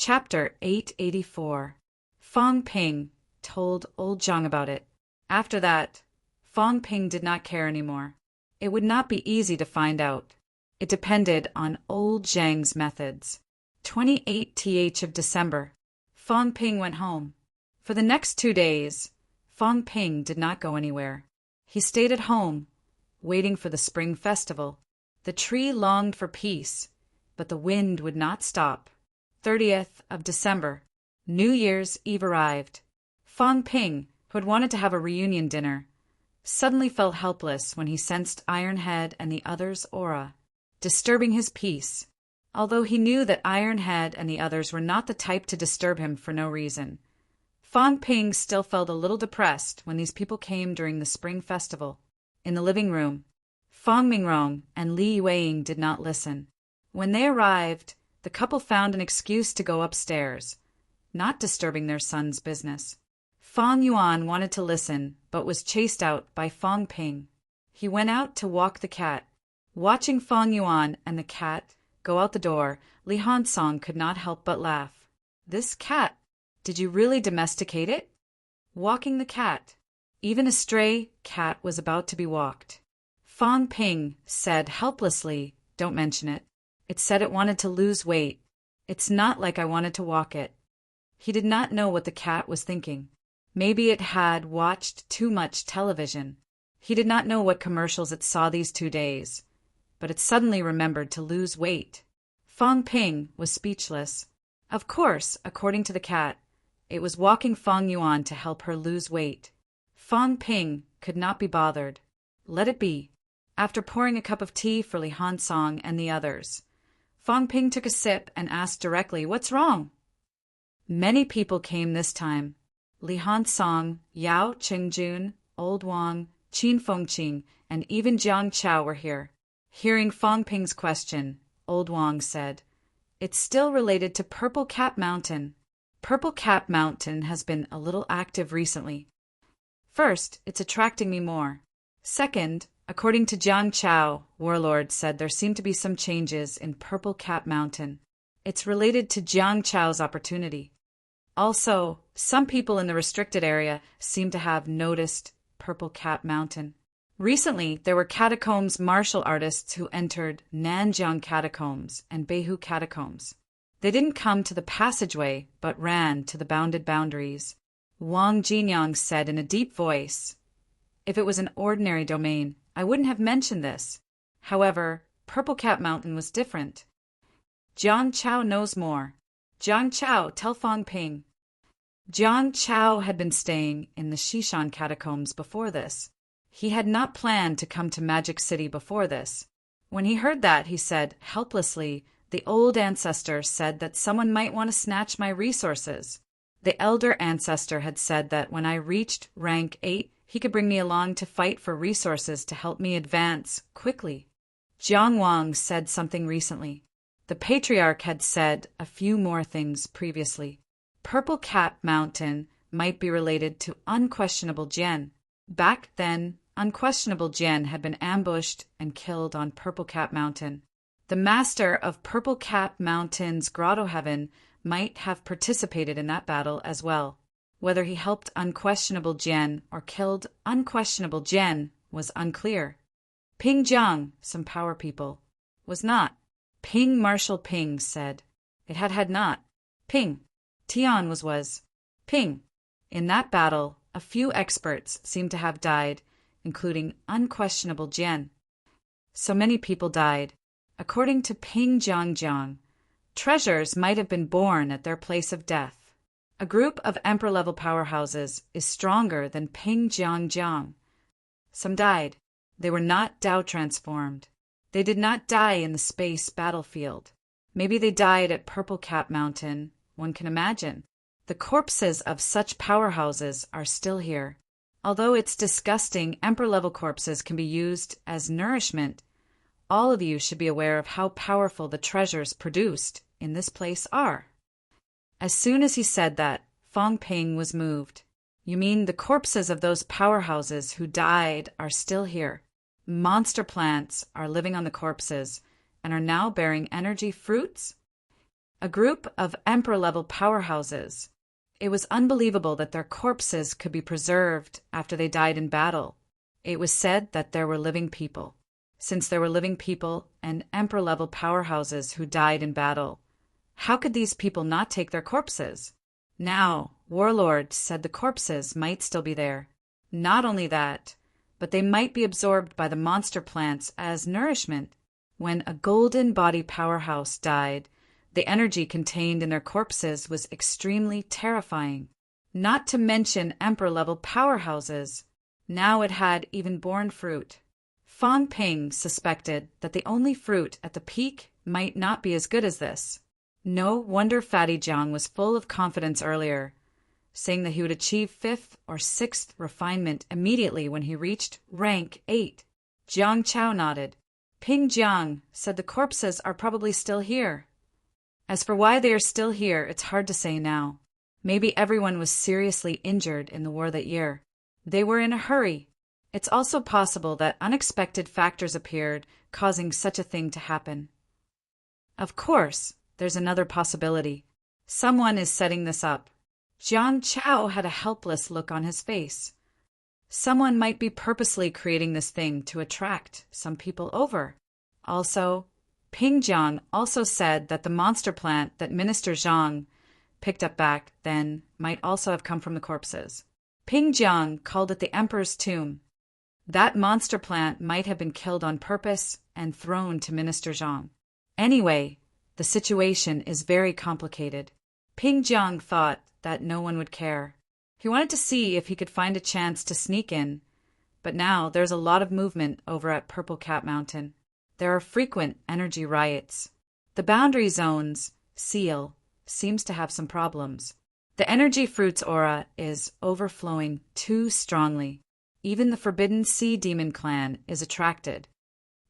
Chapter 884. Fong Ping told old Zhang about it. After that, Fong Ping did not care anymore. It would not be easy to find out. It depended on old Zhang's methods. 28th of December. Fong Ping went home. For the next 2 days, Fong Ping did not go anywhere. He stayed at home, waiting for the spring festival. The tree longed for peace, but the wind would not stop. 30th of December. New Year's Eve arrived. Fong Ping, who had wanted to have a reunion dinner, suddenly felt helpless when he sensed Ironhead and the others' aura, disturbing his peace. Although he knew that Ironhead and the others were not the type to disturb him for no reason, Fong Ping still felt a little depressed when these people came during the spring festival. In the living room, Fong Mingrong and Li Yueying did not listen. When they arrived, the couple found an excuse to go upstairs, not disturbing their son's business. Fong Yuan wanted to listen, but was chased out by Fong Ping. He went out to walk the cat. Watching Fong Yuan and the cat go out the door, Li Hansong could not help but laugh. This cat, did you really domesticate it? Walking the cat. Even a stray cat was about to be walked. Fong Ping said helplessly, "Don't mention it. It said it wanted to lose weight. It's not like I wanted to walk it." He did not know what the cat was thinking. Maybe it had watched too much television. He did not know what commercials it saw these 2 days, but it suddenly remembered to lose weight. Fong Ping was speechless. Of course, according to the cat, it was walking Fong Yuan to help her lose weight. Fong Ping could not be bothered. Let it be. After pouring a cup of tea for Li Hansong and the others, Fong Ping took a sip and asked directly, "What's wrong?" Many people came this time. Li Hansong, Yao Chengjun, Old Wang, Qin Fengqing, and even Jiang Chao were here. Hearing Fong Ping's question, Old Wang said, "It's still related to Purple Cap Mountain. Purple Cap Mountain has been a little active recently. First, it's attracting me more. Second, according to Jiang Chao, Warlord said there seem to be some changes in Purple Cap Mountain. It's related to Jiang Chao's opportunity. Also, some people in the restricted area seem to have noticed Purple Cap Mountain. Recently, there were catacombs martial artists who entered Nanjiang Catacombs and Beihu Catacombs. They didn't come to the passageway, but ran to the bounded boundaries." Wang Jinyang said in a deep voice, "If it was an ordinary domain, I wouldn't have mentioned this. However, Purple Cap Mountain was different. Jiang Chao knows more. Jiang Chao, tell Fong Ping." Jiang Chao had been staying in the Shishan Catacombs before this. He had not planned to come to Magic City before this. When he heard that, he said, helplessly, "The old ancestor said that someone might want to snatch my resources. The elder ancestor had said that when I reached rank 8, he could bring me along to fight for resources to help me advance quickly." Jiang Wang said something recently. The patriarch had said a few more things previously. Purple Cap Mountain might be related to Unquestionable Jian. Back then, Unquestionable Jian had been ambushed and killed on Purple Cap Mountain. The master of Purple Cap Mountain's Grotto Heaven might have participated in that battle as well. Whether he helped Unquestionable Jian or killed Unquestionable Jian was unclear. Ping Jiang, some power people, was not. Ping Marshal Ping said. It had not. Ping. Tian was. Ping. In that battle, a few experts seem to have died, including Unquestionable Jian. So many people died. According to Ping Jiang, treasures might have been born at their place of death. A group of emperor-level powerhouses is stronger than Ping Jiang. Some died. They were not Dao transformed. They did not die in the space battlefield. Maybe they died at Purple Cap Mountain. One can imagine. The corpses of such powerhouses are still here. Although it's disgusting, emperor-level corpses can be used as nourishment. All of you should be aware of how powerful the treasures produced in this place are. As soon as he said that, Fong Ping was moved. You mean the corpses of those powerhouses who died are still here? Monster plants are living on the corpses and are now bearing energy fruits? a group of emperor-level powerhouses. It was unbelievable that their corpses could be preserved after they died in battle. It was said that there were living people. Since there were living people and emperor-level powerhouses who died in battle, how could these people not take their corpses? Now, Warlord said the corpses might still be there. Not only that, but they might be absorbed by the monster plants as nourishment. When a golden body powerhouse died, the energy contained in their corpses was extremely terrifying. Not to mention emperor-level powerhouses. Now it had even borne fruit. Fang Ping suspected that the only fruit at the peak might not be as good as this. No wonder Fatty Jiang was full of confidence earlier, saying that he would achieve 5th or 6th refinement immediately when he reached rank 8. Jiang Chao nodded. Ping Jiang said the corpses are probably still here. As for why they are still here, it's hard to say now. Maybe everyone was seriously injured in the war that year. They were in a hurry. It's also possible that unexpected factors appeared, causing such a thing to happen. Of course, there's another possibility. Someone is setting this up. Jiang Chao had a helpless look on his face. Someone might be purposely creating this thing to attract some people over. Also, Ping Jiang also said that the monster plant that Minister Zhang picked up back then might also have come from the corpses. Ping Jiang called it the Emperor's Tomb. That monster plant might have been killed on purpose and thrown to Minister Zhang. Anyway, the situation is very complicated. Ping Jiang thought that no one would care. He wanted to see if he could find a chance to sneak in, but now there's a lot of movement over at Purple Cat Mountain. There are frequent energy riots. The boundary zones, seal, seems to have some problems. The energy fruit's aura is overflowing too strongly. Even the Forbidden Sea Demon Clan is attracted.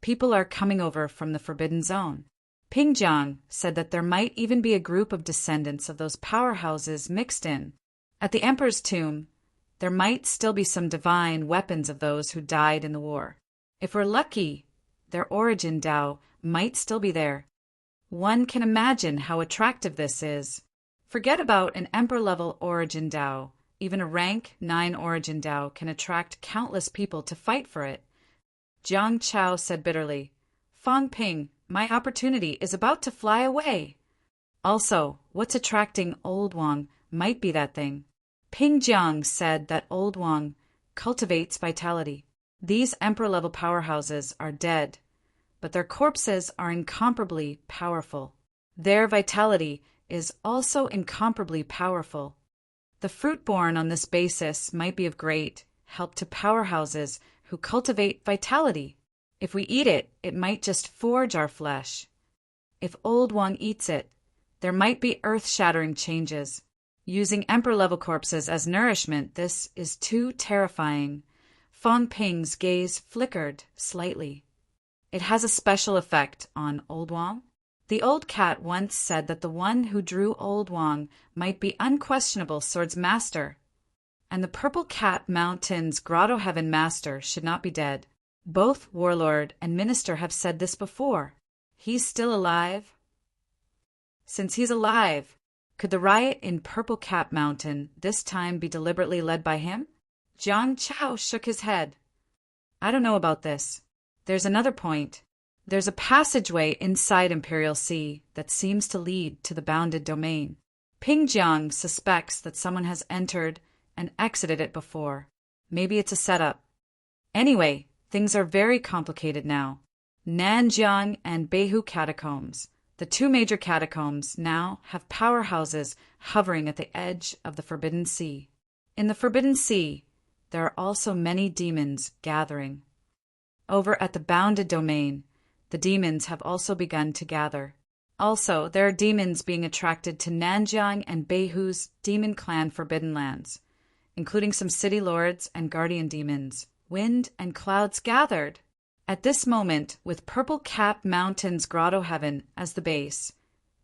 People are coming over from the Forbidden Zone. Ping Jiang said that there might even be a group of descendants of those powerhouses mixed in. At the Emperor's Tomb, there might still be some divine weapons of those who died in the war. If we're lucky, their origin Tao might still be there. One can imagine how attractive this is. Forget about an Emperor-level origin Tao. Even a rank 9 origin Tao can attract countless people to fight for it. Jiang Chao said bitterly, Fang Ping, my opportunity is about to fly away. Also, what's attracting Old Wang might be that thing. Ping Jiang said that Old Wang cultivates vitality. These Emperor-level powerhouses are dead, but their corpses are incomparably powerful. Their vitality is also incomparably powerful. The fruit born on this basis might be of great help to powerhouses who cultivate vitality. If we eat it, it might just forge our flesh. If Old Wang eats it, there might be earth-shattering changes. Using Emperor-level corpses as nourishment, this is too terrifying. Fang Ping's gaze flickered slightly. It has a special effect on Old Wang. The old cat once said that the one who drew Old Wang might be unquestionable sword's master, and the Purple Cat Mountain's Grotto Heaven master should not be dead. Both Warlord and Minister have said this before. He's still alive. Since he's alive, could the riot in Purple Cat Mountain this time be deliberately led by him? Jiang Chao shook his head. I don't know about this. There's another point. There's a passageway inside Imperial Sea that seems to lead to the bounded domain. Ping Jiang suspects that someone has entered and exited it before. Maybe it's a setup. Anyway, things are very complicated now. Nanjiang and Beihu catacombs, the 2 major catacombs, now have powerhouses hovering at the edge of the Forbidden Sea. In the Forbidden Sea, there are also many demons gathering. Over at the bounded domain, the demons have also begun to gather. Also, there are demons being attracted to Nanjiang and Beihu's demon clan Forbidden Lands, including some city lords and guardian demons. Wind and clouds gathered. At this moment, with Purple Cat Mountain's Grotto Heaven as the base,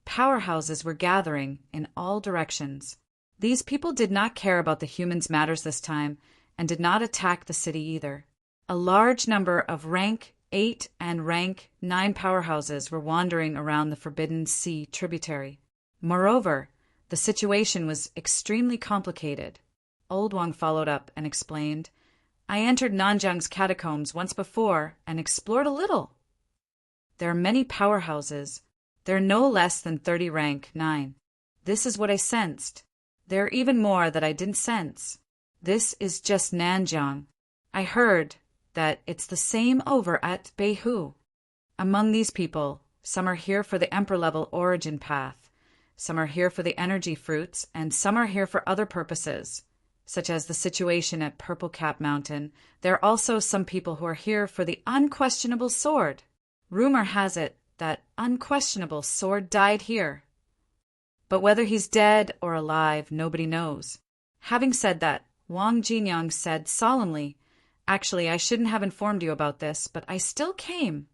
powerhouses were gathering in all directions. These people did not care about the humans' matters this time and did not attack the city either. A large number of rank 8 and rank 9 powerhouses were wandering around the Forbidden Sea tributary. Moreover, the situation was extremely complicated. Old Wang followed up and explained, I entered Nanjiang's catacombs once before and explored a little. There are many powerhouses. There are no less than 30 rank 9. This is what I sensed. There are even more that I didn't sense. This is just Nanjiang. I heard that it's the same over at Beihu. Among these people, some are here for the emperor-level origin path, some are here for the energy fruits, and some are here for other purposes, such as the situation at Purple Cap Mountain. There are also some people who are here for the unquestionable sword. Rumor has it that unquestionable sword died here. But whether he's dead or alive, nobody knows. Having said that, Wang Jinyang said solemnly, Actually, I shouldn't have informed you about this, but I still came.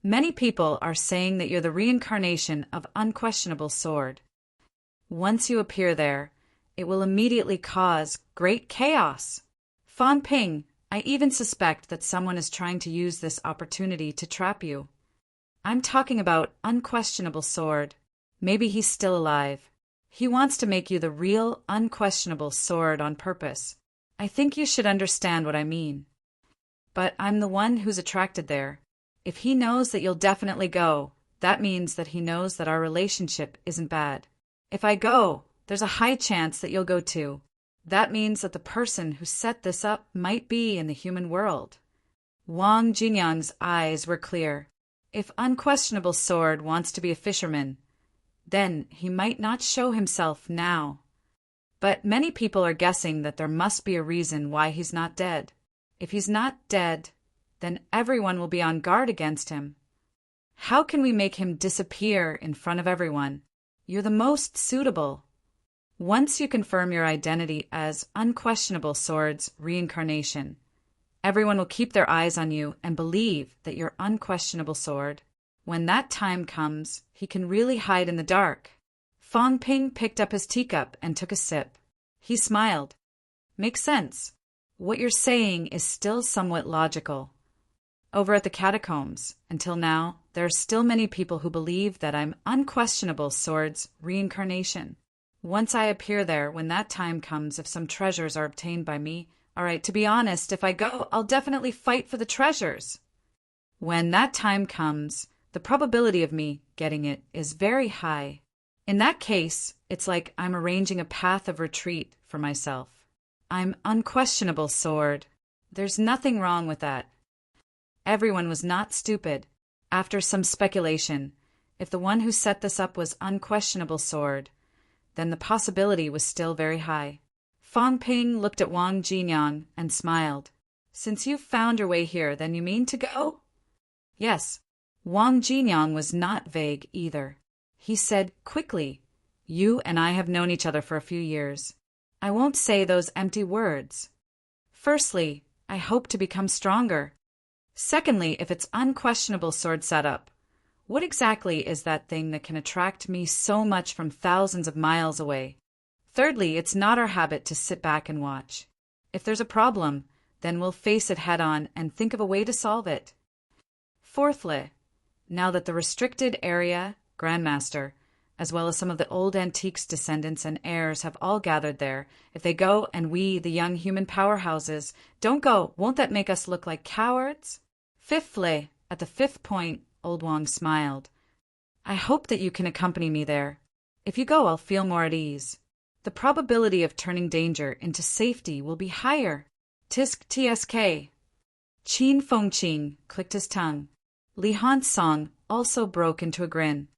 Many people are saying that you're the reincarnation of unquestionable sword. Once you appear there, it will immediately cause great chaos. Fan Ping, I even suspect that someone is trying to use this opportunity to trap you. I'm talking about unquestionable sword. Maybe he's still alive. He wants to make you the real, unquestionable sword on purpose. I think you should understand what I mean. But I'm the one who's attracted there. If he knows that you'll definitely go, that means that he knows that our relationship isn't bad. If I go, there's a high chance that you'll go too. That means that the person who set this up might be in the human world. Wang Jinyang's eyes were clear. If unquestionable sword wants to be a fisherman, then he might not show himself now. But many people are guessing that there must be a reason why he's not dead. If he's not dead, then everyone will be on guard against him. How can we make him disappear in front of everyone? You're the most suitable. Once you confirm your identity as unquestionable sword's reincarnation, everyone will keep their eyes on you and believe that you're unquestionable sword. When that time comes, he can really hide in the dark. Fang Ping picked up his teacup and took a sip. He smiled. Makes sense. What you're saying is still somewhat logical. Over at the catacombs, until now, there are still many people who believe that I'm unquestionable sword's reincarnation. Once I appear there, when that time comes, if some treasures are obtained by me, all right, to be honest, if I go, I'll definitely fight for the treasures. When that time comes, the probability of me getting it is very high. In that case, it's like I'm arranging a path of retreat for myself. I'm unquestionable sword. There's nothing wrong with that. Everyone was not stupid. After some speculation, if the one who set this up was unquestionable sword, then the possibility was still very high. Fang Ping looked at Wang Jinyang and smiled. Since you've found your way here, then you mean to go? Yes. Wang Jinyang was not vague either. He said quickly, You and I have known each other for a few years. I won't say those empty words. Firstly, I hope to become stronger. Secondly, if it's unquestionable sword setup, what exactly is that thing that can attract me so much from thousands of miles away? Thirdly, it's not our habit to sit back and watch. If there's a problem, then we'll face it head on and think of a way to solve it. Fourthly, now that the restricted area, Grandmaster, as well as some of the old antiques descendants and heirs have all gathered there, if they go and we, the young human powerhouses, don't go, won't that make us look like cowards? Fifthly, at the fifth point, Old Wang smiled. I hope that you can accompany me there. If you go, I'll feel more at ease. The probability of turning danger into safety will be higher. Tisk tsk. Qin Fengqing clicked his tongue. Li Han's song also broke into a grin.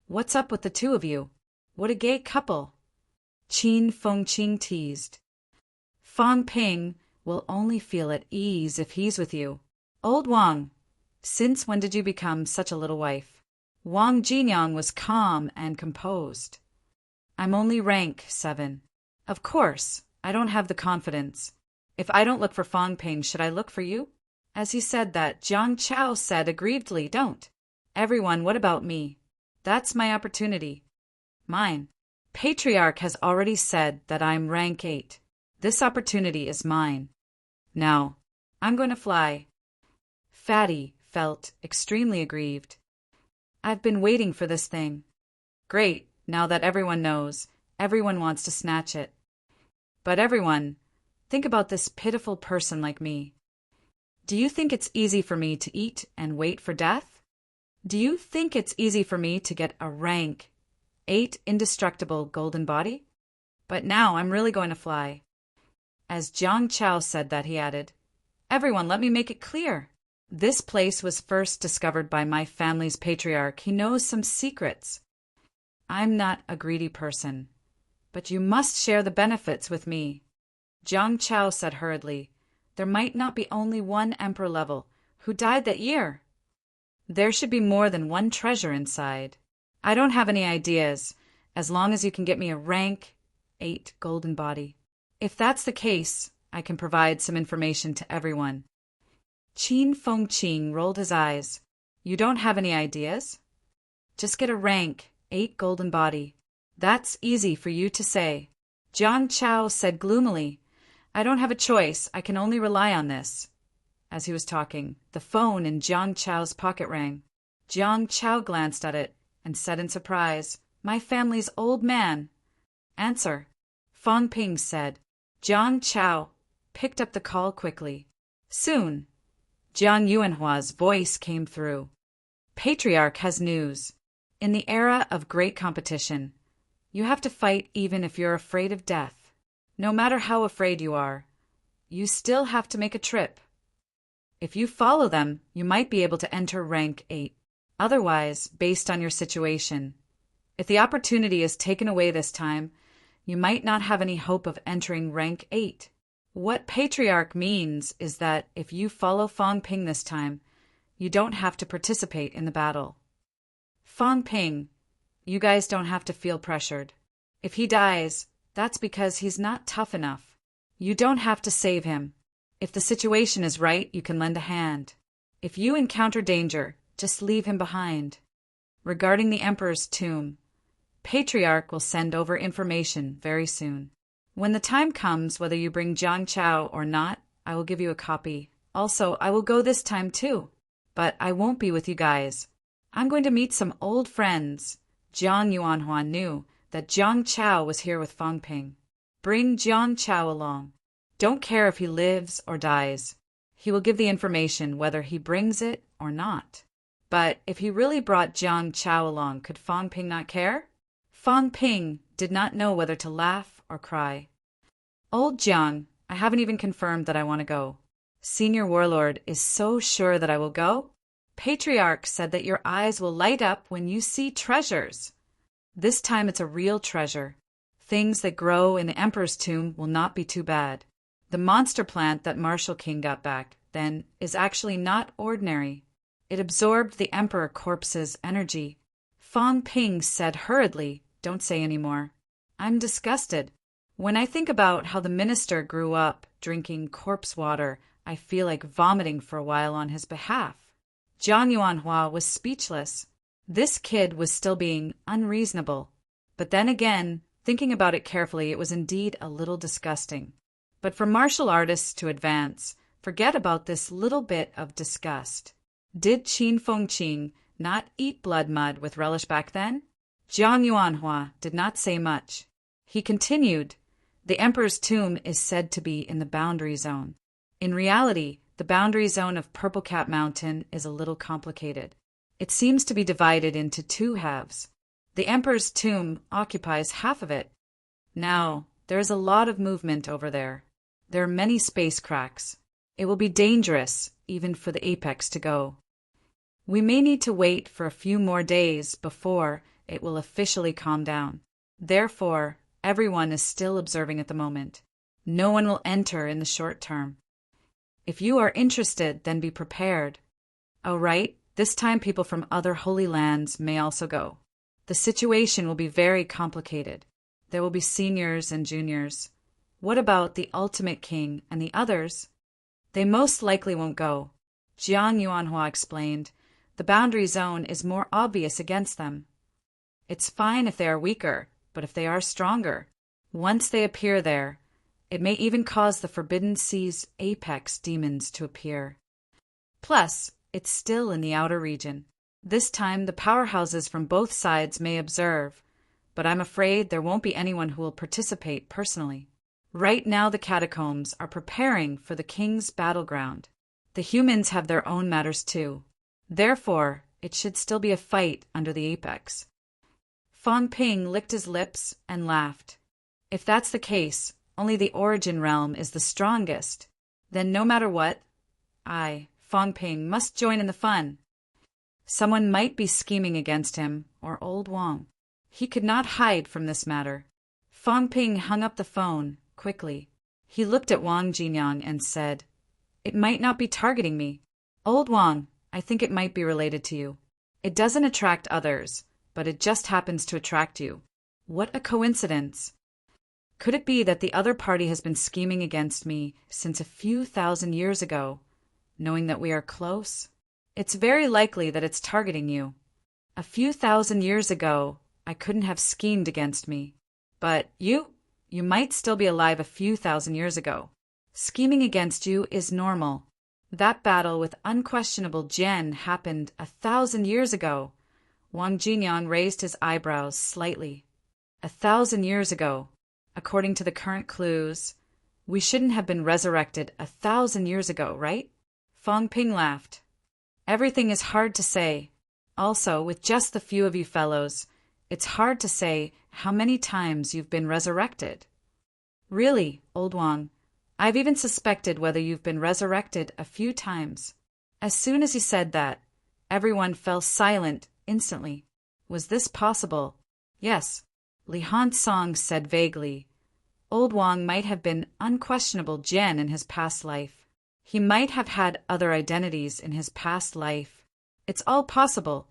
What's up with the two of you? What a gay couple. Qin Fengqing teased. Fang Ping will only feel at ease if he's with you. Old Wang, since when did you become such a little wife? Wang Jinyang was calm and composed. I'm only rank 7. Of course, I don't have the confidence. If I don't look for Fang Ping, should I look for you? As he said that, Jiang Chao said aggrievedly, Don't. Everyone, what about me? That's my opportunity. Mine. Patriarch has already said that I'm rank 8. This opportunity is mine. Now, I'm going to fly. Fatty felt extremely aggrieved. I've been waiting for this thing. Great, Now that everyone knows, everyone wants to snatch it. But everyone, think about this pitiful person like me. Do you think it's easy for me to eat and wait for death? Do you think it's easy for me to get a rank 8 indestructible golden body? But now I'm really going to fly. As Jiang Chao said that, he added, "Everyone, let me make it clear. This place was first discovered by my family's patriarch. He knows some secrets. I'm not a greedy person, but you must share the benefits with me." Jiang Chao said hurriedly, "There might not be only one emperor level who died that year. There should be more than one treasure inside. I don't have any ideas, as long as you can get me a rank 8 golden body. If that's the case, I can provide some information to everyone." Qin Fengqing rolled his eyes. "You don't have any ideas? Just get a rank 8 golden body. That's easy for you to say." Jiang Chao said gloomily, "I don't have a choice. I can only rely on this." As he was talking, the phone in Jiang Chao's pocket rang. Jiang Chao glanced at it and said in surprise, "My family's old man." "Answer," Fang Ping said. Jiang Chao picked up the call quickly. Soon, Jiang Yuanhua's voice came through. "Patriarch has news. In the era of great competition, you have to fight even if you're afraid of death. No matter how afraid you are, you still have to make a trip. If you follow them, you might be able to enter rank 8. Otherwise, based on your situation, if the opportunity is taken away this time, you might not have any hope of entering rank 8. What Patriarch means is that if you follow Fang Ping this time, you don't have to participate in the battle. Fang Ping, you guys don't have to feel pressured. If he dies, that's because he's not tough enough. You don't have to save him. If the situation is right, you can lend a hand. If you encounter danger, just leave him behind. Regarding the Emperor's tomb, Patriarch will send over information very soon. When the time comes, whether you bring Jiang Chao or not, I will give you a copy. Also, I will go this time too, but I won't be with you guys. I'm going to meet some old friends." Jiang Yuanhua knew that Jiang Chao was here with Fang Ping. "Bring Jiang Chao along. Don't care if he lives or dies. He will give the information whether he brings it or not." But if he really brought Jiang Chao along, could Fang Ping not care? Fang Ping did not know whether to laugh or cry. "Old Jiang, I haven't even confirmed that I want to go. Senior Warlord is so sure that I will go. Patriarch said that your eyes will light up when you see treasures. This time it's a real treasure. Things that grow in the Emperor's tomb will not be too bad. The monster plant that Marshal King got back then is actually not ordinary. It absorbed the Emperor Corpse's energy." Fang Ping said hurriedly, "Don't say any more. I'm disgusted. When I think about how the minister grew up drinking corpse water, I feel like vomiting for a while on his behalf." Jiang Yuanhua was speechless. This kid was still being unreasonable. But then again, thinking about it carefully, it was indeed a little disgusting. But for martial artists to advance, forget about this little bit of disgust. Did Qin Fengqing not eat blood mud with relish back then? Jiang Yuanhua did not say much. He continued, "The Emperor's tomb is said to be in the boundary zone. In reality, the boundary zone of Purple Cap Mountain is a little complicated. It seems to be divided into 2 halves. The Emperor's tomb occupies half of it. Now, there is a lot of movement over there. There are many space cracks. It will be dangerous, even for the Apex to go. We may need to wait for a few more days before it will officially calm down. Therefore, everyone is still observing at the moment. No one will enter in the short term. If you are interested, then be prepared. Oh, right, this time people from other holy lands may also go. The situation will be very complicated. There will be seniors and juniors. What about the ultimate king and the others? They most likely won't go. Jiang Yuanhua explained. The boundary zone is more obvious against them. It's fine if they are weaker, but if they are stronger, once they appear there, it may even cause the Forbidden Sea's apex demons to appear. Plus, it's still in the outer region. This time the powerhouses from both sides may observe, but I'm afraid there won't be anyone who will participate personally. Right now the catacombs are preparing for the king's battleground. The humans have their own matters too. Therefore, it should still be a fight under the apex. Fang Ping licked his lips and laughed. If that's the case, only the origin realm is the strongest. Then no matter what, I, Fang Ping, must join in the fun. Someone might be scheming against him, or old Wang. He could not hide from this matter. Fang Ping hung up the phone, quickly. He looked at Wang Jinyang and said, "It might not be targeting me. Old Wang, I think it might be related to you. It doesn't attract others, but it just happens to attract you. What a coincidence. Could it be that the other party has been scheming against me since a few thousand years ago, knowing that we are close? It's very likely that it's targeting you. A few thousand years ago, I couldn't have schemed against me. But you might still be alive a few thousand years ago. Scheming against you is normal. That battle with unquestionable Jian happened 1,000 years ago." Wang Jinyang raised his eyebrows slightly. 1,000 years ago. According to the current clues, we shouldn't have been resurrected 1,000 years ago, right? Fang Ping laughed. Everything is hard to say. Also, with just the few of you fellows, it's hard to say how many times you've been resurrected. Really, old Wang, I've even suspected whether you've been resurrected a few times. As soon as he said that, everyone fell silent instantly. Was this possible? Yes, Li Hansong said vaguely. Old Wang might have been unquestionable Jian in his past life. He might have had other identities in his past life. It's all possible.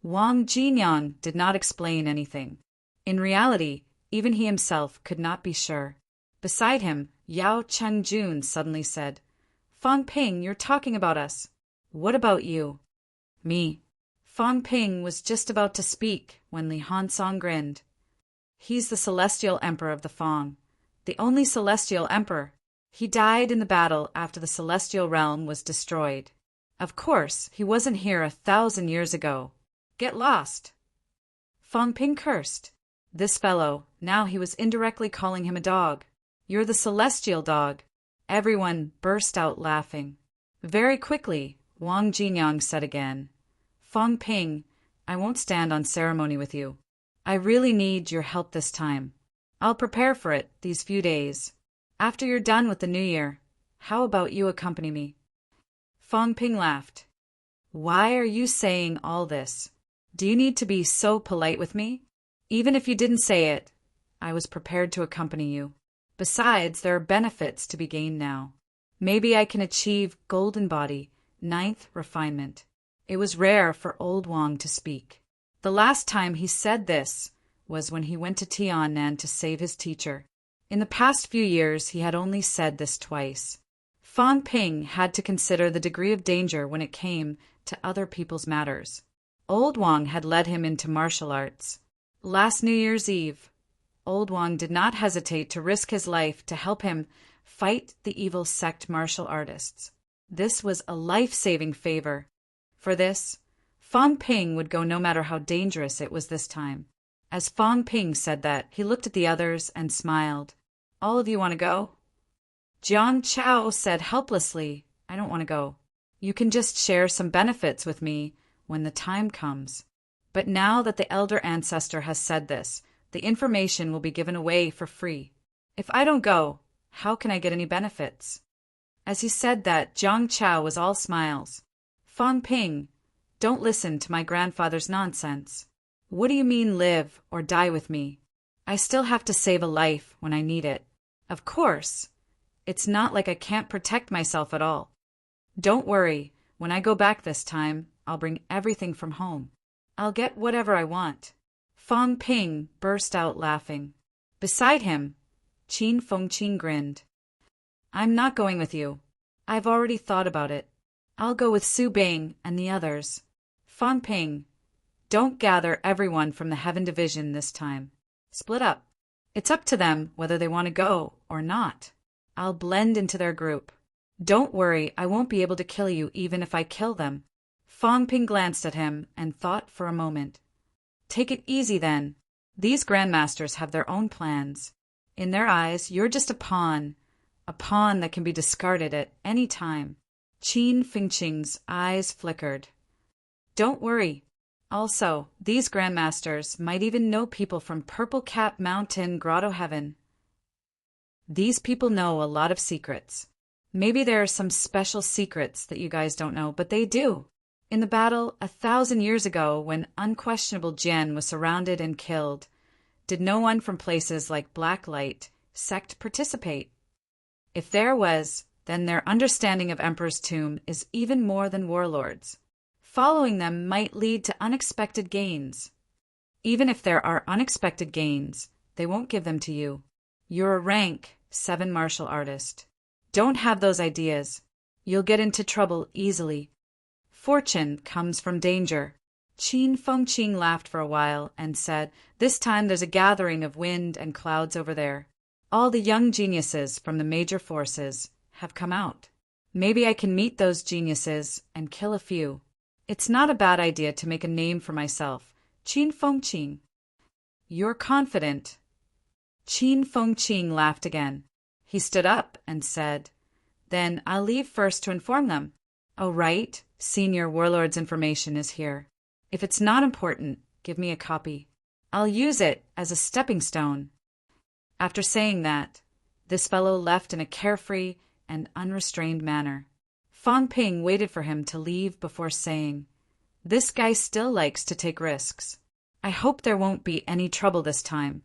Wang Jinyang did not explain anything. In reality, even he himself could not be sure. Beside him, Yao Chengjun suddenly said, "Fang Ping, you're talking about us. What about you?" "Me." Fang Ping was just about to speak when Li Hansong grinned. "He's the celestial emperor of the Fang. The only celestial emperor. He died in the battle after the celestial realm was destroyed. Of course, he wasn't here 1,000 years ago. Get lost." Fang Ping cursed. This fellow, now he was indirectly calling him a dog. "You're the celestial dog." Everyone burst out laughing. Very quickly, Wang Jinyang said again, "Fang Ping, I won't stand on ceremony with you. I really need your help this time. I'll prepare for it these few days. After you're done with the new year, how about you accompany me?" Fang Ping laughed. "Why are you saying all this? Do you need to be so polite with me? Even if you didn't say it, I was prepared to accompany you. Besides, there are benefits to be gained now. Maybe I can achieve Golden Body, 9th refinement." It was rare for old Wang to speak. The last time he said this was when he went to Tiannan to save his teacher. In the past few years, he had only said this twice. Fang Ping had to consider the degree of danger when it came to other people's matters. Old Wang had led him into martial arts. Last New Year's Eve, Old Wang did not hesitate to risk his life to help him fight the evil sect martial artists. This was a life-saving favor. For this, Fang Ping would go no matter how dangerous it was this time. As Fang Ping said that, he looked at the others and smiled. "All of you want to go?" Jiang Chao said helplessly, "I don't want to go. You can just share some benefits with me when the time comes." But now that the elder ancestor has said this, the information will be given away for free. If I don't go, how can I get any benefits? As he said that, Jiang Chao was all smiles. "Fang Ping, don't listen to my grandfather's nonsense. What do you mean live or die with me? I still have to save a life when I need it. Of course, it's not like I can't protect myself at all. Don't worry, when I go back this time, I'll bring everything from home. I'll get whatever I want." Fang Ping burst out laughing. Beside him, Qin Fengqin grinned. "I'm not going with you. I've already thought about it. I'll go with Su Bing and the others. Fang Ping, don't gather everyone from the Heaven Division this time. Split up. It's up to them whether they want to go or not. I'll blend into their group. Don't worry, I won't be able to kill you even if I kill them." Fang Ping glanced at him and thought for a moment. "Take it easy then. These grandmasters have their own plans. In their eyes, you're just a pawn that can be discarded at any time. Qin Fengqing's eyes flickered. Don't worry. Also, these grandmasters might even know people from Purple Cap Mountain Grotto Heaven. These people know a lot of secrets. Maybe there are some special secrets that you guys don't know, but they do. In the battle 1,000 years ago, when unquestionable Jian was surrounded and killed, did no one from places like Blacklight sect participate? If there was, then their understanding of Emperor's Tomb is even more than warlords. Following them might lead to unexpected gains. Even if there are unexpected gains, they won't give them to you. You're a rank 7 martial artist. Don't have those ideas. You'll get into trouble easily. Fortune comes from danger. Qin Fengqing laughed for a while and said, "This time there's a gathering of wind and clouds over there. All the young geniuses from the major forces have come out. Maybe I can meet those geniuses and kill a few. It's not a bad idea to make a name for myself." Qin Fengqing. You're confident. Qin Fengqing laughed again. He stood up and said, "Then I'll leave first to inform them." "Oh, right. Senior Warlord's information is here. If it's not important, give me a copy. I'll use it as a stepping stone." After saying that, this fellow left in a carefree and unrestrained manner. Fang Ping waited for him to leave before saying, "This guy still likes to take risks. I hope there won't be any trouble this time.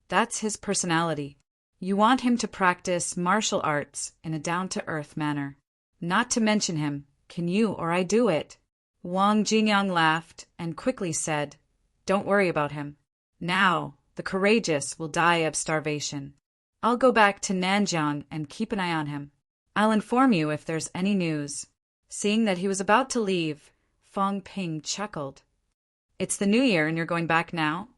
That's his personality. You want him to practice martial arts in a down-to-earth manner. Not to mention him, can you or I do it?" Wang Jingyang laughed and quickly said, "Don't worry about him. Now, the courageous will die of starvation. I'll go back to Nanjiang and keep an eye on him. I'll inform you if there's any news." Seeing that he was about to leave, Fang Ping chuckled. "It's the new year and you're going back now?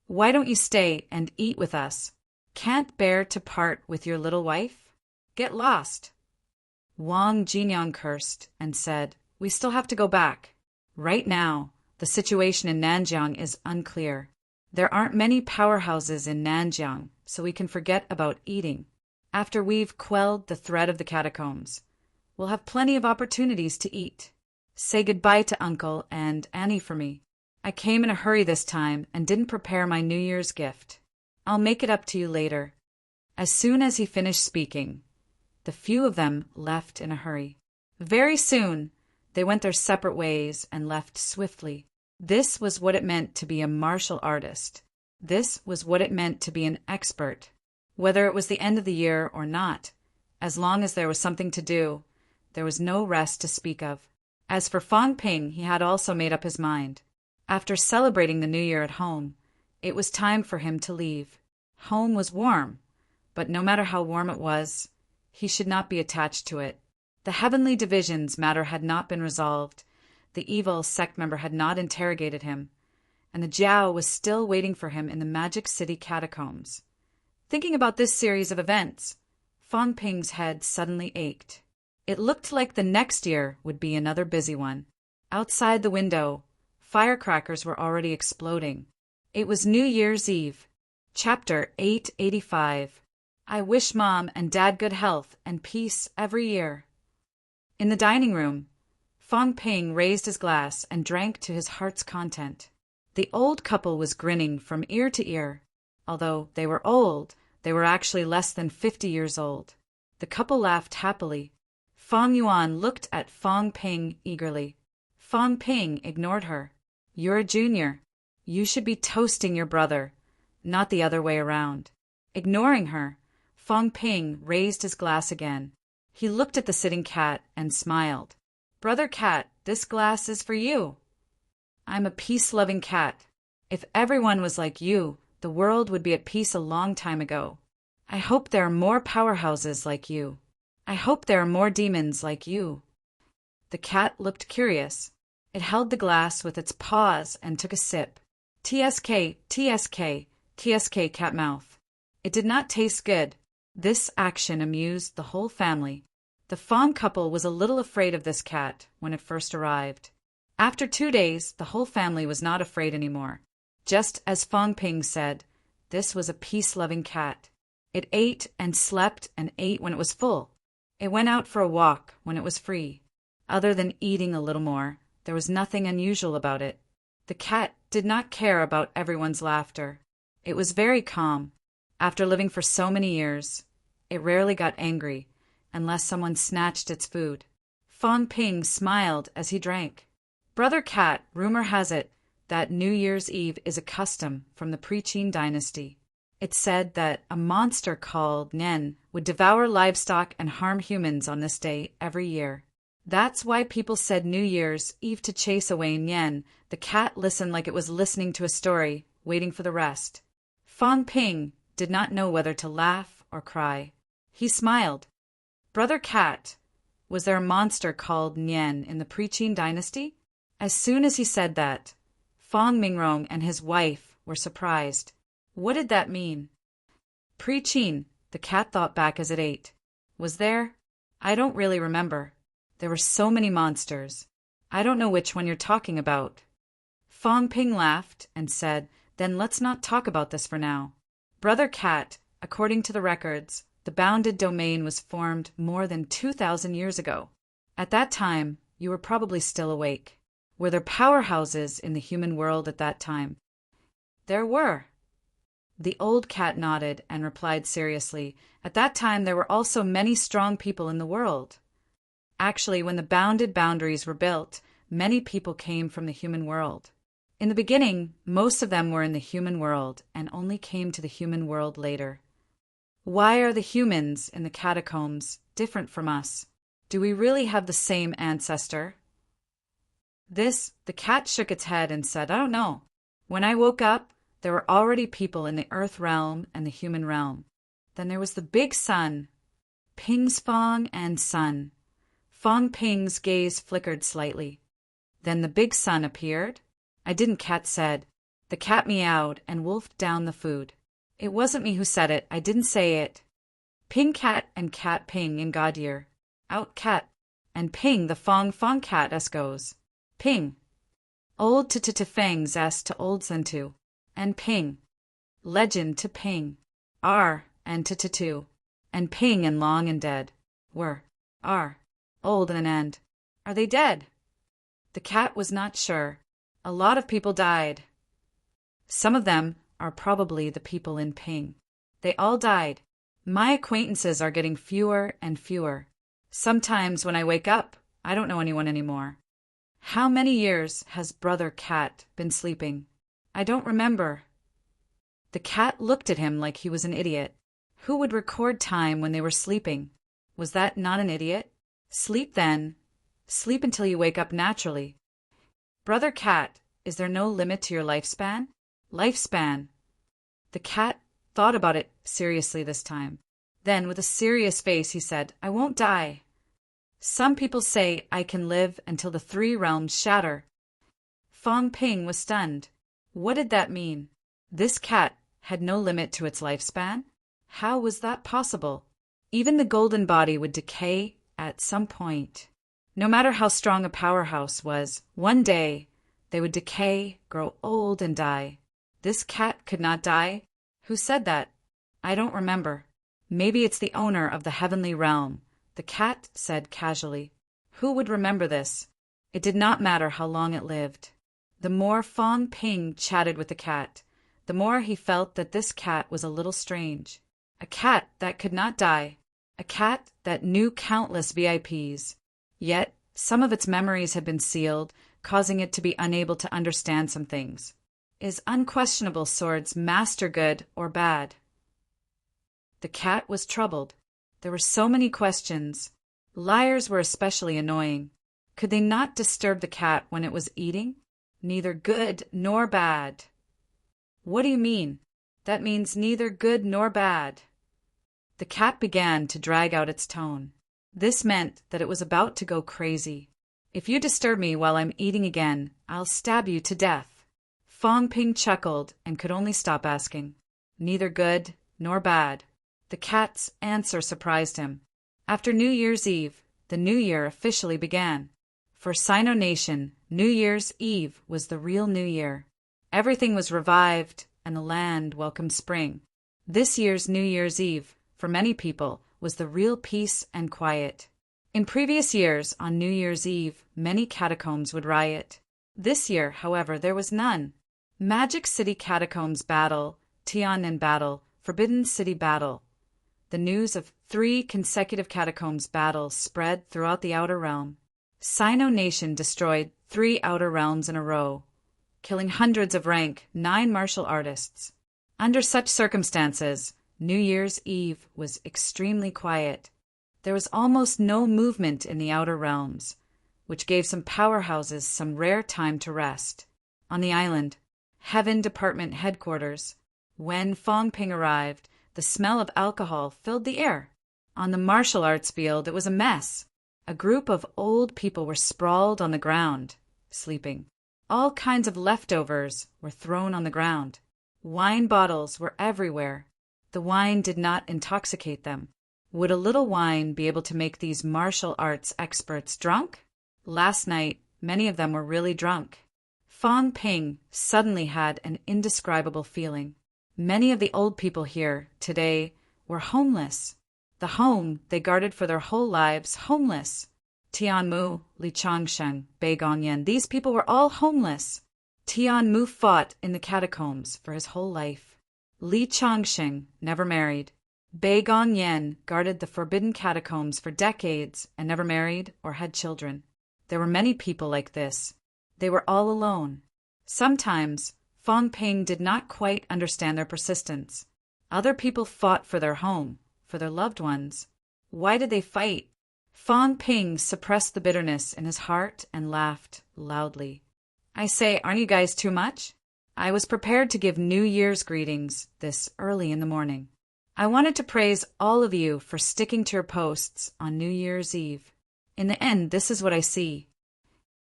Why don't you stay and eat with us? Can't bear to part with your little wife? Get lost." Wang Jingyang cursed and said, "We still have to go back. Right now, the situation in Nanjiang is unclear. There aren't many powerhouses in Nanjiang, so we can forget about eating. After we've quelled the threat of the catacombs, we'll have plenty of opportunities to eat. Say goodbye to Uncle and Annie for me. I came in a hurry this time and didn't prepare my New Year's gift. I'll make it up to you later." As soon as he finished speaking, the few of them left in a hurry. Very soon, they went their separate ways and left swiftly. This was what it meant to be a martial artist. This was what it meant to be an expert. Whether it was the end of the year or not, as long as there was something to do, there was no rest to speak of. As for Fang Ping, he had also made up his mind. After celebrating the New Year at home, it was time for him to leave. Home was warm, but no matter how warm it was, he should not be attached to it. The heavenly divisions matter had not been resolved, the evil sect member had not interrogated him, and the Jiao was still waiting for him in the Magic City catacombs. Thinking about this series of events, Fang Ping's head suddenly ached. It looked like the next year would be another busy one. Outside the window, firecrackers were already exploding. It was New Year's Eve. Chapter 885. I wish Mom and Dad good health and peace every year. In the dining room, Fang Ping raised his glass and drank to his heart's content. The old couple was grinning from ear to ear. Although they were old, they were actually less than 50 years old. The couple laughed happily. Fang Yuan looked at Fang Ping eagerly. Fang Ping ignored her. "You're a junior. You should be toasting your brother, not the other way around." Ignoring her, Fang Ping raised his glass again. He looked at the sitting cat and smiled. "Brother cat, this glass is for you. I'm a peace-loving cat. If everyone was like you, the world would be at peace a long time ago. I hope there are more powerhouses like you. I hope there are more demons like you." The cat looked curious. It held the glass with its paws and took a sip. TSK, TSK, TSK cat mouth. It did not taste good. This action amused the whole family. The Fang couple was a little afraid of this cat when it first arrived. After 2 days, the whole family was not afraid anymore. Just as Fong Ping said, this was a peace-loving cat. It ate and slept and ate when it was full. It went out for a walk when it was free. Other than eating a little more, there was nothing unusual about it. The cat did not care about everyone's laughter. It was very calm. After living for so many years, it rarely got angry unless someone snatched its food. Fong Ping smiled as he drank. Brother Cat, rumor has it that New Year's Eve is a custom from the Pre-Qin dynasty. It said that a monster called Nian would devour livestock and harm humans on this day every year. That's why people said New Year's Eve to chase away Nian. The cat listened like it was listening to a story, waiting for the rest. Fong Ping did not know whether to laugh or cry. He smiled. Brother Cat, was there a monster called Nian in the Pre-Qin dynasty? As soon as he said that, Fong Mingrong and his wife were surprised. What did that mean? Pre-Qin, the cat thought back as it ate. Was there? I don't really remember. There were so many monsters. I don't know which one you're talking about. Fong Ping laughed and said, then let's not talk about this for now. Brother Cat, according to the records, the bounded domain was formed more than 2,000 years ago. At that time, you were probably still awake. Were there powerhouses in the human world at that time? There were. The old cat nodded and replied seriously, at that time there were also many strong people in the world. Actually, when the bounded boundaries were built, many people came from the human world. In the beginning, most of them were in the human world and only came to the human world later. Why are the humans in the catacombs different from us? Do we really have the same ancestor? The cat shook its head and said, I don't know. When I woke up, there were already people in the earth realm and the human realm. Then there was the big sun. Ping's Fong and sun. Fong Ping's gaze flickered slightly. Then the big sun appeared. I didn't, cat said. The cat meowed and wolfed down the food. It wasn't me who said it. I didn't say it. Ping cat and cat Ping in God year. Out cat. And Ping the Fong cat s goes. Ping. Old to fangs s to old sentu. And Ping. Legend to Ping. R and to. And Ping and long and dead. Were. Are. Old and end. Are they dead? The cat was not sure. A lot of people died. Some of them are probably the people in Ping. They all died. My acquaintances are getting fewer and fewer. Sometimes when I wake up, I don't know anyone anymore. How many years has Brother Cat been sleeping? I don't remember. The cat looked at him like he was an idiot. Who would record time when they were sleeping? Was that not an idiot? Sleep then. Sleep until you wake up naturally. Brother Cat, is there no limit to your lifespan? Lifespan. The cat thought about it seriously this time. Then, with a serious face, he said, I won't die. Some people say I can live until the 3 realms shatter. Fong Ping was stunned. What did that mean? This cat had no limit to its lifespan? How was that possible? Even the golden body would decay at some point. No matter how strong a powerhouse was, one day they would decay, grow old, and die. This cat could not die? Who said that? I don't remember. Maybe it's the owner of the heavenly realm, the cat said casually. Who would remember this? It did not matter how long it lived. The more Fong Ping chatted with the cat, the more he felt that this cat was a little strange. A cat that could not die. A cat that knew countless VIPs. Yet, some of its memories had been sealed, causing it to be unable to understand some things. Is unquestionable swords master good or bad? The cat was troubled. There were so many questions. Liars were especially annoying. Could they not disturb the cat when it was eating? Neither good nor bad. What do you mean? That means neither good nor bad. The cat began to drag out its tone. This meant that it was about to go crazy. If you disturb me while I'm eating again, I'll stab you to death. Fong Ping chuckled and could only stop asking. Neither good nor bad. The cat's answer surprised him. After New Year's Eve, the new year officially began. For Sino Nation, New Year's Eve was the real New Year. Everything was revived, and the land welcomed spring. This year's New Year's Eve, for many people, was the real peace and quiet. In previous years, on New Year's Eve, many catacombs would riot. This year, however, there was none. Magic City Catacombs Battle, Tiananmen Battle, Forbidden City Battle. The news of 3 consecutive catacombs battles spread throughout the Outer Realm. Sino Nation destroyed 3 Outer Realms in a row, killing hundreds of rank 9 martial artists. Under such circumstances, New Year's Eve was extremely quiet. There was almost no movement in the Outer Realms, which gave some powerhouses some rare time to rest. On the island, Heaven Department headquarters, when Fong Ping arrived, the smell of alcohol filled the air. On the martial arts field, it was a mess. A group of old people were sprawled on the ground, sleeping. All kinds of leftovers were thrown on the ground. Wine bottles were everywhere. The wine did not intoxicate them. Would a little wine be able to make these martial arts experts drunk? Last night, many of them were really drunk. Fong Ping suddenly had an indescribable feeling. Many of the old people here, today, were homeless. The home they guarded for their whole lives, homeless. Tianmu, Li Changsheng, Bei Gongyan, these people were all homeless. Tianmu fought in the catacombs for his whole life. Li Changsheng never married. Bei Gongyan guarded the forbidden catacombs for decades and never married or had children. There were many people like this. They were all alone. Sometimes, Fong Ping did not quite understand their persistence. Other people fought for their home, for their loved ones. Why did they fight? Fong Ping suppressed the bitterness in his heart and laughed loudly. I say, aren't you guys too much? I was prepared to give New Year's greetings this early in the morning. I wanted to praise all of you for sticking to your posts on New Year's Eve. In the end, this is what I see.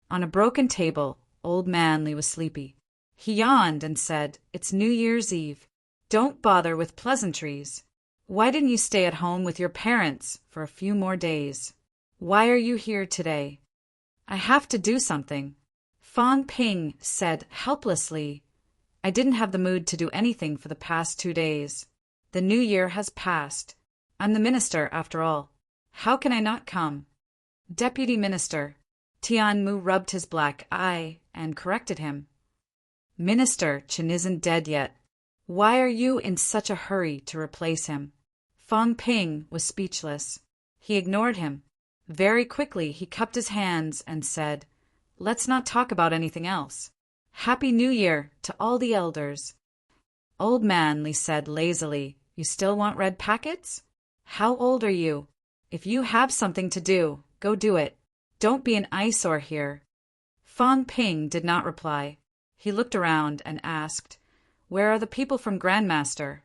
On a broken table, old Manly was sleepy. He yawned and said, "It's New Year's Eve. Don't bother with pleasantries. Why didn't you stay at home with your parents for a few more days? Why are you here today?" "I have to do something," Fong Ping said helplessly. "I didn't have the mood to do anything for the past 2 days. The new year has passed. I'm the minister, after all. How can I not come?" "Deputy Minister." Tianmu rubbed his black eye and corrected him. "Minister Chen isn't dead yet. Why are you in such a hurry to replace him?" Fong Ping was speechless. He ignored him. Very quickly he cupped his hands and said, "Let's not talk about anything else. Happy New Year to all the elders." Old Manly said lazily, "You still want red packets? How old are you? If you have something to do, go do it. Don't be an eyesore here." Fong Ping did not reply. He looked around and asked, "Where are the people from Grandmaster?"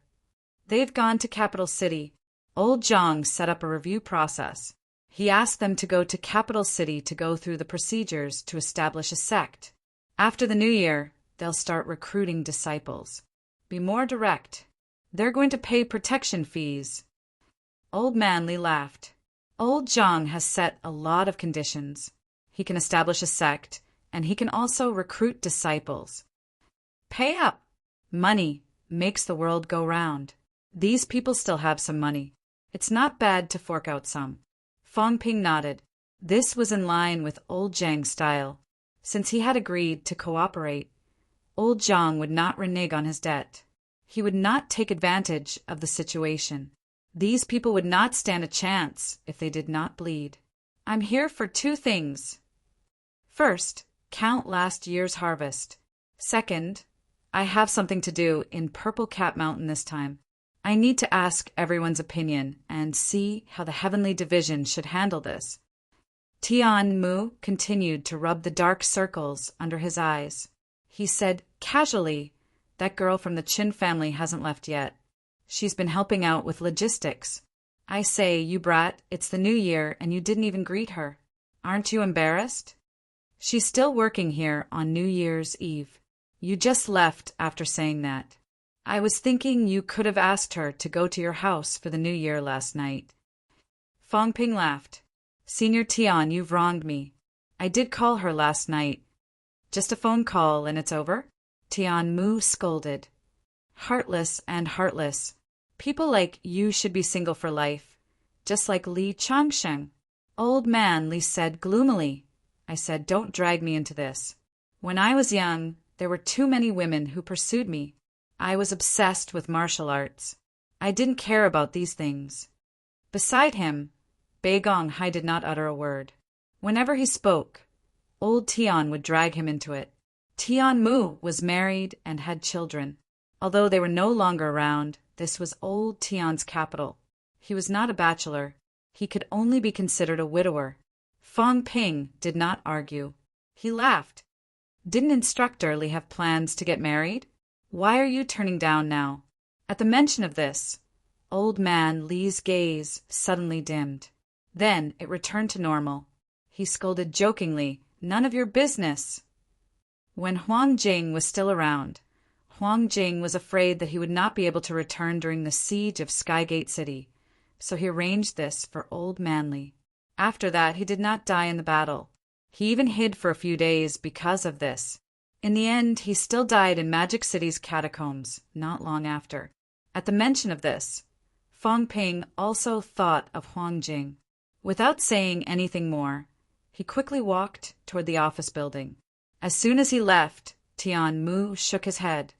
"They've gone to Capital City." Old Zhang set up a review process. He asked them to go to Capital City to go through the procedures to establish a sect. After the new year, they'll start recruiting disciples. Be more direct. They're going to pay protection fees. Old Manly laughed. Old Zhang has set a lot of conditions. He can establish a sect, and he can also recruit disciples. Pay up. Money makes the world go round. These people still have some money. It's not bad to fork out some. Fong Ping nodded. This was in line with old Zhang's style. Since he had agreed to cooperate, old Zhang would not renege on his debt. He would not take advantage of the situation. These people would not stand a chance if they did not bleed. I'm here for 2 things. First, count last year's harvest. Second, I have something to do in Purple Cap Mountain this time. I need to ask everyone's opinion and see how the Heavenly Division should handle this. Tianmu continued to rub the dark circles under his eyes. He said casually, "That girl from the Chin family hasn't left yet. She's been helping out with logistics. I say, you brat, it's the new year and you didn't even greet her. Aren't you embarrassed? She's still working here on New Year's Eve. You just left after saying that. I was thinking you could have asked her to go to your house for the new year last night." Fong Ping laughed. "Senior Tian, you've wronged me. I did call her last night. Just a phone call and it's over? Tianmu scolded. Heartless and heartless. People like you should be single for life, just like Li Changsheng. Old man, Li said gloomily. I said, don't drag me into this. When I was young, there were too many women who pursued me. I was obsessed with martial arts. I didn't care about these things. Beside him, Bei Gonghai did not utter a word. Whenever he spoke, old Tian would drag him into it. Tianmu was married and had children. Although they were no longer around, this was old Tian's capital. He was not a bachelor. He could only be considered a widower. Fang Ping did not argue. He laughed. Didn't Instructor Li have plans to get married? Why are you turning down now? At the mention of this, old man Li's gaze suddenly dimmed. Then it returned to normal. He scolded jokingly, none of your business. When Huang Jing was still around, Huang Jing was afraid that he would not be able to return during the siege of Skygate City, so he arranged this for old man Li. After that, he did not die in the battle. He even hid for a few days because of this. In the end, he still died in Magic City's catacombs, not long after. At the mention of this, Fang Ping also thought of Huang Jing. Without saying anything more, he quickly walked toward the office building. As soon as he left, Tian Mu shook his head.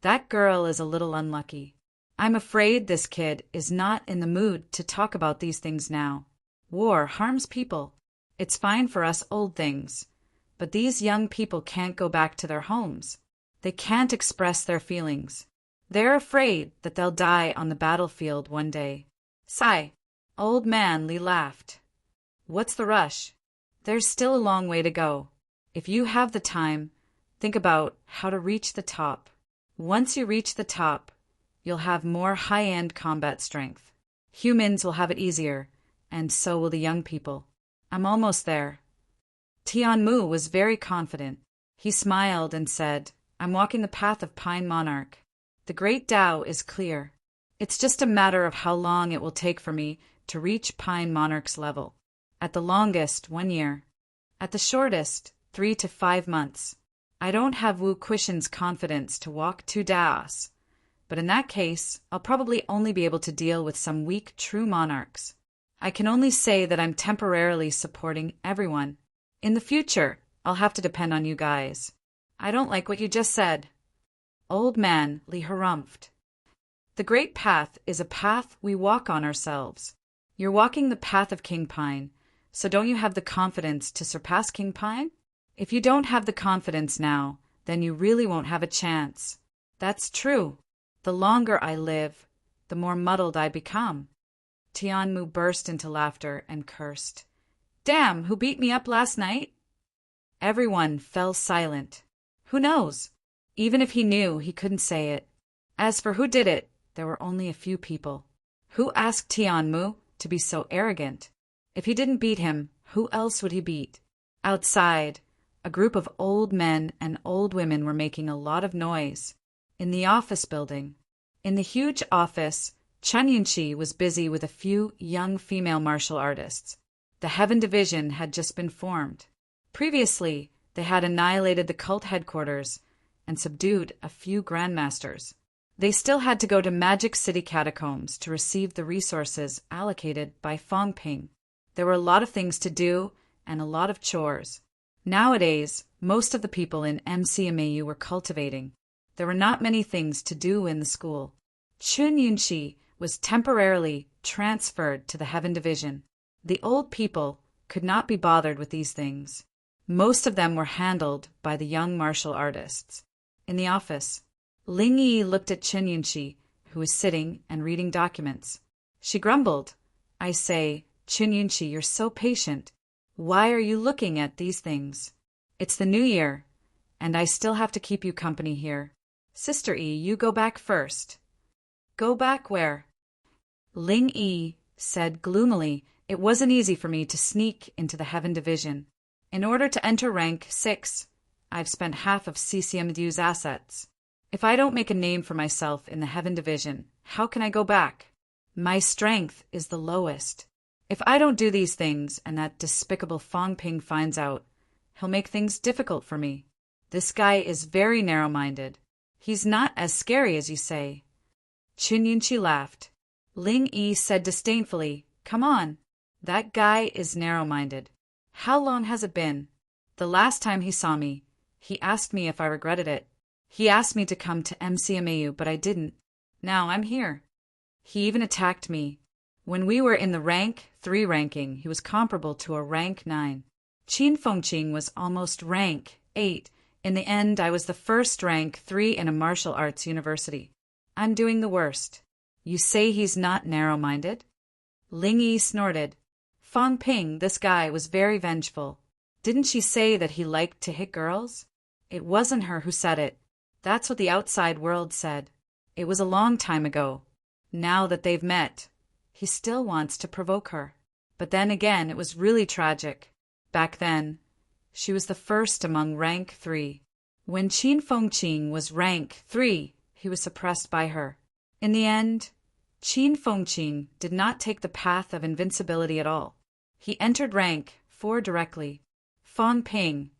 That girl is a little unlucky. I'm afraid this kid is not in the mood to talk about these things now. War harms people. It's fine for us old things. But these young people can't go back to their homes. They can't express their feelings. They're afraid that they'll die on the battlefield one day. Sigh. Old man Li laughed. What's the rush? There's still a long way to go. If you have the time, think about how to reach the top. Once you reach the top, you'll have more high-end combat strength. Humans will have it easier, and so will the young people. I'm almost there. Tianmu was very confident. He smiled and said, I'm walking the path of Pine Monarch. The great Tao is clear. It's just a matter of how long it will take for me to reach Pine Monarch's level. At the longest, 1 year. At the shortest, 3 to 5 months. I don't have Wu Quishen's confidence to walk 2 daos, but in that case, I'll probably only be able to deal with some weak true monarchs. I can only say that I'm temporarily supporting everyone. In the future, I'll have to depend on you guys. I don't like what you just said. Old man Li harumphed. The Great Path is a path we walk on ourselves. You're walking the path of King Pine, so don't you have the confidence to surpass King Pine? If you don't have the confidence now, then you really won't have a chance. That's true. The longer I live, the more muddled I become. Tianmu burst into laughter and cursed. Damn, who beat me up last night? Everyone fell silent. Who knows? Even if he knew, he couldn't say it. As for who did it, there were only a few people. Who asked Tianmu to be so arrogant? If he didn't beat him, who else would he beat? Outside, a group of old men and old women were making a lot of noise. In the office building. In the huge office, Chen Yunqi was busy with a few young female martial artists. The Heaven Division had just been formed. Previously, they had annihilated the cult headquarters and subdued a few grandmasters. They still had to go to Magic City catacombs to receive the resources allocated by Fang Ping. There were a lot of things to do and a lot of chores. Nowadays, most of the people in MCMAU were cultivating. There were not many things to do in the school. Chun Yunqi was temporarily transferred to the Heaven Division. The old people could not be bothered with these things. Most of them were handled by the young martial artists. In the office, Ling Yi looked at Chen Yunqi, who was sitting and reading documents. She grumbled, I say, Chen Yunqi, you're so patient. Why are you looking at these things? It's the new year, and I still have to keep you company here. Sister Yi, you go back first. Go back where? Ling Yi said gloomily, it wasn't easy for me to sneak into the Heaven Division. In order to enter rank 6, I've spent half of CCMU's assets. If I don't make a name for myself in the Heaven Division, how can I go back? My strength is the lowest. If I don't do these things and that despicable Fang Ping finds out, he'll make things difficult for me. This guy is very narrow-minded. He's not as scary as you say. Qin Yunqi laughed. Ling Yi said disdainfully, "Come on. That guy is narrow-minded. How long has it been? The last time he saw me, he asked me if I regretted it. He asked me to come to MCMAU, but I didn't. Now I'm here. He even attacked me. When we were in the rank 3 ranking, he was comparable to a rank 9. Qin Fengqing was almost rank 8. In the end, I was the first rank 3 in a martial arts university. I'm doing the worst. You say he's not narrow-minded?" Ling Yi snorted. Fang Ping, this guy, was very vengeful. Didn't she say that he liked to hit girls? It wasn't her who said it. That's what the outside world said. It was a long time ago. Now that they've met, he still wants to provoke her. But then again, it was really tragic. Back then, she was the first among rank 3. When Qin Fengqing was rank 3, he was suppressed by her. In the end, Qin Fengqing did not take the path of invincibility at all. He entered rank 4 directly. Fang Ping,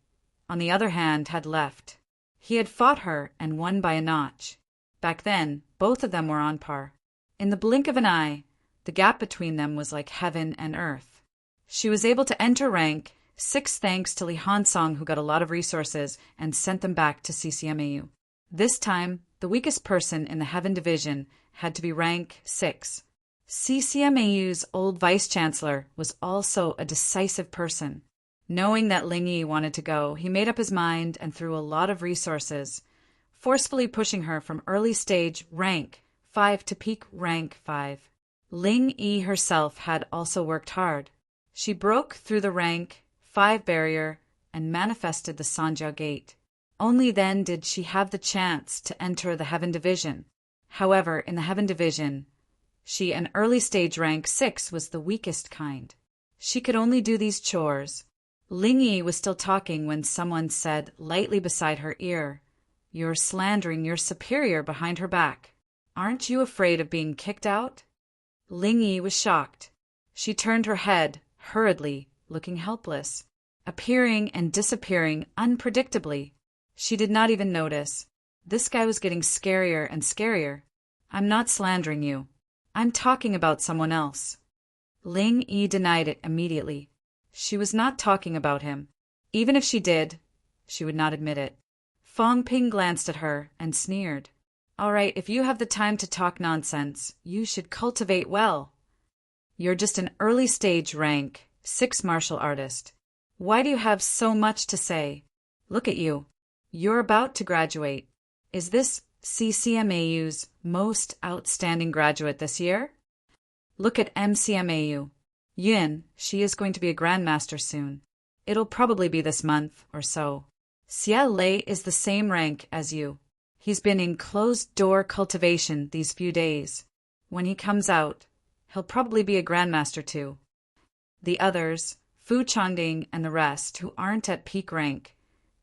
on the other hand, had left. He had fought her and won by a notch. Back then, both of them were on par. In the blink of an eye, the gap between them was like heaven and earth. She was able to enter rank 6 thanks to Li Hansong, who got a lot of resources and sent them back to CCMAU. This time, the weakest person in the Heaven Division had to be rank 6. CCMAU's old vice-chancellor was also a decisive person. Knowing that Ling Yi wanted to go, he made up his mind and threw a lot of resources, forcefully pushing her from early stage rank 5 to peak rank 5. Ling Yi herself had also worked hard. She broke through the rank 5 barrier and manifested the Sanjiao Gate. Only then did she have the chance to enter the Heaven Division. However, in the Heaven Division, she, an early stage rank 6, was the weakest kind. She could only do these chores. Ling Yi was still talking when someone said lightly beside her ear, "You're slandering your superior behind her back. Aren't you afraid of being kicked out?" Ling Yi was shocked. She turned her head, hurriedly, looking helpless, appearing and disappearing unpredictably. She did not even notice. This guy was getting scarier and scarier. "I'm not slandering you. I'm talking about someone else." Ling Yi denied it immediately. She was not talking about him. Even if she did, she would not admit it. Fang Ping glanced at her and sneered. "All right, if you have the time to talk nonsense, you should cultivate well. You're just an early stage rank 6 martial artist. Why do you have so much to say? Look at you. You're about to graduate. Is this CCMAU's most outstanding graduate this year? Look at MCMAU. Yun, she is going to be a grandmaster soon. It'll probably be this month or so. Xia Lei is the same rank as you. He's been in closed-door cultivation these few days. When he comes out, he'll probably be a grandmaster too. The others, Fu Changding and the rest, who aren't at peak rank,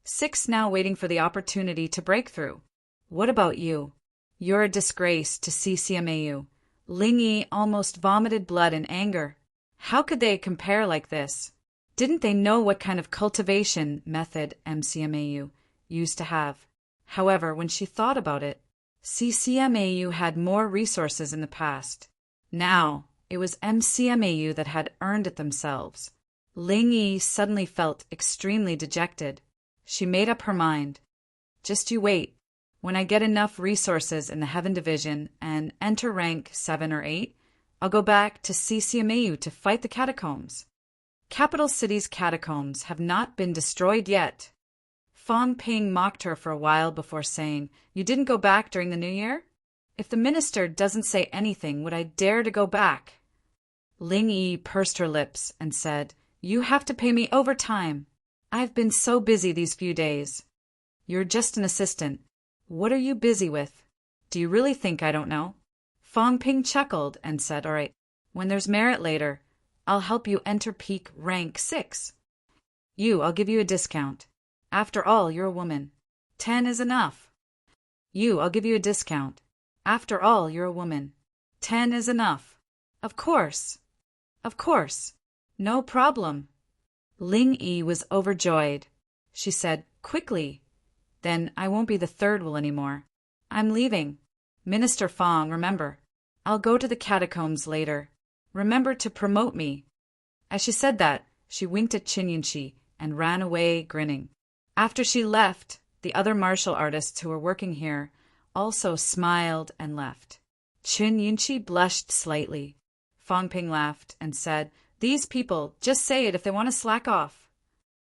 6 now waiting for the opportunity to break through. What about you? You're a disgrace to CCMAU. Ling Yi almost vomited blood in anger. How could they compare like this? Didn't they know what kind of cultivation method MCMAU used to have? However, when she thought about it, CCMAU had more resources in the past. Now, it was MCMAU that had earned it themselves. Ling Yi suddenly felt extremely dejected. She made up her mind. Just you wait. When I get enough resources in the Heaven Division and enter rank 7 or 8, I'll go back to CCMAU to fight the catacombs. Capital City's catacombs have not been destroyed yet. Fang Ping mocked her for a while before saying, "You didn't go back during the New Year? If the minister doesn't say anything, would I dare to go back?" Ling Yi pursed her lips and said, "You have to pay me overtime. I've been so busy these few days." "You're just an assistant. What are you busy with? Do you really think I don't know?" Fang Ping chuckled and said, "All right, when there's merit later, I'll help you enter peak rank 6. I'll give you a discount. After all, you're a woman. 10 is enough." I'll give you a discount. After all, you're a woman. 10 is enough." Of course. Of course. No problem." Ling Yi was overjoyed. She said, "Quickly. then I won't be the third will anymore. I'm leaving. Minister Fong, remember. I'll go to the catacombs later. Remember to promote me." As she said that, she winked at Qin Yunqi and ran away, grinning. After she left, the other martial artists who were working here also smiled and left. Qin Yunqi blushed slightly. Fong Ping laughed and said, "These people, just say it if they want to slack off."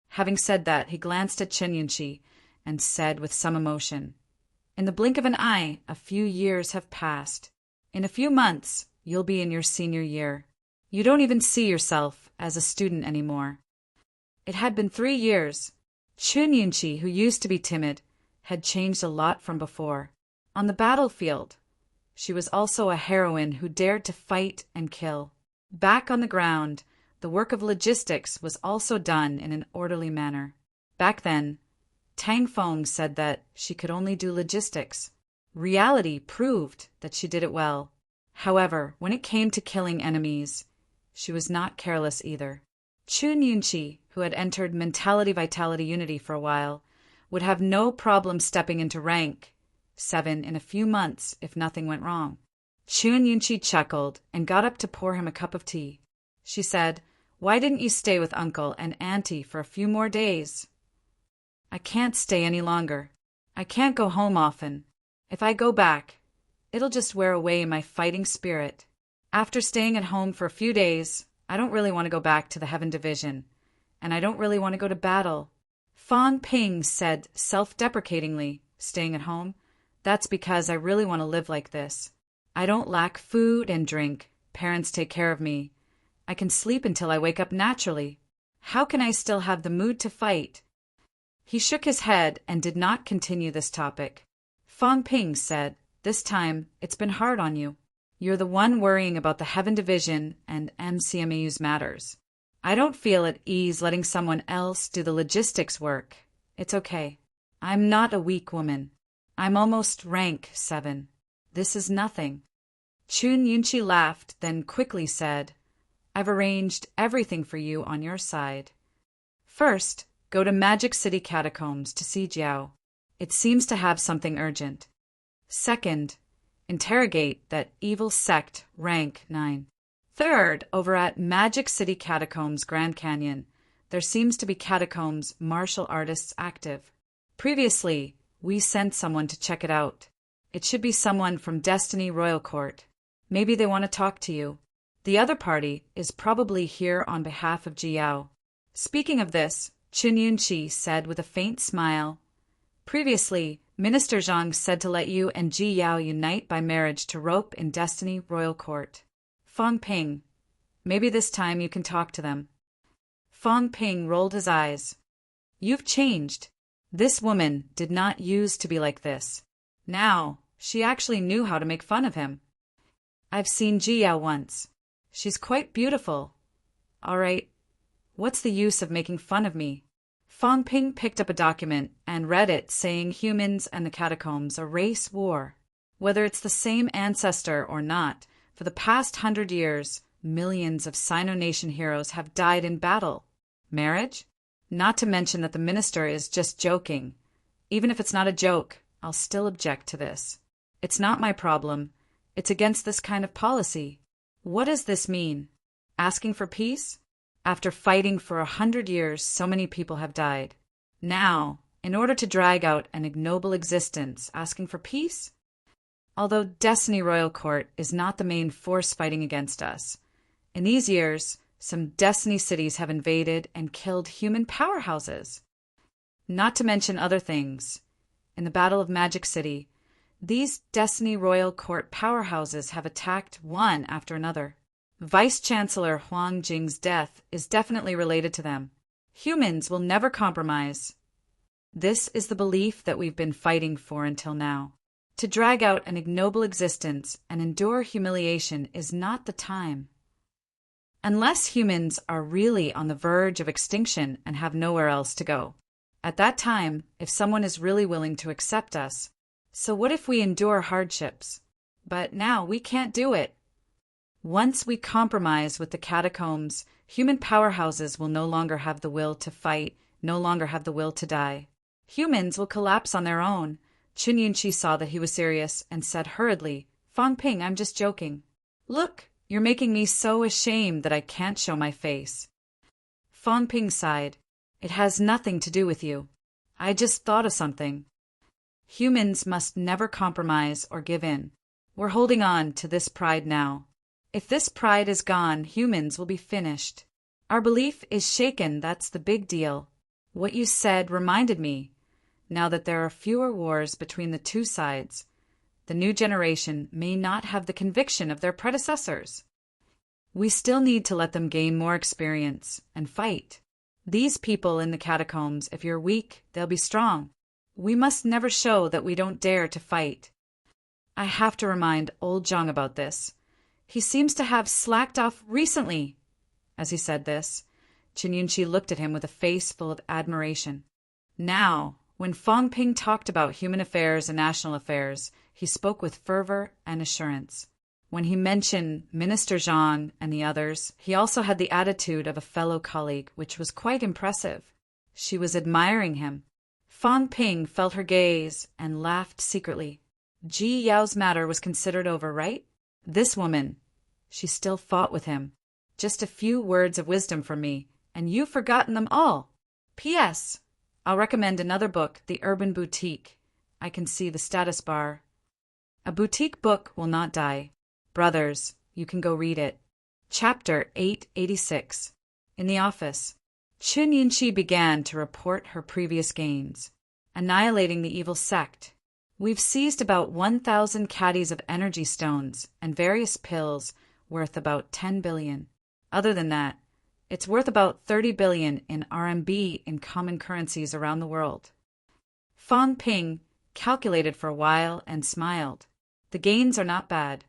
Having said that, he glanced at Qin Yunqi and said with some emotion, "In the blink of an eye, a few years have passed. In a few months, you'll be in your senior year. You don't even see yourself as a student anymore." It had been 3 years. Qin Yunqi, who used to be timid, had changed a lot from before. On the battlefield, she was also a heroine who dared to fight and kill. Back on the ground, the work of logistics was also done in an orderly manner. Back then, Tang Feng said that she could only do logistics. Reality proved that she did it well. However, when it came to killing enemies, she was not careless either. Qin Yunqi, who had entered Mentality Vitality Unity for a while, would have no problem stepping into rank 7 in a few months if nothing went wrong. Qin Yunqi chuckled and got up to pour him a cup of tea. She said, "Why didn't you stay with Uncle and Auntie for a few more days?" "I can't stay any longer. I can't go home often. If I go back, it'll just wear away my fighting spirit. After staying at home for a few days, I don't really want to go back to the Heaven Division, and I don't really want to go to battle." Fong Ping said self-deprecatingly, "Staying at home? That's because I really want to live like this. I don't lack food and drink. Parents take care of me. I can sleep until I wake up naturally. How can I still have the mood to fight?" He shook his head and did not continue this topic. Fong Ping said, "This time, it's been hard on you. You're the one worrying about the Heaven Division and MCMAU's matters. I don't feel at ease letting someone else do the logistics work. It's okay. I'm not a weak woman. I'm almost rank 7. This is nothing." Qin Yunqi laughed, then quickly said, "I've arranged everything for you on your side. First, go to Magic City Catacombs to see Jiao. It seems to have something urgent. Second, interrogate that evil sect rank 9. Third, over at Magic City Catacombs Grand Canyon, there seems to be catacombs martial artists active. Previously, we sent someone to check it out. It should be someone from Destiny Royal Court. Maybe they want to talk to you. The other party is probably here on behalf of Jiao." Speaking of this, Qin Yunqi said with a faint smile, "Previously, Minister Zhang said to let you and Ji Yao unite by marriage to rope in Destiny Royal Court. Fong Ping, maybe this time you can talk to them." Fong Ping rolled his eyes. "You've changed. This woman did not used to be like this. Now, she actually knew how to make fun of him. I've seen Ji Yao once. She's quite beautiful. All right, what's the use of making fun of me?" Fong Ping picked up a document and read it, saying humans and the catacombs a race war. Whether it's the same ancestor or not, for the past 100 years, millions of Sino Nation heroes have died in battle. Marriage? Not to mention that the minister is just joking. Even if it's not a joke, I'll still object to this. It's not my problem. It's against this kind of policy. What does this mean? Asking for peace? After fighting for 100 years, so many people have died. Now, in order to drag out an ignoble existence, asking for peace? Although Destiny Royal Court is not the main force fighting against us, in these years, some Destiny cities have invaded and killed human powerhouses. Not to mention other things. In the Battle of Magic City, these Destiny Royal Court powerhouses have attacked one after another. Vice-Chancellor Huang Jing's death is definitely related to them. Humans will never compromise. This is the belief that we've been fighting for until now. To drag out an ignoble existence and endure humiliation is not the time. Unless humans are really on the verge of extinction and have nowhere else to go. At that time, if someone is really willing to accept us, so what if we endure hardships? But now we can't do it. Once we compromise with the catacombs, human powerhouses will no longer have the will to fight, no longer have the will to die. Humans will collapse on their own. Chun Yunchi saw that he was serious and said hurriedly, Fang Ping, I'm just joking. Look, you're making me so ashamed that I can't show my face. Fang Ping sighed. It has nothing to do with you. I just thought of something. Humans must never compromise or give in. We're holding on to this pride now. If this pride is gone, humans will be finished. Our belief is shaken, that's the big deal. What you said reminded me. Now that there are fewer wars between the two sides, the new generation may not have the conviction of their predecessors. We still need to let them gain more experience and fight. These people in the catacombs, if you're weak, they'll be strong. We must never show that we don't dare to fight. I have to remind old Zhang about this. He seems to have slacked off recently. As he said this, Chun Yunchi looked at him with a face full of admiration. Now, when Fang Ping talked about human affairs and national affairs, he spoke with fervor and assurance. When he mentioned Minister Zhang and the others, he also had the attitude of a fellow colleague, which was quite impressive. She was admiring him. Fang Ping felt her gaze and laughed secretly. Ji Yao's matter was considered over, right? This woman, she still fought with him. Just a few words of wisdom from me, and you've forgotten them all. P.S. I'll recommend another book, The Urban Boutique. I can see the status bar. A boutique book will not die. Brothers, you can go read it. Chapter 886. In the office, Chun Yunchi began to report her previous gains. Annihilating the evil sect. We've seized about 1,000 caddies of energy stones and various pills worth about 10 billion. Other than that, it's worth about 30 billion in RMB in common currencies around the world. Fang Ping calculated for a while and smiled. The gains are not bad.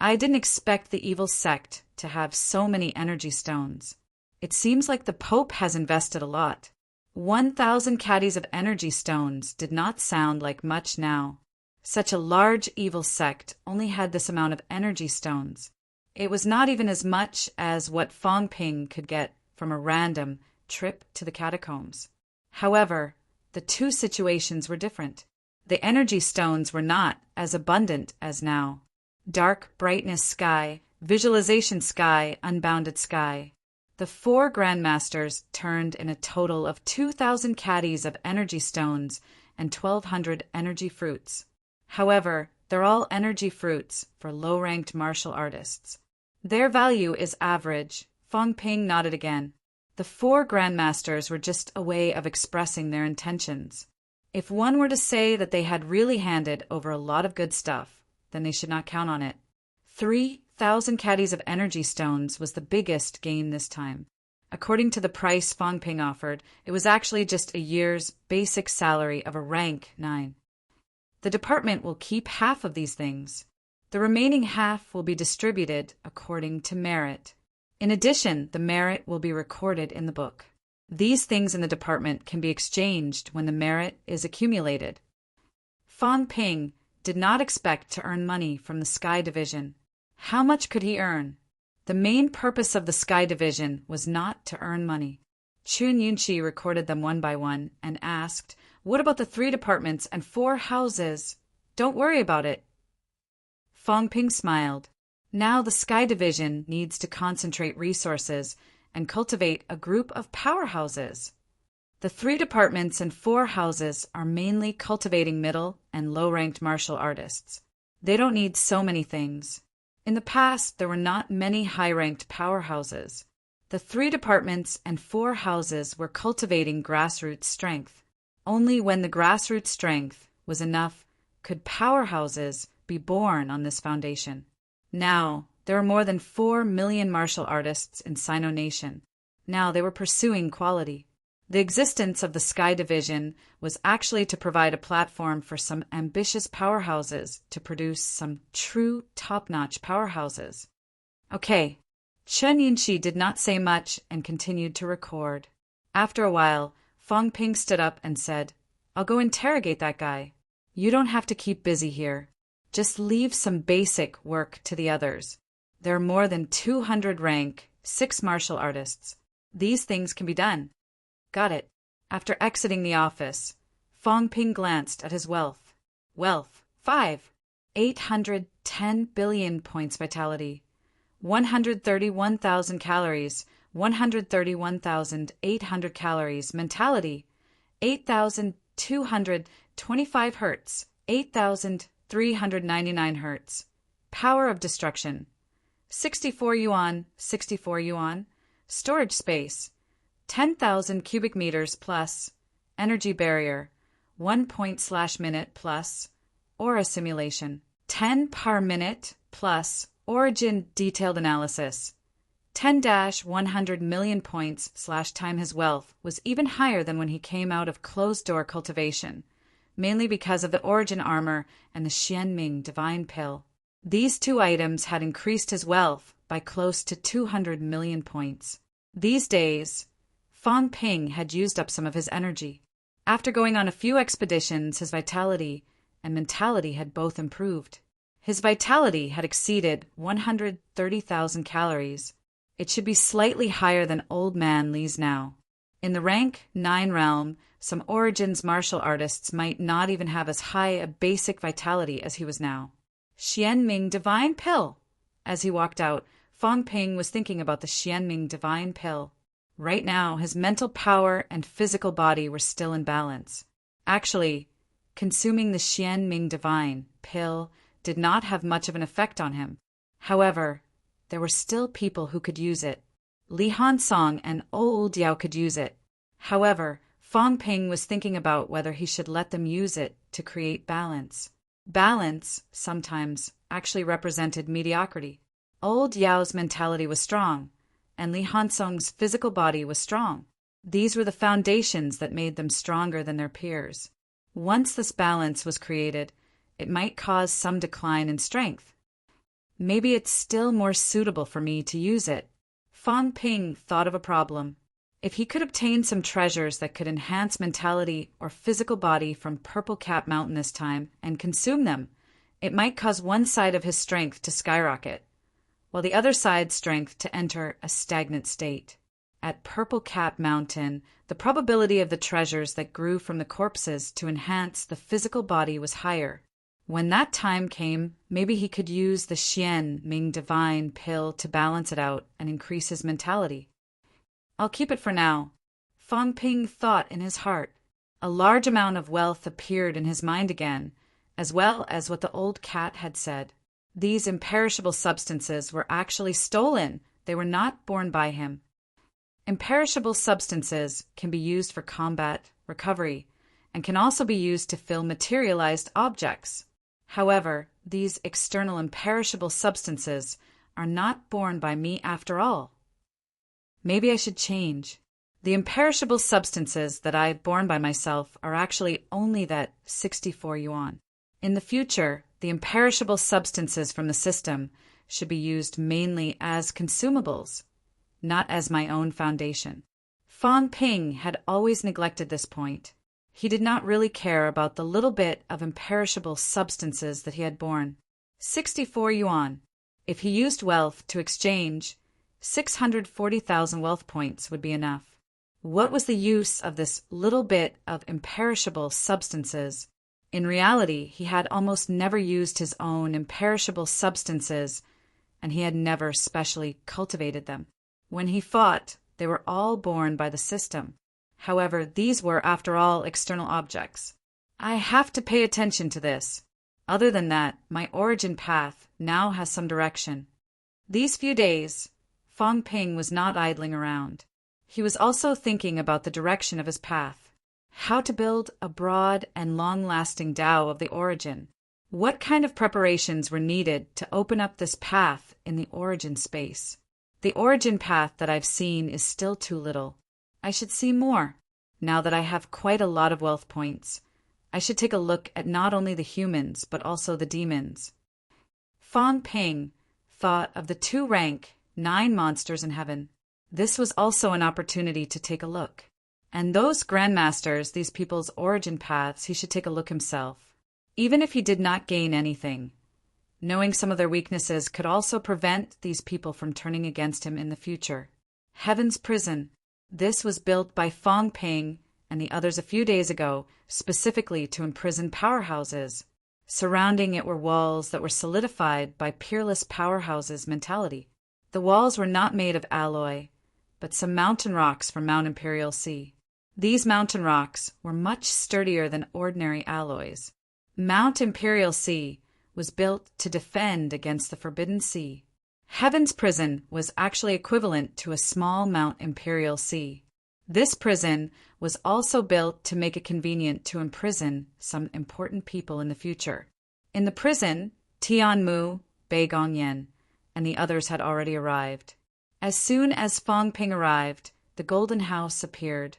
I didn't expect the evil sect to have so many energy stones. It seems like the Pope has invested a lot. 1,000 caddies of energy stones did not sound like much now. Such a large evil sect only had this amount of energy stones. It was not even as much as what Fang Ping could get from a random trip to the catacombs. However, the two situations were different. The energy stones were not as abundant as now. Dark brightness sky, visualization sky, unbounded sky. The 4 grandmasters turned in a total of 2,000 caddies of energy stones and 1,200 energy fruits. However, they're all energy fruits for low-ranked martial artists. Their value is average. Fang Ping nodded again. The 4 grandmasters were just a way of expressing their intentions. If one were to say that they had really handed over a lot of good stuff, then they should not count on it. 3,000 caddies of energy stones was the biggest gain this time. According to the price Fang Ping offered, it was actually just a year's basic salary of a rank 9. The department will keep half of these things. The remaining half will be distributed according to merit. In addition, the merit will be recorded in the book. These things in the department can be exchanged when the merit is accumulated. Fang Ping did not expect to earn money from the Sky Division. How much could he earn? The main purpose of the Sky Division was not to earn money. Chun Yunchi recorded them one by one and asked, "What about the 3 departments and 4 houses? Don't worry about it." Fang Ping smiled. Now the Sky Division needs to concentrate resources and cultivate a group of powerhouses. The 3 departments and 4 houses are mainly cultivating middle and low-ranked martial artists. They don't need so many things. In the past, there were not many high-ranked powerhouses. The 3 departments and 4 houses were cultivating grassroots strength. Only when the grassroots strength was enough could powerhouses be born on this foundation. Now, there are more than 4 million martial artists in Sino Nation. Now they were pursuing quality. The existence of the Sky Division was actually to provide a platform for some ambitious powerhouses to produce some true top-notch powerhouses. Okay, Chun Yunchi did not say much and continued to record. After a while, Fang Ping stood up and said, "I'll go interrogate that guy. You don't have to keep busy here. Just leave some basic work to the others. There are more than 200 rank 6 martial artists. These things can be done." Got it. After exiting the office, Fong Ping glanced at his wealth. Wealth, 5. 810 billion points vitality. 131,000 calories. 131,800 calories. Mentality, 8,225 hertz. 8,399 hertz. Power of destruction, 64 yuan. 64 yuan. Storage space, 10,000 cubic meters plus. Energy barrier, 1 point/minute plus. Aura simulation, 10 per minute plus. Origin detailed analysis, 10-100 million points/time. His wealth was even higher than when he came out of closed-door cultivation, mainly because of the Origin armor and the Xianming divine pill. These two items had increased his wealth by close to 200 million points. These days, Fong Ping had used up some of his energy. After going on a few expeditions, his vitality and mentality had both improved. His vitality had exceeded 130,000 calories. It should be slightly higher than Old Man Li's now. In the rank 9 realm, some Origins martial artists might not even have as high a basic vitality as he was now. Xianming divine pill. As he walked out, Fong Ping was thinking about the Xianming divine pill. Right now, his mental power and physical body were still in balance. Actually, consuming the Xianming divine pill did not have much of an effect on him. However, there were still people who could use it. Li Hansong and Old Yao could use it. However, Fong Ping was thinking about whether he should let them use it to create balance. Balance, sometimes, actually represented mediocrity. Old Yao's mentality was strong, and Li Hansong's physical body was strong. These were the foundations that made them stronger than their peers. Once this balance was created, it might cause some decline in strength. Maybe it's still more suitable for me to use it. Fong Ping thought of a problem. If he could obtain some treasures that could enhance mentality or physical body from Purple Cap Mountain this time and consume them, it might cause one side of his strength to skyrocket, while the other side's strength to enter a stagnant state. At Purple Cap Mountain, the probability of the treasures that grew from the corpses to enhance the physical body was higher. When that time came, maybe he could use the Xianming divine pill to balance it out and increase his mentality. I'll keep it for now, Fong Ping thought in his heart. A large amount of wealth appeared in his mind again, as well as what the old cat had said. These imperishable substances were actually stolen. They were not born by him. Imperishable substances can be used for combat, recovery, and can also be used to fill materialized objects. However, these external imperishable substances are not born by me after all. Maybe I should change. The imperishable substances that I have born by myself are actually only that 64 yuan. In the future, the imperishable substances from the system should be used mainly as consumables, not as my own foundation. Fong Ping had always neglected this point. He did not really care about the little bit of imperishable substances that he had born. 64 yuan. If he used wealth to exchange, 640,000 wealth points would be enough. What was the use of this little bit of imperishable substances? In reality, he had almost never used his own imperishable substances, and he had never specially cultivated them. When he fought, they were all born by the system. However, these were, after all, external objects. I have to pay attention to this. Other than that, my origin path now has some direction. These few days, Fong Ping was not idling around. He was also thinking about the direction of his path. How to build a broad and long-lasting Tao of the origin. What kind of preparations were needed to open up this path in the origin space? The origin path that I've seen is still too little. I should see more. Now that I have quite a lot of wealth points, I should take a look at not only the humans, but also the demons. Fong Ping thought of the 2-rank 9 monsters in heaven. This was also an opportunity to take a look. And those grandmasters, these people's origin paths, he should take a look himself. Even if he did not gain anything, knowing some of their weaknesses could also prevent these people from turning against him in the future. Heaven's prison. This was built by Fong Ping and the others a few days ago, specifically to imprison powerhouses. Surrounding it were walls that were solidified by peerless powerhouses mentality. The walls were not made of alloy, but some mountain rocks from Mount Imperial Sea. These mountain rocks were much sturdier than ordinary alloys. Mount Imperial Sea was built to defend against the Forbidden Sea. Heaven's prison was actually equivalent to a small Mount Imperial Sea. This prison was also built to make it convenient to imprison some important people in the future. In the prison, Tianmu, Bei Gongyan, and the others had already arrived. As soon as Fang Ping arrived, the golden house appeared,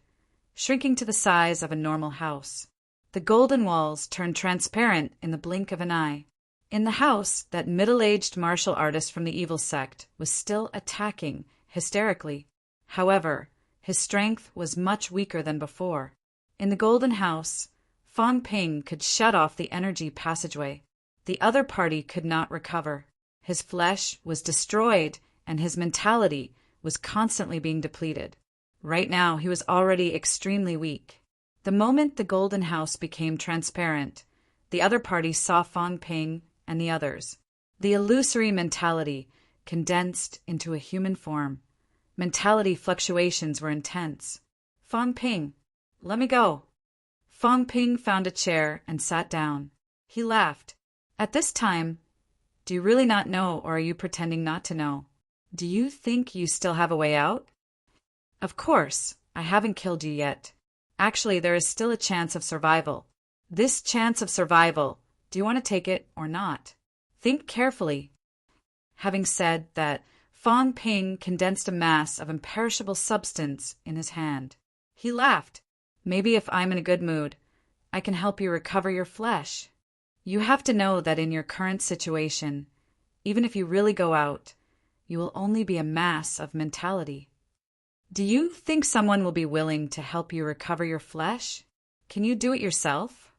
shrinking to the size of a normal house. The golden walls turned transparent in the blink of an eye. In the house, that middle-aged martial artist from the evil sect was still attacking, hysterically. However, his strength was much weaker than before. In the golden house, Fang Ping could shut off the energy passageway. The other party could not recover. His flesh was destroyed, and his mentality was constantly being depleted. Right now, he was already extremely weak. The moment the golden house became transparent, the other party saw Fang Ping and the others. The illusory mentality condensed into a human form. Mentality fluctuations were intense. Fang Ping, let me go. Fang Ping found a chair and sat down. He laughed. At this time, do you really not know, or are you pretending not to know? Do you think you still have a way out? Of course, I haven't killed you yet. Actually, there is still a chance of survival. This chance of survival, do you want to take it or not? Think carefully. Having said that, Fang Ping condensed a mass of imperishable substance in his hand. He laughed. Maybe if I'm in a good mood, I can help you recover your flesh. You have to know that in your current situation, even if you really go out, you will only be a mass of mentality. Do you think someone will be willing to help you recover your flesh? Can you do it yourself?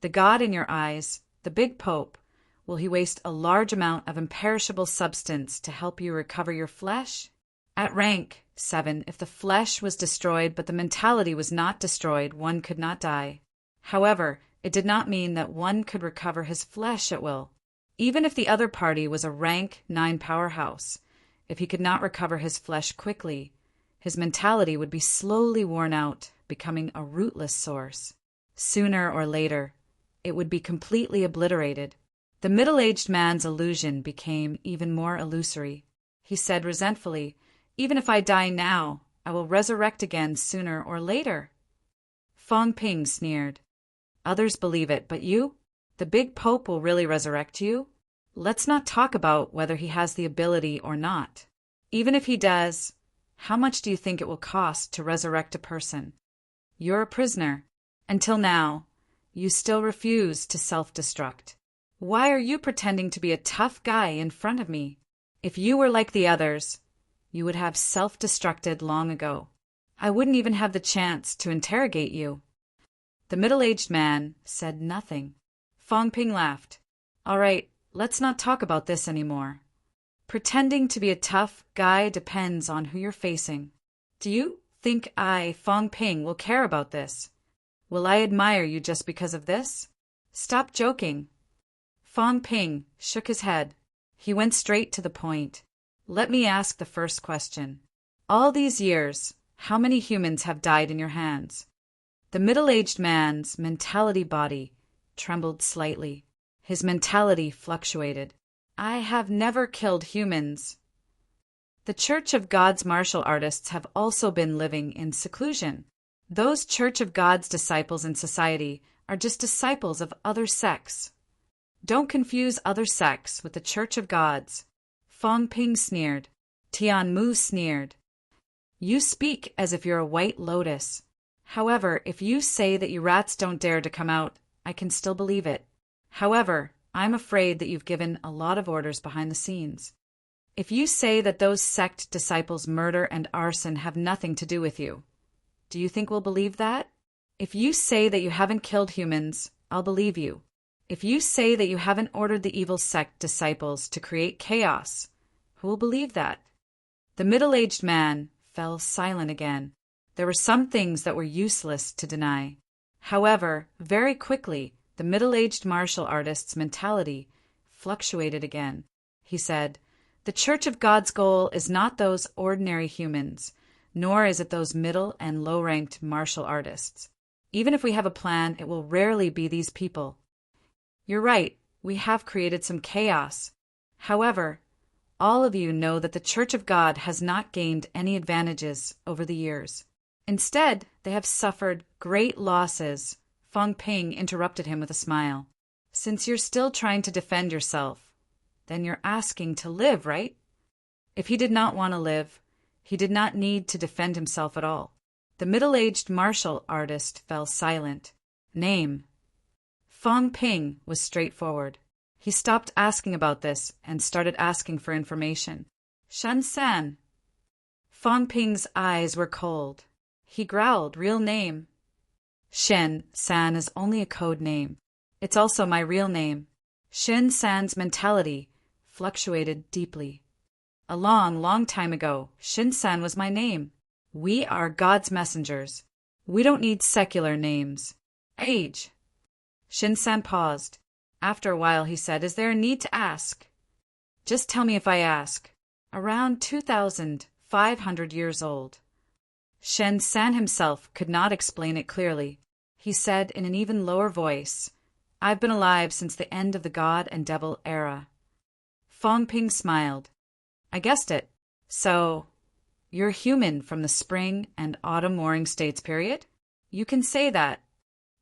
The God in your eyes, the big Pope, will he waste a large amount of imperishable substance to help you recover your flesh? At rank 7, if the flesh was destroyed but the mentality was not destroyed, one could not die. However, it did not mean that one could recover his flesh at will. Even if the other party was a rank 9 powerhouse, if he could not recover his flesh quickly, his mentality would be slowly worn out, becoming a rootless source. Sooner or later, it would be completely obliterated. The middle-aged man's illusion became even more illusory. He said resentfully, "Even if I die now, I will resurrect again sooner or later." Fang Ping sneered. "Others believe it, but you? The big Pope will really resurrect you? Let's not talk about whether he has the ability or not. Even if he does, how much do you think it will cost to resurrect a person? You're a prisoner. Until now, you still refuse to self-destruct. Why are you pretending to be a tough guy in front of me? If you were like the others, you would have self-destructed long ago. I wouldn't even have the chance to interrogate you." The middle-aged man said nothing. Fang Ping laughed. "All right, let's not talk about this anymore. Pretending to be a tough guy depends on who you're facing. Do you think I, Fang Ping, will care about this? Will I admire you just because of this? Stop joking." Fang Ping shook his head. He went straight to the point. "Let me ask the first question. All these years, how many humans have died in your hands?" The middle-aged man's mentality body trembled slightly. His mentality fluctuated. "I have never killed humans." The Church of God's martial artists have also been living in seclusion. Those Church of God's disciples in society are just disciples of other sects. Don't confuse other sects with the Church of God's. Fang Ping sneered. Tianmu sneered. "You speak as if you're a white lotus. However, if you say that you rats don't dare to come out, I can still believe it. However, I'm afraid that you've given a lot of orders behind the scenes. If you say that those sect disciples' murder and arson have nothing to do with you, do you think we'll believe that? If you say that you haven't killed humans, I'll believe you. If you say that you haven't ordered the evil sect disciples to create chaos, who will believe that?" The middle-aged man fell silent again. There were some things that were useless to deny. However, very quickly, the middle-aged martial artist's mentality fluctuated again. He said, "The Church of God's goal is not those ordinary humans, nor is it those middle and low-ranked martial artists. Even if we have a plan, it will rarely be these people. You're right, we have created some chaos. However, all of you know that the Church of God has not gained any advantages over the years. Instead, they have suffered great losses." Fong Ping interrupted him with a smile. "Since you're still trying to defend yourself, then you're asking to live, right?" If he did not want to live, he did not need to defend himself at all. The middle-aged martial artist fell silent. "Name." Fong Ping was straightforward. He stopped asking about this and started asking for information. "Shen San." Fong Ping's eyes were cold. He growled, "Real name." "Shen San is only a code name. It's also my real name." Shen San's mentality fluctuated deeply. "A long, long time ago, Shen San was my name. We are God's messengers. We don't need secular names." "Age?" Shen San paused. After a while he said, "Is there a need to ask?" "Just tell me if I ask." "Around 2,500 years old." Shen San himself could not explain it clearly. He said in an even lower voice, "I've been alive since the end of the God and Devil era." Fong Ping smiled. "I guessed it. So, you're human from the spring and autumn warring states period? You can say that.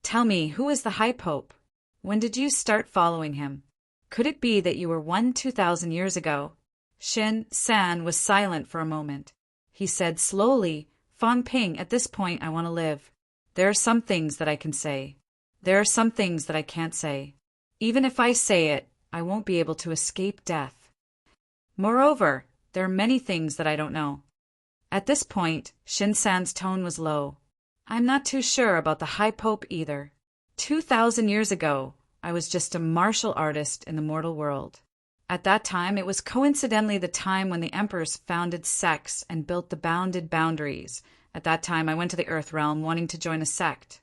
Tell me, who is the High Pope? When did you start following him? Could it be that you were 2,000 years ago?" Shen San was silent for a moment. He said slowly, "Fong Ping, at this point I want to live. There are some things that I can say. There are some things that I can't say. Even if I say it, I won't be able to escape death. Moreover, there are many things that I don't know." At this point, Shin San's tone was low. "I'm not too sure about the High Pope either. 2,000 years ago, I was just a martial artist in the mortal world. At that time, it was coincidentally the time when the emperors founded sects and built the bounded boundaries. At that time, I went to the Earth realm wanting to join a sect.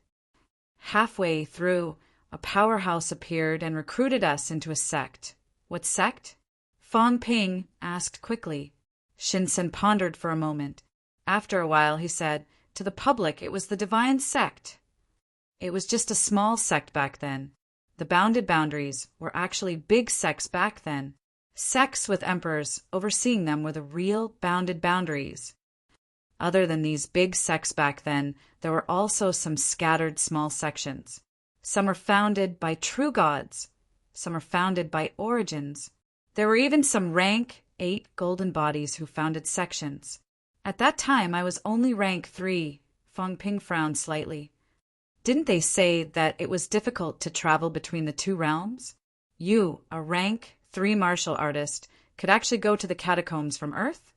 Halfway through, a powerhouse appeared and recruited us into a sect." "What sect?" Fong Ping asked quickly. Shinsen pondered for a moment. After a while, he said, "To the public, it was the Divine Sect. It was just a small sect back then. The bounded boundaries were actually big sects back then. Sects with emperors overseeing them were the real bounded boundaries. Other than these big sects back then, there were also some scattered small sections. Some were founded by true gods. Some were founded by origins. There were even some rank 8 golden bodies who founded sections. At that time, I was only rank 3. Fong Ping frowned slightly. "Didn't they say that it was difficult to travel between the two realms? You, a rank 3 martial artist, could actually go to the catacombs from Earth?"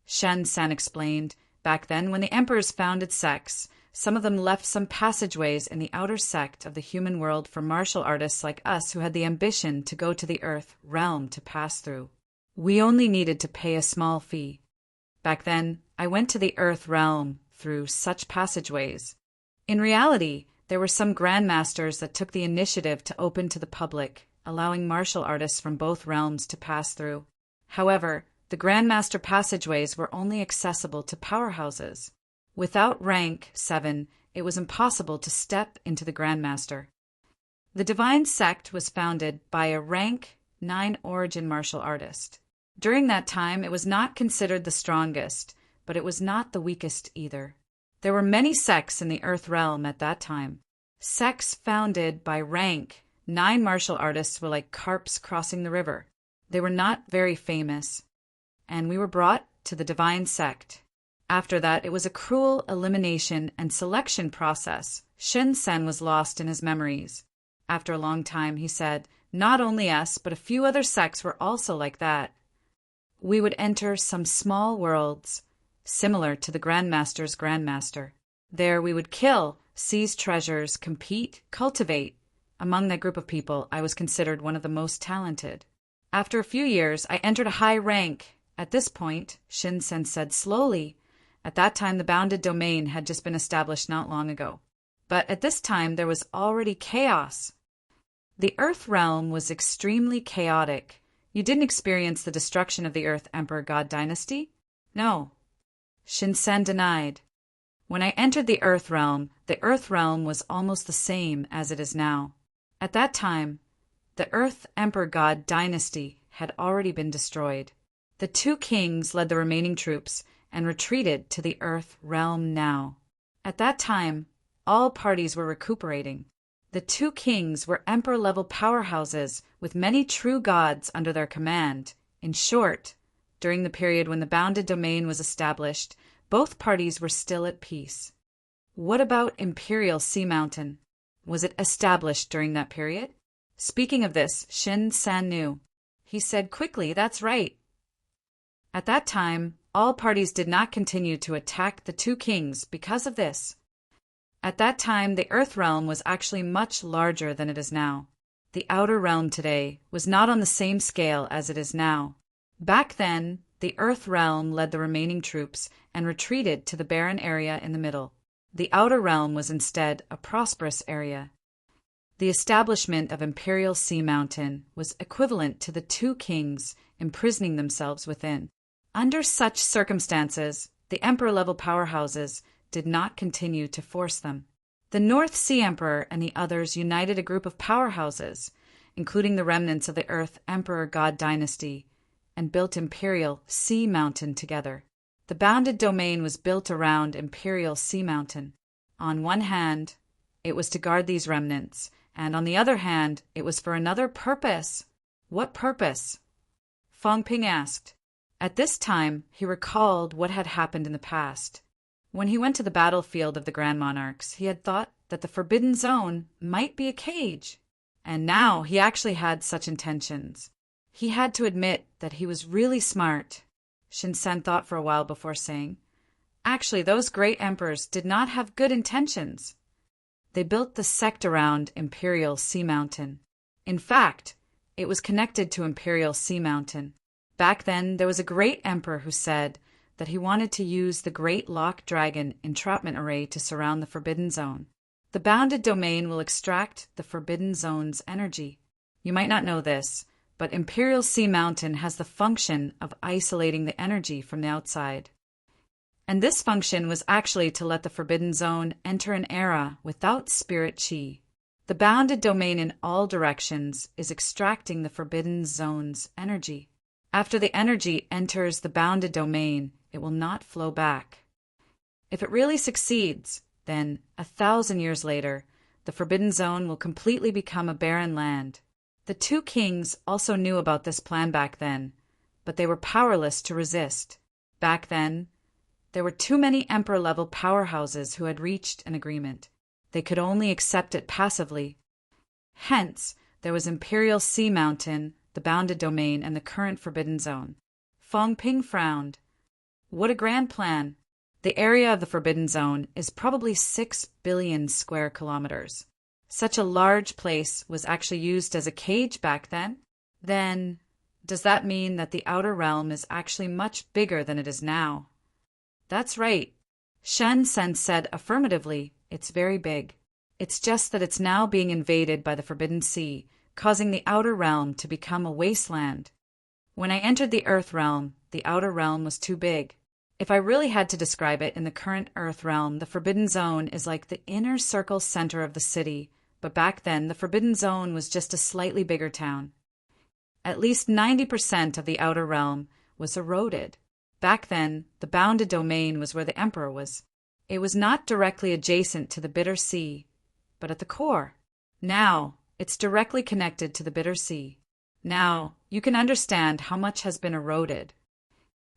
Shen San explained, "Back then, when the emperors founded sects, some of them left some passageways in the outer sect of the human world for martial artists like us who had the ambition to go to the Earth realm to pass through. We only needed to pay a small fee. Back then, I went to the Earth realm through such passageways. In reality, there were some grandmasters that took the initiative to open to the public, allowing martial artists from both realms to pass through. However, the grandmaster passageways were only accessible to powerhouses. Without rank 7, it was impossible to step into the grandmaster. The Divine Sect was founded by a rank 9 origin martial artist. During that time, it was not considered the strongest, but it was not the weakest either. There were many sects in the Earth realm at that time. Sects founded by rank 9 martial artists were like carps crossing the river. They were not very famous, and we were brought to the Divine Sect. After that, it was a cruel elimination and selection process. Shen Sen was lost in his memories. After a long time, he said, "Not only us, but a few other sects were also like that. We would enter some small worlds, similar to the Grandmaster's Grandmaster. There we would kill, seize treasures, compete, cultivate. Among that group of people, I was considered one of the most talented. After a few years, I entered a high rank. At this point," Shin Sen said slowly, At that time, the bounded domain had just been established not long ago. But at this time, there was already chaos. The Earth realm was extremely chaotic. You didn't experience the destruction of the Earth Emperor God dynasty? No. Shinsen denied. When I entered the Earth realm was almost the same as it is now. At that time, the Earth Emperor God dynasty had already been destroyed. The two kings led the remaining troops and retreated to the Earth realm now. At that time, all parties were recuperating. The two kings were emperor-level powerhouses with many true gods under their command. In short, during the period when the bounded domain was established, both parties were still at peace. What about Imperial Sea Mountain? Was it established during that period? Speaking of this, Shin San knew. He said quickly, "That's right." At that time, all parties did not continue to attack the two kings because of this. At that time, the Earth realm was actually much larger than it is now. The Outer realm today was not on the same scale as it is now. Back then, the Earth realm led the remaining troops and retreated to the barren area in the middle. The Outer realm was instead a prosperous area. The establishment of Imperial Sea Mountain was equivalent to the two kings imprisoning themselves within. Under such circumstances, the emperor-level powerhouses did not continue to force them. The North Sea Emperor and the others united a group of powerhouses, including the remnants of the Earth Emperor God dynasty, and built Imperial Sea Mountain together. The bounded domain was built around Imperial Sea Mountain. On one hand, it was to guard these remnants, and on the other hand, it was for another purpose. What purpose? Fong Ping asked. At this time, he recalled what had happened in the past. When he went to the battlefield of the Grand Monarchs, he had thought that the Forbidden Zone might be a cage. And now he actually had such intentions. He had to admit that he was really smart. Shinsen thought for a while before saying, "Actually, those great emperors did not have good intentions. They built the sect around Imperial Sea Mountain. In fact, it was connected to Imperial Sea Mountain. Back then, there was a great emperor who said that he wanted to use the Great Lock Dragon entrapment array to surround the Forbidden Zone. The bounded domain will extract the Forbidden Zone's energy. You might not know this, but Imperial Sea Mountain has the function of isolating the energy from the outside. And this function was actually to let the Forbidden Zone enter an era without spirit chi. The bounded domain in all directions is extracting the Forbidden Zone's energy. After the energy enters the bounded domain, it will not flow back. If it really succeeds, then 1,000 years later, the Forbidden Zone will completely become a barren land. The two kings also knew about this plan back then, but they were powerless to resist. Back then, there were too many emperor-level powerhouses who had reached an agreement. They could only accept it passively. Hence, there was Imperial Sea Mountain, the bounded domain, and the current Forbidden Zone. Fong Ping frowned. What a grand plan! The area of the Forbidden Zone is probably 6 billion square kilometers. Such a large place was actually used as a cage back then? Then, does that mean that the outer realm is actually much bigger than it is now? That's right. Shen Sen said affirmatively, it's very big. It's just that it's now being invaded by the Forbidden Sea, causing the outer realm to become a wasteland. When I entered the Earth realm, the outer realm was too big. If I really had to describe it in the current Earth realm, the Forbidden Zone is like the inner circle center of the city, but back then the Forbidden Zone was just a slightly bigger town. At least 90% of the outer realm was eroded. Back then, the bounded domain was where the Emperor was. It was not directly adjacent to the Bitter Sea, but at the core. Now, it's directly connected to the Bitter Sea. Now, you can understand how much has been eroded.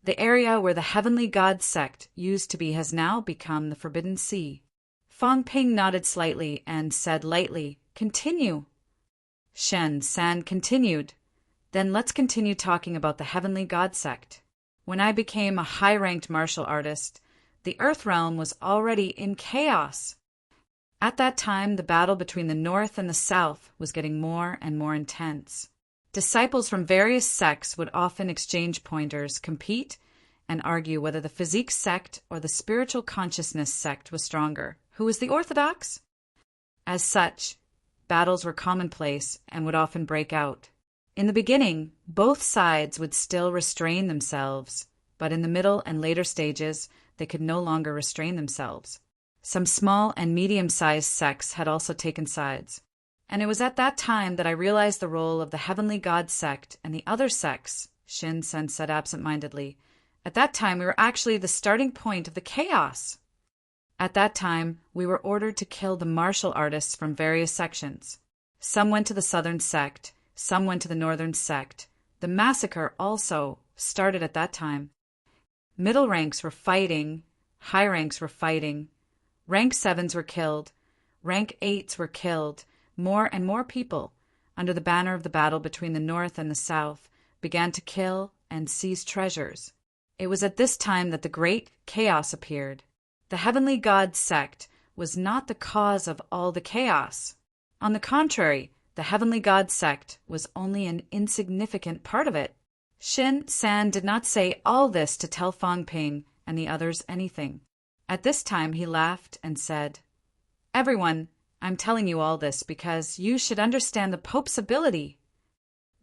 The area where the Heavenly God sect used to be has now become the Forbidden Sea. Fong Ping nodded slightly and said lightly, "Continue." Shen San continued, "Then let's continue talking about the Heavenly God sect. When I became a high-ranked martial artist, the Earth realm was already in chaos. At that time, the battle between the North and the South was getting more and more intense. Disciples from various sects would often exchange pointers, compete, and argue whether the physique sect or the spiritual consciousness sect was stronger. Who was the orthodox? As such, battles were commonplace and would often break out. In the beginning, both sides would still restrain themselves, but in the middle and later stages, they could no longer restrain themselves. Some small and medium-sized sects had also taken sides. And it was at that time that I realized the role of the Heavenly God sect and the other sects, Shin-sen said absent-mindedly. At that time, we were actually the starting point of the chaos. At that time, we were ordered to kill the martial artists from various sections. Some went to the southern sect, some went to the northern sect. The massacre also started at that time. Middle ranks were fighting, high ranks were fighting. Rank 7s were killed, rank 8s were killed. More and more people, under the banner of the battle between the North and the South, began to kill and seize treasures. It was at this time that the great chaos appeared. The Heavenly God sect was not the cause of all the chaos. On the contrary, the Heavenly God sect was only an insignificant part of it. Shin-san did not say all this to tell Fong Ping and the others anything. At this time he laughed and said, "Everyone, I'm telling you all this because you should understand the Pope's ability."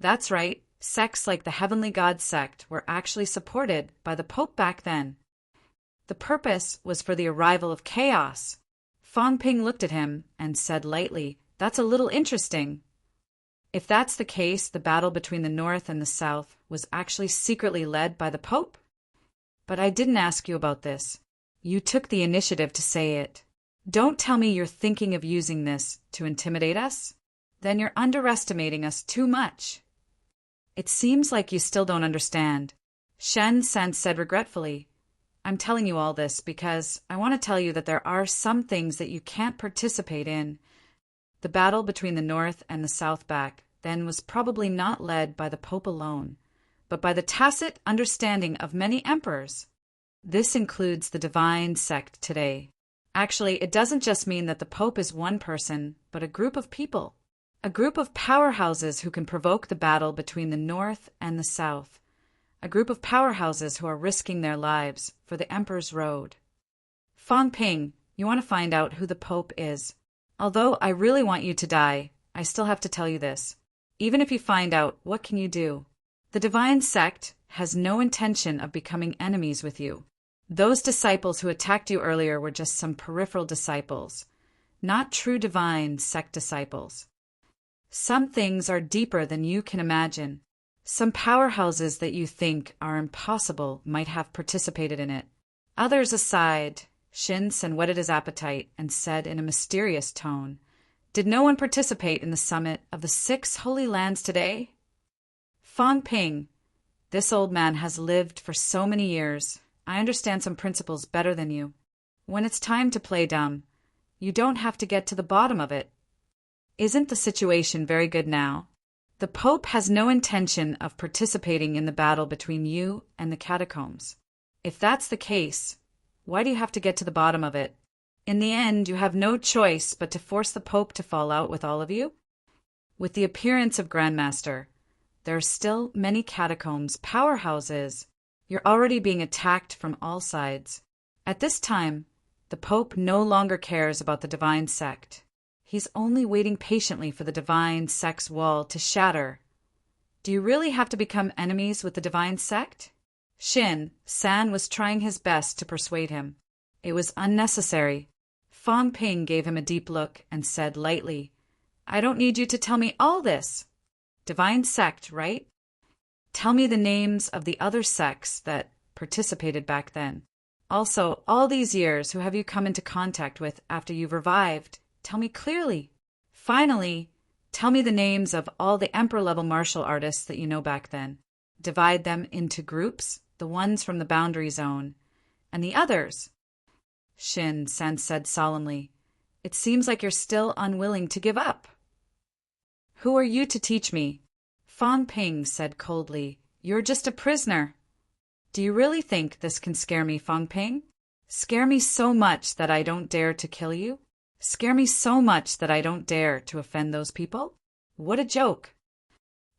That's right, sects like the Heavenly God sect were actually supported by the Pope back then. The purpose was for the arrival of chaos. Fong Ping looked at him and said lightly, "That's a little interesting." If that's the case, the battle between the North and the South was actually secretly led by the Pope? But I didn't ask you about this. You took the initiative to say it. Don't tell me you're thinking of using this to intimidate us? Then you're underestimating us too much. It seems like you still don't understand. Shen-sen said regretfully, "I'm telling you all this because I want to tell you that there are some things that you can't participate in. The battle between the North and the South back then was probably not led by the Pope alone, but by the tacit understanding of many emperors. This includes the divine sect today. Actually, it doesn't just mean that the Pope is one person, but a group of people. A group of powerhouses who can provoke the battle between the North and the South. A group of powerhouses who are risking their lives for the Emperor's road. Fong Ping, you want to find out who the Pope is. Although I really want you to die, I still have to tell you this. Even if you find out, what can you do? The divine sect has no intention of becoming enemies with you. Those disciples who attacked you earlier were just some peripheral disciples, not true divine sect disciples. Some things are deeper than you can imagine. Some powerhouses that you think are impossible might have participated in it. Others aside, Shin-sen whetted his appetite and said in a mysterious tone, "Did no one participate in the summit of the 6 holy lands today?" Fong Ping, this old man has lived for so many years. I understand some principles better than you. When it's time to play dumb, you don't have to get to the bottom of it. Isn't the situation very good now? The Pope has no intention of participating in the battle between you and the catacombs. If that's the case, why do you have to get to the bottom of it? In the end, you have no choice but to force the Pope to fall out with all of you? With the appearance of Grandmaster, there are still many catacombs, powerhouses. You're already being attacked from all sides. At this time, the Pope no longer cares about the divine sect. He's only waiting patiently for the divine sect's wall to shatter. Do you really have to become enemies with the divine sect? Shin-san was trying his best to persuade him. It was unnecessary. Fong Ping gave him a deep look and said lightly, "I don't need you to tell me all this. Divine sect, right? Tell me the names of the other sects that participated back then. Also, all these years, who have you come into contact with after you've revived? Tell me clearly. Finally, tell me the names of all the Emperor-level martial artists that you know back then. Divide them into groups, the ones from the boundary zone, and the others." Shin-san said solemnly, "It seems like you're still unwilling to give up." "Who are you to teach me?" Fong Ping said coldly, "You're just a prisoner." "Do you really think this can scare me, Fong Ping? Scare me so much that I don't dare to kill you? Scare me so much that I don't dare to offend those people? What a joke!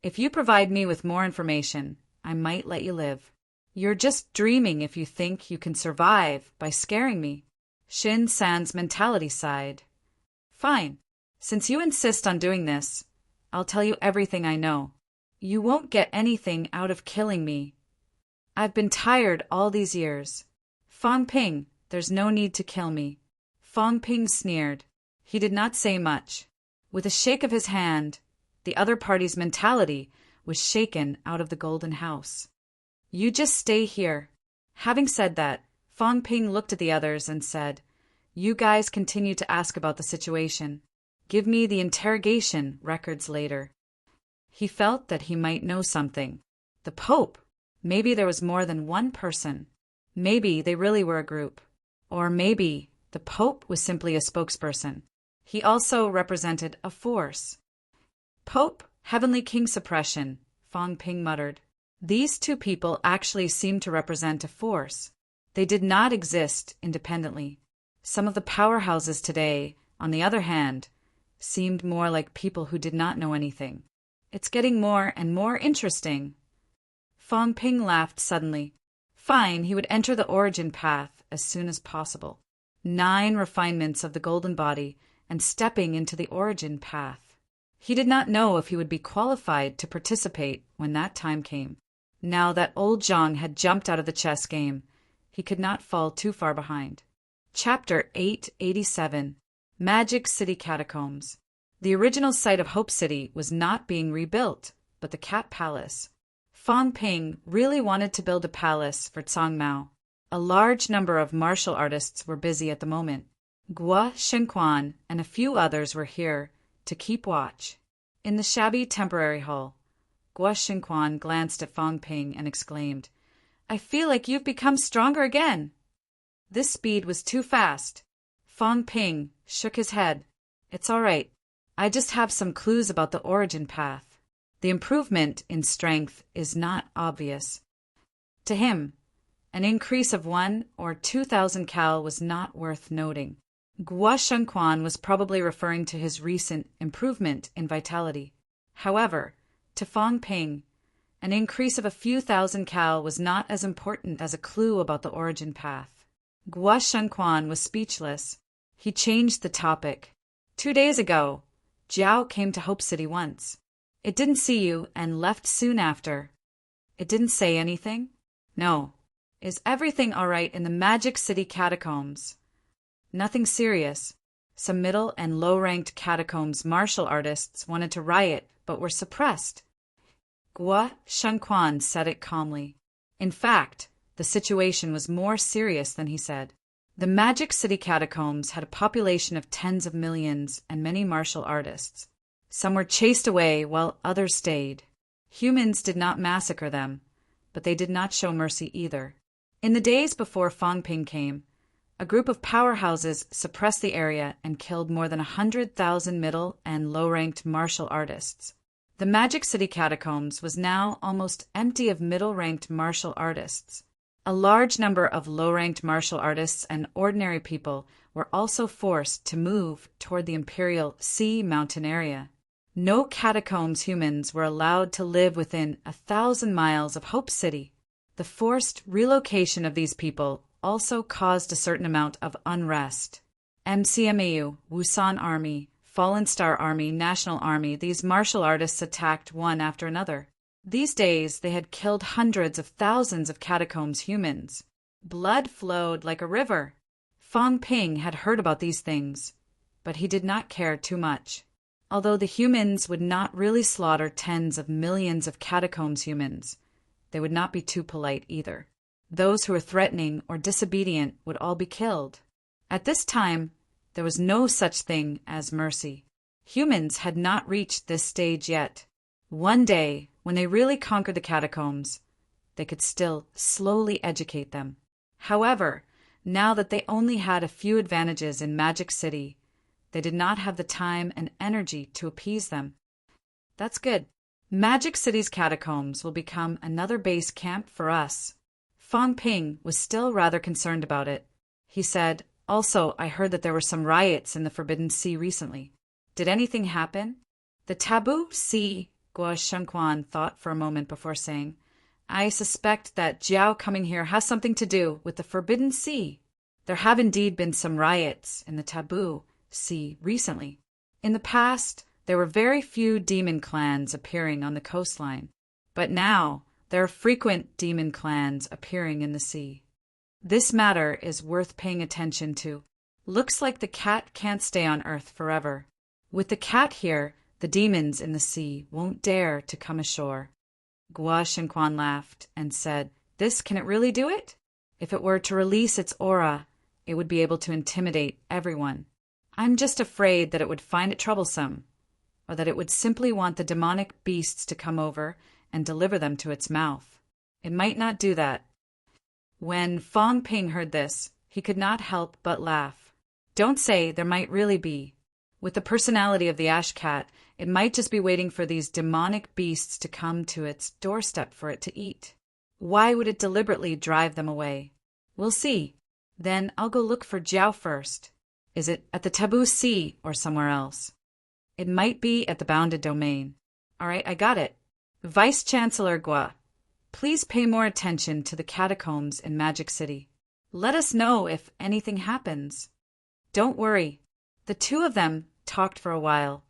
If you provide me with more information, I might let you live. You're just dreaming if you think you can survive by scaring me. Shin San's mentality sighed. Fine. Since you insist on doing this, I'll tell you everything I know. You won't get anything out of killing me. I've been tired all these years. Fang Ping, there's no need to kill me. Fang Ping sneered. He did not say much. With a shake of his hand, the other party's mentality was shaken out of the golden house. You just stay here. Having said that, Fang Ping looked at the others and said, You guys continue to ask about the situation. Give me the interrogation records later. He felt that he might know something. The Pope. Maybe there was more than one person. Maybe they really were a group. Or maybe the Pope was simply a spokesperson. He also represented a force. Pope, Heavenly King Suppression, Fang Ping muttered. These two people actually seemed to represent a force. They did not exist independently. Some of the powerhouses today, on the other hand, seemed more like people who did not know anything. It's getting more and more interesting. Fang Ping laughed suddenly. Fine, he would enter the origin path as soon as possible. 9 refinements of the golden body and stepping into the origin path. He did not know if he would be qualified to participate when that time came. Now that old Zhang had jumped out of the chess game, he could not fall too far behind. Chapter 887. Magic City Catacombs. The original site of Hope City was not being rebuilt, but the Cat Palace. Fang Ping really wanted to build a palace for Cao Mao. A large number of martial artists were busy at the moment. Guo Shenquan and a few others were here to keep watch. In the shabby temporary hall, Guo Shenquan glanced at Fang Ping and exclaimed, I feel like you've become stronger again. This speed was too fast. Fang Ping shook his head. It's all right. I just have some clues about the origin path. The improvement in strength is not obvious. To him, an increase of 1 or 2,000 cal was not worth noting. Guo Shenquan was probably referring to his recent improvement in vitality. However, to Fang Ping, an increase of a few thousand cal was not as important as a clue about the origin path. Guo Shenquan was speechless. He changed the topic. 2 days ago, Jiao came to Hope City once. It didn't see you and left soon after. It didn't say anything? No. Is everything all right in the Magic City catacombs? Nothing serious. Some middle and low-ranked catacombs martial artists wanted to riot but were suppressed. Guo Shenquan said it calmly. In fact, the situation was more serious than he said. The Magic City catacombs had a population of tens of millions and many martial artists. Some were chased away while others stayed. Humans did not massacre them, but they did not show mercy either. In the days before Fang Ping came, a group of powerhouses suppressed the area and killed more than 100,000 middle and low-ranked martial artists. The Magic City catacombs was now almost empty of middle-ranked martial artists. A large number of low-ranked martial artists and ordinary people were also forced to move toward the Imperial Sea Mountain area. No catacombs humans were allowed to live within 1,000 miles of Hope City. The forced relocation of these people also caused a certain amount of unrest. MCMAU, Wusan Army, Fallen Star Army, National Army, these martial artists attacked one after another. These days they had killed hundreds of thousands of catacombs humans. Blood flowed like a river. Fang Ping had heard about these things, but he did not care too much. Although the humans would not really slaughter tens of millions of catacombs humans, they would not be too polite either. Those who were threatening or disobedient would all be killed. At this time, there was no such thing as mercy. Humans had not reached this stage yet. One day, when they really conquered the catacombs, they could still slowly educate them. However, now that they only had a few advantages in Magic City, they did not have the time and energy to appease them. That's good. Magic City's catacombs will become another base camp for us. Fang Ping was still rather concerned about it. He said, Also, I heard that there were some riots in the Forbidden Sea recently. Did anything happen? The Taboo Sea, Guo Shenquan thought for a moment before saying, I suspect that Jiao coming here has something to do with the Forbidden Sea. There have indeed been some riots in the Taboo Sea recently. In the past, there were very few demon clans appearing on the coastline, but now there are frequent demon clans appearing in the sea. This matter is worth paying attention to. Looks like the cat can't stay on Earth forever. With the cat here, the demons in the sea won't dare to come ashore. Gua Shenquan laughed and said, can it really do it? If it were to release its aura, it would be able to intimidate everyone. I'm just afraid that it would find it troublesome, or that it would simply want the demonic beasts to come over and deliver them to its mouth. It might not do that. When Fong Ping heard this, he could not help but laugh. Don't say there might really be. With the personality of the ash cat, it might just be waiting for these demonic beasts to come to its doorstep for it to eat. Why would it deliberately drive them away? We'll see. Then I'll go look for Jiao first. Is it at the Taboo Sea or somewhere else? It might be at the bounded domain. All right, I got it. Vice-Chancellor Gua, please pay more attention to the catacombs in Magic City. Let us know if anything happens. Don't worry. The two of them talked for a while,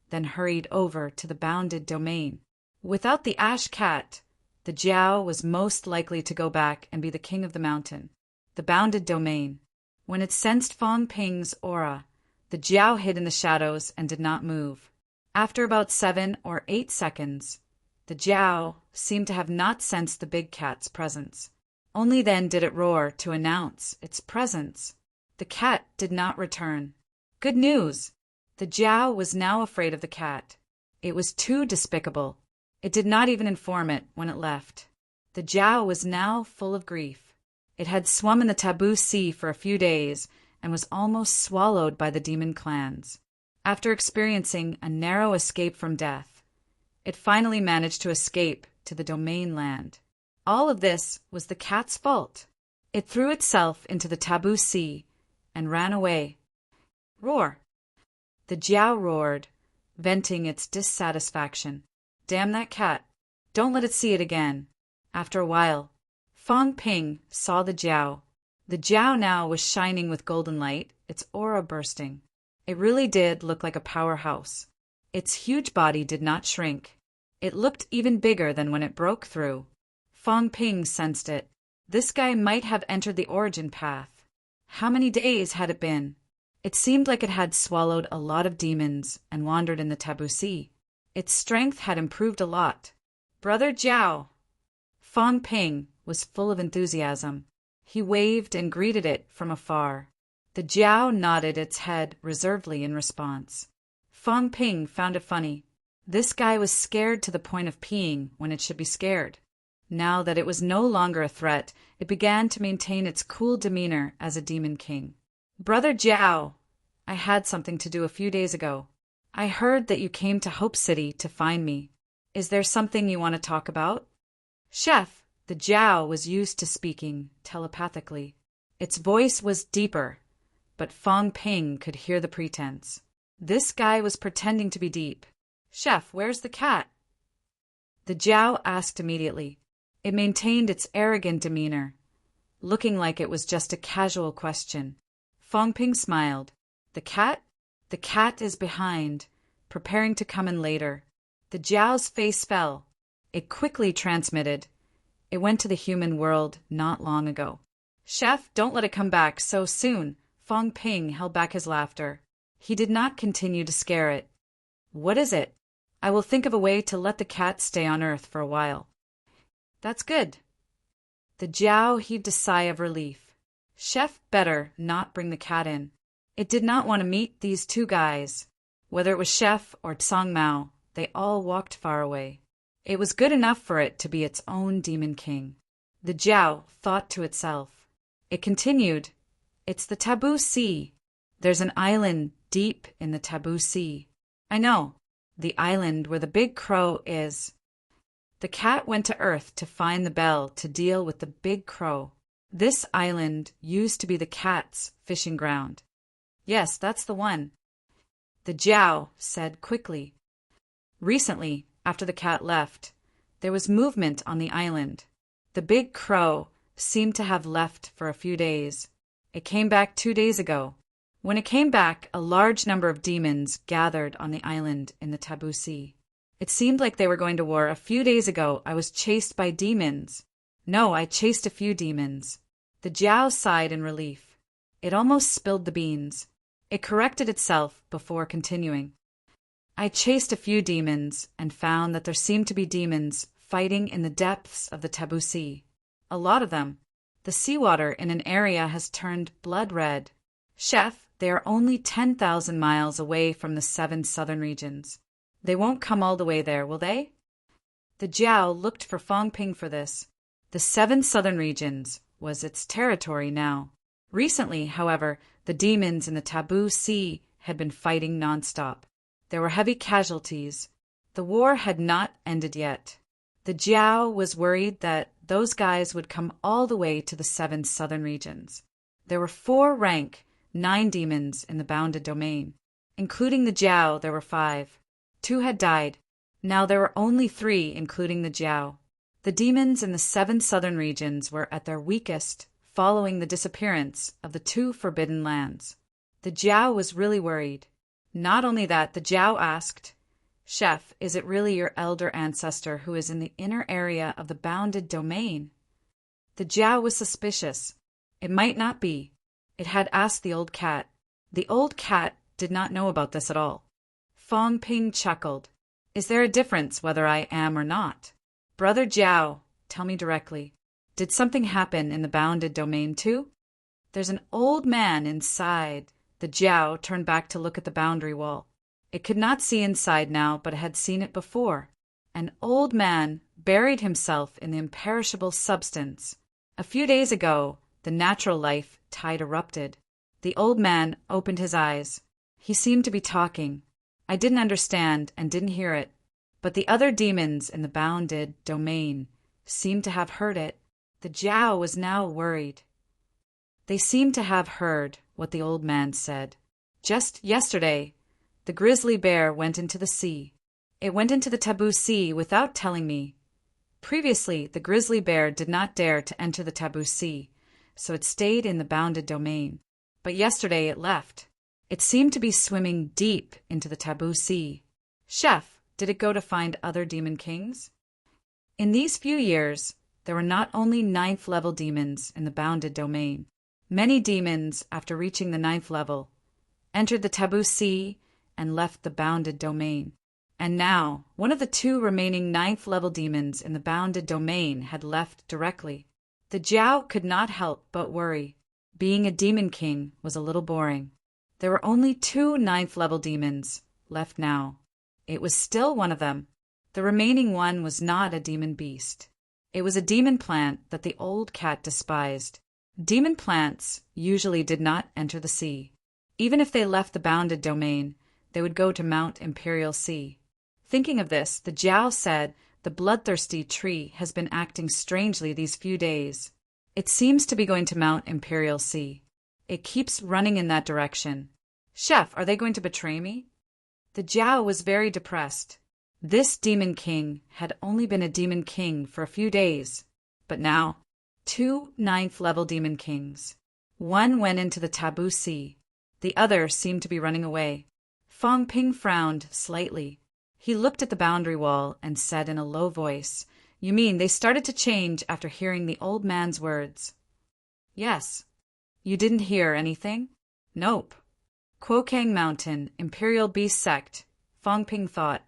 then hurried over to the bounded domain. Without the ash cat, the Jiao was most likely to go back and be the king of the mountain. The bounded domain. When it sensed Fong Ping's aura, the Jiao hid in the shadows and did not move. After about 7 or 8 seconds, the Jiao seemed to have not sensed the big cat's presence. Only then did it roar to announce its presence. The cat did not return. Good news! The Jiao was now afraid of the cat. It was too despicable. It did not even inform it when it left. The Jiao was now full of grief. It had swum in the Taboo Sea for a few days and was almost swallowed by the demon clans. After experiencing a narrow escape from death, it finally managed to escape to the domain land. All of this was the cat's fault. It threw itself into the Taboo Sea and ran away. Roar! The Jiao roared, venting its dissatisfaction. Damn that cat. Don't let it see it again. After a while, Fong Ping saw the Jiao. The Jiao now was shining with golden light, its aura bursting. It really did look like a powerhouse. Its huge body did not shrink. It looked even bigger than when it broke through. Fong Ping sensed it. This guy might have entered the origin path. How many days had it been? It seemed like it had swallowed a lot of demons and wandered in the Taboo Sea. Its strength had improved a lot. Brother Jiao! Fong Ping was full of enthusiasm. He waved and greeted it from afar. The Jiao nodded its head reservedly in response. Fong Ping found it funny. This guy was scared to the point of peeing when it should be scared. Now that it was no longer a threat, it began to maintain its cool demeanor as a demon king. Brother Jiao, I had something to do a few days ago. I heard that you came to Hope City to find me. Is there something you want to talk about? Chef, the Jiao was used to speaking telepathically. Its voice was deeper, but Fong Ping could hear the pretense. This guy was pretending to be deep. Chef, where's the cat? The Jiao asked immediately. It maintained its arrogant demeanor, looking like it was just a casual question. Fong Ping smiled. The cat? The cat is behind, preparing to come in later. The Jiao's face fell. It quickly transmitted. It went to the human world not long ago. Chef, don't let it come back so soon. Fong Ping held back his laughter. He did not continue to scare it. What is it? I will think of a way to let the cat stay on Earth for a while. That's good. The Jiao heaved a sigh of relief. Chef better not bring the cat in. It did not want to meet these two guys. Whether it was Chef or Tsang Mao, they all walked far away. It was good enough for it to be its own demon king. The Jiao thought to itself. It continued, It's the Taboo Sea. There's an island deep in the Taboo Sea. I know, the island where the big crow is. The cat went to Earth to find the bell to deal with the big crow. This island used to be the cat's fishing ground. Yes, that's the one. The Jiao said quickly. Recently, after the cat left, there was movement on the island. The big crow seemed to have left for a few days. It came back 2 days ago. When it came back, a large number of demons gathered on the island in the Taboo Sea. It seemed like they were going to war. A few days ago, I was chased by demons. No, I chased a few demons. The Jiao sighed in relief. It almost spilled the beans. It corrected itself before continuing. I chased a few demons and found that there seemed to be demons fighting in the depths of the Taboo Sea. A lot of them. The seawater in an area has turned blood red. Chef, they are only 10,000 miles away from the 7 southern regions. They won't come all the way there, will they? The Jiao looked for Fangping for this. The 7 southern regions was its territory now. Recently, however, the demons in the Taboo Sea had been fighting nonstop. There were heavy casualties. The war had not ended yet. The Jiao was worried that those guys would come all the way to the 7 southern regions. There were 4 rank 9 demons in the bounded domain. Including the Jiao, there were 5. 2 had died. Now there were only 3, including the Jiao. The demons in the 7 southern regions were at their weakest following the disappearance of the 2 forbidden lands. The Jiao was really worried. Not only that, the Jiao asked, Chef, is it really your elder ancestor who is in the inner area of the bounded domain? The Jiao was suspicious. It might not be. It had asked the old cat. The old cat did not know about this at all. Fangping chuckled. Is there a difference whether I am or not? Brother Jiao, tell me directly. Did something happen in the bounded domain too? There's an old man inside. The Jiao turned back to look at the boundary wall. It could not see inside now, but it had seen it before. An old man buried himself in the imperishable substance. A few days ago, the natural life tide erupted. The old man opened his eyes. He seemed to be talking. I didn't understand and didn't hear it, but the other demons in the bounded domain seemed to have heard it. The Jiao was now worried. They seemed to have heard what the old man said. Just yesterday, the grizzly bear went into the sea. It went into the Taboo Sea without telling me. Previously, the grizzly bear did not dare to enter the Taboo Sea, so it stayed in the bounded domain. But yesterday it left. It seemed to be swimming deep into the Taboo Sea. Chef, did it go to find other demon kings? In these few years, there were not only 9th level demons in the bounded domain. Many demons, after reaching the 9th level, entered the Taboo Sea and left the bounded domain. And now, one of the 2 remaining 9th level demons in the bounded domain had left directly. The Jiao could not help but worry. Being a demon king was a little boring. There were only 2 9th level demons left now. It was still one of them. The remaining one was not a demon beast. It was a demon plant that the old cat despised. Demon plants usually did not enter the sea. Even if they left the bounded domain, they would go to Mount Imperial Sea. Thinking of this, the Jiao said, the bloodthirsty tree has been acting strangely these few days. It seems to be going to Mount Imperial Sea. It keeps running in that direction. Chef, are they going to betray me? The Jiao was very depressed. This demon king had only been a demon king for a few days, but now 2 9th level demon kings. One went into the Taboo Sea. The other seemed to be running away. Fangping frowned slightly. He looked at the boundary wall and said in a low voice, You mean they started to change after hearing the old man's words? Yes. You didn't hear anything? Nope. Kuokang Mountain, Imperial Beast Sect, Fangping thought.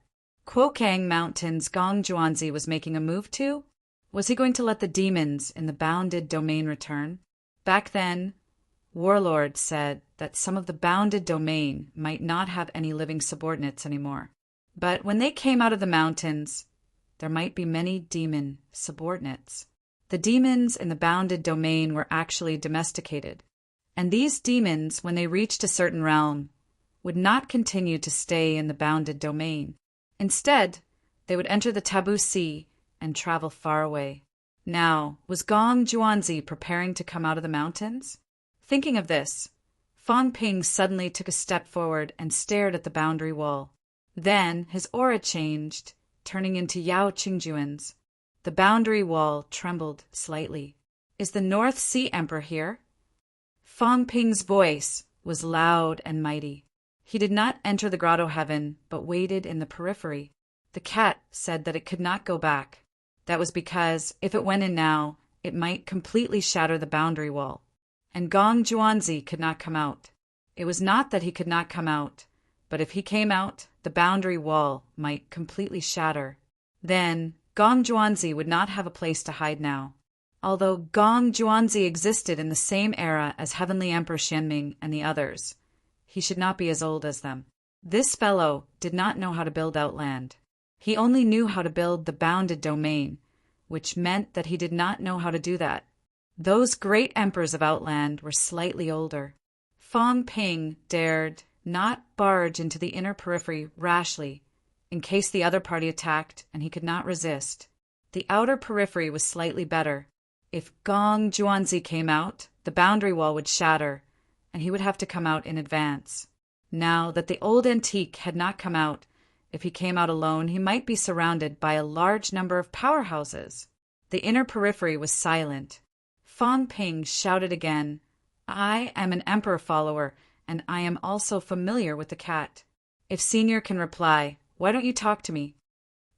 Kuokang Mountain's Gong Juanzi was making a move to? Was he going to let the demons in the bounded domain return? Back then, Warlord said that some of the bounded domain might not have any living subordinates anymore. But when they came out of the mountains, there might be many demon subordinates. The demons in the bounded domain were actually domesticated. And these demons, when they reached a certain realm, would not continue to stay in the bounded domain. Instead, they would enter the Taboo Sea and travel far away. Now, was Gong Juanzi preparing to come out of the mountains? Thinking of this, Fangping suddenly took a step forward and stared at the boundary wall. Then his aura changed, turning into Yao Qingjuan's. The boundary wall trembled slightly. Is the North Sea Emperor here? Fong Ping's voice was loud and mighty. He did not enter the grotto heaven, but waited in the periphery. The cat said that it could not go back. That was because, if it went in now, it might completely shatter the boundary wall. And Gong Juanzi could not come out. It was not that he could not come out, but if he came out, the boundary wall might completely shatter. Then, Gong Juanzi would not have a place to hide now. Although Gong Juanzi existed in the same era as Heavenly Emperor Xianming and the others, he should not be as old as them. This fellow did not know how to build Outland. He only knew how to build the bounded domain, which meant that he did not know how to do that. Those great emperors of Outland were slightly older. Fong Ping dared not barge into the inner periphery rashly, in case the other party attacked and he could not resist. The outer periphery was slightly better. If Gong Juanzi came out, the boundary wall would shatter, and he would have to come out in advance. Now that the old antique had not come out, if he came out alone, he might be surrounded by a large number of powerhouses. The inner periphery was silent. Fong Ping shouted again, "I am an emperor follower, and I am also familiar with the cat. If Senior can reply, why don't you talk to me?"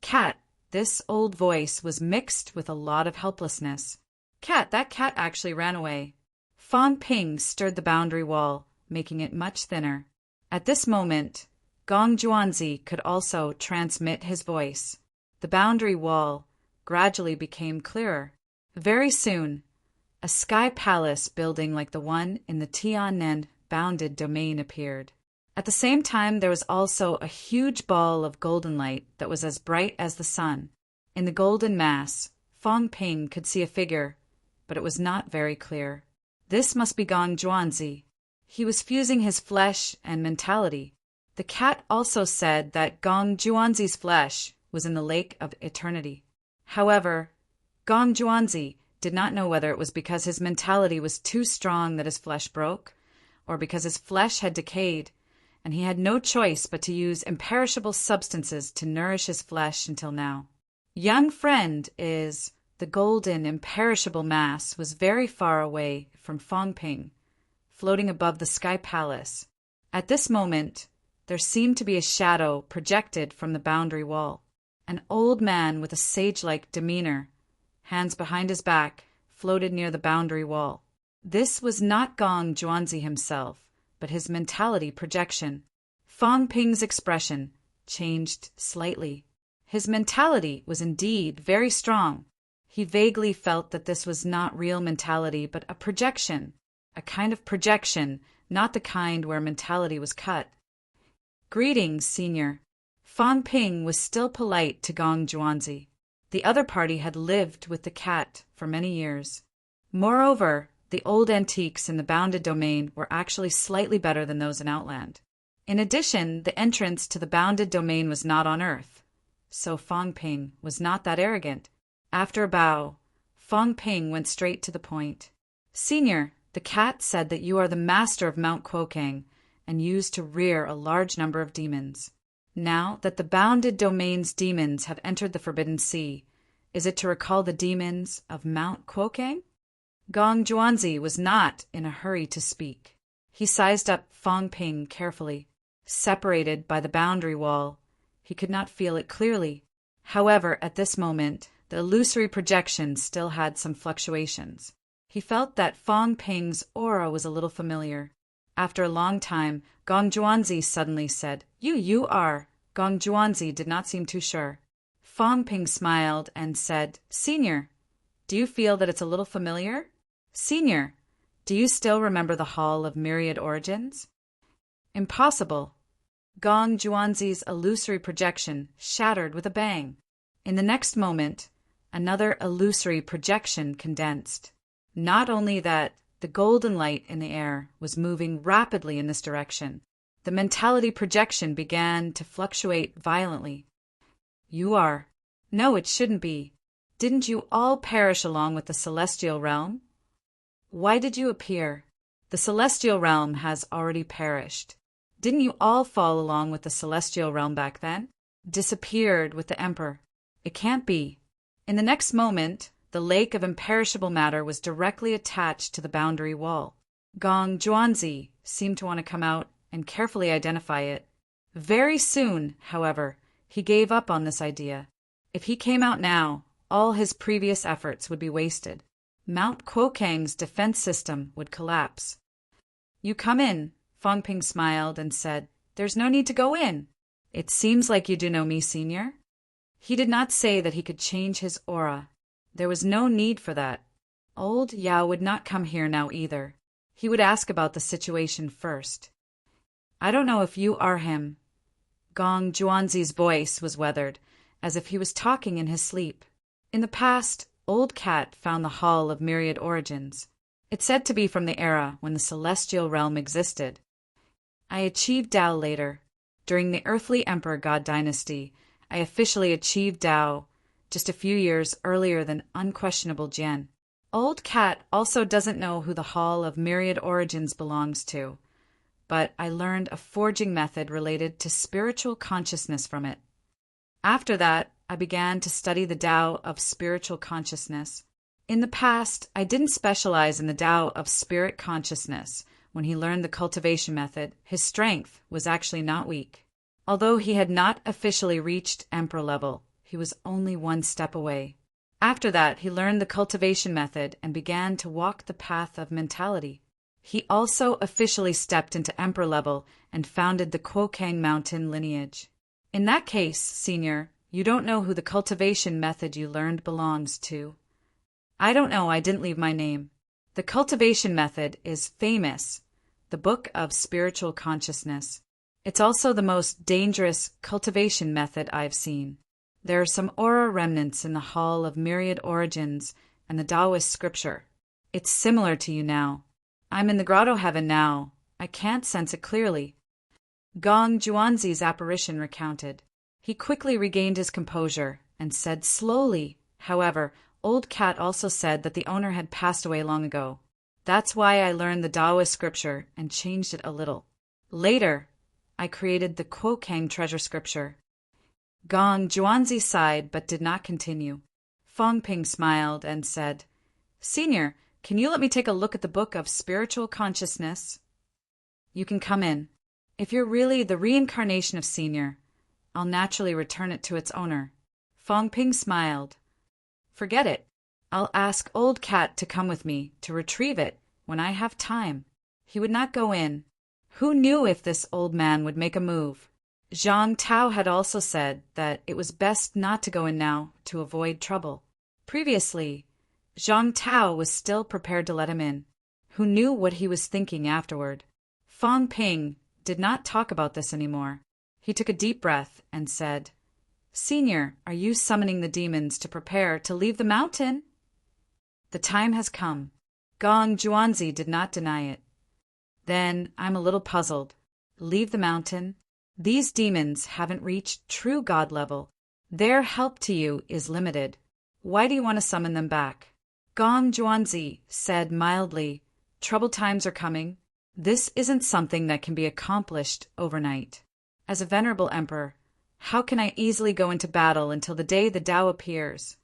Cat, this old voice was mixed with a lot of helplessness. Cat, that cat actually ran away. Fong Ping stirred the boundary wall, making it much thinner. At this moment, Gong Juanzi could also transmit his voice. The boundary wall gradually became clearer. Very soon, a sky palace building like the one in the Tiannan bounded domain appeared. At the same time, there was also a huge ball of golden light that was as bright as the sun. In the golden mass, Fong Ping could see a figure, but it was not very clear. This must be Gong Juanzi. He was fusing his flesh and mentality. The cat also said that Gong Juanzi's flesh was in the lake of eternity. However, Gong Juanzi did not know whether it was because his mentality was too strong that his flesh broke, or because his flesh had decayed, and he had no choice but to use imperishable substances to nourish his flesh until now. Young friend is... The golden, imperishable mass was very far away from Fong Ping, floating above the sky palace. At this moment, there seemed to be a shadow projected from the boundary wall. An old man with a sage-like demeanor, hands behind his back, floated near the boundary wall. This was not Gong Juanzi himself, but his mentality projection. Fong Ping's expression changed slightly. His mentality was indeed very strong. He vaguely felt that this was not real mentality, but a projection. A kind of projection, not the kind where mentality was cut. "Greetings, Senior." Fong Ping was still polite to Gong Juanzi. The other party had lived with the cat for many years. Moreover, the old antiques in the bounded domain were actually slightly better than those in Outland. In addition, the entrance to the bounded domain was not on Earth, so Fong Ping was not that arrogant. After a bow, Fong Ping went straight to the point. "Senior, the cat said that you are the master of Mount Quokang and used to rear a large number of demons. Now that the bounded domain's demons have entered the Forbidden Sea, is it to recall the demons of Mount Quokang?" Gong Juanzi was not in a hurry to speak. He sized up Fong Ping carefully. Separated by the boundary wall, he could not feel it clearly. However, at this moment, the illusory projection still had some fluctuations. He felt that Fong Ping's aura was a little familiar. After a long time, Gong Juanzi suddenly said, You are." Gong Juanzi did not seem too sure. Fong Ping smiled and said, "Senior, do you feel that it's a little familiar? Senior, do you still remember the Hall of Myriad Origins?" Impossible. Gong Juanzi's illusory projection shattered with a bang. In the next moment, another illusory projection condensed. Not only that, the golden light in the air was moving rapidly in this direction. The mentality projection began to fluctuate violently. "You are. No, it shouldn't be. Didn't you all perish along with the celestial realm? Why did you appear? The celestial realm has already perished. Didn't you all fall along with the celestial realm back then? Disappeared with the emperor. It can't be. In the next moment, the lake of imperishable matter was directly attached to the boundary wall. Gong Juanzi seemed to want to come out and carefully identify it. Very soon, however, he gave up on this idea. If he came out now, all his previous efforts would be wasted. Mount Kuokang's defense system would collapse. "You come in," Fong Ping smiled and said. "There's no need to go in. It seems like you do know me, Senior." He did not say that he could change his aura. There was no need for that. Old Yao would not come here now either. He would ask about the situation first. "I don't know if you are him." Gong Juanzi's voice was weathered, as if he was talking in his sleep. In the past, Old Cat found the Hall of Myriad Origins. It's said to be from the era when the celestial realm existed. "I achieved Tao later. During the earthly Emperor God dynasty, I officially achieved Tao just a few years earlier than unquestionable Jian." Old Cat also doesn't know who the Hall of Myriad Origins belongs to, but I learned a forging method related to spiritual consciousness from it. After that, I began to study the Tao of spiritual consciousness. In the past, I didn't specialize in the Tao of spirit consciousness. When he learned the cultivation method, his strength was actually not weak. Although he had not officially reached Emperor level, he was only one step away. After that, he learned the cultivation method and began to walk the path of mentality. He also officially stepped into Emperor level and founded the Kuokang Mountain lineage. In that case, Senior, you don't know who the cultivation method you learned belongs to. I don't know, I didn't leave my name. The cultivation method is famous, the Book of Spiritual Consciousness. It's also the most dangerous cultivation method I've seen. There are some aura remnants in the Hall of Myriad Origins and the Taoist scripture. It's similar to you now. I'm in the grotto heaven now. I can't sense it clearly. Gong Juanzi's apparition recounted. He quickly regained his composure and said slowly, however, Old Cat also said that the owner had passed away long ago. That's why I learned the Taoist scripture and changed it a little. Later, I created the Kuokang treasure scripture. Gong Juanzi sighed but did not continue. Fong Ping smiled and said, "Senior, can you let me take a look at the Book of Spiritual Consciousness?" "You can come in. If you're really the reincarnation of Senior, I'll naturally return it to its owner." Fong Ping smiled. "Forget it. I'll ask Old Cat to come with me to retrieve it when I have time." He would not go in. Who knew if this old man would make a move? Zhang Tao had also said that it was best not to go in now to avoid trouble. Previously, Zhang Tao was still prepared to let him in. Who knew what he was thinking afterward? Fong Ping did not talk about this anymore. He took a deep breath and said, "Senior, are you summoning the demons to prepare to leave the mountain?" "The time has come." Gong Juanzi did not deny it. "Then I'm a little puzzled. Leave the mountain? These demons haven't reached true God level. Their help to you is limited. Why do you want to summon them back?" Gong Juanzi said mildly, "Troubled times are coming. This isn't something that can be accomplished overnight. As a venerable emperor, how can I easily go into battle until the day the Tao appears?"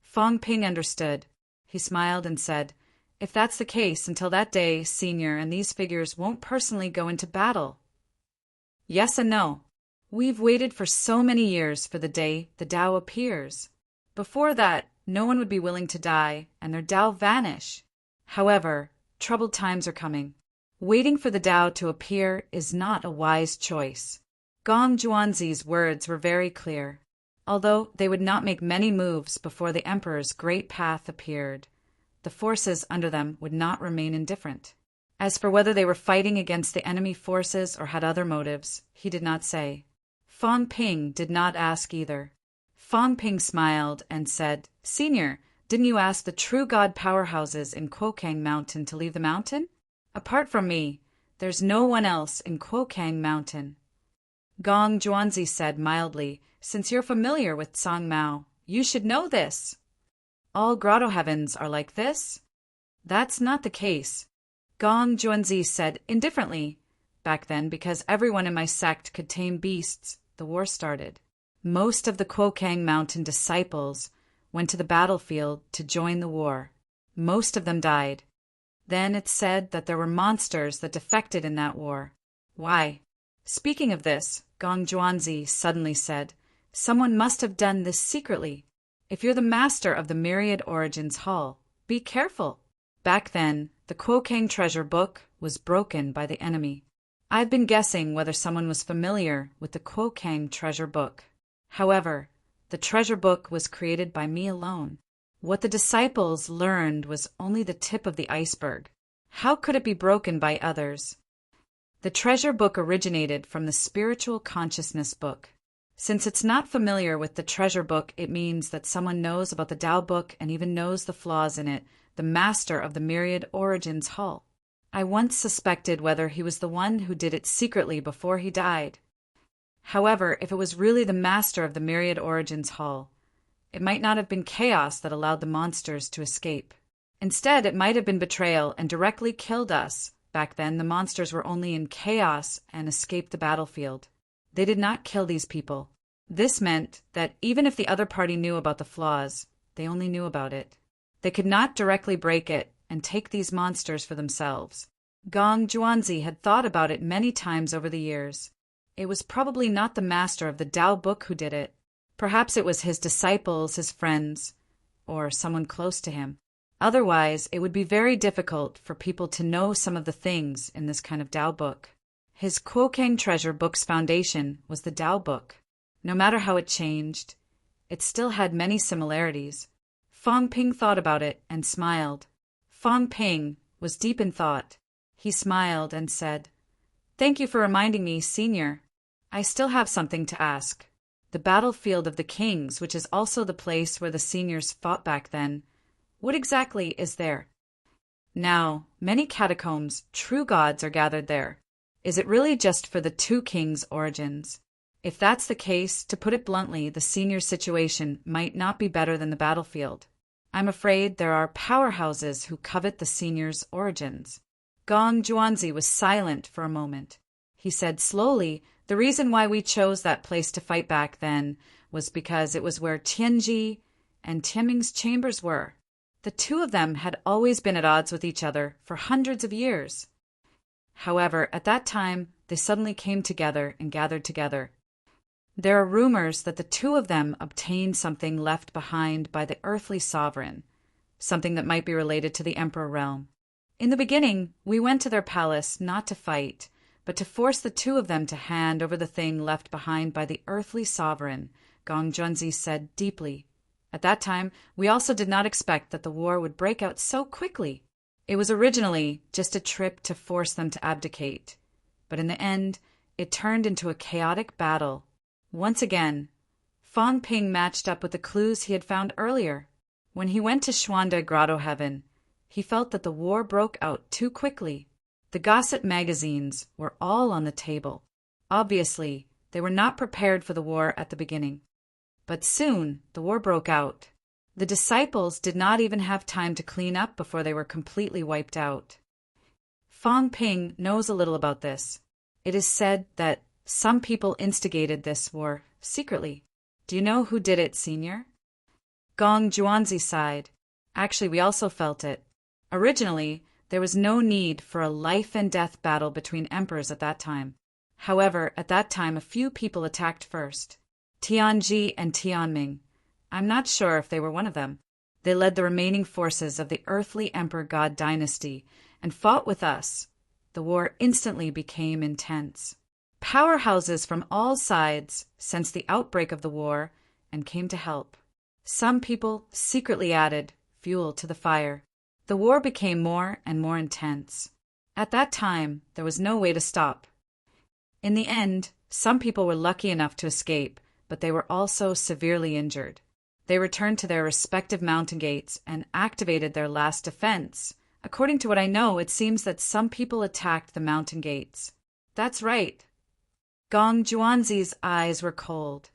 Fong Ping understood. He smiled and said, "If that's the case, until that day, Senior and these figures won't personally go into battle." "Yes and no. We've waited for so many years for the day the Tao appears. Before that, no one would be willing to die and their Tao vanish. However, troubled times are coming. Waiting for the Tao to appear is not a wise choice." Gong Juanzi's words were very clear. Although they would not make many moves before the Emperor's great path appeared, the forces under them would not remain indifferent. As for whether they were fighting against the enemy forces or had other motives, he did not say. Fong Ping did not ask either. Fong Ping smiled and said, "Senior, didn't you ask the true God powerhouses in Kuokang Mountain to leave the mountain? Apart from me, there's no one else in Kuokang Mountain." Gong Juanzi said mildly, "Since you're familiar with Song Mao, you should know this." "All grotto heavens are like this?" "That's not the case." Gong Juanzi said indifferently. "Back then, because everyone in my sect could tame beasts, the war started. Most of the Kuokang Mountain disciples went to the battlefield to join the war. Most of them died. Then it's said that there were monsters that defected in that war. Why? Speaking of this, Gong Juanzi suddenly said, "Someone must have done this secretly. If you're the master of the Myriad Origins Hall, be careful." Back then, the Kuokang treasure book was broken by the enemy. I've been guessing whether someone was familiar with the Kuokang treasure book. However, the treasure book was created by me alone. What the disciples learned was only the tip of the iceberg. How could it be broken by others? The treasure book originated from the spiritual consciousness book. Since it's not familiar with the treasure book, it means that someone knows about the Tao book and even knows the flaws in it, the master of the Myriad Origins Hall. I once suspected whether he was the one who did it secretly before he died. However, if it was really the master of the Myriad Origins Hall, it might not have been chaos that allowed the monsters to escape. Instead, it might have been betrayal and directly killed us. Back then, the monsters were only in chaos and escaped the battlefield. They did not kill these people. This meant that even if the other party knew about the flaws, they only knew about it. They could not directly break it and take these monsters for themselves. Gong Juanzi had thought about it many times over the years. It was probably not the master of the Tao book who did it. Perhaps it was his disciples, his friends, or someone close to him. Otherwise, it would be very difficult for people to know some of the things in this kind of Tao book. His Kuokang treasure book's foundation was the Tao book. No matter how it changed, it still had many similarities. Fong Ping thought about it and smiled. Fong Ping was deep in thought. He smiled and said, "Thank you for reminding me, Senior. I still have something to ask. The battlefield of the kings, which is also the place where the seniors fought back then, what exactly is there? Now, many catacombs, true gods are gathered there. Is it really just for the two kings' origins? If that's the case, to put it bluntly, the seniors' situation might not be better than the battlefield. I'm afraid there are powerhouses who covet the seniors' origins." Gong Juanzi was silent for a moment. He said slowly, "The reason why we chose that place to fight back then was because it was where Tianji and Tianming's chambers were. The two of them had always been at odds with each other for hundreds of years. However, at that time, they suddenly came together and gathered together. There are rumors that the two of them obtained something left behind by the earthly sovereign, something that might be related to the emperor realm. In the beginning, we went to their palace not to fight, but to force the two of them to hand over the thing left behind by the earthly sovereign," Gong Junzi said deeply. "At that time, we also did not expect that the war would break out so quickly. It was originally just a trip to force them to abdicate, but in the end, it turned into a chaotic battle. Once again, Fong Ping matched up with the clues he had found earlier. When he went to Xuanda Grotto Heaven, he felt that the war broke out too quickly. The gossip magazines were all on the table. Obviously, they were not prepared for the war at the beginning. But soon, the war broke out. The disciples did not even have time to clean up before they were completely wiped out. Fong Ping knows a little about this. It is said that some people instigated this war secretly. Do you know who did it, Senior?" Gong Juanzi sighed. "Actually, we also felt it. Originally, there was no need for a life-and-death battle between emperors at that time. However, at that time, a few people attacked first. Tianji and Tianming. I'm not sure if they were one of them. They led the remaining forces of the earthly emperor god dynasty and fought with us. The war instantly became intense. Powerhouses from all sides sensed the outbreak of the war and came to help. Some people secretly added fuel to the fire. The war became more and more intense. At that time, there was no way to stop. In the end, some people were lucky enough to escape, but they were also severely injured. They returned to their respective mountain gates and activated their last defense. According to what I know, it seems that some people attacked the mountain gates." "That's right." Gong Juanzi's eyes were cold.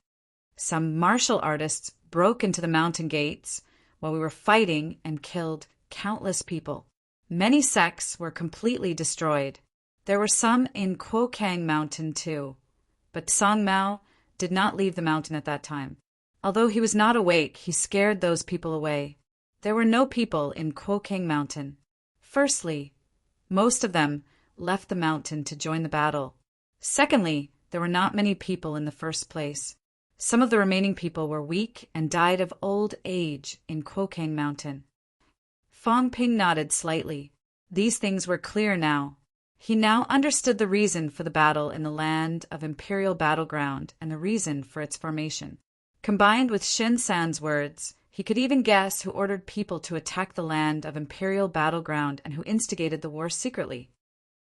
"Some martial artists broke into the mountain gates while we were fighting and killed countless people. Many sects were completely destroyed. There were some in Kuokang Mountain too, but Song Mao did not leave the mountain at that time. Although he was not awake, he scared those people away. There were no people in Kuokang Mountain. Firstly, most of them left the mountain to join the battle. Secondly, there were not many people in the first place. Some of the remaining people were weak and died of old age in Kuokang Mountain. Fong Ping nodded slightly. These things were clear now. He now understood the reason for the battle in the land of Imperial Battleground and the reason for its formation. Combined with Shin San's words, he could even guess who ordered people to attack the land of Imperial Battleground and who instigated the war secretly.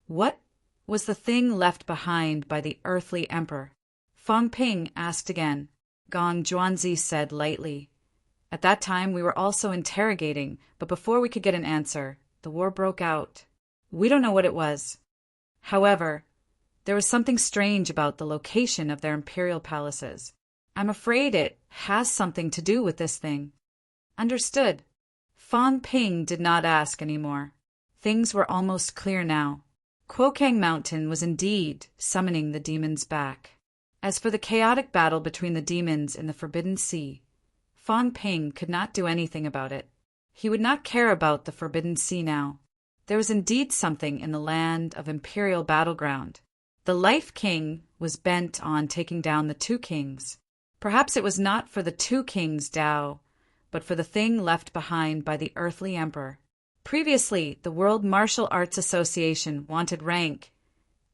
What was the thing left behind by the earthly emperor? Fong Ping asked again. Gong Zhuanzi said lightly. At that time we were also interrogating, but before we could get an answer, the war broke out. We don't know what it was. However, there was something strange about the location of their imperial palaces. I'm afraid it has something to do with this thing. Understood. Fong Ping did not ask any more. Things were almost clear now. Kuokang Mountain was indeed summoning the demons back. As for the chaotic battle between the demons in the Forbidden Sea, Fong Ping could not do anything about it. He would not care about the Forbidden Sea now. There was indeed something in the land of Imperial Battleground. The Life King was bent on taking down the two kings. Perhaps it was not for the two kings' Tao, but for the thing left behind by the earthly emperor. Previously, the World Martial Arts Association wanted rank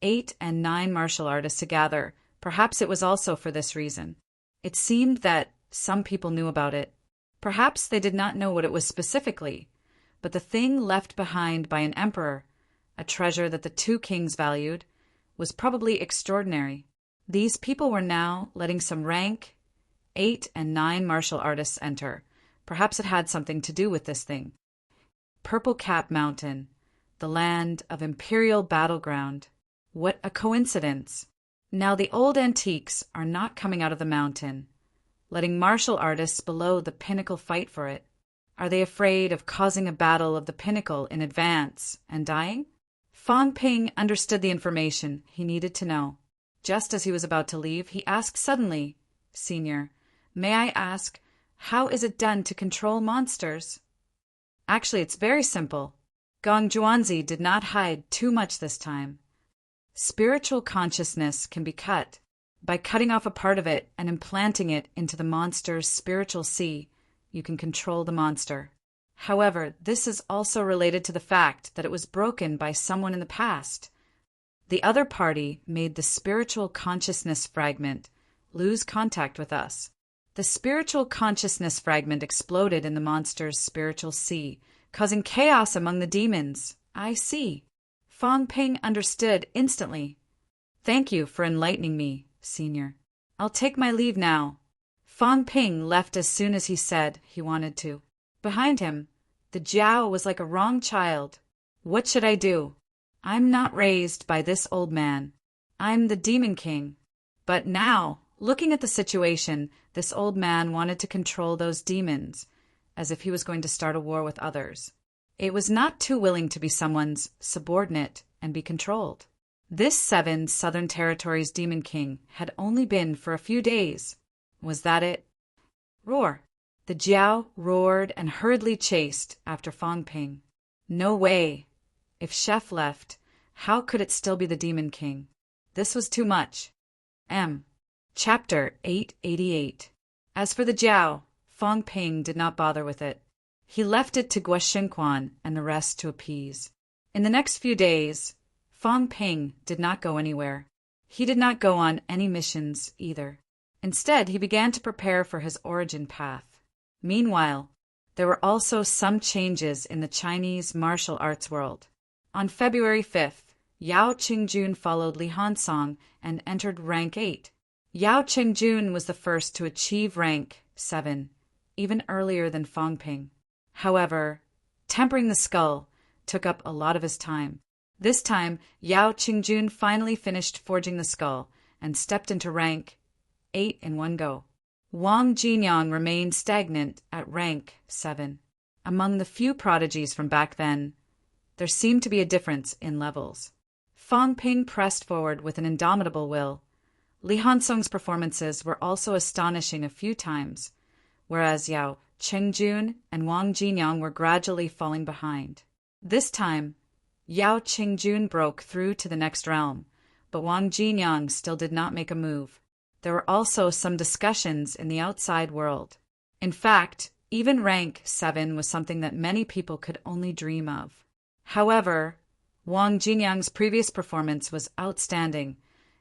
8 and 9 martial artists to gather. Perhaps it was also for this reason. It seemed that some people knew about it. Perhaps they did not know what it was specifically, but the thing left behind by an emperor, a treasure that the two kings valued, was probably extraordinary. These people were now letting some rank 8 and 9 martial artists enter. Perhaps it had something to do with this thing. Purple Cap Mountain, the land of Imperial Battleground. What a coincidence! Now the old antiques are not coming out of the mountain, letting martial artists below the pinnacle fight for it. Are they afraid of causing a battle of the pinnacle in advance and dying? Fong Ping understood the information he needed to know. Just as he was about to leave, he asked suddenly, Senior, may I ask, how is it done to control monsters? Actually, it's very simple. Gong Zhuanzi did not hide too much this time. Spiritual consciousness can be cut. By cutting off a part of it and implanting it into the monster's spiritual sea, you can control the monster. However, this is also related to the fact that it was broken by someone in the past. The other party made the spiritual consciousness fragment lose contact with us. The spiritual consciousness fragment exploded in the monster's spiritual sea, causing chaos among the demons. I see. Fong Ping understood instantly. Thank you for enlightening me, Senior. I'll take my leave now. Fong Ping left as soon as he said he wanted to. Behind him, the Jiao was like a wrong child. What should I do? I'm not raised by this old man. I'm the Demon King. But now, looking at the situation, this old man wanted to control those demons, as if he was going to start a war with others. It was not too willing to be someone's subordinate and be controlled. This 7 Southern Territories Demon King had only been for a few days. Was that it? Roar! The Jiao roared and hurriedly chased after Fong Ping. No way! If Chef left, how could it still be the Demon King? This was too much. Chapter 888. As for the Jiao, Fong Ping did not bother with it. He left it to Guoxinquan and the rest to appease. In the next few days, Fong Ping did not go anywhere. He did not go on any missions either. Instead, he began to prepare for his origin path. Meanwhile, there were also some changes in the Chinese martial arts world. On February 5th, Yao Qingjun followed Li Hansong and entered rank 8. Yao Qingjun was the first to achieve rank 7, even earlier than Fong Ping. However, tempering the skull took up a lot of his time. This time, Yao Qingjun finally finished forging the skull and stepped into rank 8 in one go. Wang Jinyang remained stagnant at rank 7. Among the few prodigies from back then, there seemed to be a difference in levels. Fong Ping pressed forward with an indomitable will. Li Hansong's performances were also astonishing a few times. whereas Yao Qingjun and Wang Jinyang were gradually falling behind. This time, Yao Qingjun broke through to the next realm, but Wang Jinyang still did not make a move. There were also some discussions in the outside world. In fact, even rank 7 was something that many people could only dream of. However, Wang Jinyang's previous performance was outstanding,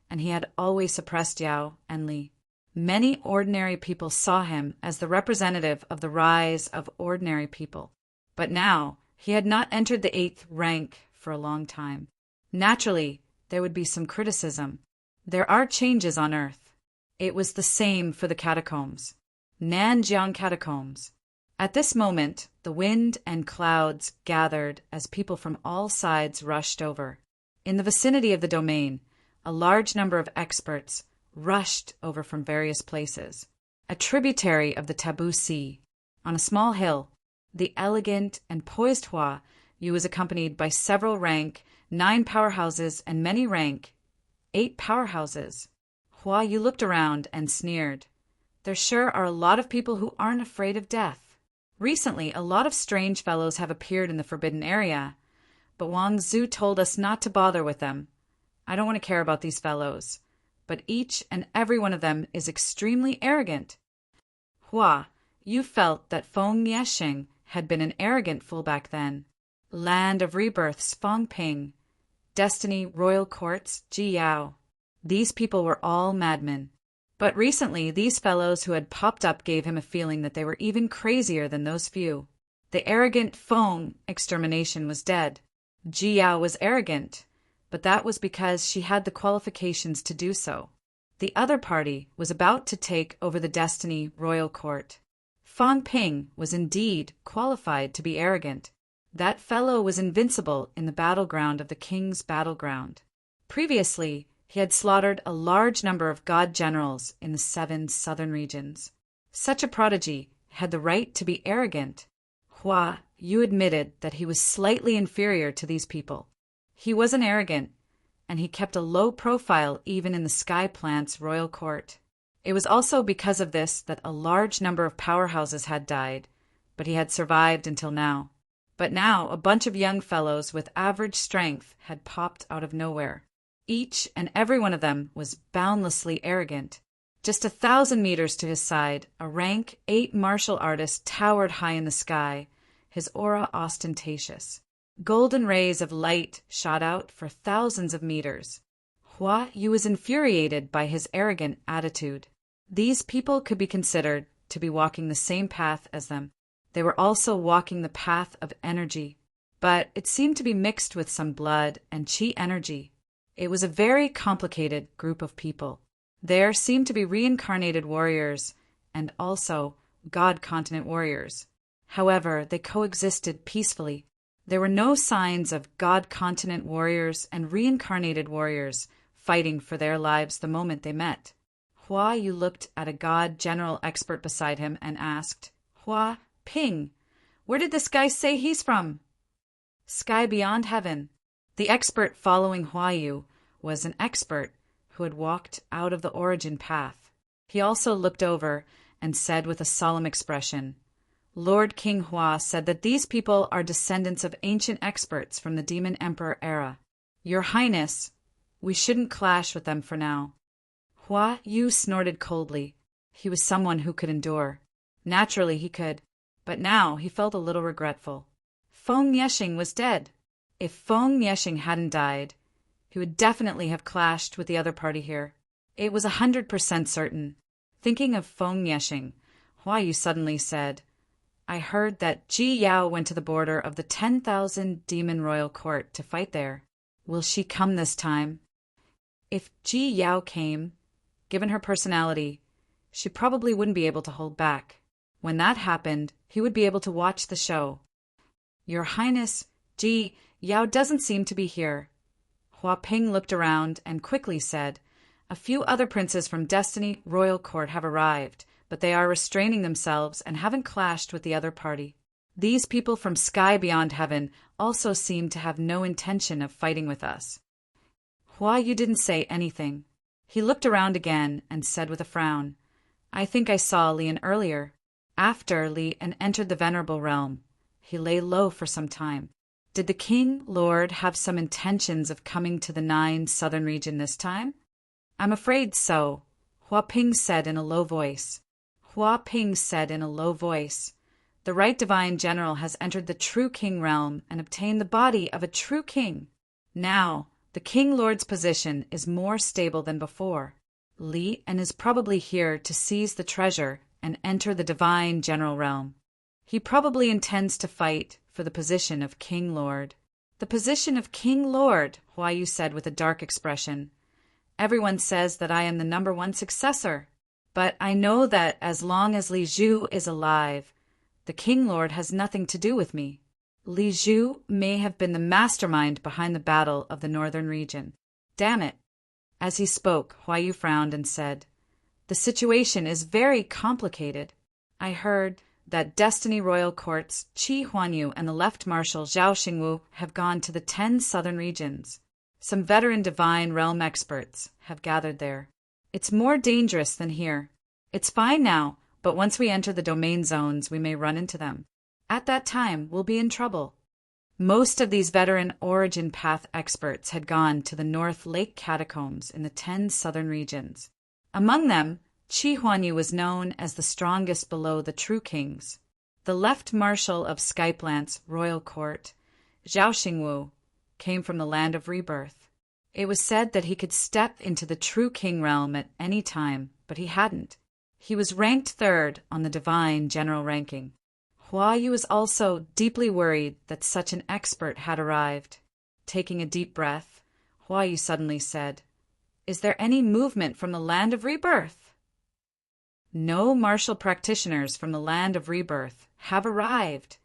and he had always suppressed Yao and Li. Many ordinary people saw him as the representative of the rise of ordinary people. But now, he had not entered the 8th rank for a long time. Naturally, there would be some criticism. There are changes on Earth. It was the same for the catacombs. Nanjiang Catacombs. At this moment, the wind and clouds gathered as people from all sides rushed over. In the vicinity of the domain, a large number of experts rushed over from various places. A tributary of the Taboo Sea, on a small hill, the elegant and poised Hua Yu was accompanied by several rank 9 powerhouses and many rank 8 powerhouses. Hua Yu looked around and sneered. There sure are a lot of people who aren't afraid of death. Recently, a lot of strange fellows have appeared in the forbidden area, but Wang Zhu told us not to bother with them. I don't want to care about these fellows, but each and every one of them is extremely arrogant. Hua, you felt that Feng Yexing had been an arrogant fool back then. Land of rebirths, Fangping. Destiny, royal courts, Ji Yao. These people were all madmen. But recently, these fellows who had popped up gave him a feeling that they were even crazier than those few. The arrogant Feng extermination was dead. Ji Yao was arrogant, but that was because she had the qualifications to do so. The other party was about to take over the Destiny royal court. Fang Ping was indeed qualified to be arrogant. That fellow was invincible in the battleground of the king's battleground. Previously, he had slaughtered a large number of god generals in the 7 southern regions. Such a prodigy had the right to be arrogant. Hua Yu admitted that he was slightly inferior to these people. He wasn't arrogant, and he kept a low profile even in the Sky Plant's royal court. It was also because of this that a large number of powerhouses had died, but he had survived until now. But now a bunch of young fellows with average strength had popped out of nowhere. Each and every one of them was boundlessly arrogant. Just 1,000 meters to his side, a rank 8 martial artist towered high in the sky, his aura ostentatious. Golden rays of light shot out for thousands of meters. Hua Yu was infuriated by his arrogant attitude. These people could be considered to be walking the same path as them. They were also walking the path of energy, but it seemed to be mixed with some blood and qi energy. It was a very complicated group of people. There seemed to be reincarnated warriors and also god continent warriors. However, they coexisted peacefully. There were no signs of god continent warriors and reincarnated warriors fighting for their lives the moment they met. Hua Yu looked at a god general expert beside him and asked, Hua Ping, where did this guy say he's from? Sky beyond heaven. The expert following Hua Yu was an expert who had walked out of the origin path. He also looked over and said with a solemn expression, Lord King Hua said that these people are descendants of ancient experts from the Demon Emperor era. Your Highness, we shouldn't clash with them for now. Hua Yu snorted coldly. He was someone who could endure. Naturally he could, but now he felt a little regretful. Feng Yexing was dead. If Feng Yexing hadn't died, he would definitely have clashed with the other party here. It was 100% certain. Thinking of Feng Yexing, Hua Yu suddenly said, I heard that Ji Yao went to the border of the 10,000 Demon Royal Court to fight there. Will she come this time? If Ji Yao came, given her personality, she probably wouldn't be able to hold back. When that happened, he would be able to watch the show. Your Highness, Ji Yao doesn't seem to be here. Hua Ping looked around and quickly said, A few other princes from Destiny Royal Court have arrived, but they are restraining themselves and haven't clashed with the other party. These people from Sky Beyond Heaven also seem to have no intention of fighting with us. Hua Yu didn't say anything. He looked around again and said with a frown, I think I saw Lian earlier. After Li and entered the venerable realm, he lay low for some time. Did the king lord have some intentions of coming to the 9 southern region this time? I'm afraid so, Hua Ping said in a low voice. Hua Ping said in a low voice, "The right divine general has entered the true king realm and obtained the body of a true king. Now, the king lord's position is more stable than before. Li and is probably here to seize the treasure and enter the divine general realm. He probably intends to fight for the position of king lord." "The position of king lord," Hua Yu said with a dark expression. "Everyone says that I am the #1 successor. But I know that as long as Li Zhu is alive, the king lord has nothing to do with me. Li Zhu may have been the mastermind behind the battle of the northern region. Damn it." As he spoke, Hua Yu frowned and said, "The situation is very complicated. I heard that Destiny Royal Court's Qi Huanyu and the left marshal Zhao Xingwu have gone to the 10 southern regions. Some veteran divine realm experts have gathered there. It's more dangerous than here. It's fine now, but once we enter the domain zones, we may run into them. At that time, we'll be in trouble." Most of these veteran origin path experts had gone to the North Lake catacombs in the 10 southern regions. Among them, Qi Huanyu was known as the strongest below the true kings. The left marshal of Skyplant's royal court, Zhao Xingwu, came from the land of rebirth. It was said that he could step into the true king realm at any time, but he hadn't. He was ranked 3rd on the divine general ranking. Hua Yu was also deeply worried that such an expert had arrived. Taking a deep breath, Hua Yu suddenly said, "Is there any movement from the land of rebirth?" "No martial practitioners from the land of rebirth have arrived,"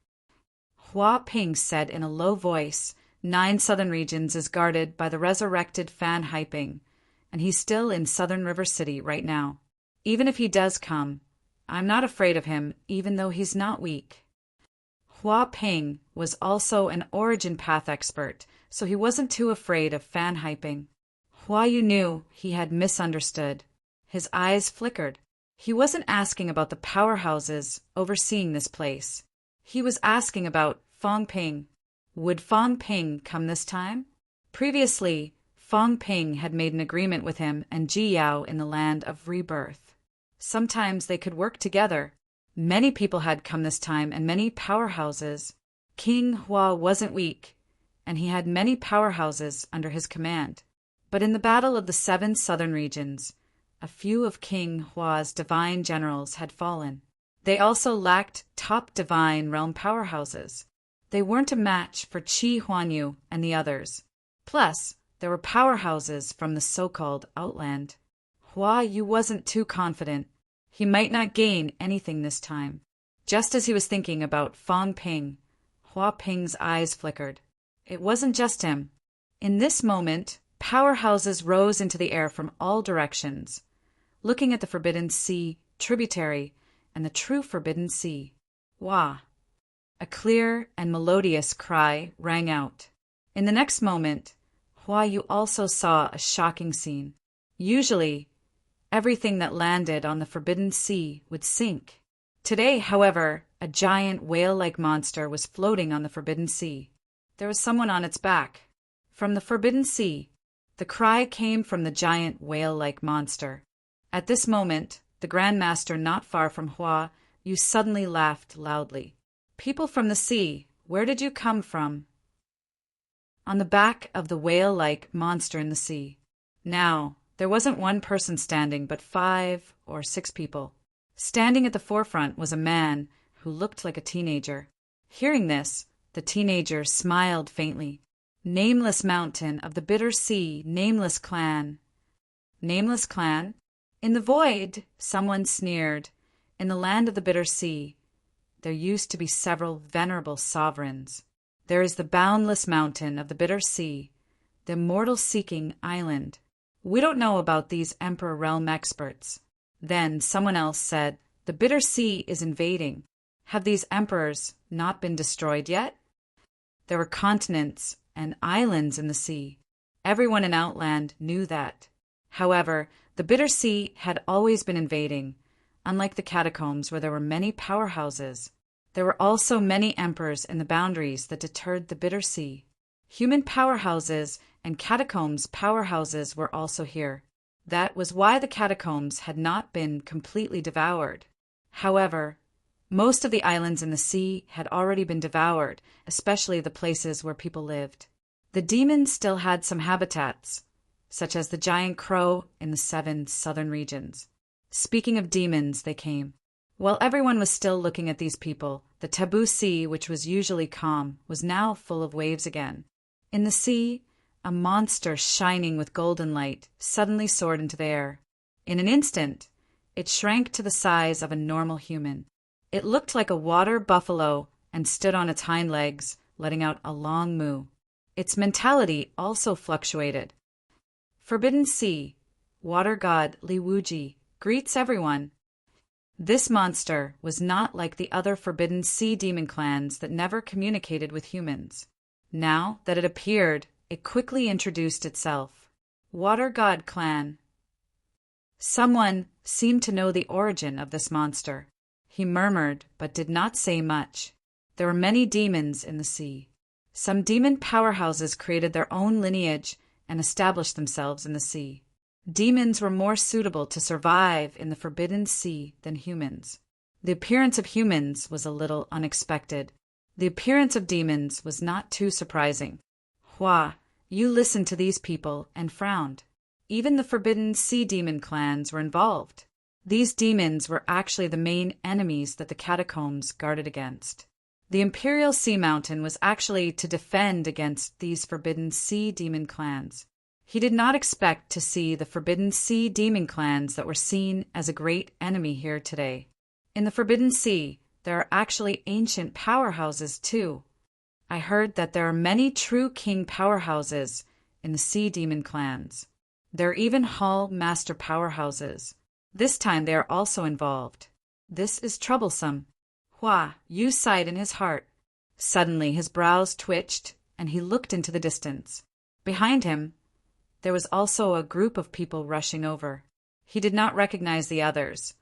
Hua Ping said in a low voice. 9 southern regions is guarded by the resurrected Fan Haiping, and he's still in southern River City right now. Even if he does come, I'm not afraid of him, even though he's not weak. Hua Ping was also an origin path expert, so he wasn't too afraid of Fan Haiping. Hua Yu knew he had misunderstood. His eyes flickered. He wasn't asking about the powerhouses overseeing this place. He was asking about Fong Ping. Would Fong Ping come this time? Previously, Fong Ping had made an agreement with him and Ji Yao in the land of rebirth. Sometimes they could work together. Many people had come this time and many powerhouses. King Hua wasn't weak, and he had many powerhouses under his command. But in the battle of the 7 southern regions, a few of King Hua's divine generals had fallen. They also lacked top divine realm powerhouses. They weren't a match for Qi Huanyu and the others. Plus, there were powerhouses from the so-called Outland. Hua Yu wasn't too confident. He might not gain anything this time. Just as he was thinking about Fong Ping, Hua Ping's eyes flickered. It wasn't just him. In this moment, powerhouses rose into the air from all directions, looking at the Forbidden Sea tributary and the true Forbidden Sea. Wah! A clear and melodious cry rang out. In the next moment, Hua Yu also saw a shocking scene. Usually, everything that landed on the Forbidden Sea would sink. Today, however, a giant whale-like monster was floating on the Forbidden Sea. There was someone on its back. From the Forbidden Sea, the cry came from the giant whale-like monster. At this moment, the Grand Master not far from Hua Yu suddenly laughed loudly. "People from the sea, where did you come from?" On the back of the whale-like monster in the sea. Now, there wasn't one person standing, but 5 or 6 people. Standing at the forefront was a man who looked like a teenager. Hearing this, the teenager smiled faintly. "Nameless mountain of the bitter sea, nameless clan." Nameless clan? In the void, someone sneered. In the land of the bitter sea, there used to be several venerable sovereigns. There is the boundless mountain of the bitter sea, the immortal-seeking island. We don't know about these Emperor Realm experts. Then someone else said, "The bitter sea is invading. Have these emperors not been destroyed yet?" There were continents and islands in the sea. Everyone in Outland knew that. However, the bitter sea had always been invading, Unlike the catacombs where there were many powerhouses, there were also many emperors in the boundaries that deterred the bitter sea. Human powerhouses and catacombs powerhouses were also here. That was why the catacombs had not been completely devoured. However, most of the islands in the sea had already been devoured, especially the places where people lived. The demons still had some habitats, such as the giant crow in the 7 southern regions. Speaking of demons, they came. While everyone was still looking at these people, the taboo sea, which was usually calm, was now full of waves again. In the sea, a monster shining with golden light suddenly soared into the air. In an instant, it shrank to the size of a normal human. It looked like a water buffalo and stood on its hind legs, letting out a long moo. Its mentality also fluctuated. Forbidden Sea, water god Liwuji, greets everyone. This monster was not like the other Forbidden Sea demon clans that never communicated with humans. Now that it appeared, it quickly introduced itself. Water God Clan. Someone seemed to know the origin of this monster. He murmured, but did not say much. There were many demons in the sea. Some demon powerhouses created their own lineage and established themselves in the sea. Demons were more suitable to survive in the Forbidden Sea than humans. The appearance of humans was a little unexpected. The appearance of demons was not too surprising. Hua, you listened to these people and frowned. Even the Forbidden Sea demon clans were involved. These demons were actually the main enemies that the catacombs guarded against. The Imperial Sea Mountain was actually to defend against these Forbidden Sea demon clans. He did not expect to see the Forbidden Sea demon clans that were seen as a great enemy here today. In the Forbidden Sea, there are actually ancient powerhouses too. I heard that there are many true king powerhouses in the sea demon clans. There are even hall master powerhouses. This time they are also involved. This is troublesome. Hua Yu sighed in his heart. Suddenly his brows twitched, and he looked into the distance. Behind him, there was also a group of people rushing over. He did not recognize the others,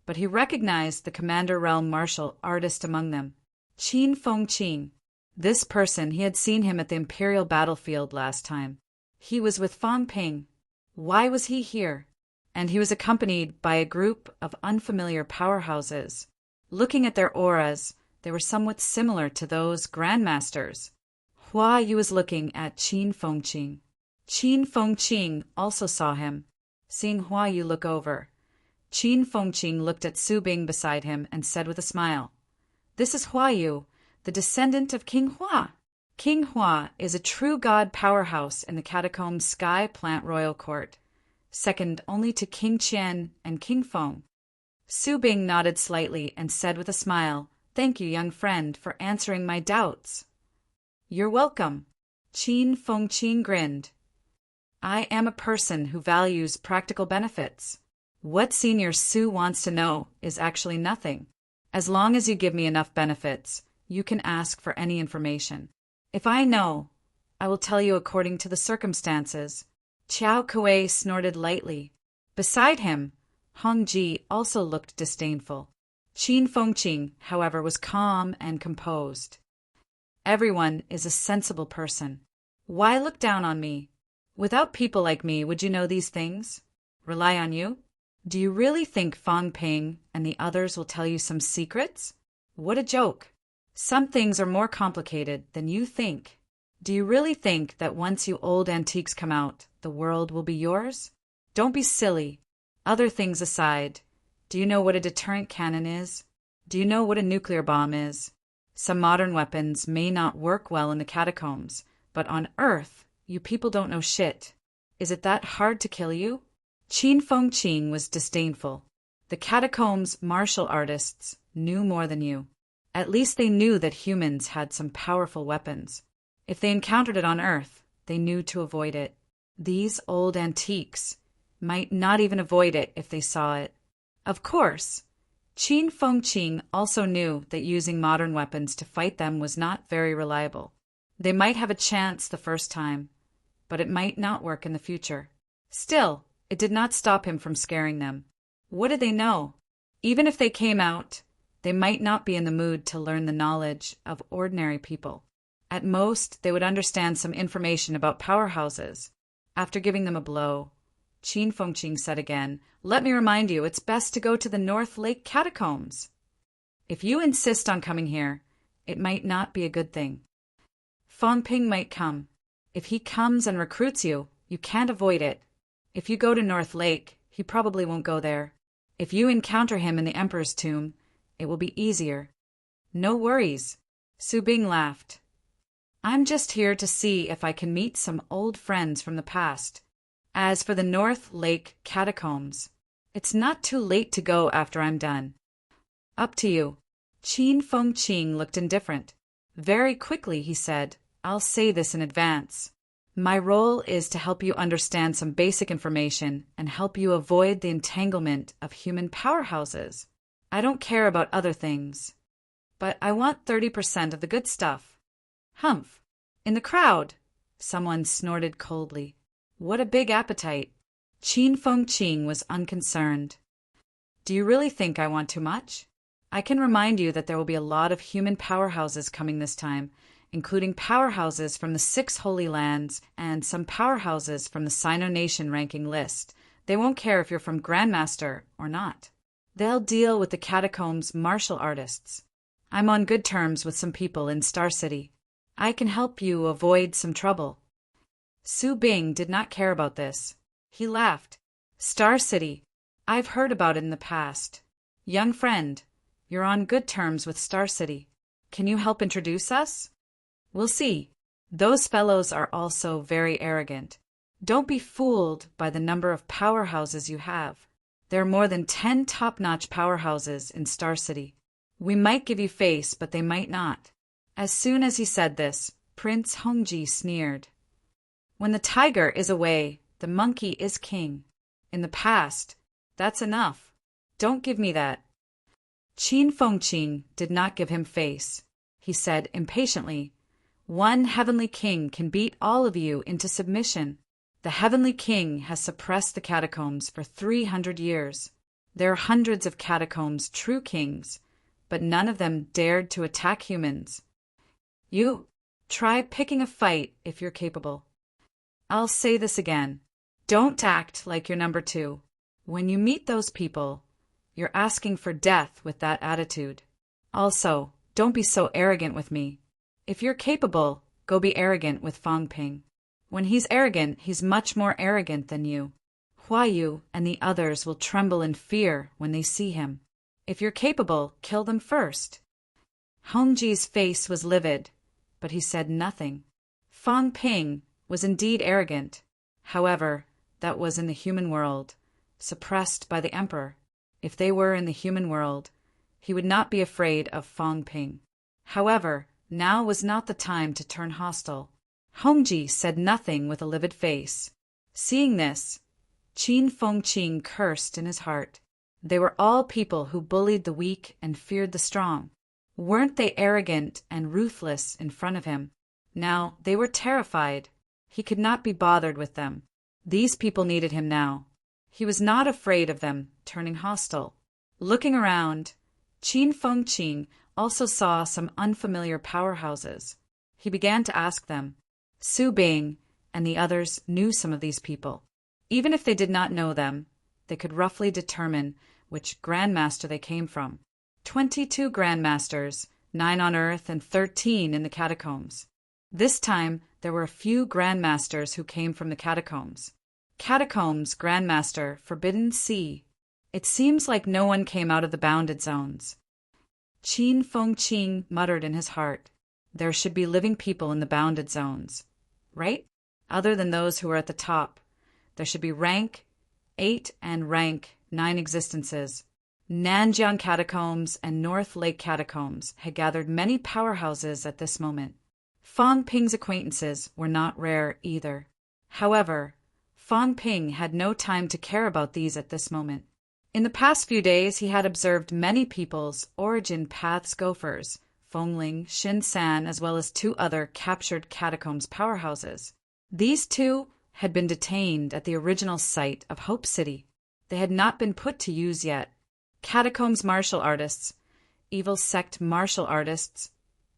but he recognized the Commander Realm Martial Artist among them, Qin Fengqing. This person, he had seen him at the Imperial battlefield last time. He was with Fang Ping. Why was he here? And he was accompanied by a group of unfamiliar powerhouses. Looking at their auras, they were somewhat similar to those grandmasters. Hua Yu was looking at Qin Fengqing. Qin Fengqing also saw him. Seeing Hua Yu look over, Qin Fengqing looked at Su Bing beside him and said with a smile, "This is Hua Yu, the descendant of King Hua. King Hua is a true god powerhouse in the Catacomb Sky Plant Royal Court, second only to King Qian and King Feng." Su Bing nodded slightly and said with a smile, "Thank you, young friend, for answering my doubts." "You're welcome." Qin Fengqing grinned. "I am a person who values practical benefits. What Senior Su wants to know is actually nothing. As long as you give me enough benefits, you can ask for any information. If I know, I will tell you according to the circumstances." Chiao Kuei snorted lightly. Beside him, Hong Ji also looked disdainful. Qin Fengqing, however, was calm and composed. "Everyone is a sensible person. Why look down on me? Without people like me, would you know these things? Rely on you? Do you really think Fang Ping and the others will tell you some secrets? What a joke. Some things are more complicated than you think. Do you really think that once you old antiques come out, the world will be yours? Don't be silly. Other things aside, do you know what a deterrent cannon is? Do you know what a nuclear bomb is? Some modern weapons may not work well in the catacombs, but on Earth, you people don't know shit. Is it that hard to kill you?" Qin Fengqing was disdainful. "The catacombs martial artists knew more than you. At least they knew that humans had some powerful weapons. If they encountered it on Earth, they knew to avoid it. These old antiques might not even avoid it if they saw it. Of course, Qin Fengqing also knew that using modern weapons to fight them was not very reliable. They might have a chance the first time, but it might not work in the future. Still, it did not stop him from scaring them. What did they know? Even if they came out, they might not be in the mood to learn the knowledge of ordinary people. At most, they would understand some information about powerhouses. After giving them a blow, Qin Fengqing said again, "Let me remind you, it's best to go to the North Lake Catacombs. If you insist on coming here, it might not be a good thing. Fang Ping might come. If he comes and recruits you, you can't avoid it. If you go to North Lake, he probably won't go there. If you encounter him in the Emperor's tomb, it will be easier." "No worries." Su Bing laughed. "I'm just here to see if I can meet some old friends from the past. As for the North Lake Catacombs, it's not too late to go after I'm done." "Up to you." Qin Fengqing looked indifferent. Very quickly he said, "I'll say this in advance. My role is to help you understand some basic information and help you avoid the entanglement of human powerhouses. I don't care about other things. But I want 30% of the good stuff." "Humph." In the crowd, someone snorted coldly. "What a big appetite." Qin Fengqing was unconcerned. "Do you really think I want too much? I can remind you that there will be a lot of human powerhouses coming this time, including powerhouses from the 6 Holy Lands and some powerhouses from the Sino Nation ranking list. They won't care if you're from Grandmaster or not. They'll deal with the catacombs martial artists. I'm on good terms with some people in Star City. I can help you avoid some trouble." Su Bing did not care about this. He laughed. "Star City. I've heard about it in the past. Young friend, you're on good terms with Star City. Can you help introduce us?" "We'll see. Those fellows are also very arrogant. Don't be fooled by the number of powerhouses you have. There are more than 10 top-notch powerhouses in Star City. We might give you face, but they might not." As soon as he said this, Prince Hongji sneered. "When the tiger is away, the monkey is king. In the past, that's enough. Don't give me that." Qin Fengqing did not give him face. He said impatiently, "One heavenly king can beat all of you into submission. The heavenly king has suppressed the catacombs for 300 years. There are hundreds of catacombs true kings, but none of them dared to attack humans. You try picking a fight if you're capable. I'll say this again. Don't act like you're number 2. When you meet those people, you're asking for death with that attitude. Also, don't be so arrogant with me. If you're capable, go be arrogant with Fang Ping. When he's arrogant, he's much more arrogant than you. Hua Yu and the others will tremble in fear when they see him. If you're capable, kill them first." Hongji's face was livid, but he said nothing. Fang Ping was indeed arrogant. However, that was in the human world, suppressed by the Emperor. If they were in the human world, he would not be afraid of Fang Ping. However, now was not the time to turn hostile. Hongji said nothing with a livid face. Seeing this, Qin Fengqing cursed in his heart. They were all people who bullied the weak and feared the strong. Weren't they arrogant and ruthless in front of him? Now they were terrified. He could not be bothered with them. These people needed him now. He was not afraid of them turning hostile. Looking around, Qin Fengqing also saw some unfamiliar powerhouses. He began to ask them. Su Bing and the others knew some of these people. Even if they did not know them, they could roughly determine which grandmaster they came from. 22 grandmasters, 9 on Earth and 13 in the catacombs. This time, there were a few grandmasters who came from the catacombs. Catacombs Grandmaster Forbidden Sea. It seems like no one came out of the bounded zones. Qin Fengqing muttered in his heart. There should be living people in the bounded zones, right? Other than those who are at the top. There should be rank 8 and rank 9 existences. Nanjiang Catacombs and North Lake Catacombs had gathered many powerhouses at this moment. Fang Ping's acquaintances were not rare either. However, Fang Ping had no time to care about these at this moment. In the past few days, he had observed many people's origin paths gophers, Fengling, Shin San, as well as 2 other captured catacombs powerhouses. These 2 had been detained at the original site of Hope City. They had not been put to use yet. catacombs martial artists, evil sect martial artists,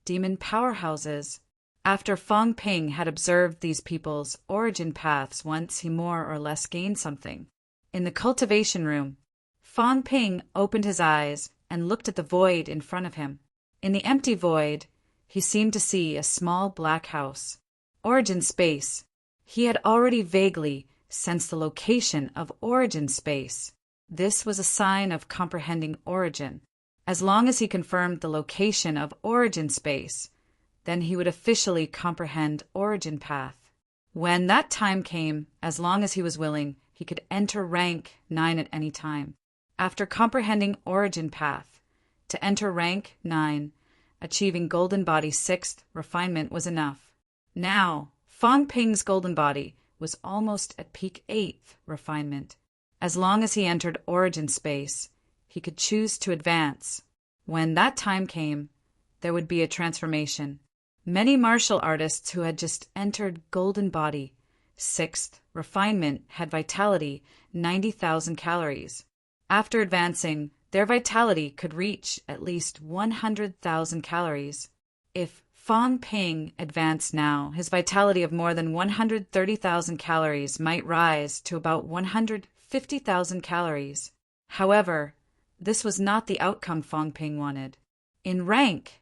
demon powerhouses. After Fong Ping had observed these people's origin paths once, he more or less gained something. In the cultivation room, Fong Ping opened his eyes and looked at the void in front of him. In the empty void, he seemed to see a small black house. Origin space. He had already vaguely sensed the location of origin space. This was a sign of comprehending origin. As long as he confirmed the location of origin space, then he would officially comprehend origin path. When that time came, as long as he was willing, he could enter rank 9 at any time. After comprehending origin path, to enter rank 9, achieving golden body 6th refinement was enough. Now, Fong Ping's golden body was almost at peak 8th refinement. As long as he entered origin space, he could choose to advance. When that time came, there would be a transformation. Many martial artists who had just entered golden body 6th refinement had vitality 90,000 calories. After advancing, their vitality could reach at least 100,000 calories. If Fong Ping advanced now, his vitality of more than 130,000 calories might rise to about 150,000 calories. However, this was not the outcome Fong Ping wanted. In rank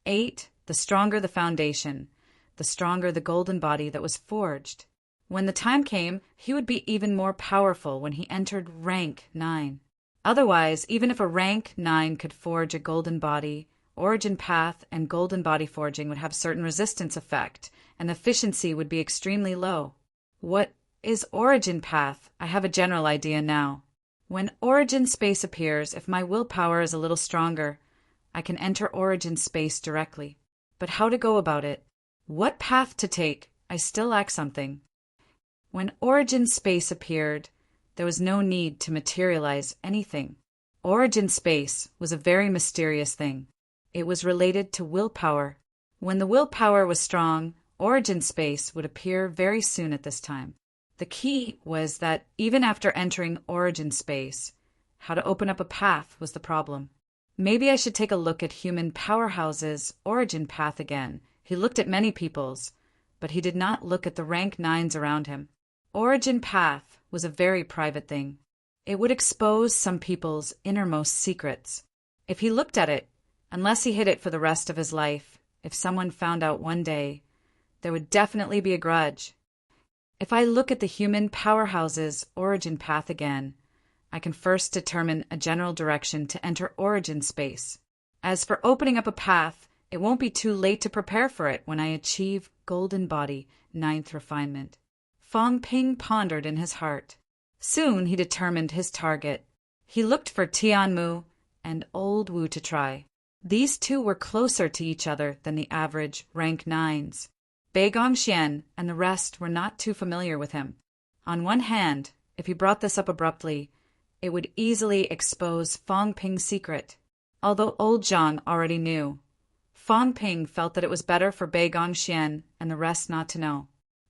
8, the stronger the foundation, the stronger the golden body that was forged. When the time came, he would be even more powerful when he entered rank 9. Otherwise, even if a rank 9 could forge a golden body, origin path and golden body forging would have certain resistance effect, and efficiency would be extremely low. What is origin path? I have a general idea now. When origin space appears, if my willpower is a little stronger, I can enter origin space directly. But how to go about it? What path to take? I still lack something. When origin space appeared, there was no need to materialize anything. Origin space was a very mysterious thing. It was related to willpower. When the willpower was strong, origin space would appear very soon at this time. The key was that even after entering origin space, how to open up a path was the problem. Maybe I should take a look at human powerhouse's origin path again. He looked at many people's, but he did not look at the rank 9s around him. Origin path was a very private thing. It would expose some people's innermost secrets. If he looked at it, unless he hid it for the rest of his life, if someone found out one day, there would definitely be a grudge. If I look at the human powerhouse's origin path again, I can first determine a general direction to enter origin space. As for opening up a path, it won't be too late to prepare for it when I achieve golden body 9th refinement. Fong Ping pondered in his heart. Soon he determined his target. He looked for Tianmu and Old Wu to try. These two were closer to each other than the average rank 9s. Bei Gongxian and the rest were not too familiar with him. On one hand, if he brought this up abruptly, it would easily expose Fong Ping's secret. Although old Zhang already knew, Fong Ping felt that it was better for Bei Gongxian and the rest not to know.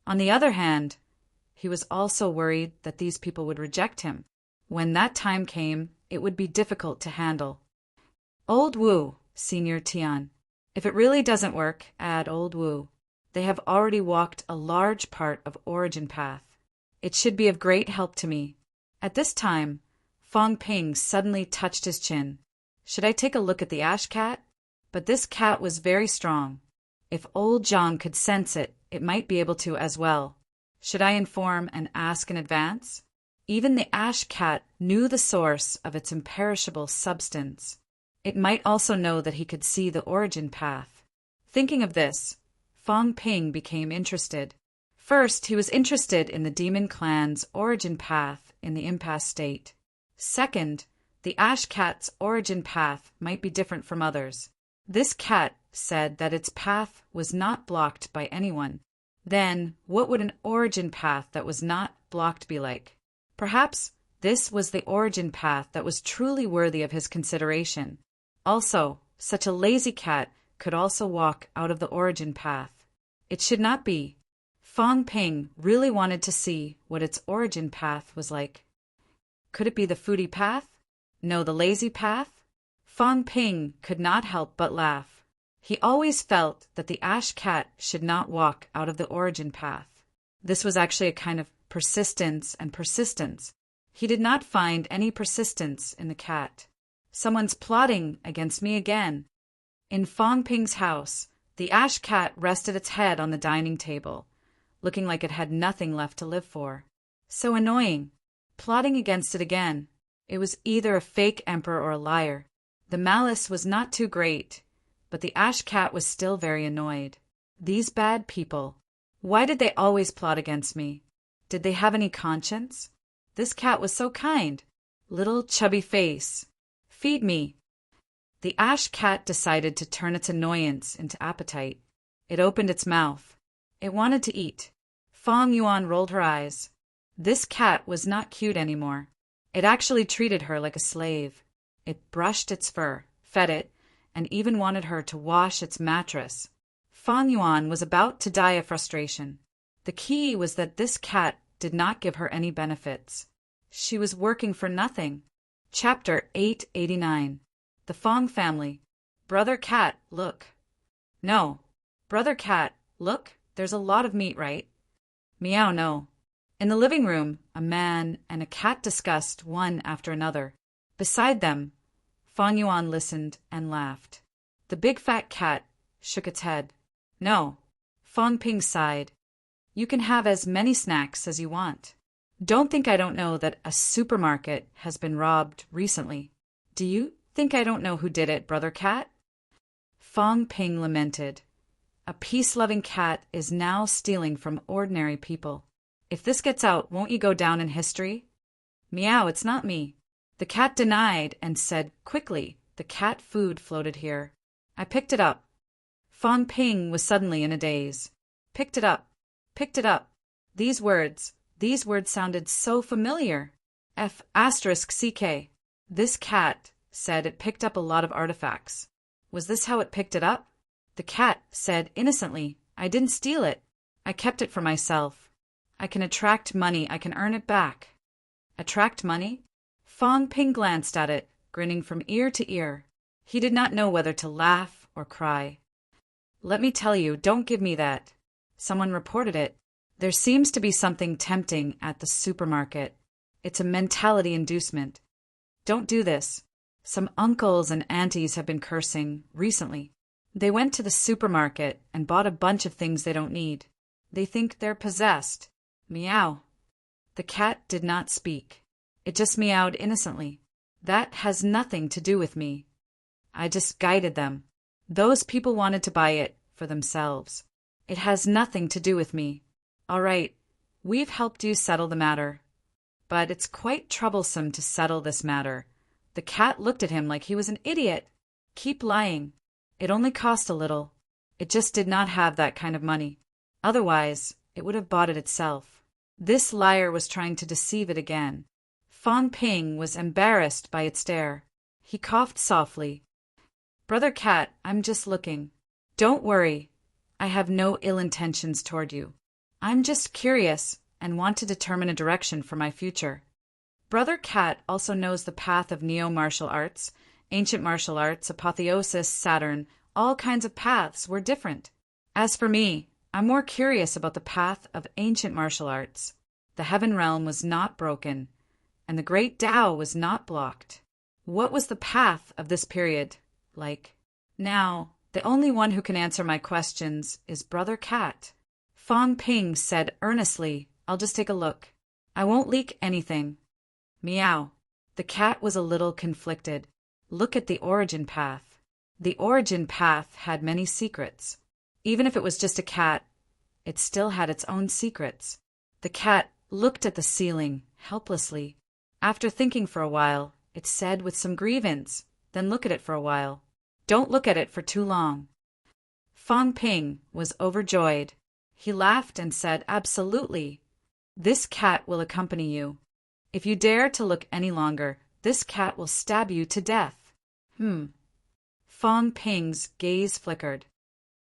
On the other hand, he was also worried that these people would reject him. When that time came, it would be difficult to handle. Old Wu, Senior Tian. If it really doesn't work, add Old Wu. They have already walked a large part of origin path. It should be of great help to me. At this time, Fong Ping suddenly touched his chin. Should I take a look at the ash cat? But this cat was very strong. If old Zhang could sense it, it might be able to as well. Should I inform and ask in advance? Even the ash cat knew the source of its imperishable substance. It might also know that he could see the origin path. Thinking of this, Fong Ping became interested. First, he was interested in the demon clan's origin path in the impasse state. Second, the ash cat's origin path might be different from others. This cat said that its path was not blocked by anyone. Then, what would an origin path that was not blocked be like? Perhaps this was the origin path that was truly worthy of his consideration. Also, such a lazy cat could also walk out of the origin path. It should not be. Fong Ping really wanted to see what its origin path was like. Could it be the foodie path? No, the lazy path? Fong Ping could not help but laugh. He always felt that the ash cat should not walk out of the origin path. This was actually a kind of persistence and persistence. He did not find any persistence in the cat. Someone's plotting against me again. In Fong Ping's house, the ash cat rested its head on the dining table, looking like it had nothing left to live for. So annoying. Plotting against it again. It was either a fake emperor or a liar. The malice was not too great, but the ash cat was still very annoyed. These bad people. Why did they always plot against me? Did they have any conscience? This cat was so kind. Little chubby face. Feed me. The ash cat decided to turn its annoyance into appetite. It opened its mouth. It wanted to eat. Fong Yuan rolled her eyes. This cat was not cute anymore. It actually treated her like a slave. It brushed its fur, fed it, and even wanted her to wash its mattress. Fong Yuan was about to die of frustration. The key was that this cat did not give her any benefits. She was working for nothing. Chapter 889. The Fong Family. Brother Cat, look. No. Brother Cat, look, there's a lot of meat, right? Meow, no. In the living room, a man and a cat discussed one after another. Beside them, Fong Yuan listened and laughed. The big fat cat shook its head. No. Fong Ping sighed. You can have as many snacks as you want. Don't think I don't know that a supermarket has been robbed recently. Do you think I don't know who did it, Brother Cat? Fong Ping lamented. A peace-loving cat is now stealing from ordinary people. If this gets out, won't you go down in history? Meow, it's not me. The cat denied and said quickly, the cat food floated here. I picked it up. Fong Ping was suddenly in a daze. Picked it up. Picked it up. These words sounded so familiar. F***CK. This cat said it picked up a lot of artifacts. Was this how it picked it up? The cat said innocently, I didn't steal it. I kept it for myself. I can attract money. I can earn it back. Attract money? Fong Ping glanced at it, grinning from ear to ear. He did not know whether to laugh or cry. Let me tell you, don't give me that. Someone reported it. There seems to be something tempting at the supermarket. It's a mentality inducement. Don't do this. Some uncles and aunties have been cursing recently. They went to the supermarket and bought a bunch of things they don't need. They think they're possessed. Meow. The cat did not speak. It just meowed innocently. That has nothing to do with me. I just guided them. Those people wanted to buy it for themselves. It has nothing to do with me. All right, we've helped you settle the matter. But it's quite troublesome to settle this matter. The cat looked at him like he was an idiot. Keep lying. It only cost a little. It just did not have that kind of money. Otherwise, it would have bought it itself. This liar was trying to deceive it again. Fong Ping was embarrassed by its stare. He coughed softly. Brother Cat, I'm just looking. Don't worry. I have no ill intentions toward you. I'm just curious and want to determine a direction for my future. Brother Cat also knows the path of neo-martial arts, ancient martial arts, apotheosis, Saturn, all kinds of paths were different. As for me, I'm more curious about the path of ancient martial arts. The heaven realm was not broken, and the great Tao was not blocked. What was the path of this period like? Now, the only one who can answer my questions is Brother Cat. Fong Ping said earnestly, I'll just take a look. I won't leak anything. Meow. The cat was a little conflicted. Look at the origin path. The origin path had many secrets. Even if it was just a cat, it still had its own secrets. The cat looked at the ceiling helplessly. After thinking for a while, it said with some grievance, then look at it for a while. Don't look at it for too long. Fong Ping was overjoyed. He laughed and said, absolutely. This cat will accompany you. If you dare to look any longer, this cat will stab you to death. Fong Ping's gaze flickered.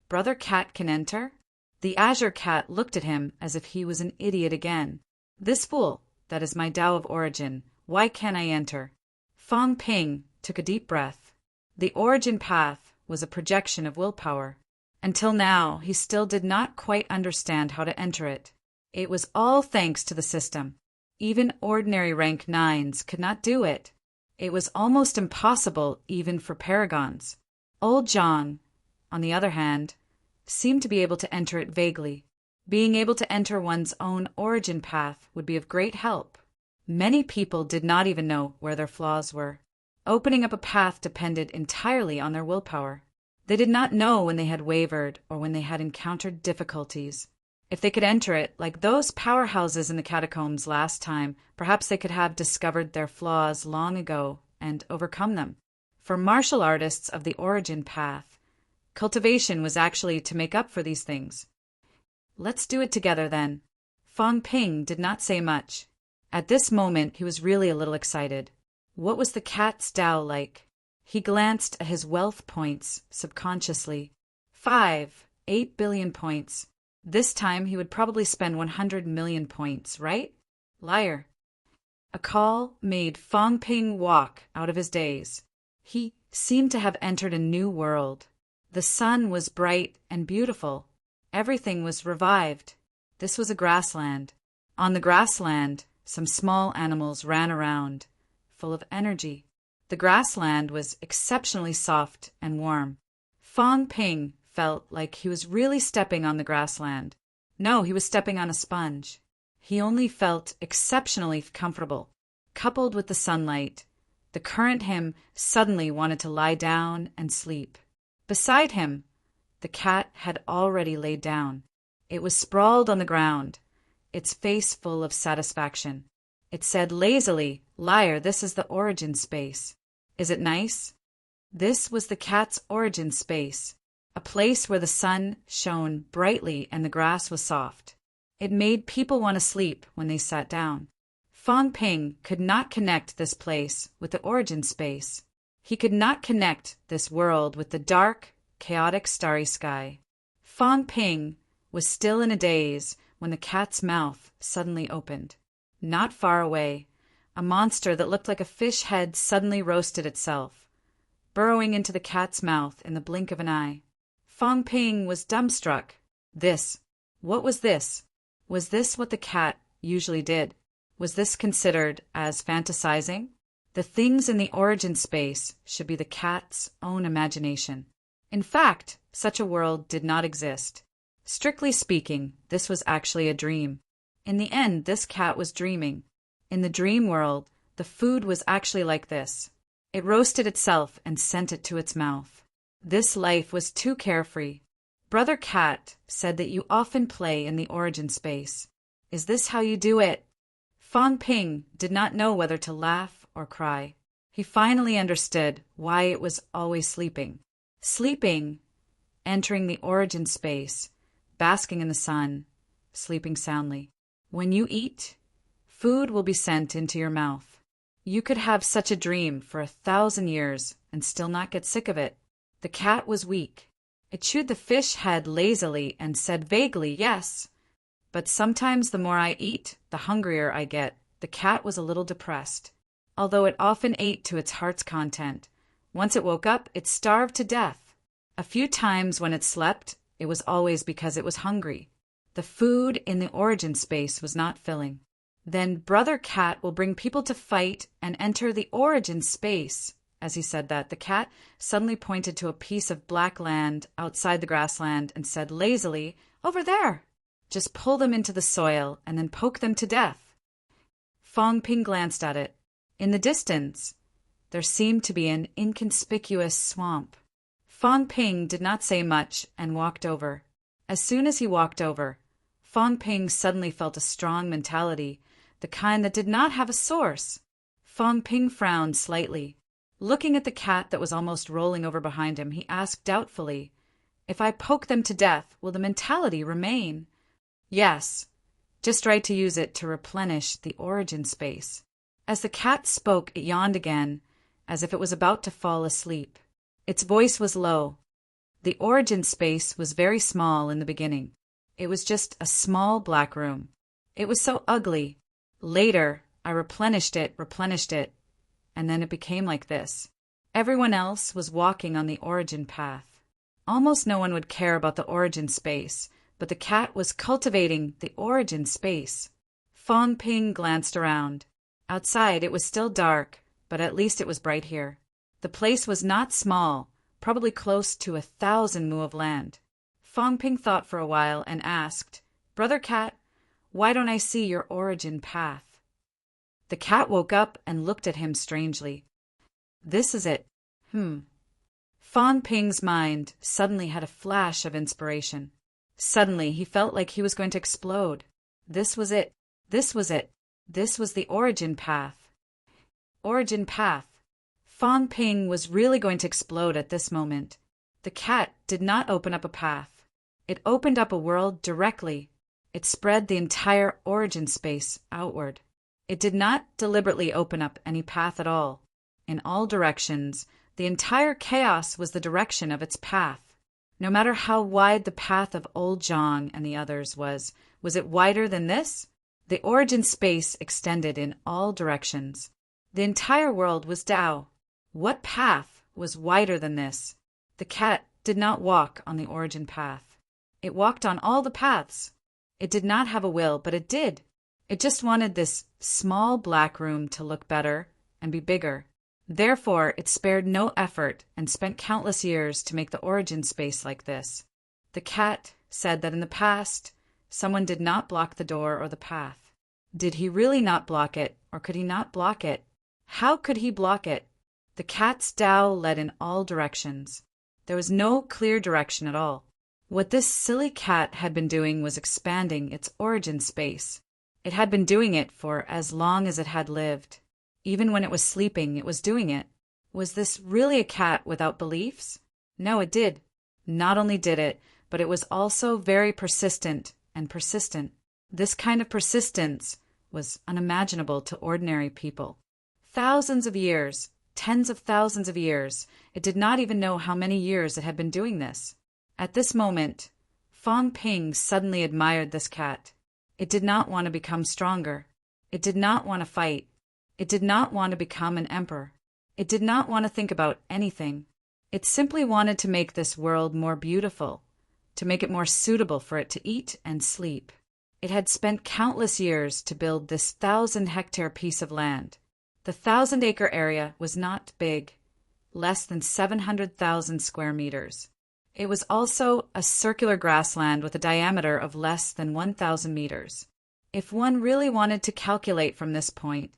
Brother Cat can enter? The Azure Cat looked at him as if he was an idiot again. This fool, that is my Tao of origin. Why can't I enter? Fong Ping took a deep breath. The origin path was a projection of willpower. Until now, he still did not quite understand how to enter it. It was all thanks to the system. Even ordinary rank 9s could not do it. It was almost impossible even for paragons. Old Zhang, on the other hand, seemed to be able to enter it vaguely. Being able to enter one's own origin path would be of great help. Many people did not even know where their flaws were. Opening up a path depended entirely on their willpower. They did not know when they had wavered or when they had encountered difficulties. If they could enter it, like those powerhouses in the catacombs last time, perhaps they could have discovered their flaws long ago and overcome them. For martial artists of the origin path, cultivation was actually to make up for these things. Let's do it together then. Fong Ping did not say much. At this moment, he was really a little excited. What was the cat's Tao like? He glanced at his wealth points subconsciously. 8 billion points. This time he would probably spend 100 million points, right? Liar. A call made Fong Ping walk out of his daze. He seemed to have entered a new world. The sun was bright and beautiful. Everything was revived. This was a grassland. On the grassland, some small animals ran around, full of energy. The grassland was exceptionally soft and warm. Fong Ping felt like he was really stepping on the grassland. No, he was stepping on a sponge. He only felt exceptionally comfortable. Coupled with the sunlight, the current him suddenly wanted to lie down and sleep. Beside him, the cat had already laid down. It was sprawled on the ground, its face full of satisfaction. It said lazily, "Liar, this is the origin space. Is it nice?" This was the cat's origin space, a place where the sun shone brightly and the grass was soft. It made people want to sleep when they sat down. Fong Ping could not connect this place with the origin space. He could not connect this world with the dark, chaotic starry sky. Fong Ping was still in a daze when the cat's mouth suddenly opened. Not far away, a monster that looked like a fish head suddenly roasted itself, burrowing into the cat's mouth in the blink of an eye. Fong Ping was dumbstruck. What was this? Was this what the cat usually did? Was this considered as fantasizing? The things in the origin space should be the cat's own imagination. In fact, such a world did not exist. Strictly speaking, this was actually a dream. In the end, this cat was dreaming. In the dream world, the food was actually like this. It roasted itself and sent it to its mouth. This life was too carefree. Brother Cat said that you often play in the origin space. Is this how you do it? Fong Ping did not know whether to laugh or cry. He finally understood why it was always sleeping. Sleeping, entering the origin space, basking in the sun, sleeping soundly. When you eat, food will be sent into your mouth. You could have such a dream for 1,000 years and still not get sick of it. The cat was weak. It chewed the fish head lazily and said vaguely, "Yes, but sometimes the more I eat, the hungrier I get." The cat was a little depressed. Although it often ate to its heart's content, once it woke up, it starved to death. A few times when it slept, it was always because it was hungry. The food in the origin space was not filling. Then Brother Cat will bring people to fight and enter the origin space. As he said that, the cat suddenly pointed to a piece of black land outside the grassland and said lazily, "Over there. Just pull them into the soil and then poke them to death." Fong Ping glanced at it. In the distance, there seemed to be an inconspicuous swamp. Fong Ping did not say much and walked over. As soon as he walked over, Fong Ping suddenly felt a strong mentality, the kind that did not have a source. Fong Ping frowned slightly. Looking at the cat that was almost rolling over behind him, he asked doubtfully, "If I poke them to death, will the mentality remain?" "Yes. Just right to use it to replenish the origin space." As the cat spoke, it yawned again, as if it was about to fall asleep. Its voice was low. The origin space was very small in the beginning. It was just a small black room. It was so ugly. Later, I replenished it, and then it became like this. Everyone else was walking on the origin path. Almost no one would care about the origin space, but the cat was cultivating the origin space. Fong Ping glanced around. Outside it was still dark, but at least it was bright here. The place was not small, probably close to 1,000 mu of land. Fong Ping thought for a while and asked, "Brother Cat, why don't I see your origin path?" The cat woke up and looked at him strangely. "This is it. Fong Ping's mind suddenly had a flash of inspiration. Suddenly he felt like he was going to explode. This was it. This was it. This was the origin path. Origin path. Fong Ping was really going to explode at this moment. The cat did not open up a path. It opened up a world directly. It spread the entire origin space outward. It did not deliberately open up any path at all. In all directions, the entire chaos was the direction of its path. No matter how wide the path of Old Zhang and the others was it wider than this? The origin space extended in all directions. The entire world was Tao. What path was wider than this? The cat did not walk on the origin path. It walked on all the paths. It did not have a will, but it did. It just wanted this small black room to look better and be bigger. Therefore, it spared no effort and spent countless years to make the origin space like this. The cat said that in the past, someone did not block the door or the path. Did he really not block it, or could he not block it? How could he block it? The cat's Tao led in all directions. There was no clear direction at all. What this silly cat had been doing was expanding its origin space. It had been doing it for as long as it had lived. Even when it was sleeping, it was doing it. Was this really a cat without beliefs? No, it did. Not only did it, but it was also very persistent and persistent. This kind of persistence was unimaginable to ordinary people. Thousands of years, tens of thousands of years, it did not even know how many years it had been doing this. At this moment, Fong Ping suddenly admired this cat. It did not want to become stronger. It did not want to fight. It did not want to become an emperor. It did not want to think about anything. It simply wanted to make this world more beautiful, to make it more suitable for it to eat and sleep. It had spent countless years to build this 1,000-hectare piece of land. The 1,000-acre area was not big, less than 700,000 square meters. It was also a circular grassland with a diameter of less than 1,000 meters. If one really wanted to calculate from this point,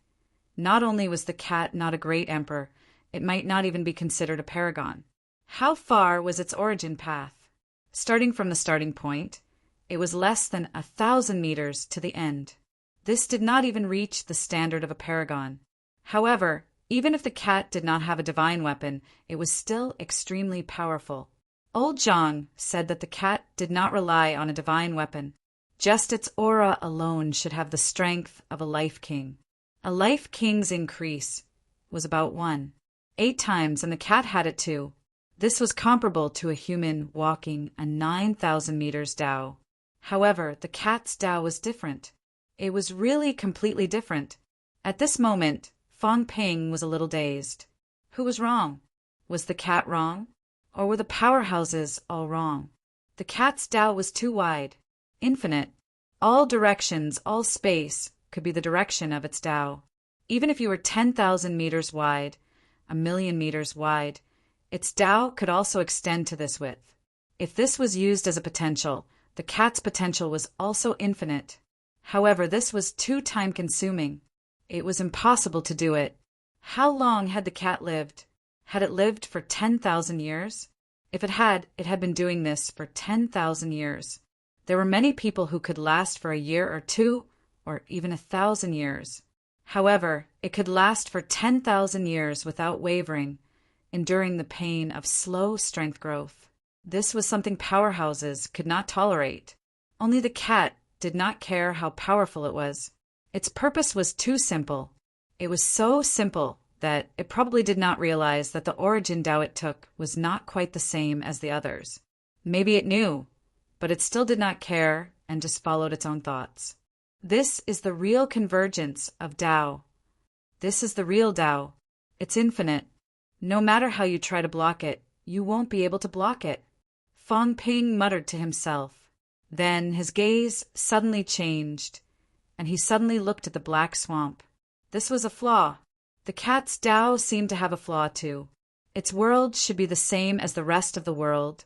not only was the cat not a great emperor, it might not even be considered a paragon. How far was its origin path? Starting from the starting point, it was less than 1,000 meters to the end. This did not even reach the standard of a paragon. However, even if the cat did not have a divine weapon, it was still extremely powerful. Old Zhang said that the cat did not rely on a divine weapon. Just its aura alone should have the strength of a life king. A life king's increase was about 8 times, and the cat had it too. This was comparable to a human walking a 9,000 meters Tao. However, the cat's Tao was different. It was really completely different. At this moment, Fong Ping was a little dazed. Who was wrong? Was the cat wrong? Or were the powerhouses all wrong? The cat's Tao was too wide, infinite. All directions, all space, could be the direction of its Tao. Even if you were 10,000 meters wide, 1,000,000 meters wide, its Tao could also extend to this width. If this was used as a potential, the cat's potential was also infinite. However, this was too time-consuming. It was impossible to do it. How long had the cat lived? Had it lived for 10,000 years? If it had been doing this for 10,000 years. There were many people who could last for a year or two, or even 1,000 years. However, it could last for 10,000 years without wavering, enduring the pain of slow strength growth. This was something powerhouses could not tolerate. Only the cat did not care how powerful it was. Its purpose was too simple. It was so simple that it probably did not realize that the origin Tao it took was not quite the same as the others. Maybe it knew, but it still did not care and just followed its own thoughts. This is the real convergence of Tao. This is the real Tao. It's infinite. No matter how you try to block it, you won't be able to block it. Fong Ping muttered to himself. Then his gaze suddenly changed, and he suddenly looked at the black swamp. This was a flaw. The cat's Tao seemed to have a flaw too. Its world should be the same as the rest of the world,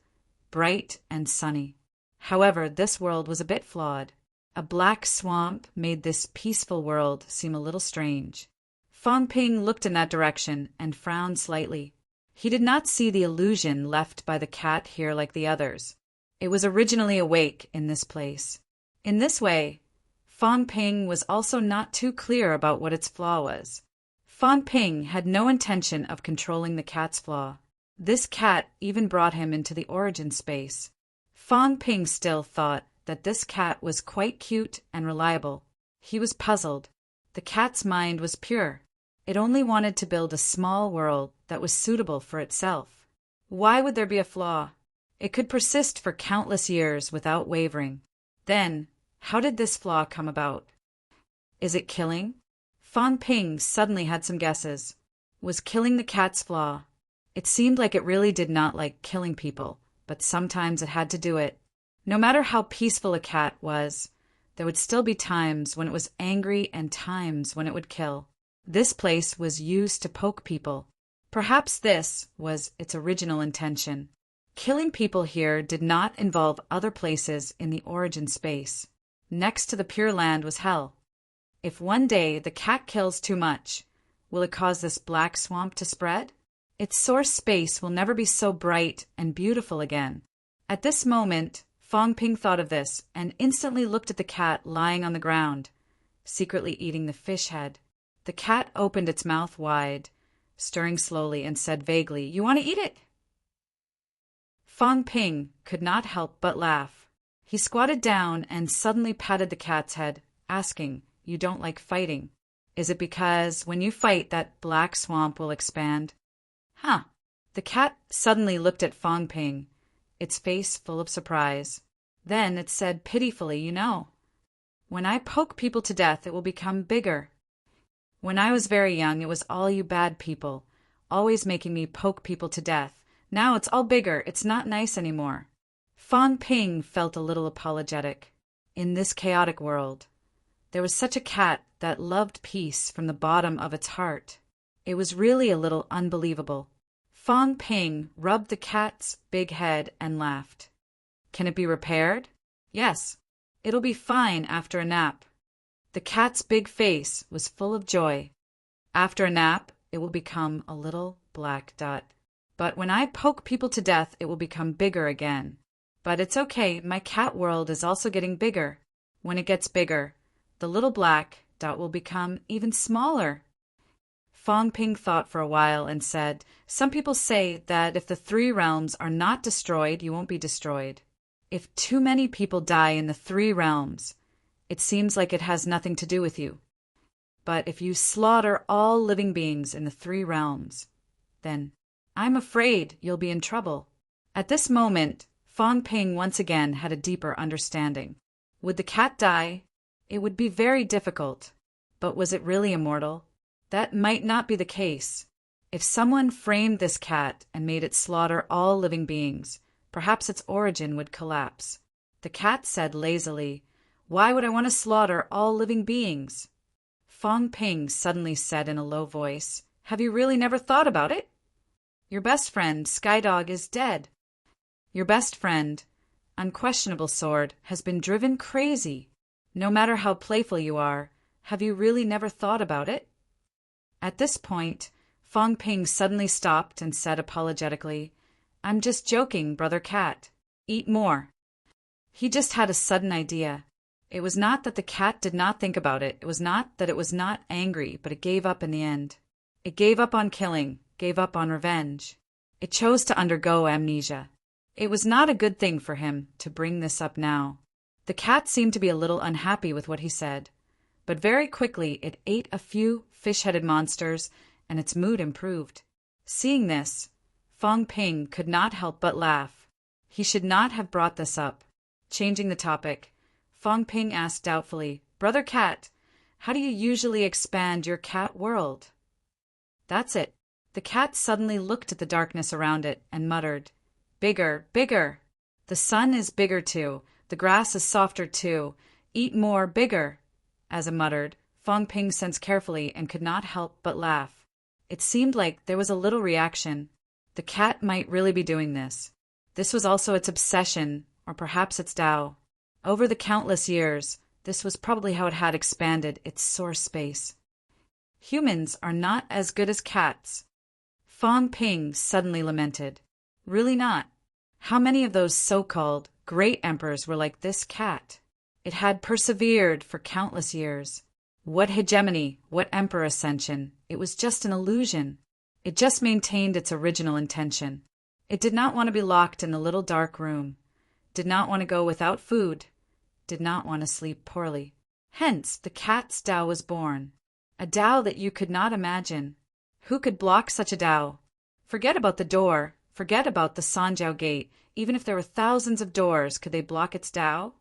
bright and sunny. However, this world was a bit flawed. A black swamp made this peaceful world seem a little strange. Fong Ping looked in that direction and frowned slightly. He did not see the illusion left by the cat here like the others. It was originally awake in this place. In this way, Fong Ping was also not too clear about what its flaw was. Fong Ping had no intention of controlling the cat's flaw. This cat even brought him into the origin space. Fong Ping still thought that this cat was quite cute and reliable. He was puzzled. The cat's mind was pure. It only wanted to build a small world that was suitable for itself. Why would there be a flaw? It could persist for countless years without wavering. Then, how did this flaw come about? Is it killing? Fong Ping suddenly had some guesses. Was killing the cat's flaw? It seemed like it really did not like killing people, but sometimes it had to do it. No matter how peaceful a cat was, there would still be times when it was angry and times when it would kill. This place was used to poke people. Perhaps this was its original intention. Killing people here did not involve other places in the origin space. Next to the Pure Land was hell. If one day the cat kills too much, will it cause this black swamp to spread? Its source space will never be so bright and beautiful again. At this moment, Fong Ping thought of this and instantly looked at the cat lying on the ground, secretly eating the fish head. The cat opened its mouth wide, stirring slowly, and said vaguely, "You want to eat it?" Fong Ping could not help but laugh. He squatted down and suddenly patted the cat's head, asking, "You don't like fighting. Is it because when you fight that black swamp will expand?" Huh. The cat suddenly looked at Fong Ping, its face full of surprise. Then it said pitifully, when I poke people to death, it will become bigger. When I was very young, it was all you bad people, always making me poke people to death. Now it's all bigger. It's not nice anymore. Fong Ping felt a little apologetic. In this chaotic world, there was such a cat that loved peace from the bottom of its heart. It was really a little unbelievable. Fong Ping rubbed the cat's big head and laughed. Can it be repaired? Yes, it'll be fine after a nap. The cat's big face was full of joy. After a nap, it will become a little black dot. But when I poke people to death, it will become bigger again. But it's okay, my cat world is also getting bigger. When it gets bigger, the little black dot will become even smaller. Fong Ping thought for a while and said, "Some people say that if the 3 realms are not destroyed, you won't be destroyed. If too many people die in the 3 realms, it seems like it has nothing to do with you. But if you slaughter all living beings in the 3 realms, then I'm afraid you'll be in trouble." At this moment, Fong Ping once again had a deeper understanding. Would the cat die? It would be very difficult. But was it really immortal? That might not be the case. If someone framed this cat and made it slaughter all living beings, perhaps its origin would collapse. The cat said lazily, "Why would I want to slaughter all living beings?" Fong Ping suddenly said in a low voice, "Have you really never thought about it? Your best friend, Skydog, is dead. Your best friend, Unquestionable Sword, has been driven crazy. No matter how playful you are, have you really never thought about it?" At this point, Fong Ping suddenly stopped and said apologetically, "I'm just joking, Brother Cat. Eat more." He just had a sudden idea. It was not that the cat did not think about it. It was not that it was not angry, but it gave up in the end. It gave up on killing, gave up on revenge. It chose to undergo amnesia. It was not a good thing for him to bring this up now. The cat seemed to be a little unhappy with what he said, but very quickly it ate a few fish-headed monsters and its mood improved. Seeing this, Fong Ping could not help but laugh. He should not have brought this up. Changing the topic, Fong Ping asked doubtfully, "Brother Cat, how do you usually expand your cat world?" "That's it. The cat suddenly looked at the darkness around it and muttered, "Bigger, bigger! The sun is bigger too. The grass is softer too. Eat more, bigger!" As it muttered, Fong Ping sensed carefully and could not help but laugh. It seemed like there was a little reaction. The cat might really be doing this. This was also its obsession, or perhaps its Tao. Over the countless years, this was probably how it had expanded its source space. Humans are not as good as cats. Fong Ping suddenly lamented. Really not. How many of those so-called great emperors were like this cat? It had persevered for countless years. What hegemony, what emperor ascension? It was just an illusion. It just maintained its original intention. It did not want to be locked in the little dark room, did not want to go without food, did not want to sleep poorly. Hence, the cat's Tao was born. A Tao that you could not imagine. Who could block such a Tao? Forget about the door, forget about the Sanjiao gate. Even if there were thousands of doors, could they block its Tao?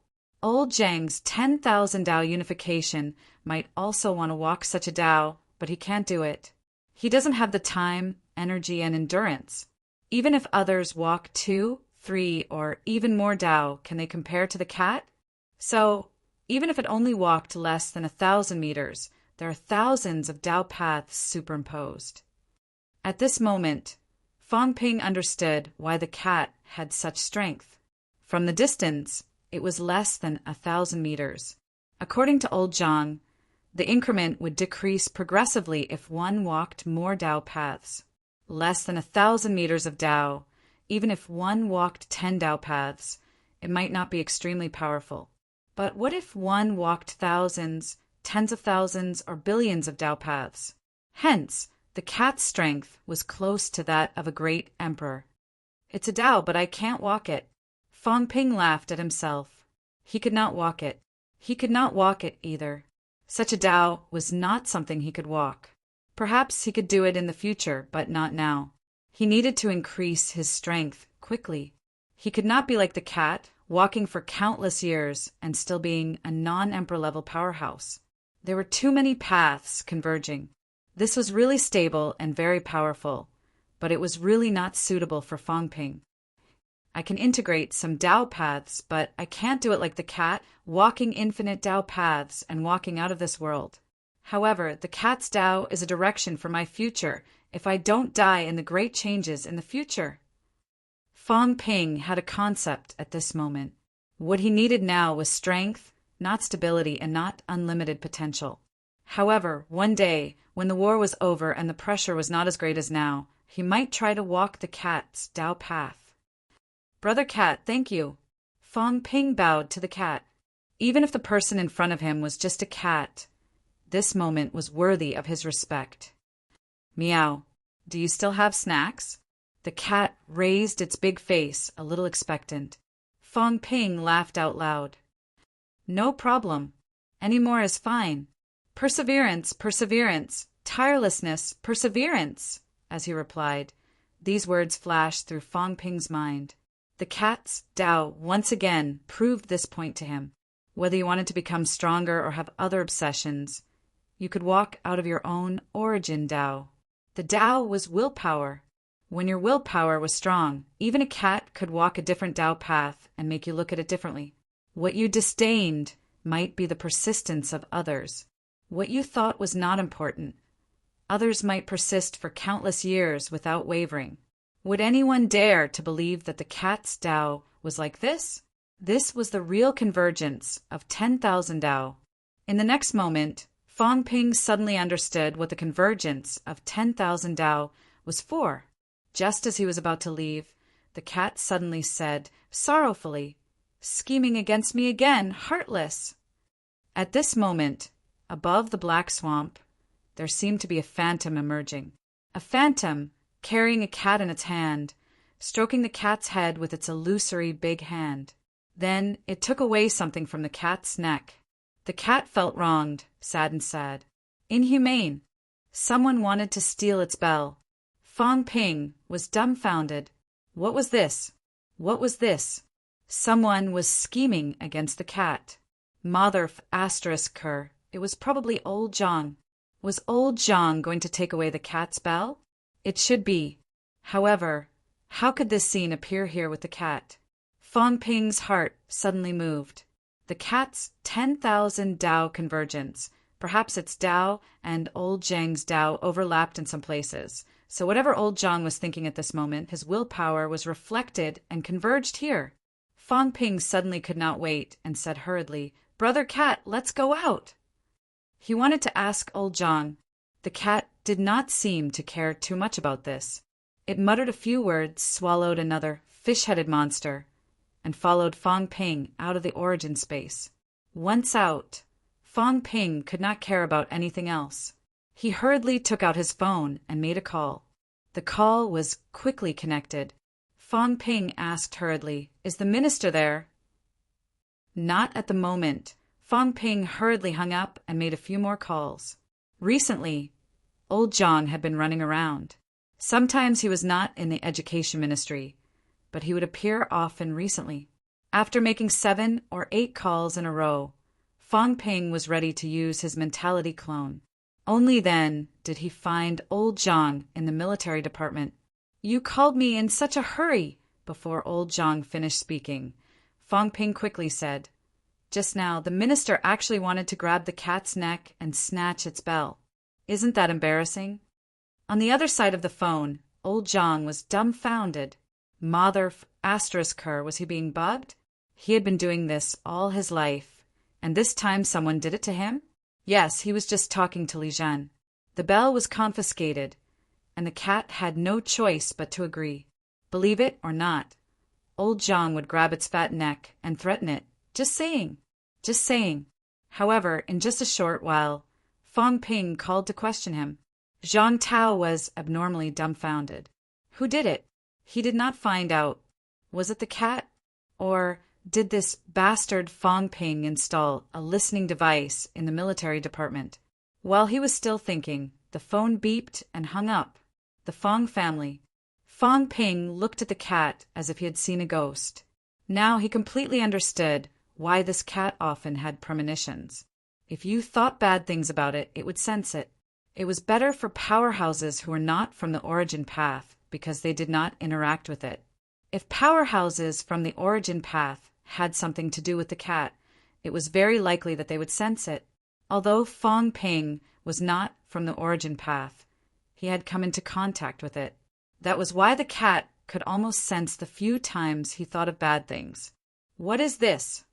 Old Zhang's 10,000 Tao unification might also want to walk such a Tao, but he can't do it. He doesn't have the time, energy, and endurance. Even if others walk 2, 3, or even more Tao, can they compare to the cat? So, even if it only walked less than 1,000 meters, there are thousands of Tao paths superimposed. At this moment, Fong Ping understood why the cat had such strength. From the distance, it was less than 1,000 meters. According to old Zhang, the increment would decrease progressively if one walked more Tao paths. Less than 1,000 meters of Tao, even if one walked 10 Tao paths, it might not be extremely powerful. But what if one walked thousands, tens of thousands, or billions of Tao paths? Hence, the cat's strength was close to that of a great emperor. It's a Tao, but I can't walk it. Fong Ping laughed at himself. He could not walk it. He could not walk it either. Such a Tao was not something he could walk. Perhaps he could do it in the future, but not now. He needed to increase his strength quickly. He could not be like the cat, walking for countless years and still being a non-emperor level powerhouse. There were too many paths converging. This was really stable and very powerful, but it was really not suitable for Fong Ping. I can integrate some Tao paths, but I can't do it like the cat, walking infinite Tao paths and walking out of this world. However, the cat's Tao is a direction for my future if I don't die in the great changes in the future. Fong Ping had a concept at this moment. What he needed now was strength, not stability, and not unlimited potential. However, one day, when the war was over and the pressure was not as great as now, he might try to walk the cat's Tao path. "Brother Cat, thank you." Fong Ping bowed to the cat. Even if the person in front of him was just a cat, this moment was worthy of his respect. "Meow, do you still have snacks?" The cat raised its big face, a little expectant. Fong Ping laughed out loud. "No problem. Any more is fine. Perseverance, perseverance, tirelessness, perseverance," as he replied. These words flashed through Fong Ping's mind. The cat's Tao once again proved this point to him. Whether you wanted to become stronger or have other obsessions, you could walk out of your own origin Tao. The Tao was willpower. When your willpower was strong, even a cat could walk a different Tao path and make you look at it differently. What you disdained might be the persistence of others. What you thought was not important, others might persist for countless years without wavering. Would anyone dare to believe that the cat's Tao was like this? This was the real convergence of 10,000 Tao. In the next moment, Fong Ping suddenly understood what the convergence of 10,000 Tao was for. Just as he was about to leave, the cat suddenly said, sorrowfully, "Scheming against me again, heartless!" At this moment, above the black swamp, there seemed to be a phantom emerging. A phantom carrying a cat in its hand, stroking the cat's head with its illusory big hand. Then it took away something from the cat's neck. The cat felt wronged, sad, inhumane. Someone wanted to steal its bell. Fong Ping was dumbfounded. What was this? What was this? Someone was scheming against the cat. Motherf asterisk her. It was probably old Zhang. Was old Zhang going to take away the cat's bell? It should be. However, how could this scene appear here with the cat? Fong Ping's heart suddenly moved. The cat's 10,000 Tao convergence. Perhaps its Tao and old Zhang's Tao overlapped in some places. So whatever old Zhang was thinking at this moment, his willpower was reflected and converged here. Fong Ping suddenly could not wait and said hurriedly, "Brother Cat, let's go out." He wanted to ask old Zhang. The cat did not seem to care too much about this. It muttered a few words, swallowed another fish-headed monster, and followed Fong Ping out of the origin space. Once out, Fong Ping could not care about anything else. He hurriedly took out his phone and made a call. The call was quickly connected. Fong Ping asked hurriedly, "Is the minister there?" Not at the moment. Fong Ping hurriedly hung up and made a few more calls. Recently, old Zhang had been running around. Sometimes he was not in the education ministry, but he would appear often recently. After making 7 or 8 calls in a row, Fong Ping was ready to use his mentality clone. Only then did he find old Zhang in the military department. "You called me in such a hurry." Before old Zhang finished speaking, Fong Ping quickly said, "Just now, the minister actually wanted to grab the cat's neck and snatch its bell. Isn't that embarrassing?" On the other side of the phone, old Zhang was dumbfounded. Mother asterisk her, was he being bugged? He had been doing this all his life, and this time someone did it to him? Yes, he was just talking to Li Zhen. The bell was confiscated, and the cat had no choice but to agree. Believe it or not, old Zhang would grab its fat neck and threaten it. Just saying. Just saying. However, in just a short while, Fong Ping called to question him. Zhang Tao was abnormally dumbfounded. Who did it? He did not find out. Was it the cat? Or did this bastard Fong Ping install a listening device in the military department? While he was still thinking, the phone beeped and hung up. The Fong family. Fong Ping looked at the cat as if he had seen a ghost. Now he completely understood why this cat often had premonitions. If you thought bad things about it, it would sense it. It was better for powerhouses who were not from the origin path because they did not interact with it. If powerhouses from the origin path had something to do with the cat, it was very likely that they would sense it. Although Fong Ping was not from the origin path, he had come into contact with it. That was why the cat could almost sense the few times he thought of bad things. "What is this?"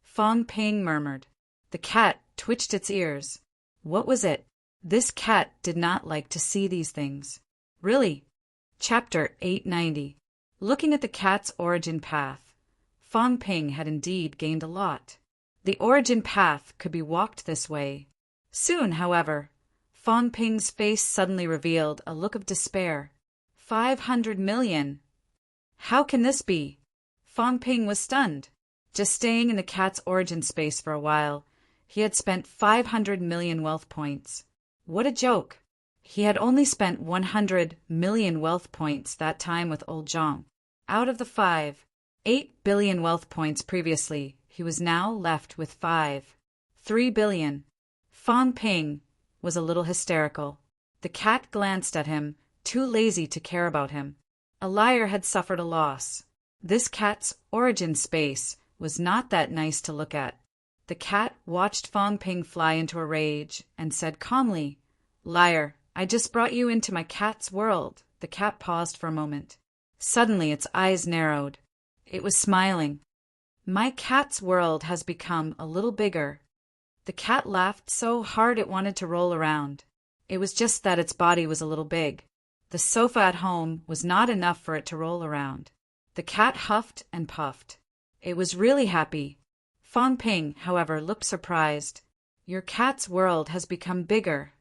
Fong Ping murmured. The cat twitched its ears. What was it? This cat did not like to see these things. Really? Chapter 890. Looking at the cat's origin path, Fong Ping had indeed gained a lot. The origin path could be walked this way. Soon, however, Fong Ping's face suddenly revealed a look of despair. 500 million! How can this be? Fong Ping was stunned. Just staying in the cat's origin space for a while, he had spent 500 million wealth points. What a joke! He had only spent 100 million wealth points that time with old Zhang. Out of the 8 billion wealth points previously, he was now left with 3 billion. Fong Ping was a little hysterical. The cat glanced at him, too lazy to care about him. A liar had suffered a loss. This cat's origin space was not that nice to look at. The cat watched Fong Ping fly into a rage and said calmly, "Liar, I just brought you into my cat's world." The cat paused for a moment. Suddenly its eyes narrowed. It was smiling. "My cat's world has become a little bigger." The cat laughed so hard it wanted to roll around. It was just that its body was a little big. The sofa at home was not enough for it to roll around. The cat huffed and puffed. It was really happy. Fong Ping, however, looked surprised. "Your cat's world has become bigger."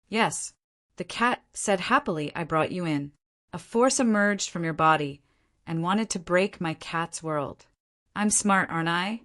"Yes," the cat said happily. "I brought you in. A force emerged from your body and wanted to break my cat's world. I'm smart, aren't I?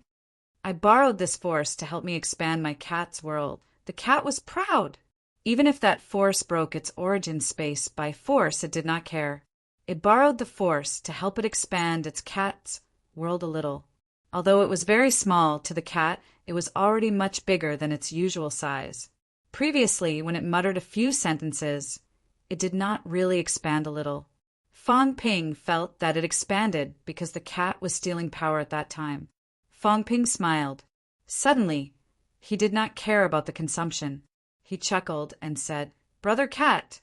I borrowed this force to help me expand my cat's world." The cat was proud. Even if that force broke its origin space by force, it did not care. It borrowed the force to help it expand its cat's world a little. Although it was very small, to the cat it was already much bigger than its usual size. Previously, when it muttered a few sentences, it did not really expand a little. Fong Ping felt that it expanded because the cat was stealing power at that time. Fong Ping smiled. Suddenly, he did not care about the consumption. He chuckled and said, "Brother Cat,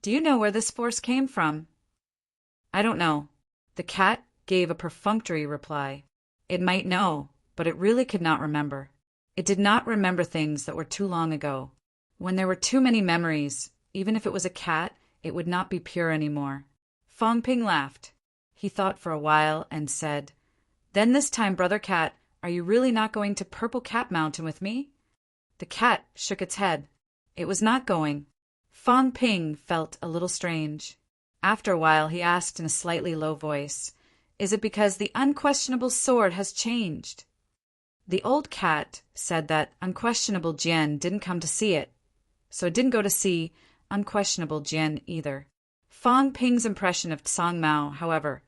do you know where this force came from?" "I don't know." The cat gave a perfunctory reply. It might know, but it really could not remember. It did not remember things that were too long ago. When there were too many memories, even if it was a cat, it would not be pure anymore. Fong Ping laughed. He thought for a while and said, "Then this time, Brother Cat, are you really not going to Purple Cat Mountain with me?" The cat shook its head. It was not going. Fong Ping felt a little strange. After a while he asked in a slightly low voice, "Is it because the unquestionable sword has changed?" The old cat said that unquestionable Jian didn't come to see it, so it didn't go to see unquestionable Jian either. Fong Ping's impression of Song Mao, however,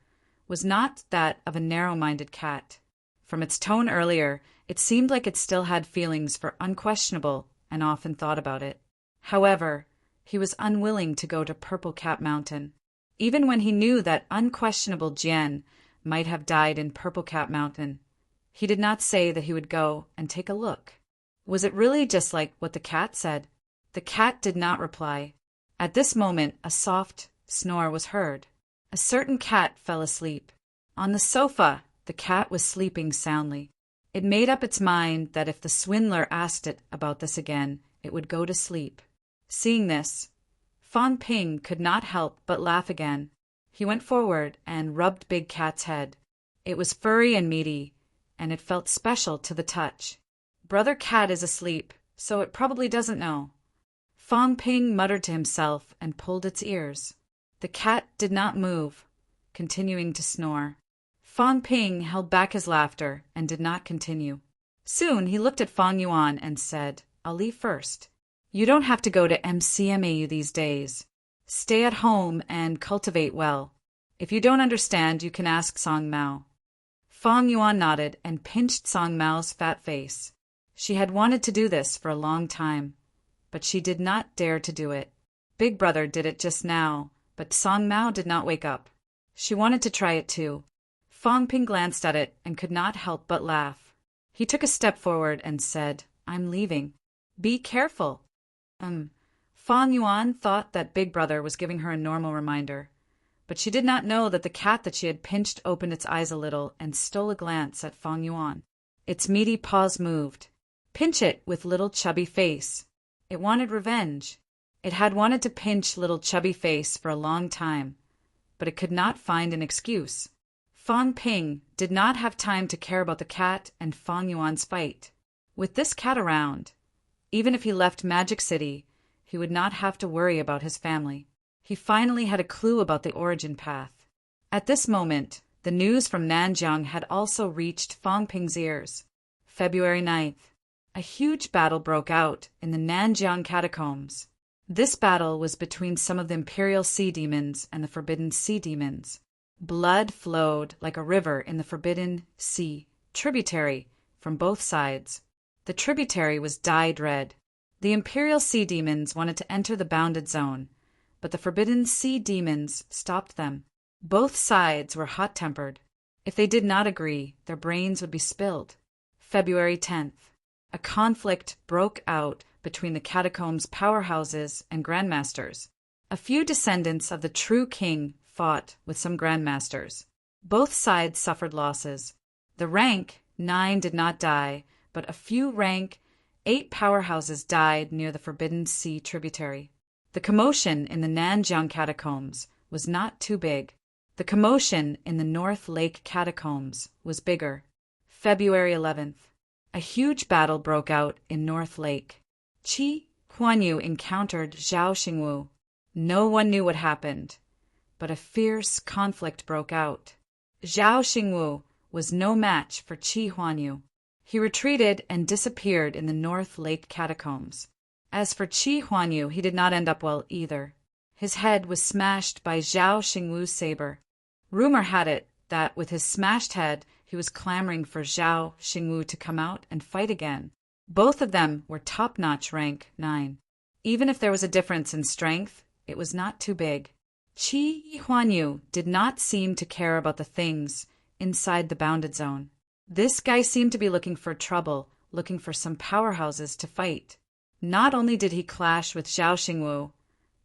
was not that of a narrow-minded cat. From its tone earlier, it seemed like it still had feelings for unquestionable and often thought about it. However, he was unwilling to go to Purple Cat Mountain. Even when he knew that unquestionable Jian might have died in Purple Cat Mountain, he did not say that he would go and take a look. Was it really just like what the cat said? The cat did not reply. At this moment, a soft snore was heard. A certain cat fell asleep. On the sofa, the cat was sleeping soundly. It made up its mind that if the swindler asked it about this again, it would go to sleep. Seeing this, Fong Ping could not help but laugh again. He went forward and rubbed Big Cat's head. It was furry and meaty, and it felt special to the touch. "Brother Cat is asleep, so it probably doesn't know." Fong Ping muttered to himself and pulled its ears. The cat did not move, continuing to snore. Fong Ping held back his laughter and did not continue. Soon he looked at Fong Yuan and said, "I'll leave first. You don't have to go to MCMAU these days. Stay at home and cultivate well. If you don't understand, you can ask Song Mao." Fong Yuan nodded and pinched Song Mao's fat face. She had wanted to do this for a long time, but she did not dare to do it. Big Brother did it just now, but Song Mao did not wake up. She wanted to try it too. Fong Ping glanced at it and could not help but laugh. He took a step forward and said, "I'm leaving. Be careful." Fong Yuan thought that Big Brother was giving her a normal reminder, but she did not know that the cat that she had pinched opened its eyes a little and stole a glance at Fong Yuan. Its meaty paws moved. Pinch it with little chubby face. It wanted revenge. It had wanted to pinch little chubby face for a long time, but it could not find an excuse. Fong Ping did not have time to care about the cat and Fong Yuan's fight. With this cat around, even if he left Magic City, he would not have to worry about his family. He finally had a clue about the origin path. At this moment, the news from Nanjiang had also reached Fong Ping's ears. February 9th. A huge battle broke out in the Nanjiang catacombs. This battle was between some of the Imperial Sea Demons and the Forbidden Sea Demons. Blood flowed like a river in the Forbidden Sea tributary from both sides. The tributary was dyed red. The Imperial Sea Demons wanted to enter the bounded zone, but the Forbidden Sea Demons stopped them. Both sides were hot-tempered. If they did not agree, their brains would be spilled. February 10th. A conflict broke out between the catacombs' powerhouses and grandmasters. A few descendants of the true king fought with some grandmasters. Both sides suffered losses. The rank 9 did not die, but a few rank 8 powerhouses died near the Forbidden Sea tributary. The commotion in the Nanjiang catacombs was not too big. The commotion in the North Lake catacombs was bigger. February 11th. A huge battle broke out in North Lake. Qi Huanyu encountered Zhao Xingwu. No one knew what happened, but a fierce conflict broke out. Zhao Xingwu was no match for Qi Huanyu. He retreated and disappeared in the North Lake catacombs. As for Qi Huanyu, he did not end up well either. His head was smashed by Zhao Xingwu's saber. Rumor had it that with his smashed head, he was clamoring for Zhao Xingwu to come out and fight again. Both of them were top-notch rank 9. Even if there was a difference in strength, it was not too big. Qi Huanyu did not seem to care about the things inside the bounded zone. This guy seemed to be looking for trouble, looking for some powerhouses to fight. Not only did he clash with Zhao Xingwu,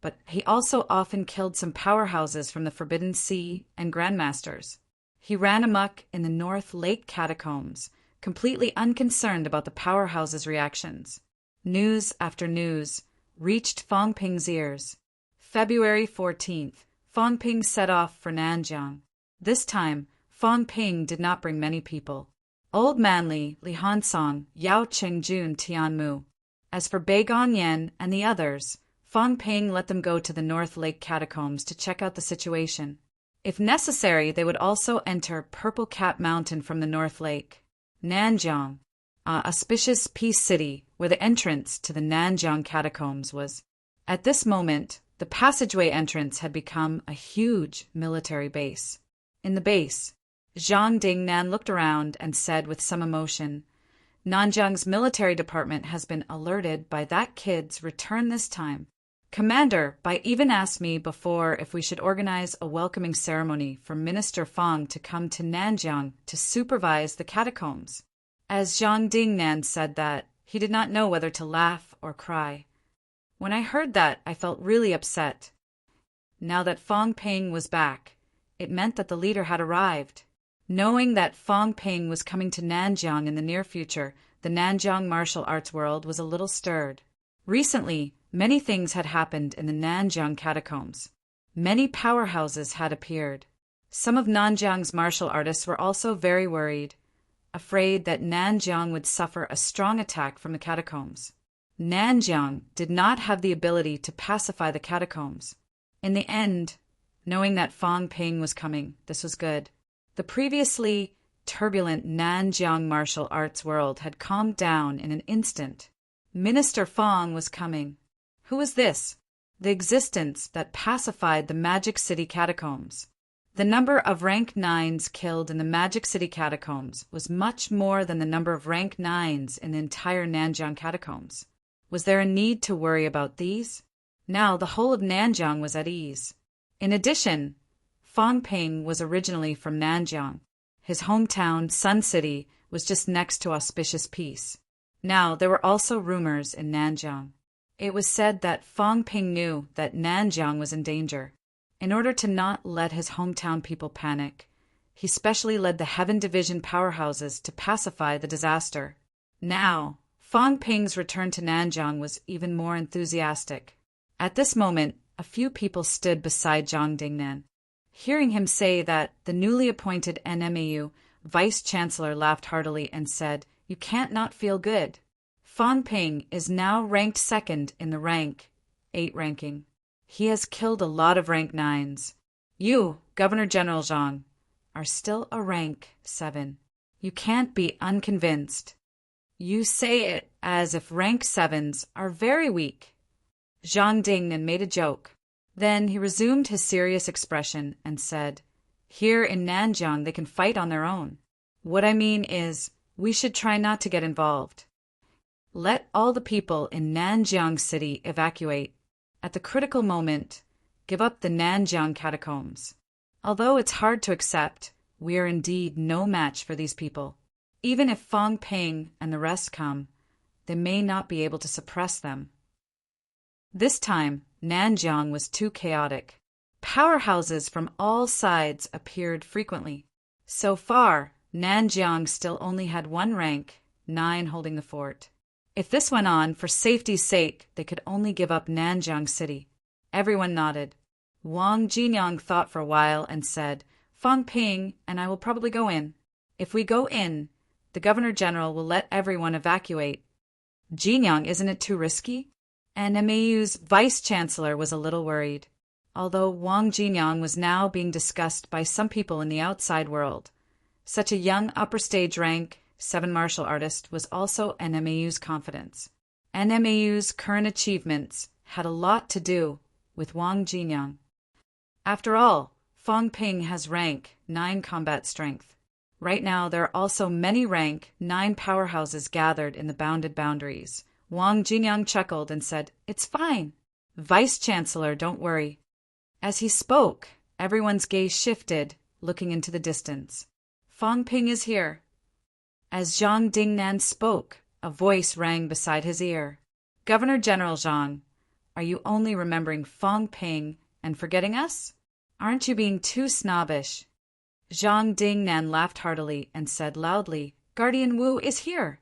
but he also often killed some powerhouses from the Forbidden Sea and Grandmasters. He ran amok in the North Lake catacombs, completely unconcerned about the powerhouses' reactions. News after news reached Fang Ping's ears. February 14th, Fang Ping set off for Nanjiang. This time, Fang Ping did not bring many people. Old Manli, Li Hansong, Yao Chengjun, Tianmu. As for Bai Gongyan and the others, Fang Ping let them go to the North Lake catacombs to check out the situation. If necessary, they would also enter Purple Cap Mountain from the North Lake. Nanjiang, a auspicious peace city where the entrance to the Nanjiang catacombs was. At this moment, the passageway entrance had become a huge military base. In the base, Zhang Dingnan looked around and said with some emotion, "Nanjiang's military department has been alerted by that kid's return this time. Commander Bai even asked me before if we should organize a welcoming ceremony for Minister Fang to come to Nanjiang to supervise the catacombs." As Zhang Dingnan said that, he did not know whether to laugh or cry. When I heard that, I felt really upset. Now that Fang Ping was back, it meant that the leader had arrived. Knowing that Fang Ping was coming to Nanjiang in the near future, the Nanjiang martial arts world was a little stirred. Recently, many things had happened in the Nanjiang catacombs. Many powerhouses had appeared. Some of Nanjiang's martial artists were also very worried, afraid that Nanjiang would suffer a strong attack from the catacombs. Nanjiang did not have the ability to pacify the catacombs. In the end, knowing that Fang Ping was coming, this was good. The previously turbulent Nanjiang martial arts world had calmed down in an instant. Minister Fang was coming. Who was this? The existence that pacified the Magic City catacombs. The number of rank 9s killed in the Magic City catacombs was much more than the number of rank 9s in the entire Nanjiang catacombs. Was there a need to worry about these? Now the whole of Nanjiang was at ease. In addition, Fang Ping was originally from Nanjiang. His hometown, Sun City, was just next to auspicious peace. Now there were also rumors in Nanjiang. It was said that Fang Ping knew that Nanjiang was in danger. In order to not let his hometown people panic, he specially led the Heaven Division powerhouses to pacify the disaster. Now, Fang Ping's return to Nanjiang was even more enthusiastic. At this moment, a few people stood beside Zhang Dingnan. Hearing him say that, the newly appointed NMAU vice-chancellor laughed heartily and said, "You can't not feel good. Fang Ping is now ranked second in the rank 8 ranking. He has killed a lot of rank 9s. You, Governor General Zhang, are still a rank 7. You can't be unconvinced. You say it as if rank 7s are very weak." Zhang Dingnan made a joke. Then he resumed his serious expression and said, "Here in Nanjiang they can fight on their own. What I mean is, we should try not to get involved. Let all the people in Nanjiang City evacuate. At the critical moment, give up the Nanjiang catacombs. Although it's hard to accept, we are indeed no match for these people. Even if Fang Ping and the rest come, they may not be able to suppress them." This time, Nanjiang was too chaotic. Powerhouses from all sides appeared frequently. So far, Nanjiang still only had one rank, 9 holding the fort. If this went on, for safety's sake, they could only give up Nanjiang City. Everyone nodded. Wang Jinyang thought for a while and said, "Fang Ping and I will probably go in. If we go in, the Governor General will let everyone evacuate." "Jinyang, isn't it too risky?" And MAU's vice-chancellor was a little worried. Although Wang Jinyang was now being discussed by some people in the outside world, such a young upper-stage rank 7 martial artist was also NMAU's confidence. NMAU's current achievements had a lot to do with Wang Jinyang. After all, Fang Ping has rank 9 combat strength. Right now there are also many rank 9 powerhouses gathered in the bounded boundaries. Wang Jinyang chuckled and said, "It's fine. Vice Chancellor, don't worry." As he spoke, everyone's gaze shifted, looking into the distance. "Fang Ping is here." As Zhang Dingnan spoke, a voice rang beside his ear. "Governor General Zhang, are you only remembering Fang Ping and forgetting us? Aren't you being too snobbish?" Zhang Dingnan laughed heartily and said loudly, "Guardian Wu is here."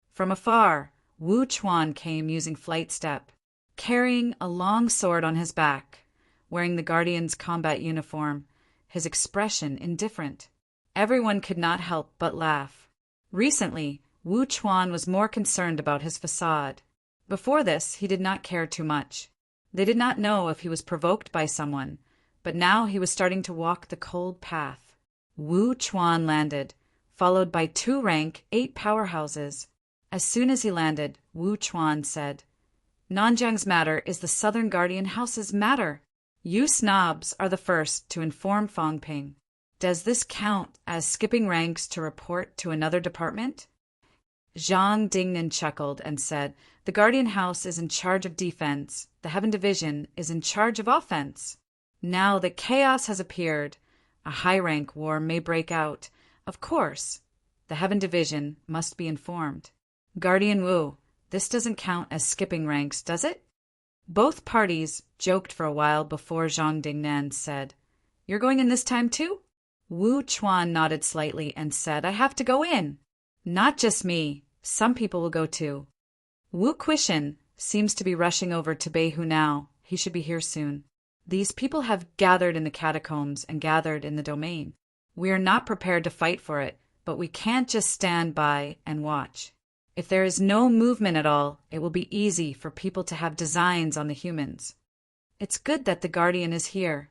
From afar, Wu Chuan came using flight step, carrying a long sword on his back, wearing the Guardian's combat uniform, his expression indifferent. Everyone could not help but laugh. Recently, Wu Chuan was more concerned about his facade. Before this, he did not care too much. They did not know if he was provoked by someone, but now he was starting to walk the cold path. Wu Chuan landed, followed by 2 rank 8 powerhouses. As soon as he landed, Wu Chuan said, "Nanjiang's matter is the Southern Guardian House's matter. You snobs are the first to inform Fang Ping. Does this count as skipping ranks to report to another department?" Zhang Dingnan chuckled and said, "The Guardian House is in charge of defense. The Heaven Division is in charge of offense. Now that chaos has appeared, a high-rank war may break out. Of course, the Heaven Division must be informed. Guardian Wu, this doesn't count as skipping ranks, does it?" Both parties joked for a while before Zhang Dingnan said, "You're going in this time too?" Wu Chuan nodded slightly and said, "I have to go in." "Not just me. Some people will go too." Wu Quishan seems to be rushing over to Beihu now. He should be here soon. These people have gathered in the catacombs and gathered in the domain. We are not prepared to fight for it, but we can't just stand by and watch. If there is no movement at all, it will be easy for people to have designs on the humans. It's good that the Guardian is here.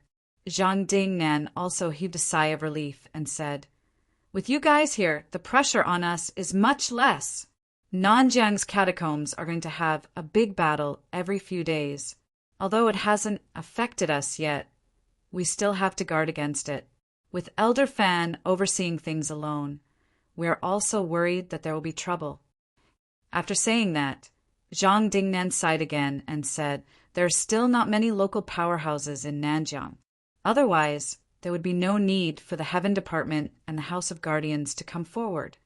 Zhang Dingnan also heaved a sigh of relief and said, "With you guys here, the pressure on us is much less. Nanjiang's catacombs are going to have a big battle every few days. Although it hasn't affected us yet, we still have to guard against it. With Elder Fan overseeing things alone, we are also worried that there will be trouble." After saying that, Zhang Dingnan sighed again and said, "There are still not many local powerhouses in Nanjiang. Otherwise, there would be no need for the Heaven Department and the House of Guardians to come forward.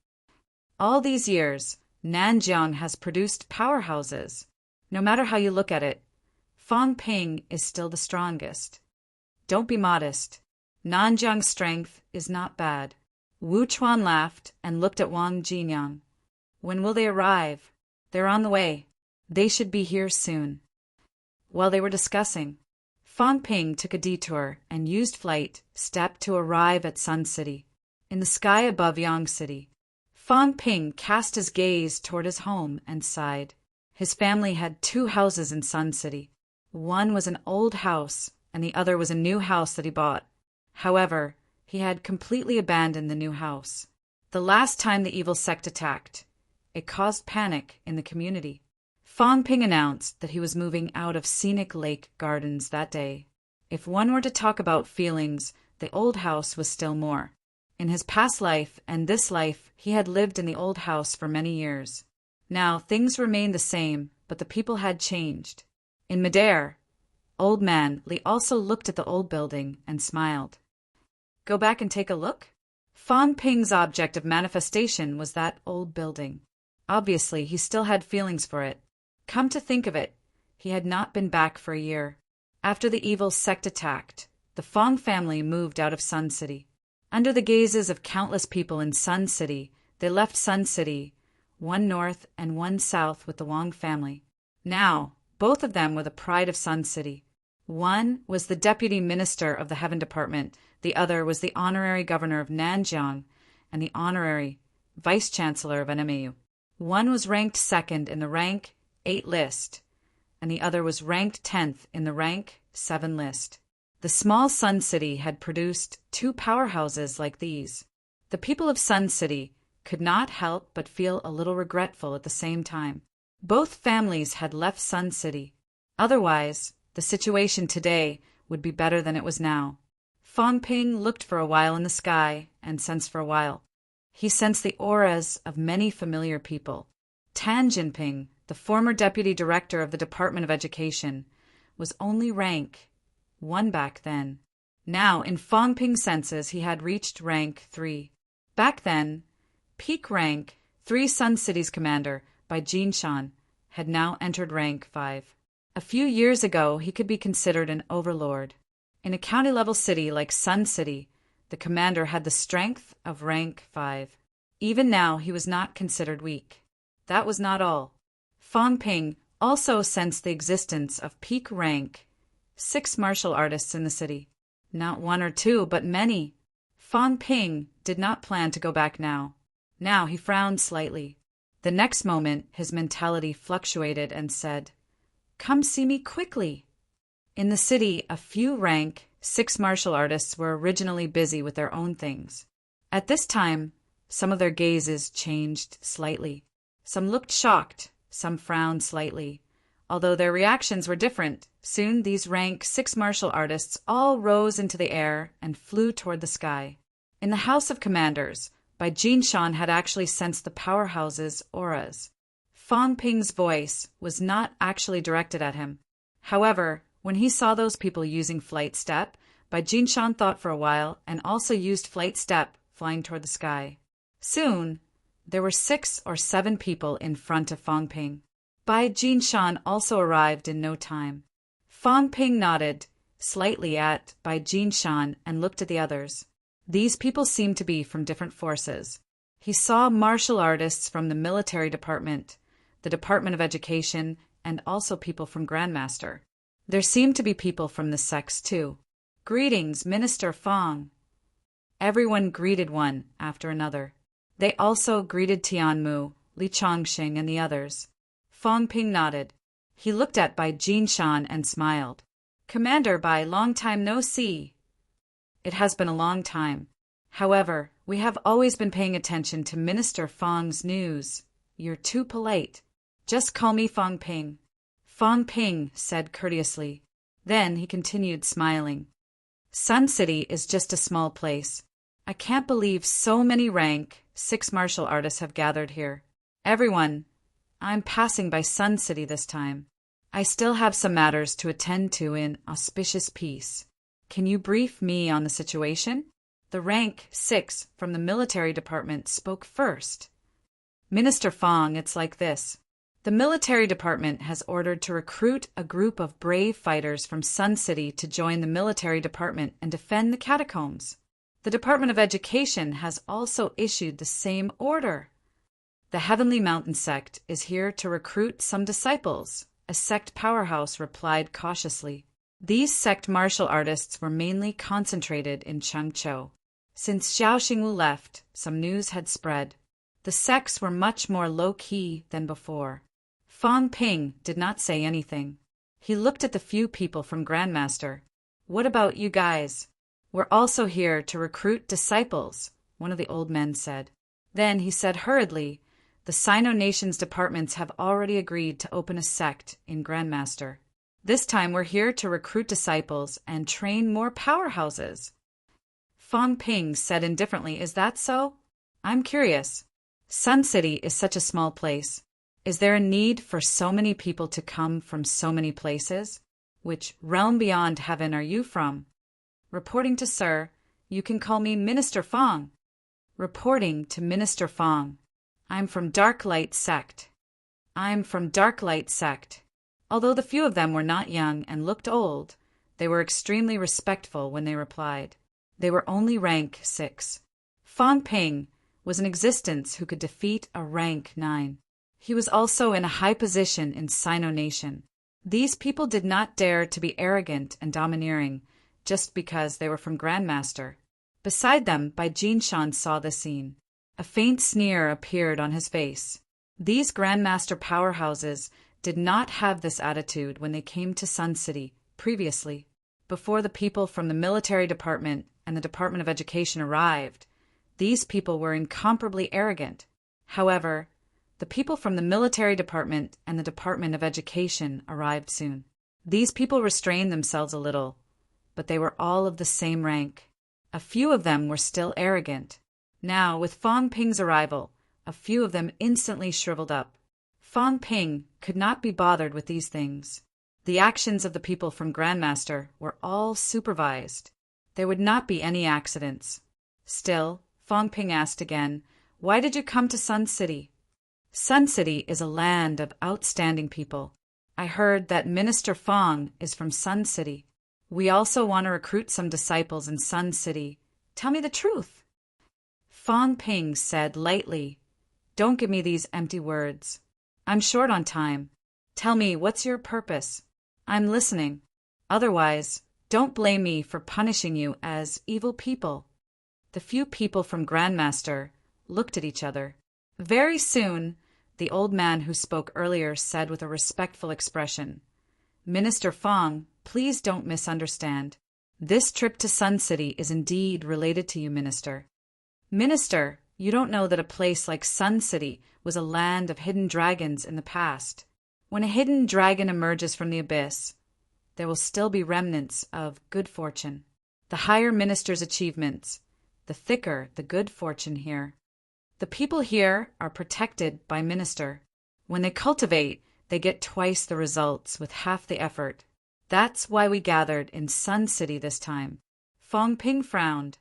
All these years, Nanjiang has produced powerhouses. No matter how you look at it, Fang Ping is still the strongest. Don't be modest. Nanjiang's strength is not bad." Wu Chuan laughed and looked at Wang Jinyang. "When will they arrive?" "They're on the way. They should be here soon." While they were discussing, Fang Ping took a detour and used flight step to arrive at Sun City. In the sky above Yang City, Fang Ping cast his gaze toward his home and sighed. His family had 2 houses in Sun City. One was an old house, and the other was a new house that he bought. However, he had completely abandoned the new house. The last time the evil sect attacked, it caused panic in the community. Fang Ping announced that he was moving out of Scenic Lake Gardens that day. If one were to talk about feelings, the old house was still more. In his past life and this life, he had lived in the old house for many years. Now things remained the same, but the people had changed. In midair, Old Man Li also looked at the old building and smiled. "Go back and take a look?" Fang Ping's object of manifestation was that old building. Obviously, he still had feelings for it. Come to think of it, he had not been back for a year. After the evil sect attacked, the Fang family moved out of Sun City. Under the gazes of countless people in Sun City, they left Sun City, one north and one south with the Wang family. Now, both of them were the pride of Sun City. One was the deputy minister of the Heaven Department, the other was the honorary governor of Nanjiang and the honorary vice-chancellor of NMAU. One was ranked 2nd in the rank 8 list, and the other was ranked 10th in the rank 7 list. The small Sun City had produced 2 powerhouses like these. The people of Sun City could not help but feel a little regretful at the same time. Both families had left Sun City. Otherwise, the situation today would be better than it was now. Fang Ping looked for a while in the sky and sensed for a while. He sensed the auras of many familiar people. Tan Jinping, the former deputy director of the Department of Education, was only rank 1 back then. Now, in Fong Ping's senses, he had reached rank 3. Back then, peak rank 3 Sun City's commander by Jin Shan had now entered rank 5. A few years ago, he could be considered an overlord. In a county-level city like Sun City, the commander had the strength of rank 5. Even now, he was not considered weak. That was not all. Fong Ping also sensed the existence of peak rank 6 martial artists in the city. Not 1 or 2, but many. Fong Ping did not plan to go back now. Now he frowned slightly. The next moment, his mentality fluctuated and said, "Come see me quickly." In the city, a few rank 6 martial artists were originally busy with their own things. At this time, some of their gazes changed slightly. Some looked shocked, some frowned slightly. Although their reactions were different, soon these rank 6 martial artists all rose into the air and flew toward the sky. In the House of Commanders, Bai Jinshan had actually sensed the powerhouse's auras. Fong Ping's voice was not actually directed at him. However, when he saw those people using flight step, Bai Jinshan thought for a while and also used flight step, flying toward the sky. Soon, there were 6 or 7 people in front of Fong Ping. Bai Jinshan also arrived in no time. Fong Ping nodded slightly at Bai Jinshan and looked at the others. These people seemed to be from different forces. He saw martial artists from the military department, the Department of Education, and also people from Grandmaster. There seemed to be people from the sects too. "Greetings, Minister Fong." Everyone greeted one after another. They also greeted Tianmu, Li Chongqing, and the others. Fong Ping nodded. He looked at Bai Jinshan and smiled. "Commander Bai, long time no see." "It has been a long time. However, we have always been paying attention to Minister Fong's news. You're too polite. Just call me Fong Ping." Fong Ping said courteously. Then he continued smiling. "Sun City is just a small place. I can't believe so many rank 6 martial artists have gathered here. Everyone, I'm passing by Sun City this time. I still have some matters to attend to in auspicious peace. Can you brief me on the situation?" The rank 6 from the military department spoke first. "Minister Fong, it's like this. The military department has ordered to recruit a group of brave fighters from Sun City to join the military department and defend the catacombs. The Department of Education has also issued the same order. The Heavenly Mountain sect is here to recruit some disciples," a sect powerhouse replied cautiously. These sect martial artists were mainly concentrated in Changzhou. Since Xiao Xingwu left, some news had spread. The sects were much more low-key than before. Fong Ping did not say anything. He looked at the few people from Grandmaster. "What about you guys?" "We're also here to recruit disciples," one of the old men said. Then he said hurriedly, "The Sino Nation's departments have already agreed to open a sect in Grandmaster. This time we're here to recruit disciples and train more powerhouses." Fong Ping said indifferently, "Is that so? I'm curious. Sun City is such a small place. Is there a need for so many people to come from so many places? Which realm beyond heaven are you from?" "Reporting to Sir. You can call me Minister Fong." "Reporting to Minister Fong. I'm from Dark Light Sect." "I'm from Dark Light Sect." Although the few of them were not young and looked old, they were extremely respectful when they replied. They were only rank 6. Fong Ping was in existence who could defeat a rank 9. He was also in a high position in Sino Nation. These people did not dare to be arrogant and domineering just because they were from Grandmaster. Beside them, Bai Jinshan saw the scene. A faint sneer appeared on his face. These Grandmaster powerhouses did not have this attitude when they came to Sun City previously. Before the people from the military department and the Department of Education arrived, these people were incomparably arrogant. However, the people from the military department and the Department of Education arrived soon. These people restrained themselves a little, but they were all of the same rank. A few of them were still arrogant. Now, with Fong Ping's arrival, a few of them instantly shriveled up. Fong Ping could not be bothered with these things. The actions of the people from Grandmaster were all supervised. There would not be any accidents. Still, Fong Ping asked again, "Why did you come to Sun City?" "Sun City is a land of outstanding people. I heard that Minister Fong is from Sun City. We also want to recruit some disciples in Sun City. Tell me the truth." Fong Ping said lightly, "Don't give me these empty words. I'm short on time. Tell me, what's your purpose? I'm listening. Otherwise, don't blame me for punishing you as evil people." The few people from Grandmaster looked at each other. Very soon, the old man who spoke earlier said with a respectful expression, "Minister Fong, please don't misunderstand. This trip to Sun City is indeed related to you, Minister. Minister, you don't know that a place like Sun City was a land of hidden dragons in the past. When a hidden dragon emerges from the abyss, there will still be remnants of good fortune. The higher Minister's achievements, the thicker the good fortune here. The people here are protected by Minister. When they cultivate, they get twice the results with half the effort. That's why we gathered in Sun City this time." Fong Ping frowned.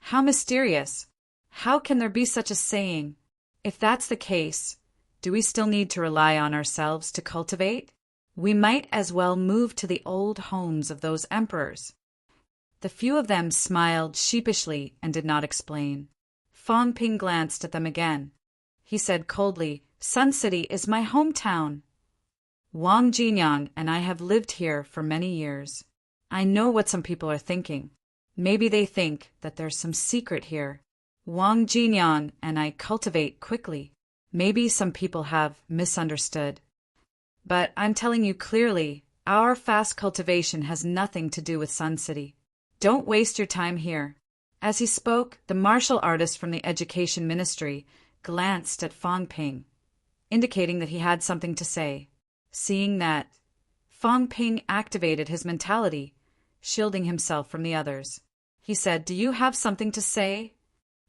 "How mysterious. How can there be such a saying? If that's the case, do we still need to rely on ourselves to cultivate? We might as well move to the old homes of those emperors." The few of them smiled sheepishly and did not explain. Fong Ping glanced at them again. He said coldly, "Sun City is my hometown. Wang Jinyang and I have lived here for many years. I know what some people are thinking. Maybe they think that there's some secret here. Wang Jinyang and I cultivate quickly. Maybe some people have misunderstood. But I'm telling you clearly, our fast cultivation has nothing to do with Sun City. Don't waste your time here." As he spoke, the martial artist from the Education Ministry glanced at Fong Ping, indicating that he had something to say. Seeing that, Fong Ping activated his mentality, shielding himself from the others. He said, "Do you have something to say?"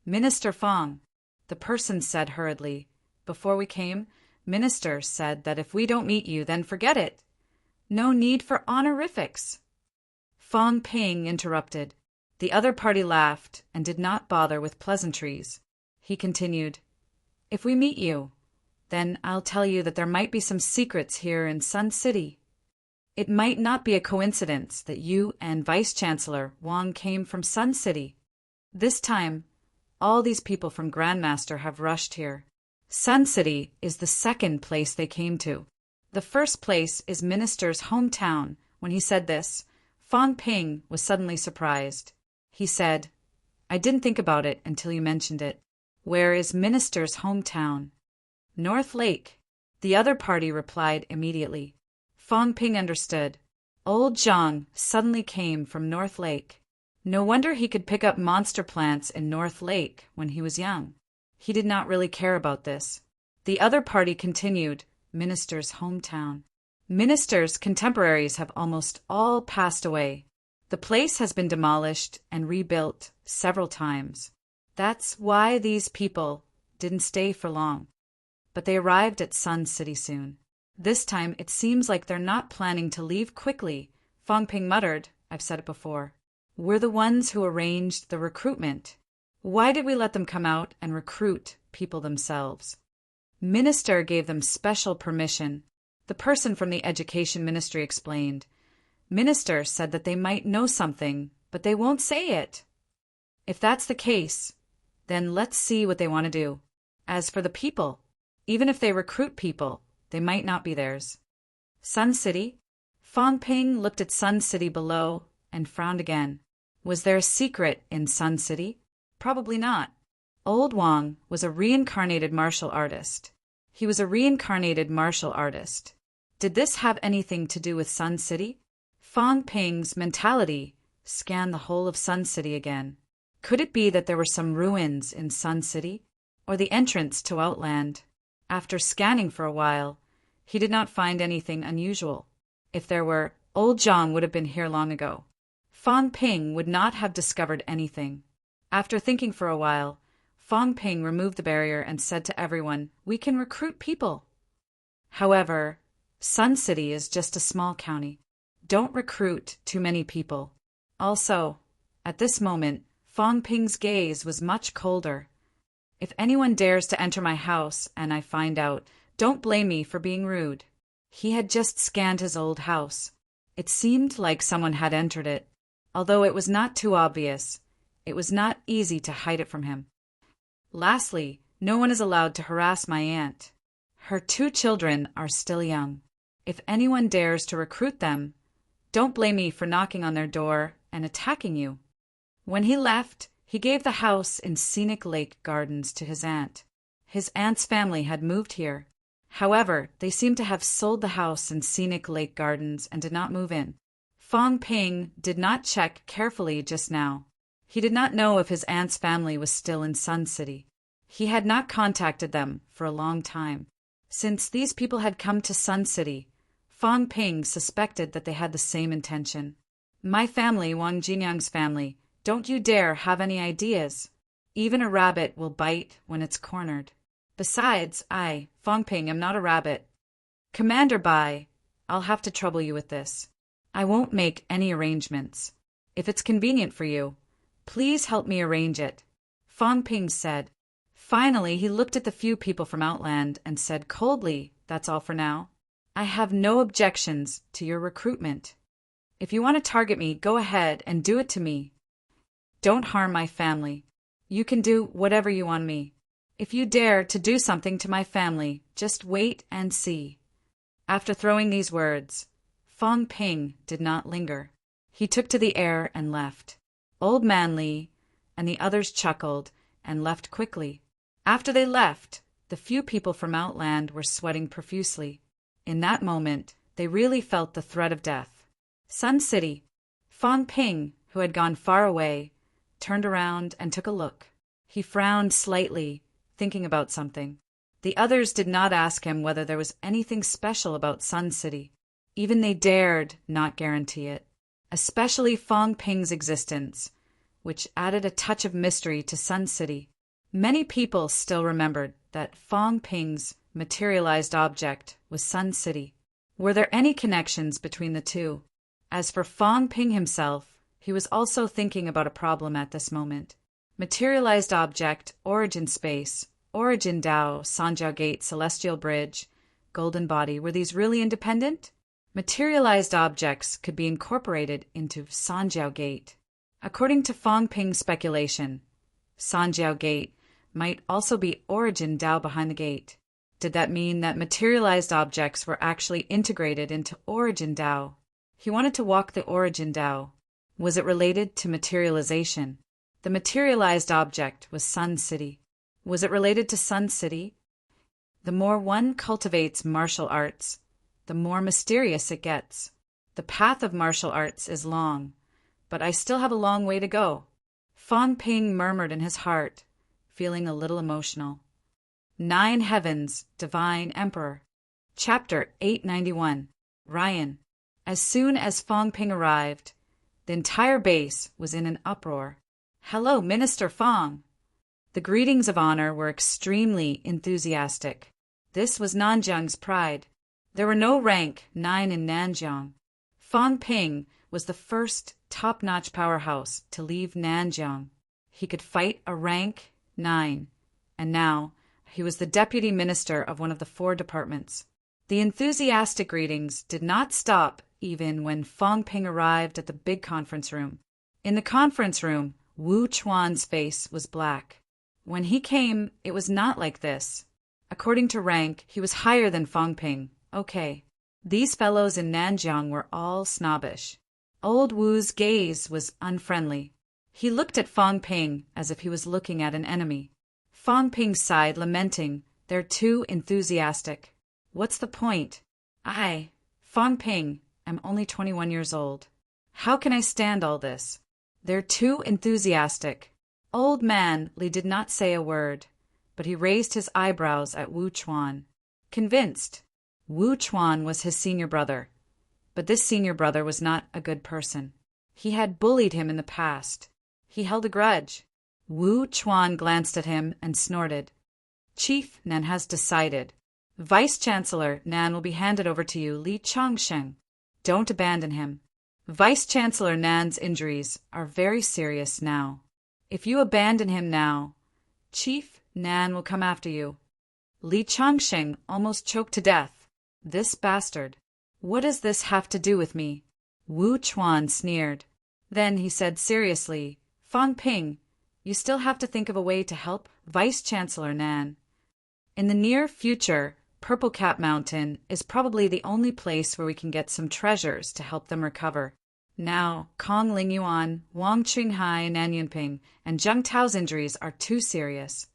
"Minister Fong," the person said hurriedly, "before we came, Minister said that if we don't meet you, then forget it. No need for honorifics." Fong Ping interrupted. The other party laughed and did not bother with pleasantries. He continued, "If we meet you, then I'll tell you that there might be some secrets here in Sun City. It might not be a coincidence that you and Vice-Chancellor Wang came from Sun City. This time, all these people from Grandmaster have rushed here. Sun City is the second place they came to. The first place is Minister's hometown." When he said this, Fong Ping was suddenly surprised. He said, "I didn't think about it until you mentioned it. Where is Minister's hometown?" "North Lake." The other party replied immediately. Fong Ping understood. Old Zhang suddenly came from North Lake. No wonder he could pick up monster plants in North Lake when he was young. He did not really care about this. The other party continued, "Minister's hometown." Minister's contemporaries have almost all passed away. The place has been demolished and rebuilt several times. That's why these people didn't stay for long. But they arrived at Sun City soon. This time it seems like they're not planning to leave quickly. Fong Ping muttered, "I've said it before. We're the ones who arranged the recruitment. Why did we let them come out and recruit people themselves? Minister gave them special permission." The person from the Education Ministry explained. "Minister said that they might know something, but they won't say it." If that's the case, then let's see what they want to do. As for the people, even if they recruit people, they might not be theirs. Sun City? Fong Ping looked at Sun City below and frowned again. Was there a secret in Sun City? Probably not. Old Wang was a reincarnated martial artist. He was a reincarnated martial artist. Did this have anything to do with Sun City? Fong Ping's mentality scanned the whole of Sun City again. Could it be that there were some ruins in Sun City, or the entrance to Outland? After scanning for a while, he did not find anything unusual. If there were, old Zhang would have been here long ago. Fong Ping would not have discovered anything. After thinking for a while, Fong Ping removed the barrier and said to everyone, "We can recruit people." However, Sun City is just a small county. Don't recruit too many people. Also, at this moment, Fong Ping's gaze was much colder. If anyone dares to enter my house and I find out, don't blame me for being rude. He had just scanned his old house. It seemed like someone had entered it. Although it was not too obvious, it was not easy to hide it from him. Lastly, no one is allowed to harass my aunt. Her 2 children are still young. If anyone dares to recruit them, don't blame me for knocking on their door and attacking you. When he left, he gave the house in Scenic Lake Gardens to his aunt. His aunt's family had moved here. However, they seemed to have sold the house in Scenic Lake Gardens and did not move in. Fong Ping did not check carefully just now. He did not know if his aunt's family was still in Sun City. He had not contacted them for a long time. Since these people had come to Sun City, Fong Ping suspected that they had the same intention. My family, Wang Jinyang's family, don't you dare have any ideas. Even a rabbit will bite when it's cornered. Besides, I, Fong Ping, am not a rabbit. Commander Bai, I'll have to trouble you with this. I won't make any arrangements. If it's convenient for you, please help me arrange it, Fong Ping said. Finally, he looked at the few people from Outland and said coldly, that's all for now. I have no objections to your recruitment. If you want to target me, go ahead and do it to me. Don't harm my family. You can do whatever you want me. If you dare to do something to my family, just wait and see. After throwing these words, Fong Ping did not linger. He took to the air and left. Old Man Li and the others chuckled and left quickly. After they left, the few people from Outland were sweating profusely. In that moment, they really felt the threat of death. Sun City. Fong Ping, who had gone far away, turned around and took a look. He frowned slightly, thinking about something. The others did not ask him whether there was anything special about Sun City. Even they dared not guarantee it. Especially Fong Ping's existence, which added a touch of mystery to Sun City. Many people still remembered that Fong Ping's materialized object was Sun City. Were there any connections between the two? As for Fong Ping himself, he was also thinking about a problem at this moment. Materialized object, origin space, origin Tao, Sanjiao Gate, Celestial Bridge, Golden Body, were these really independent? Materialized objects could be incorporated into Sanjiao Gate. According to Fong Ping's speculation, Sanjiao Gate might also be origin Tao behind the gate. Did that mean that materialized objects were actually integrated into origin Tao? He wanted to walk the origin Tao. Was it related to materialization? The materialized object was Sun City. Was it related to Sun City? The more one cultivates martial arts, the more mysterious it gets. The path of martial arts is long, but I still have a long way to go. Fong Ping murmured in his heart, feeling a little emotional. 9 Heavens, Divine Emperor. Chapter 891. Ryan. As soon as Fong Ping arrived, the entire base was in an uproar. Hello, Minister Fong. The greetings of honor were extremely enthusiastic. This was Nanjiang's pride. There were no rank 9 in Nanjiang. Fong Ping was the first top-notch powerhouse to leave Nanjiang. He could fight a rank 9, and now he was the deputy minister of one of the 4 departments. The enthusiastic greetings did not stop even when Fong Ping arrived at the big conference room. In the conference room, Wu Chuan's face was black. When he came, it was not like this. According to rank, he was higher than Fong Ping. Okay. These fellows in Nanjiang were all snobbish. Old Wu's gaze was unfriendly. He looked at Fong Ping as if he was looking at an enemy. Fong Ping sighed, lamenting, "They're too enthusiastic. What's the point? I, Fong Ping, am only 21 years old. How can I stand all this? They're too enthusiastic." Old Man Li did not say a word, but he raised his eyebrows at Wu Chuan. Convinced. Wu Chuan was his senior brother, but this senior brother was not a good person. He had bullied him in the past. He held a grudge. Wu Chuan glanced at him and snorted. Chief Nan has decided. Vice-Chancellor Nan will be handed over to you, Li Changsheng. Don't abandon him. Vice-Chancellor Nan's injuries are very serious now. If you abandon him now, Chief Nan will come after you. Li Changsheng almost choked to death. This bastard. What does this have to do with me? Wu Chuan sneered. Then he said seriously, Fang Ping, you still have to think of a way to help Vice-Chancellor Nan. In the near future, Purple Cap Mountain is probably the only place where we can get some treasures to help them recover. Now, Kong Lingyuan, Wang Qinghai, Nan Yunping, and Zheng Tao's injuries are too serious.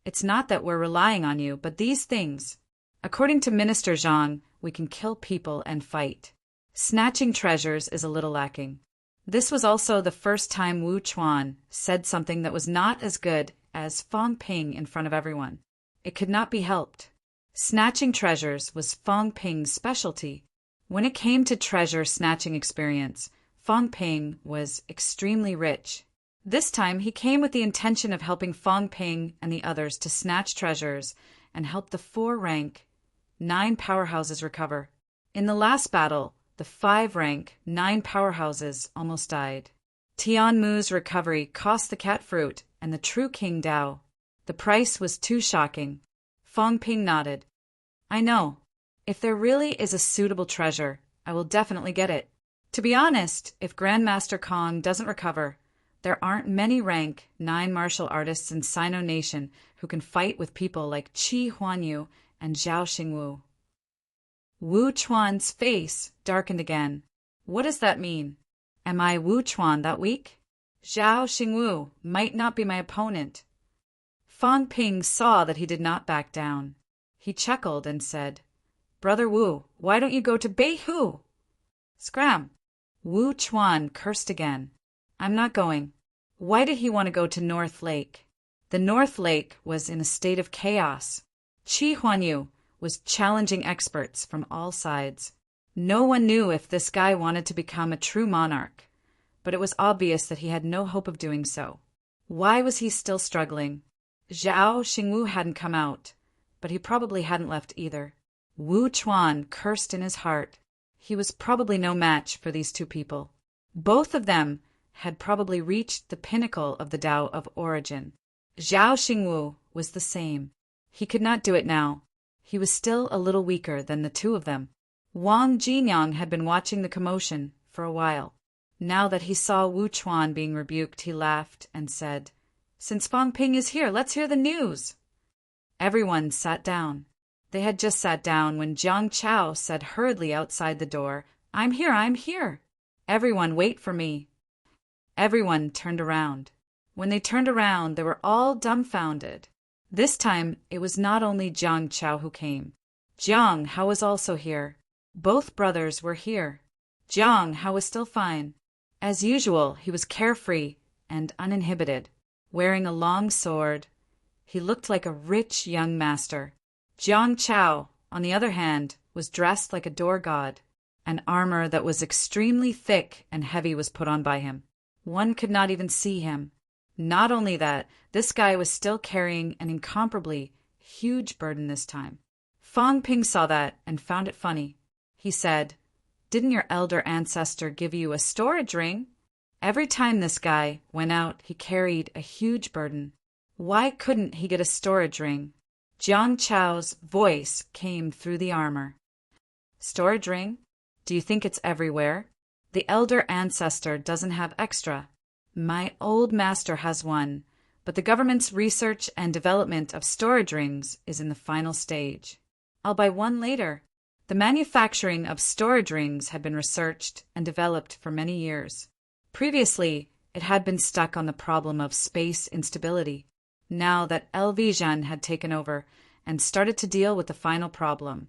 It's not that we're relying on you, but these things. According to Minister Zhang, we can kill people and fight. Snatching treasures is a little lacking. This was also the first time Wu Chuan said something that was not as good as Fang Ping in front of everyone. It could not be helped. Snatching treasures was Fang Ping's specialty. When it came to treasure snatching experience, Fang Ping was extremely rich. This time he came with the intention of helping Fang Ping and the others to snatch treasures and help the 4-rank, 9 powerhouses recover. In the last battle, the 5-rank, 9 powerhouses almost died. Tian Mu's recovery cost the cat fruit and the true King Dao. The price was too shocking. Fang Ping nodded. I know. If there really is a suitable treasure, I will definitely get it. To be honest, if Grandmaster Kong doesn't recover, there aren't many rank 9 martial artists in Sino Nation who can fight with people like Qi Huanyu and Zhao Xingwu. Wu Chuan's face darkened again. What does that mean? Am I Wu Chuan that weak? Zhao Xingwu might not be my opponent. Fang Ping saw that he did not back down. He chuckled and said, Brother Wu, why don't you go to Beihu? Scram! Wu Chuan cursed again. I'm not going. Why did he want to go to North Lake? The North Lake was in a state of chaos. Qi Huanyu was challenging experts from all sides. No one knew if this guy wanted to become a true monarch, but it was obvious that he had no hope of doing so. Why was he still struggling? Zhao Xingwu hadn't come out, but he probably hadn't left either. Wu Chuan cursed in his heart. He was probably no match for these 2 people. Both of them had probably reached the pinnacle of the Tao of origin. Zhao Xingwu was the same. He could not do it now. He was still a little weaker than the 2 of them. Wang Jinyang had been watching the commotion for a while. Now that he saw Wu Chuan being rebuked, he laughed and said, Since Fang Ping is here, let's hear the news. Everyone sat down. They had just sat down when Jiang Chao said hurriedly outside the door, I'm here, I'm here. Everyone wait for me. Everyone turned around. When they turned around, they were all dumbfounded. This time, it was not only Jiang Chao who came. Jiang Hao was also here. Both brothers were here. Jiang Hao was still fine. As usual, he was carefree and uninhibited, wearing a long sword. He looked like a rich young master. Jiang Chao, on the other hand, was dressed like a door god. An armor that was extremely thick and heavy was put on by him. One could not even see him. Not only that, this guy was still carrying an incomparably huge burden this time. Fang Ping saw that and found it funny. He said, Didn't your elder ancestor give you a storage ring? Every time this guy went out, he carried a huge burden. Why couldn't he get a storage ring? Jiang Chao's voice came through the armor. Storage ring? Do you think it's everywhere? The elder ancestor doesn't have extra. My old master has one, but the government's research and development of storage rings is in the final stage. I'll buy one later. The manufacturing of storage rings had been researched and developed for many years. Previously, it had been stuck on the problem of space instability. Now that LV had taken over and started to deal with the final problem,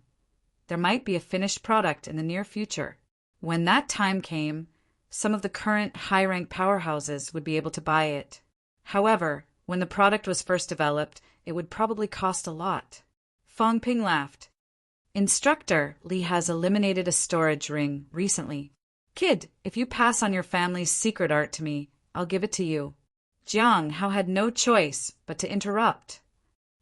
there might be a finished product in the near future. When that time came, some of the current high-rank powerhouses would be able to buy it. However, when the product was first developed, it would probably cost a lot. Fang Ping laughed. Instructor, Li has eliminated a storage ring recently. Kid, if you pass on your family's secret art to me, I'll give it to you. Jiang Hao had no choice but to interrupt.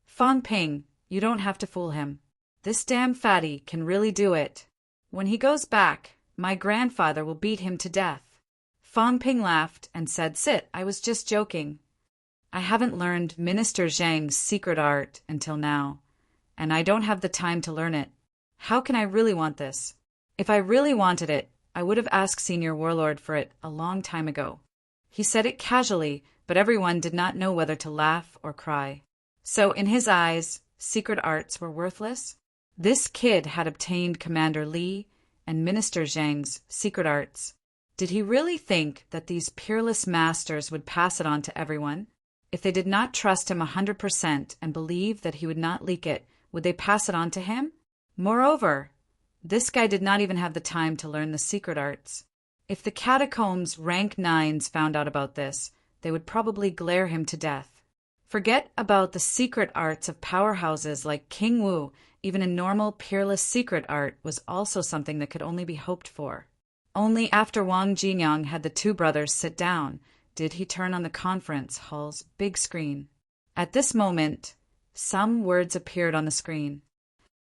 Fang Ping, you don't have to fool him. This damn fatty can really do it. When he goes back, my grandfather will beat him to death. Fang Ping laughed and said, "Sit, I was just joking. I haven't learned Minister Zhang's secret art until now, and I don't have the time to learn it. How can I really want this? If I really wanted it, I would have asked Senior Warlord for it a long time ago." He said it casually, but everyone did not know whether to laugh or cry. So in his eyes, secret arts were worthless? This kid had obtained Commander Li and Minister Zhang's secret arts. Did he really think that these peerless masters would pass it on to everyone? If they did not trust him 100% and believe that he would not leak it, would they pass it on to him? Moreover, this guy did not even have the time to learn the secret arts. If the catacombs rank 9s found out about this, they would probably glare him to death. Forget about the secret arts of powerhouses like King Wu. Even a normal, peerless secret art was also something that could only be hoped for. Only after Wang Jinyang had the two brothers sit down did he turn on the conference hall's big screen. At this moment, some words appeared on the screen.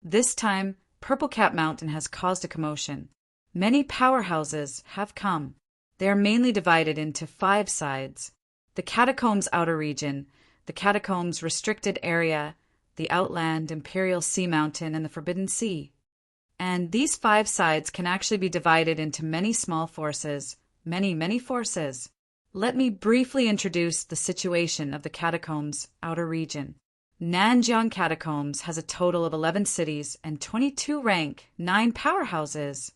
This time, Purple Cat Mountain has caused a commotion. Many powerhouses have come. They are mainly divided into 5 sides: the Catacombs Outer Region, the Catacombs Restricted Area, the Outland Imperial Sea Mountain, and the Forbidden Sea. And these 5 sides can actually be divided into many small forces, many forces. Let me briefly introduce the situation of the Catacombs Outer Region. Nanjiang Catacombs has a total of 11 cities and 22 rank 9 powerhouses.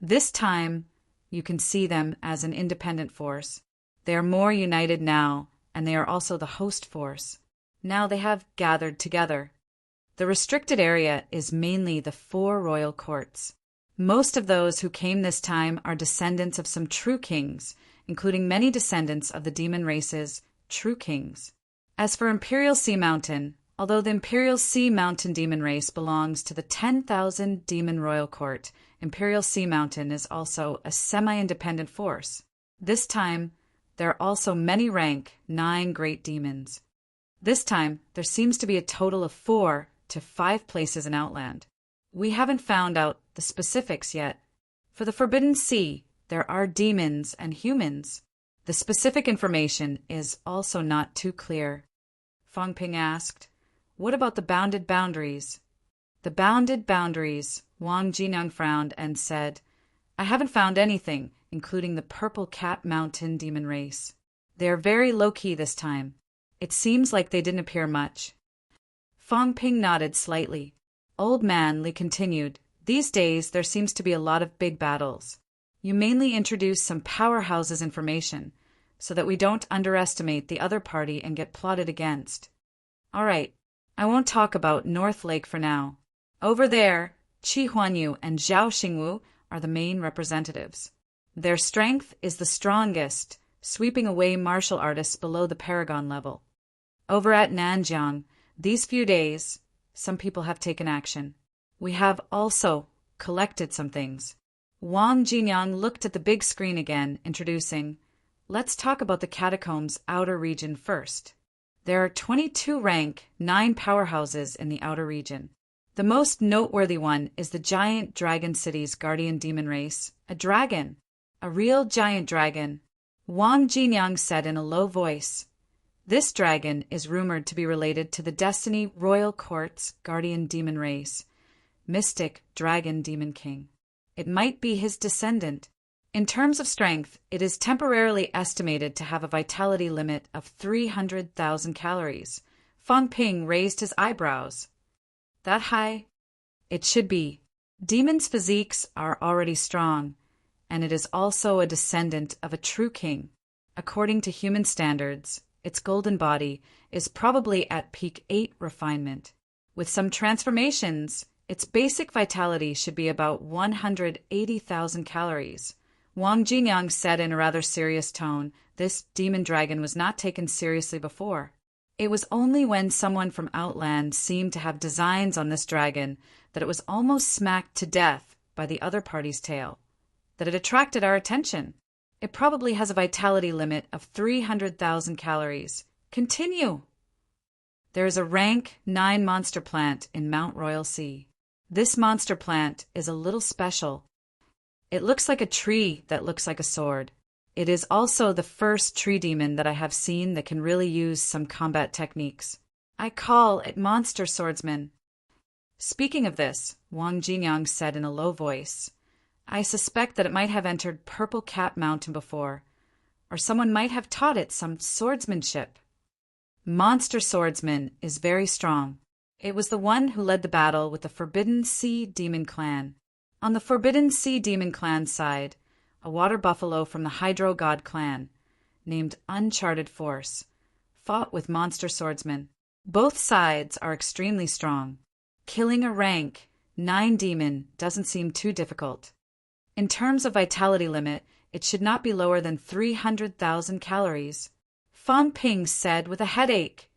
This time, you can see them as an independent force. They are more united now, and they are also the host force. Now they have gathered together. The restricted area is mainly the 4 royal courts. Most of those who came this time are descendants of some true kings, including many descendants of the demon race's true kings. As for Imperial Sea Mountain, although the Imperial Sea Mountain demon race belongs to the 10,000 Demon Royal Court, Imperial Sea Mountain is also a semi-independent force. This time, there are also many rank 9 great demons. This time, there seems to be a total of 4 to 5 places in Outland. We haven't found out the specifics yet. For the Forbidden Sea, there are demons and humans. The specific information is also not too clear. Fang Ping asked, "What about the bounded boundaries?" The bounded boundaries, Wang Jinyang frowned and said, "I haven't found anything, including the Purple Cat Mountain demon race. They are very low-key this time. It seems like they didn't appear much." Fang Ping nodded slightly. Old Man Li continued, "These days there seems to be a lot of big battles. You mainly introduce some powerhouses information, so that we don't underestimate the other party and get plotted against. All right, I won't talk about North Lake for now. Over there, Qi Huanyu and Zhao Xingwu are the main representatives. Their strength is the strongest, sweeping away martial artists below the Paragon level. Over at Nanjiang, these few days, some people have taken action. We have also collected some things." Wang Jinyang looked at the big screen again, introducing, "Let's talk about the Catacombs Outer Region first. There are 22 rank 9 powerhouses in the Outer Region. The most noteworthy one is the giant Dragon City's guardian demon race, a dragon, a real giant dragon." Wang Jinyang said in a low voice, "This dragon is rumored to be related to the Destiny Royal Court's guardian demon race, Mystic Dragon Demon King. It might be his descendant. In terms of strength, it is temporarily estimated to have a vitality limit of 300,000 calories." Fang Ping raised his eyebrows. "That high? It should be. Demons' physiques are already strong, and it is also a descendant of a true king. According to human standards, its golden body is probably at peak 8 refinement. With some transformations, its basic vitality should be about 180,000 calories." Wang Jinyang said in a rather serious tone. This demon dragon was not taken seriously before. It was only when someone from Outland seemed to have designs on this dragon that it was almost smacked to death by the other party's tail, that it attracted our attention. It probably has a vitality limit of 300,000 calories. Continue. There is a rank 9 monster plant in Mount Royal Sea. This monster plant is a little special. It looks like a tree that looks like a sword. It is also the first tree demon that I have seen that can really use some combat techniques. I call it Monster Swordsman. Speaking of this, Wang Jinyang said in a low voice, I suspect that it might have entered Purple Cat Mountain before, or someone might have taught it some swordsmanship. Monster Swordsman is very strong. It was the one who led the battle with the Forbidden Sea Demon Clan. On the Forbidden Sea Demon Clan side, a water buffalo from the Hydro God Clan, named Uncharted Force, fought with Monster Swordsman. Both sides are extremely strong. Killing a rank 9 demon doesn't seem too difficult. In terms of vitality limit, it should not be lower than 300,000 calories. Fang Ping said with a headache,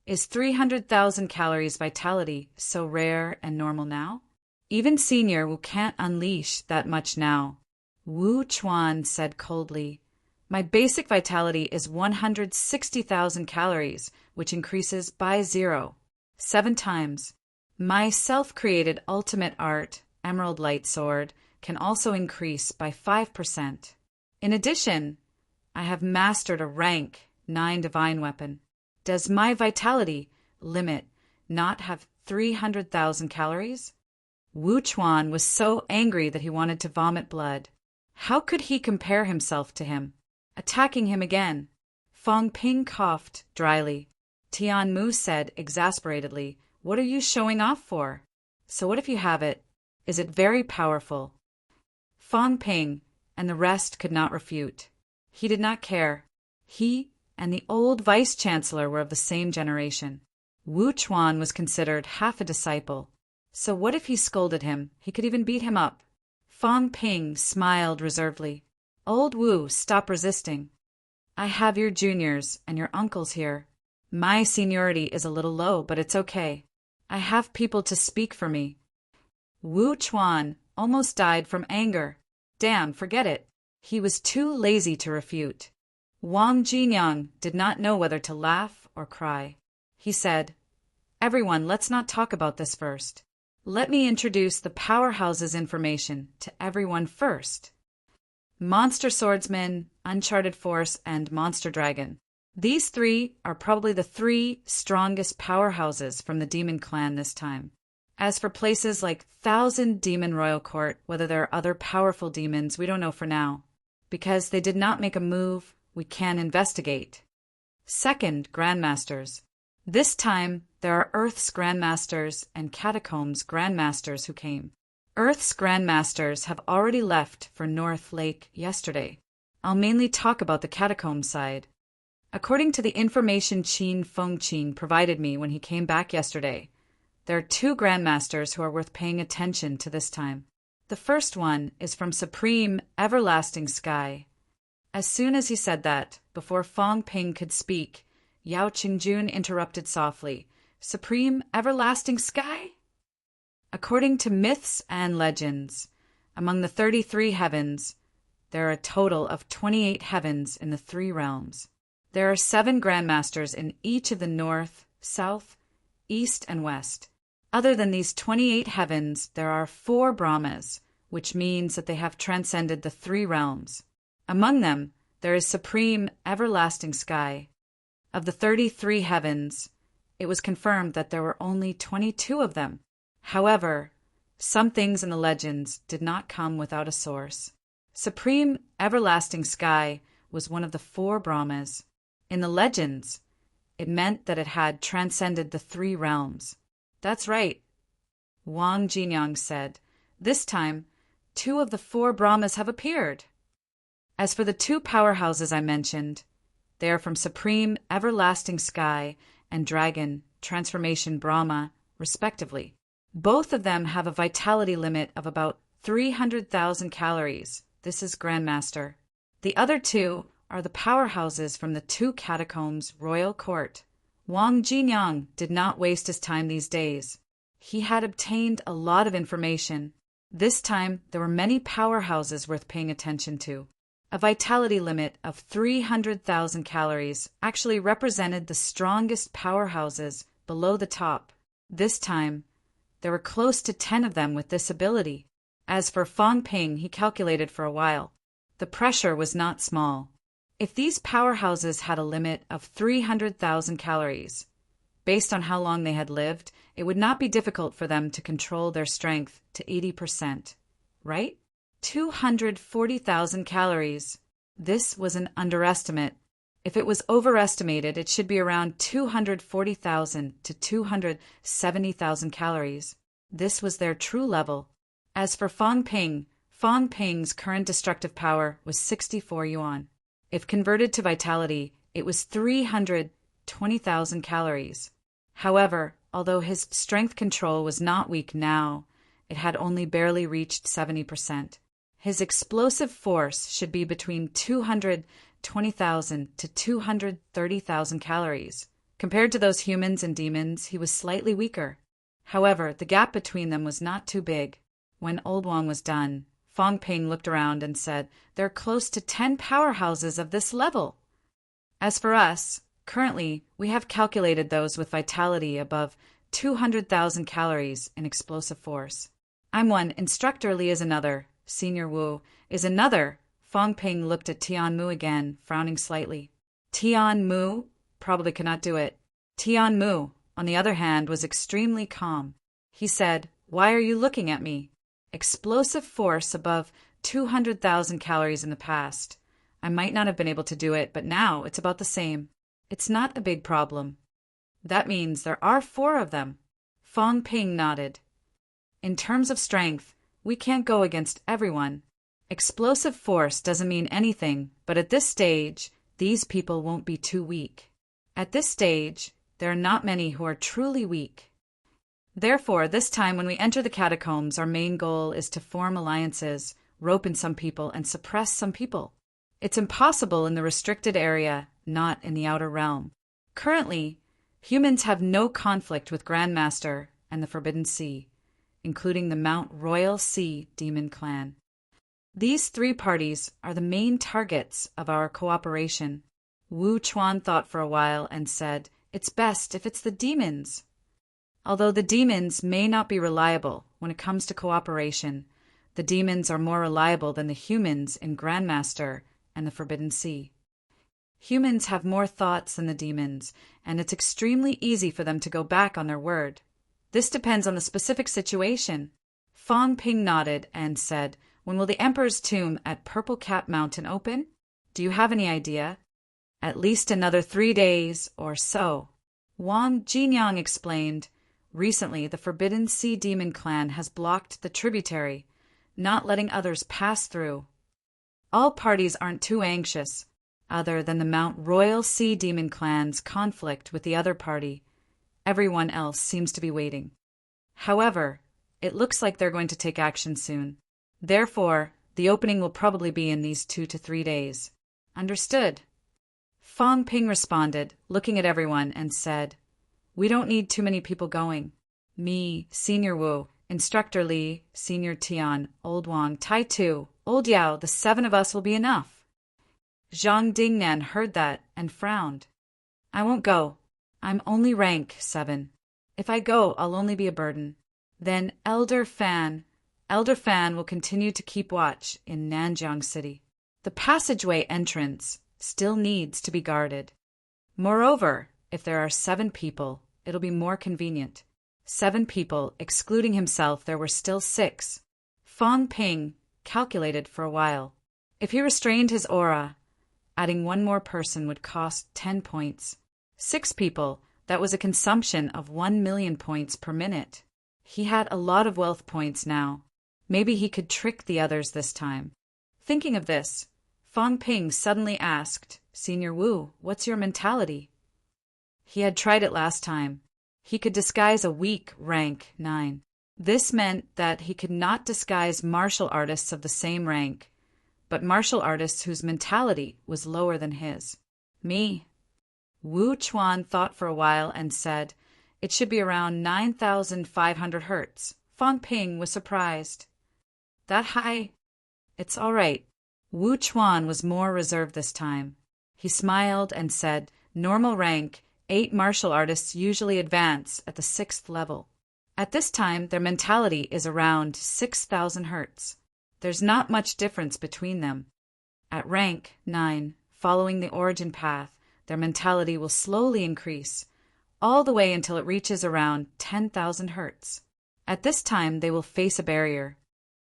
Is 300,000 calories vitality so rare and normal now? Even Senior Wu can't unleash that much now. Wu Chuan said coldly, My basic vitality is 160,000 calories, which increases by 7 times. My self-created ultimate art, Emerald Light Sword, can also increase by 5%. In addition, I have mastered a rank 9 divine weapon. Does my vitality limit not have 300,000 calories? Wu Chuan was so angry that he wanted to vomit blood. How could he compare himself to him? Attacking him again. Fang Ping coughed dryly. Tian Mu said exasperatedly, What are you showing off for? So what if you have it? Is it very powerful? Fang Ping and the rest could not refute. He did not care. He and the old vice-chancellor were of the same generation. Wu Chuan was considered half a disciple. So what if he scolded him? He could even beat him up. Fang Ping smiled reservedly. Old Wu, stop resisting. I have your juniors and your uncles here. My seniority is a little low, but it's okay. I have people to speak for me. Wu Chuan almost died from anger. Damn, forget it. He was too lazy to refute. Wang Jinyang did not know whether to laugh or cry. He said, Everyone, let's not talk about this first. Let me introduce the powerhouse's information to everyone first. Monster Swordsman, Uncharted Force, and Monster Dragon. These 3 are probably the 3 strongest powerhouses from the Demon Clan this time. As for places like 1,000 Demon Royal Court, whether there are other powerful demons, we don't know for now. Because they did not make a move, we can investigate. Second, Grandmasters. This time, there are Earth's Grandmasters and Catacombs Grandmasters who came. Earth's Grandmasters have already left for North Lake yesterday. I'll mainly talk about the Catacomb side. According to the information Qin Fengqin provided me when he came back yesterday, there are 2 Grandmasters who are worth paying attention to this time. The first one is from Supreme Everlasting Sky. As soon as he said that, before Fang Ping could speak, Yao Qingjun interrupted softly, Supreme Everlasting Sky? According to myths and legends, among the 33 heavens, there are a total of 28 heavens in the 3 realms. There are 7 Grandmasters in each of the north, south, east, and west. Other than these 28 heavens, there are 4 Brahmas, which means that they have transcended the 3 realms. Among them, there is Supreme Everlasting Sky. Of the 33 heavens, it was confirmed that there were only 22 of them. However, some things in the legends did not come without a source. Supreme Everlasting Sky was one of the 4 Brahmas. In the legends, it meant that it had transcended the 3 realms. That's right, Wang Jinyang said. This time, 2 of the 4 Brahmas have appeared. As for the 2 powerhouses I mentioned, they are from Supreme Everlasting Sky and Dragon Transformation Brahma, respectively. Both of them have a vitality limit of about 300,000 calories. This is Grandmaster. The other 2 are the powerhouses from the 2 Catacombs Royal Court. Wang Jinyang did not waste his time these days. He had obtained a lot of information. This time, there were many powerhouses worth paying attention to. A vitality limit of 300,000 calories actually represented the strongest powerhouses below the top. This time, there were close to 10 of them with this ability. As for Fang Ping, he calculated for a while. The pressure was not small. If these powerhouses had a limit of 300,000 calories, based on how long they had lived, it would not be difficult for them to control their strength to 80%. Right? 240,000 calories. This was an underestimate. If it was overestimated, it should be around 240,000 to 270,000 calories. This was their true level. As for Fang Ping's current destructive power was 64 yuan. If converted to vitality, it was 320,000 calories. However, although his strength control was not weak now, it had only barely reached 70%. His explosive force should be between 220,000 to 230,000 calories. Compared to those humans and demons, he was slightly weaker. However, the gap between them was not too big. When Old Wang was done, Fang Ping looked around and said, "There are close to 10 powerhouses of this level. As for us, currently, we have calculated those with vitality above 200,000 calories in explosive force. I'm one, Instructor Li is another, Senior Wu is another." Fang Ping looked at Tian Mu again, frowning slightly. Tian Mu probably could not do it. Tian Mu, on the other hand, was extremely calm. He said, "Why are you looking at me? Explosive force above 200,000 calories in the past. I might not have been able to do it, but now it's about the same. It's not a big problem." "That means there are 4 of them." Fang Ping nodded. "In terms of strength, we can't go against everyone. Explosive force doesn't mean anything, but at this stage, these people won't be too weak. At this stage, there are not many who are truly weak. Therefore, this time when we enter the catacombs, our main goal is to form alliances, rope in some people, and suppress some people. It's impossible in the restricted area, not in the outer realm. Currently, humans have no conflict with Grandmaster and the Forbidden Sea, including the Mount Royal Sea Demon Clan. These 3 parties are the main targets of our cooperation." Wu Chuan thought for a while and said, "It's best if it's the demons." Although the demons may not be reliable when it comes to cooperation, the demons are more reliable than the humans in Grandmaster and the Forbidden Sea. Humans have more thoughts than the demons, and it's extremely easy for them to go back on their word. This depends on the specific situation. Fang Ping nodded and said, "When will the Emperor's tomb at Purple Cap Mountain open? Do you have any idea?" "At least another 3 days or so." Wang Jinyang explained, "Recently, the Forbidden Sea Demon Clan has blocked the tributary, not letting others pass through. All parties aren't too anxious, other than the Mount Royal Sea Demon Clan's conflict with the other party. Everyone else seems to be waiting. However, it looks like they're going to take action soon. Therefore, the opening will probably be in these 2 to 3 days." "Understood." Fang Ping responded, looking at everyone, and said, "We don't need too many people going. Me, Senior Wu, Instructor Li, Senior Tian, Old Wang, Tai Tu, Old Yao, the 7 of us will be enough." Zhang Dingnan heard that and frowned. "I won't go. I'm only rank 7. If I go, I'll only be a burden. Then Elder Fan will continue to keep watch in Nanjiang City. The passageway entrance still needs to be guarded. Moreover, if there are 7 people, it'll be more convenient." 7 people, excluding himself, there were still 6. Fang Ping calculated for a while. If he restrained his aura, adding 1 more person would cost 10 points. 6 people, that was a consumption of 1 million points per minute. He had a lot of wealth points now. Maybe he could trick the others this time. Thinking of this, Fang Ping suddenly asked, "Senior Wu, what's your mentality?" He had tried it last time. He could disguise a weak rank 9. This meant that he could not disguise martial artists of the same rank, but martial artists whose mentality was lower than his. "Me." Wu Chuan thought for a while and said, "It should be around 9,500 hertz." Fang Ping was surprised. "That high?" "It's all right." Wu Chuan was more reserved this time. He smiled and said, "Normal rank 8 martial artists usually advance at the 6th level. At this time, their mentality is around 6,000 hertz. There's not much difference between them. At rank 9, following the origin path, their mentality will slowly increase, all the way until it reaches around 10,000 hertz. At this time, they will face a barrier.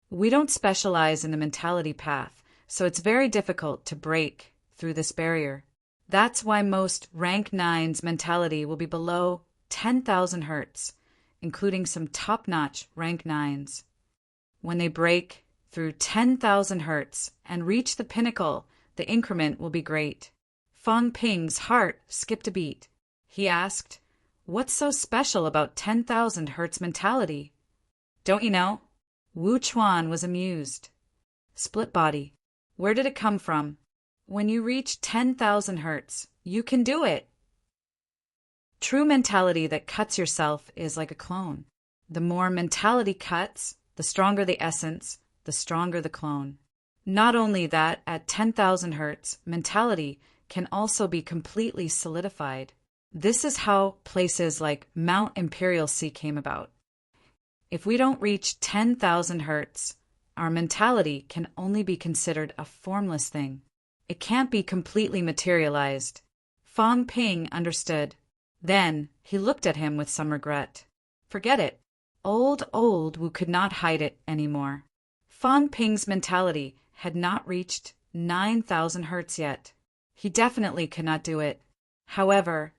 We don't specialize in the mentality path, so it's very difficult to break through this barrier. That's why most rank 9's mentality will be below 10,000 hertz, including some top-notch rank 9's. When they break through 10,000 hertz and reach the pinnacle, the increment will be great. Fang Ping's heart skipped a beat. He asked, "What's so special about 10,000 hertz mentality?" "Don't you know?" Wu Chuan was amused. "Split body. Where did it come from? When you reach 10,000 hertz, you can do it." True mentality that cuts yourself is like a clone. The more mentality cuts, the stronger the essence, the stronger the clone. Not only that, at 10,000 hertz, mentality can also be completely solidified. This is how places like Mount Imperial Sea came about. If we don't reach 10,000 hertz, our mentality can only be considered a formless thing. It can't be completely materialized. Fang Ping understood. Then he looked at him with some regret. Forget it. Old Wu could not hide it anymore. Fang Ping's mentality had not reached 9,000 hertz yet. He definitely could not do it. However,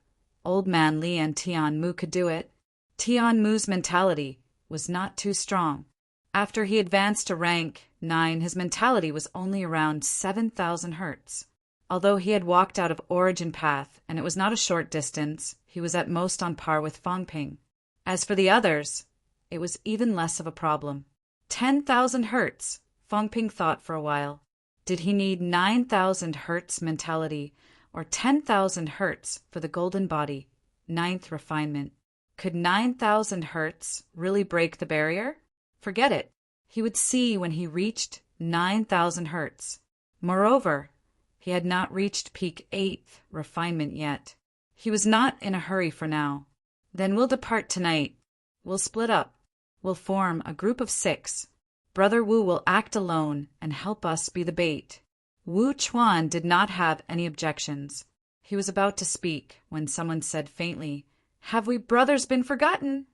Old Man Li and Tian Mu could do it. Tian Mu's mentality was not too strong. After he advanced to rank 9, his mentality was only around 7,000 hertz. Although he had walked out of origin path and it was not a short distance, he was at most on par with Fang Ping. As for the others, it was even less of a problem. 10,000 hertz, Fang Ping thought for a while. Did he need 9,000 hertz mentality or 10,000 hertz for the golden body, 9th refinement? Could 9,000 hertz really break the barrier? Forget it. He would see when he reached 9,000 hertz. Moreover, he had not reached peak 8th refinement yet. He was not in a hurry for now. Then we'll depart tonight. We'll split up. We'll form a group of 6. Brother Wu will act alone and help us be the bait. Wu Chuan did not have any objections. He was about to speak when someone said faintly, "Have we brothers been forgotten?"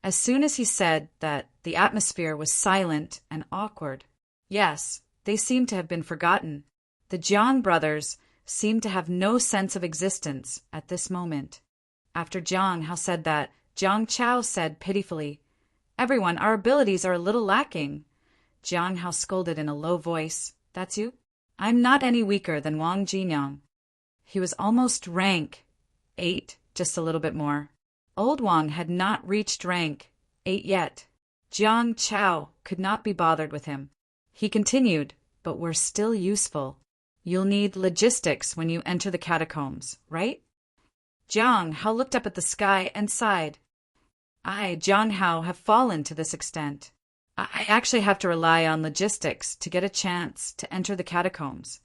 As soon as he said that, the atmosphere was silent and awkward. Yes, they seemed to have been forgotten. The Jiang brothers seemed to have no sense of existence at this moment. After Jiang Hao said that, Jiang Chao said pitifully, "Everyone, our abilities are a little lacking." Jiang Hao scolded in a low voice, "That's you? I'm not any weaker than Wang Jinyang." He was almost rank 8, just a little bit more. Old Wang had not reached rank 8 yet. Jiang Chao could not be bothered with him. He continued, "But we're still useful. You'll need logistics when you enter the catacombs, right?" Jiang Hao looked up at the sky and sighed. "I, Jiang Hao, have fallen to this extent. I actually have to rely on logistics to get a chance to enter the catacombs."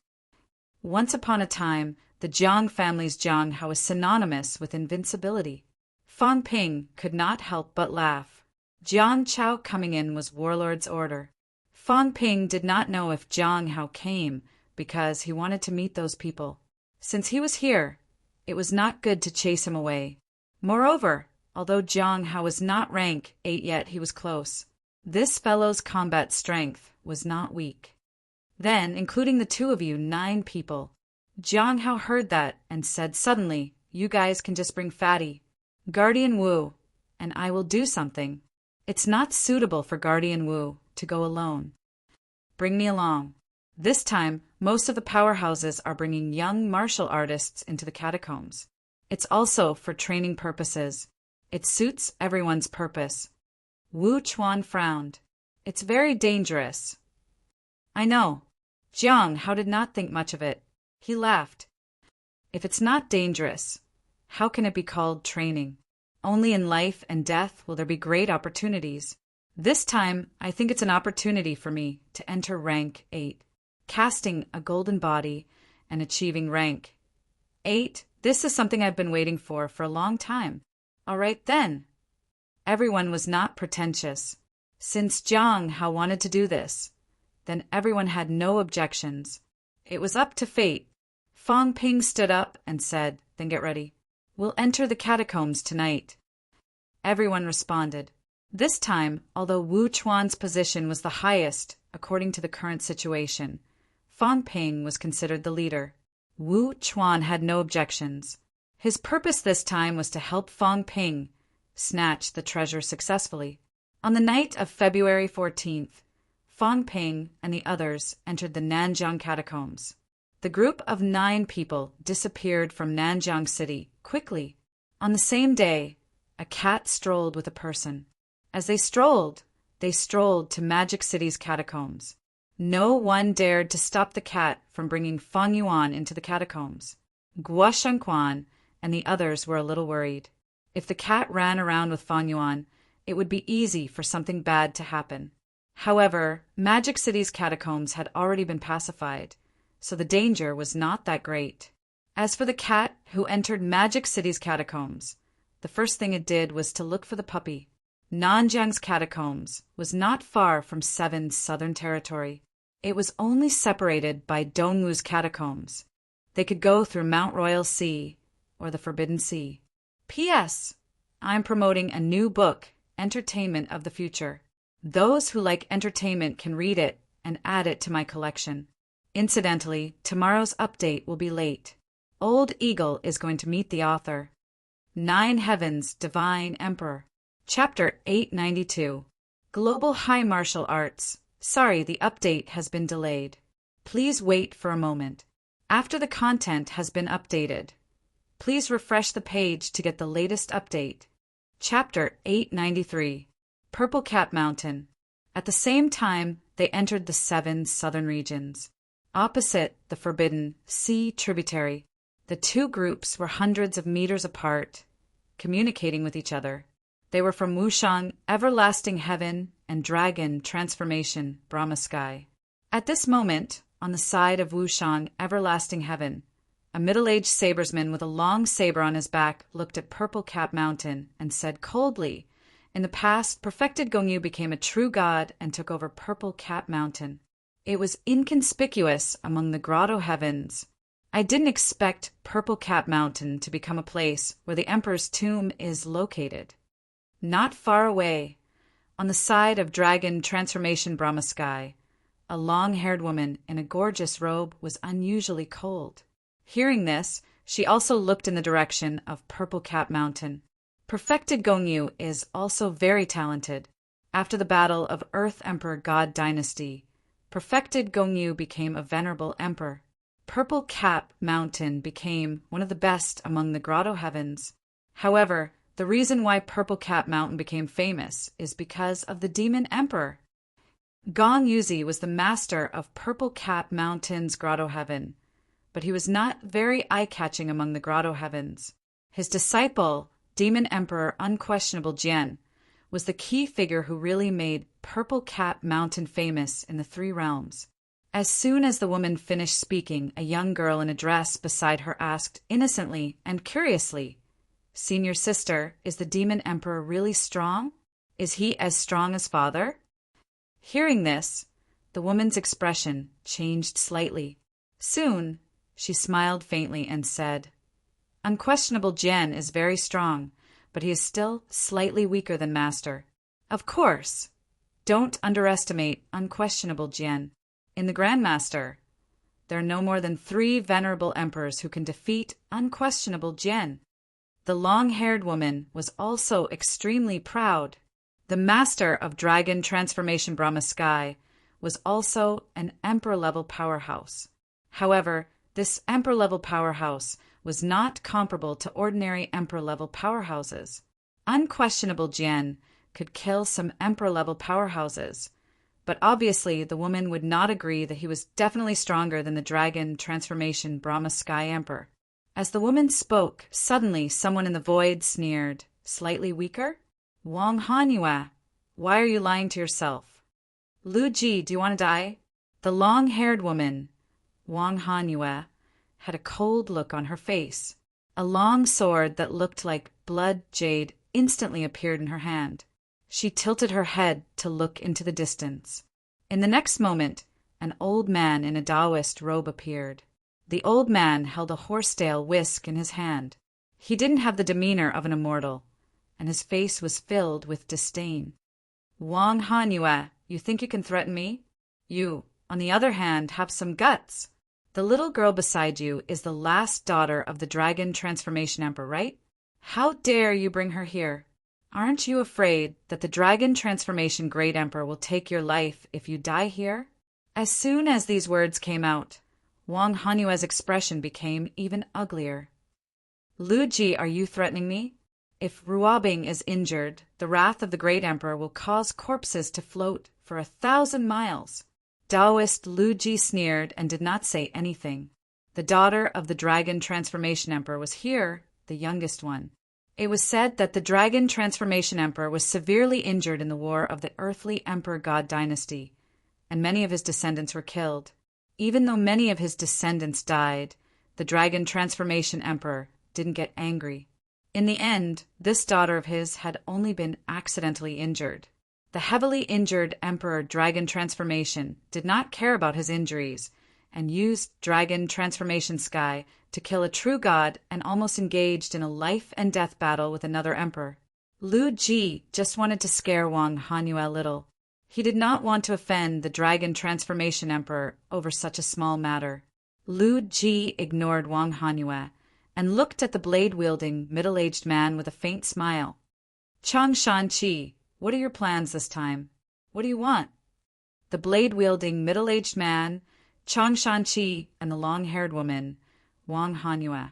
Once upon a time, the Jiang family's Jiang Hao was synonymous with invincibility. Fang Ping could not help but laugh. Jiang Chao coming in was Warlord's order. Fang Ping did not know if Jiang Hao came because he wanted to meet those people. Since he was here, it was not good to chase him away. Moreover, although Jiang Hao was not rank 8 yet, he was close. This fellow's combat strength was not weak. Then, including the 2 of you, 9 people. Jiang Hao heard that and said suddenly, "You guys can just bring Fatty, Guardian Wu, and I will do something. It's not suitable for Guardian Wu to go alone. Bring me along." This time, most of the powerhouses are bringing young martial artists into the catacombs. It's also for training purposes. It suits everyone's purpose. Wu Chuan frowned. "It's very dangerous." "I know." Jiang Hao did not think much of it. He laughed. "If it's not dangerous, how can it be called training? Only in life and death will there be great opportunities. This time, I think it's an opportunity for me to enter rank 8. Casting a golden body and achieving rank 8. This is something I've been waiting for a long time. All right then. Everyone was not pretentious. Since Jiang Hao wanted to do this, then everyone had no objections. It was up to fate. Fang Ping stood up and said, then get ready. We'll enter the catacombs tonight. Everyone responded. This time, although Wu Chuan's position was the highest, according to the current situation, Fang Ping was considered the leader. Wu Chuan had no objections. His purpose this time was to help Fang Ping snatch the treasure successfully. On the night of February 14th, Fang Ping and the others entered the Nanjiang catacombs. The group of 9 people disappeared from Nanjiang City quickly. On the same day, a cat strolled with a person. As they strolled to Magic City's catacombs. No one dared to stop the cat from bringing Fang Yuan into the catacombs. Guo Shengquan and the others were a little worried. If the cat ran around with Fang Yuan, it would be easy for something bad to happen. However, Magic City's catacombs had already been pacified, so the danger was not that great. As for the cat who entered Magic City's catacombs, the first thing it did was to look for the puppy. Nanjiang's catacombs was not far from 7's southern territory. It was only separated by Dongwu's catacombs. They could go through Mount Royal Sea or the Forbidden Sea. P.S. I'm promoting a new book, Entertainment of the Future. Those who like entertainment can read it and add it to my collection. Incidentally, tomorrow's update will be late. Old Eagle is going to meet the author. 9 Heavens, Divine Emperor. Chapter 892. Global High Martial Arts. Sorry, the update has been delayed. Please wait for a moment. After the content has been updated, please refresh the page to get the latest update. Chapter 893. Purple Cap Mountain. At the same time, they entered the 7 southern regions. Opposite the Forbidden Sea tributary, the 2 groups were hundreds of meters apart, communicating with each other. They were from Wushang, Everlasting Heaven, and Dragon, Transformation, Brahma Sky. At this moment, on the side of Wushang, Everlasting Heaven, a middle-aged sabresman with a long saber on his back looked at Purple Cap Mountain and said coldly, in the past, perfected Gongyu became a true god and took over Purple Cap Mountain. It was inconspicuous among the grotto heavens. I didn't expect Purple Cap Mountain to become a place where the Emperor's tomb is located. Not far away, on the side of Dragon Transformation Brahma Sky, a long-haired woman in a gorgeous robe was unusually cold. Hearing this, she also looked in the direction of Purple Cap Mountain. Perfected Gongyu is also very talented. After the battle of Earth Emperor God Dynasty, Perfected Gongyu became a venerable emperor. Purple Cap Mountain became one of the best among the grotto heavens. However, the reason why Purple Cap Mountain became famous is because of the demon emperor. Gong Yuzi was the master of Purple Cap Mountain's grotto heaven, but he was not very eye-catching among the grotto heavens. His disciple, Demon Emperor Unquestionable Jian, was the key figure who really made Purple Cap Mountain famous in the 3 realms. As soon as the woman finished speaking, a young girl in a dress beside her asked innocently and curiously, "Senior sister, is the Demon Emperor really strong? Is he as strong as father?" Hearing this, the woman's expression changed slightly. Soon, she smiled faintly and said, "Unquestionable Jian is very strong, but he is still slightly weaker than Master. Of course, don't underestimate Unquestionable Jian. In the Grandmaster, there are no more than 3 venerable emperors who can defeat Unquestionable Jian." The long-haired woman was also extremely proud. The master of Dragon Transformation Brahma Sky was also an emperor-level powerhouse. However, this emperor-level powerhouse was not comparable to ordinary emperor-level powerhouses. Unquestionable Jian could kill some emperor-level powerhouses, but obviously the woman would not agree that he was definitely stronger than the Dragon Transformation Brahma Sky Emperor. As the woman spoke, suddenly someone in the void sneered, "Slightly weaker? Wang Hanyue, why are you lying to yourself? Lu Ji, do you want to die?" The long-haired woman, Wang Hanyue, had a cold look on her face. A long sword that looked like blood jade instantly appeared in her hand. She tilted her head to look into the distance. In the next moment, an old man in a Taoist robe appeared. The old man held a horsetail whisk in his hand. He didn't have the demeanor of an immortal, and his face was filled with disdain. "Wang Hanyue, you think you can threaten me? You, on the other hand, have some guts. The little girl beside you is the last daughter of the Dragon Transformation Emperor, right? How dare you bring her here? Aren't you afraid that the Dragon Transformation Great Emperor will take your life if you die here?" As soon as these words came out, Wang Hanyue's expression became even uglier. "Lu Ji, are you threatening me? If Ruobing is injured, the wrath of the Great Emperor will cause corpses to float for 1,000 miles. Taoist Lu Ji sneered and did not say anything. The daughter of the Dragon Transformation Emperor was here, the youngest one. It was said that the Dragon Transformation Emperor was severely injured in the war of the Earthly Emperor God dynasty, and many of his descendants were killed. Even though many of his descendants died, the Dragon Transformation Emperor didn't get angry. In the end, this daughter of his had only been accidentally injured. The heavily injured Emperor Dragon Transformation did not care about his injuries and used Dragon Transformation Sky to kill a true god and almost engaged in a life and death battle with another emperor. Lu Ji just wanted to scare Wang Hanyue a little. He did not want to offend the Dragon Transformation Emperor over such a small matter. Lu Ji ignored Wang Hanyue and looked at the blade-wielding, middle-aged man with a faint smile. "Changshan Qi, what are your plans this time? What do you want?" The blade-wielding, middle-aged man, Changshan Qi, and the long-haired woman, Wang Hanyue,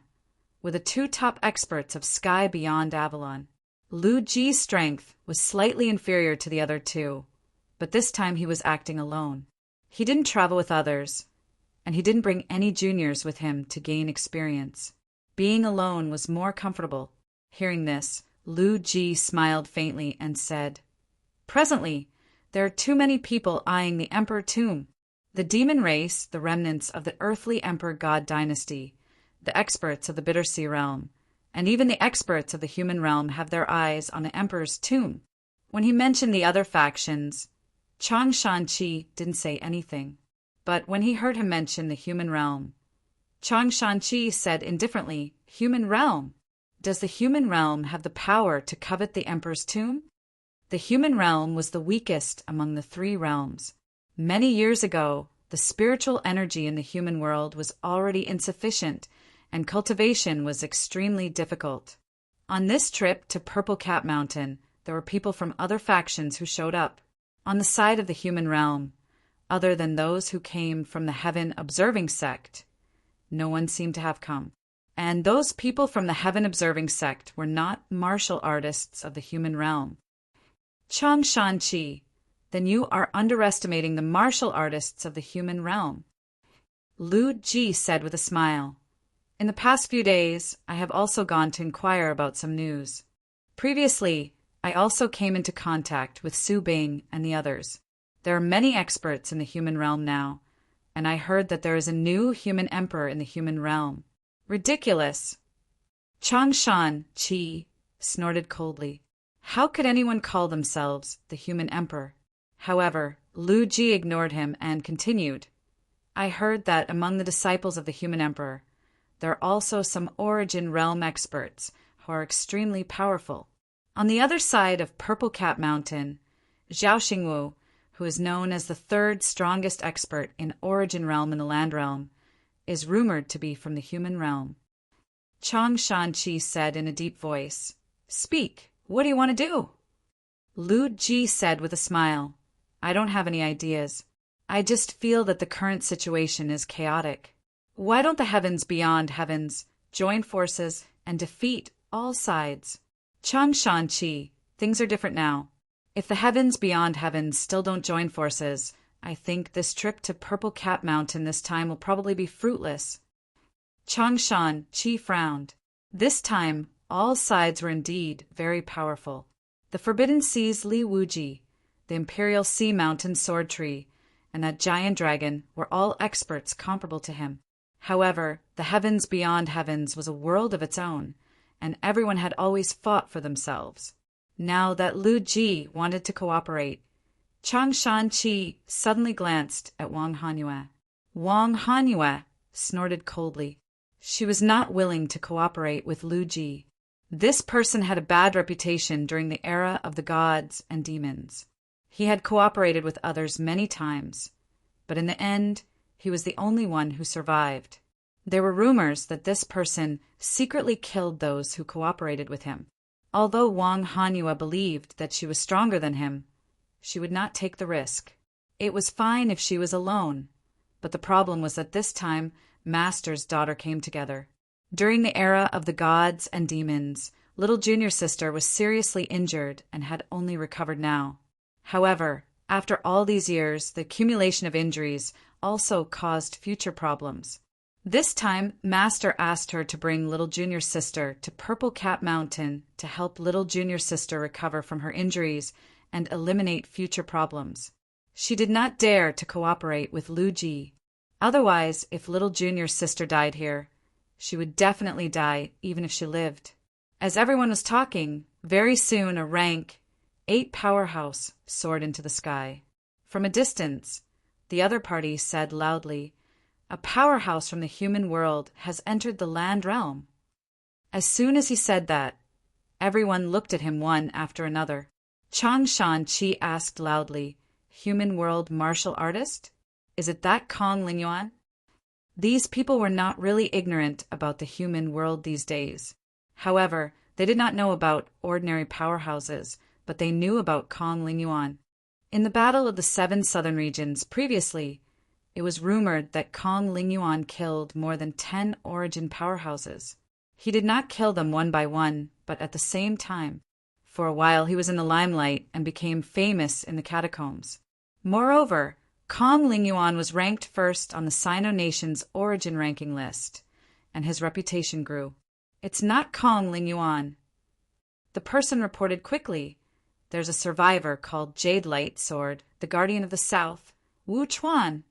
were the two top experts of Sky Beyond Avalon. Lu Ji's strength was slightly inferior to the other two, but this time he was acting alone. He didn't travel with others, and he didn't bring any juniors with him to gain experience. Being alone was more comfortable. Hearing this, Lu Ji smiled faintly and said, "Presently, there are too many people eyeing the Emperor tomb. The demon race, the remnants of the Earthly Emperor God dynasty, the experts of the Bittersea realm, and even the experts of the human realm have their eyes on the Emperor's tomb." When he mentioned the other factions, Changshan Qi didn't say anything. But when he heard him mention the human realm, Changshan Qi said indifferently, "Human realm? Does the human realm have the power to covet the Emperor's tomb?" The human realm was the weakest among the three realms. Many years ago, the spiritual energy in the human world was already insufficient, and cultivation was extremely difficult. On this trip to Purple Cat Mountain, there were people from other factions who showed up. On the side of the human realm, other than those who came from the Heaven Observing sect, no one seemed to have come. And those people from the Heaven Observing sect were not martial artists of the human realm. Changshan Qi, then you are underestimating the martial artists of the human realm. Lu Ji said with a smile, "In the past few days, I have also gone to inquire about some news. Previously, I also came into contact with Su Bing and the others. There are many experts in the human realm now, and I heard that there is a new human emperor in the human realm." "Ridiculous!" Changshan Qi snorted coldly. How could anyone call themselves the human emperor? However, Lu Ji ignored him and continued, "I heard that among the disciples of the human emperor, there are also some origin realm experts who are extremely powerful. On the other side of Purple Cat Mountain, Zhao Xingwu, who is known as the third strongest expert in origin realm in the land realm, is rumored to be from the human realm." Changshan Qi said in a deep voice, "Speak, what do you want to do?" Lu Ji said with a smile, "I don't have any ideas. I just feel that the current situation is chaotic. Why don't the heavens beyond heavens join forces and defeat all sides?" Changshan Qi, things are different now. If the heavens beyond heavens still don't join forces, I think this trip to Purple Cat Mountain this time will probably be fruitless. Changshan Qi frowned. This time, all sides were indeed very powerful. The Forbidden Sea's Li Wuji, the Imperial Sea Mountain Sword Tree, and that giant dragon were all experts comparable to him. However, the heavens beyond heavens was a world of its own, and everyone had always fought for themselves. Now that Lu Ji wanted to cooperate, Chang Shan-chi suddenly glanced at Wang Hanyue. Wang Hanyue snorted coldly. She was not willing to cooperate with Lu Ji. This person had a bad reputation during the era of the gods and demons. He had cooperated with others many times, but in the end, he was the only one who survived. There were rumors that this person secretly killed those who cooperated with him. Although Wang Hanyue believed that she was stronger than him, she would not take the risk. It was fine if she was alone, but the problem was that this time, Master's daughter came together. During the era of the gods and demons, little junior sister was seriously injured and had only recovered now. However, after all these years, the accumulation of injuries also caused future problems. This time, Master asked her to bring little junior sister to Purple Cat Mountain to help little junior sister recover from her injuries and eliminate future problems. She did not dare to cooperate with Lu Ji. Otherwise, if little junior sister died here, she would definitely die even if she lived. As everyone was talking, very soon a rank 8 powerhouse soared into the sky. From a distance, the other party said loudly, "A powerhouse from the human world has entered the land realm." As soon as he said that, everyone looked at him one after another. Chang Shan-chi asked loudly, "Human world martial artist? Is it that Kong Lingyuan?" These people were not really ignorant about the human world these days. However, they did not know about ordinary powerhouses, but they knew about Kong Lingyuan. In the Battle of the 7 Southern Regions previously, it was rumored that Kong Lingyuan killed more than 10 origin powerhouses. He did not kill them one by one, but at the same time. For a while he was in the limelight and became famous in the catacombs. Moreover, Kong Lingyuan was ranked first on the Sino Nation's origin ranking list, and his reputation grew. "It's not Kong Lingyuan." The person reported quickly. "There's a survivor called Jade Light Sword, the Guardian of the South, Wu Chuan."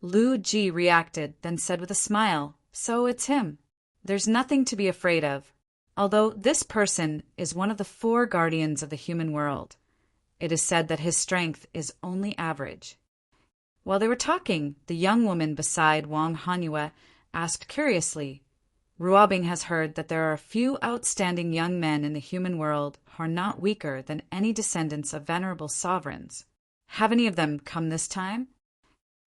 Lu Ji reacted, then said with a smile, "So it's him. There's nothing to be afraid of. Although this person is one of the 4 guardians of the human world, it is said that his strength is only average." While they were talking, the young woman beside Wang Hanyue asked curiously, "Ruobing has heard that there are a few outstanding young men in the human world who are not weaker than any descendants of venerable sovereigns. Have any of them come this time?"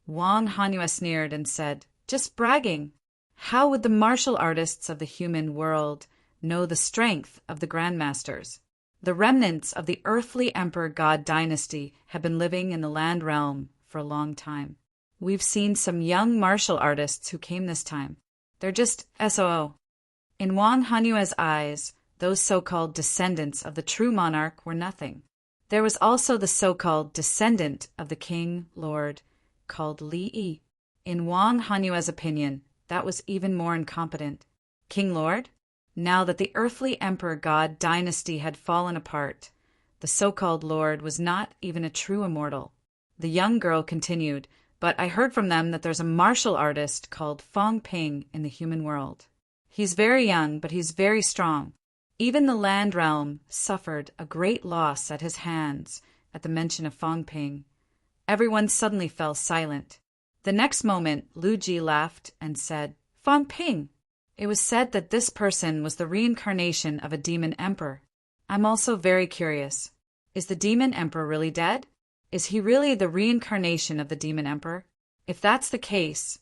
Wang Hanyue sneered and said, "Just bragging. How would the martial artists of the human world know the strength of the grandmasters? The remnants of the earthly emperor god dynasty have been living in the land realm for a long time. We've seen some young martial artists who came this time. They're just SOO." In Wang Hanyue's eyes, those so-called descendants of the true monarch were nothing. There was also the so-called descendant of the king lord called Li Yi. In Wang Hanyue's opinion, that was even more incompetent. King lord? Now that the earthly emperor god dynasty had fallen apart, the so-called lord was not even a true immortal. The young girl continued, "But I heard from them that there's a martial artist called Fong Ping in the human world. He's very young, but he's very strong. Even the land realm suffered a great loss at his hands at the mention of Fong Ping." Everyone suddenly fell silent. The next moment, Lu Ji laughed and said, "Fong Ping! It was said that this person was the reincarnation of a demon emperor. I'm also very curious. Is the demon emperor really dead? Is he really the reincarnation of the demon emperor? If that's the case,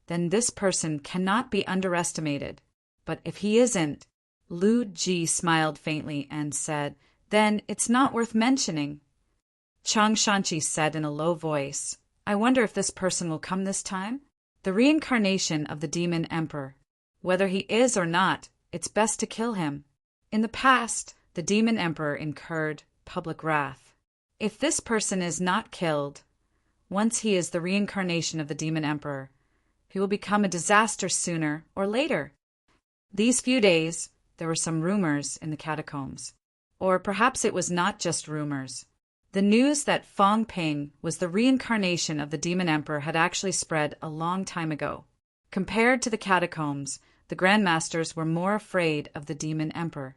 then this person cannot be underestimated. But if he isn't," Lu Ji smiled faintly and said, "then it's not worth mentioning." Chang Shanchi said in a low voice, "I wonder if this person will come this time? The reincarnation of the demon emperor. Whether he is or not, it's best to kill him. In the past, the demon emperor incurred public wrath. If this person is not killed, once he is the reincarnation of the demon emperor, he will become a disaster sooner or later." These few days, there were some rumors in the catacombs. Or perhaps it was not just rumors. The news that Fong Ping was the reincarnation of the demon emperor had actually spread a long time ago. Compared to the catacombs, the Grandmasters were more afraid of the demon emperor.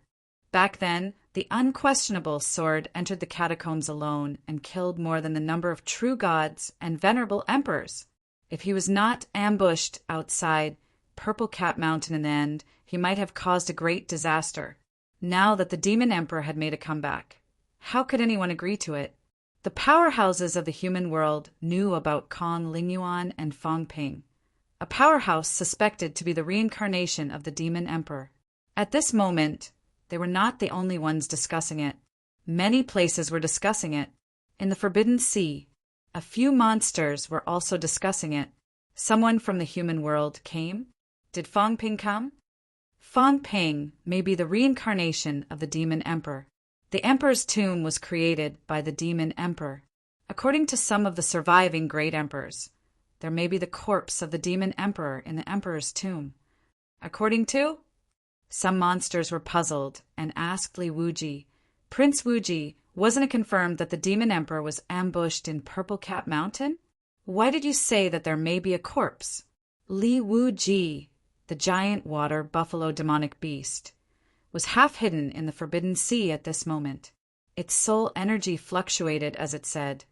Back then, the unquestionable sword entered the catacombs alone and killed more than the number of true gods and venerable emperors. If he was not ambushed outside Purple Cat Mountain in the end, he might have caused a great disaster. Now that the demon emperor had made a comeback, how could anyone agree to it? The powerhouses of the human world knew about Kong Lingyuan and Fong Ping, a powerhouse suspected to be the reincarnation of the demon emperor. At this moment, they were not the only ones discussing it. Many places were discussing it. In the Forbidden Sea, a few monsters were also discussing it. Someone from the human world came. Did Fong Ping come? Fong Ping may be the reincarnation of the demon emperor. The emperor's tomb was created by the demon emperor. According to some of the surviving great emperors, there may be the corpse of the demon emperor in the emperor's tomb. According to some monsters were puzzled and asked Li Wuji, Prince Wuji, wasn't it confirmed that the demon emperor was ambushed in Purple Cat Mountain? Why did you say that there may be a corpse? Li Wuji, the giant water buffalo demonic beast, was half hidden in the Forbidden Sea at this moment. Its soul energy fluctuated as it said,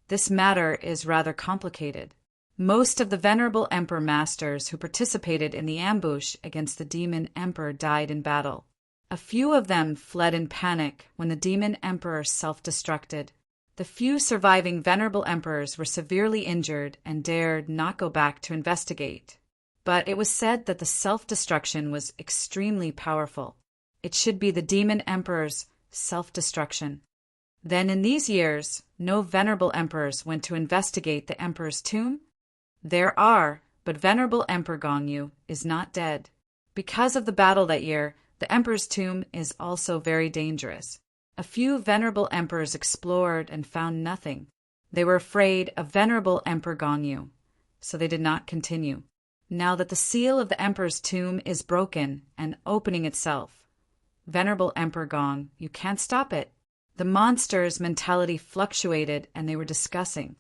"This matter is rather complicated. Most of the venerable emperor masters who participated in the ambush against the demon emperor died in battle. A few of them fled in panic when the demon emperor self-destructed. The few surviving venerable emperors were severely injured and dared not go back to investigate. But it was said that the self-destruction was extremely powerful. It should be the demon emperor's self-destruction. Then in these years, no venerable emperors went to investigate the emperor's tomb? There are, but venerable Emperor Gongyu is not dead. Because of the battle that year, the emperor's tomb is also very dangerous. A few venerable emperors explored and found nothing. They were afraid of venerable Emperor Gongyu, so they did not continue. Now that the seal of the emperor's tomb is broken and opening itself, venerable Emperor Gong, you can't stop it. The monster's mentality fluctuated and they were discussing.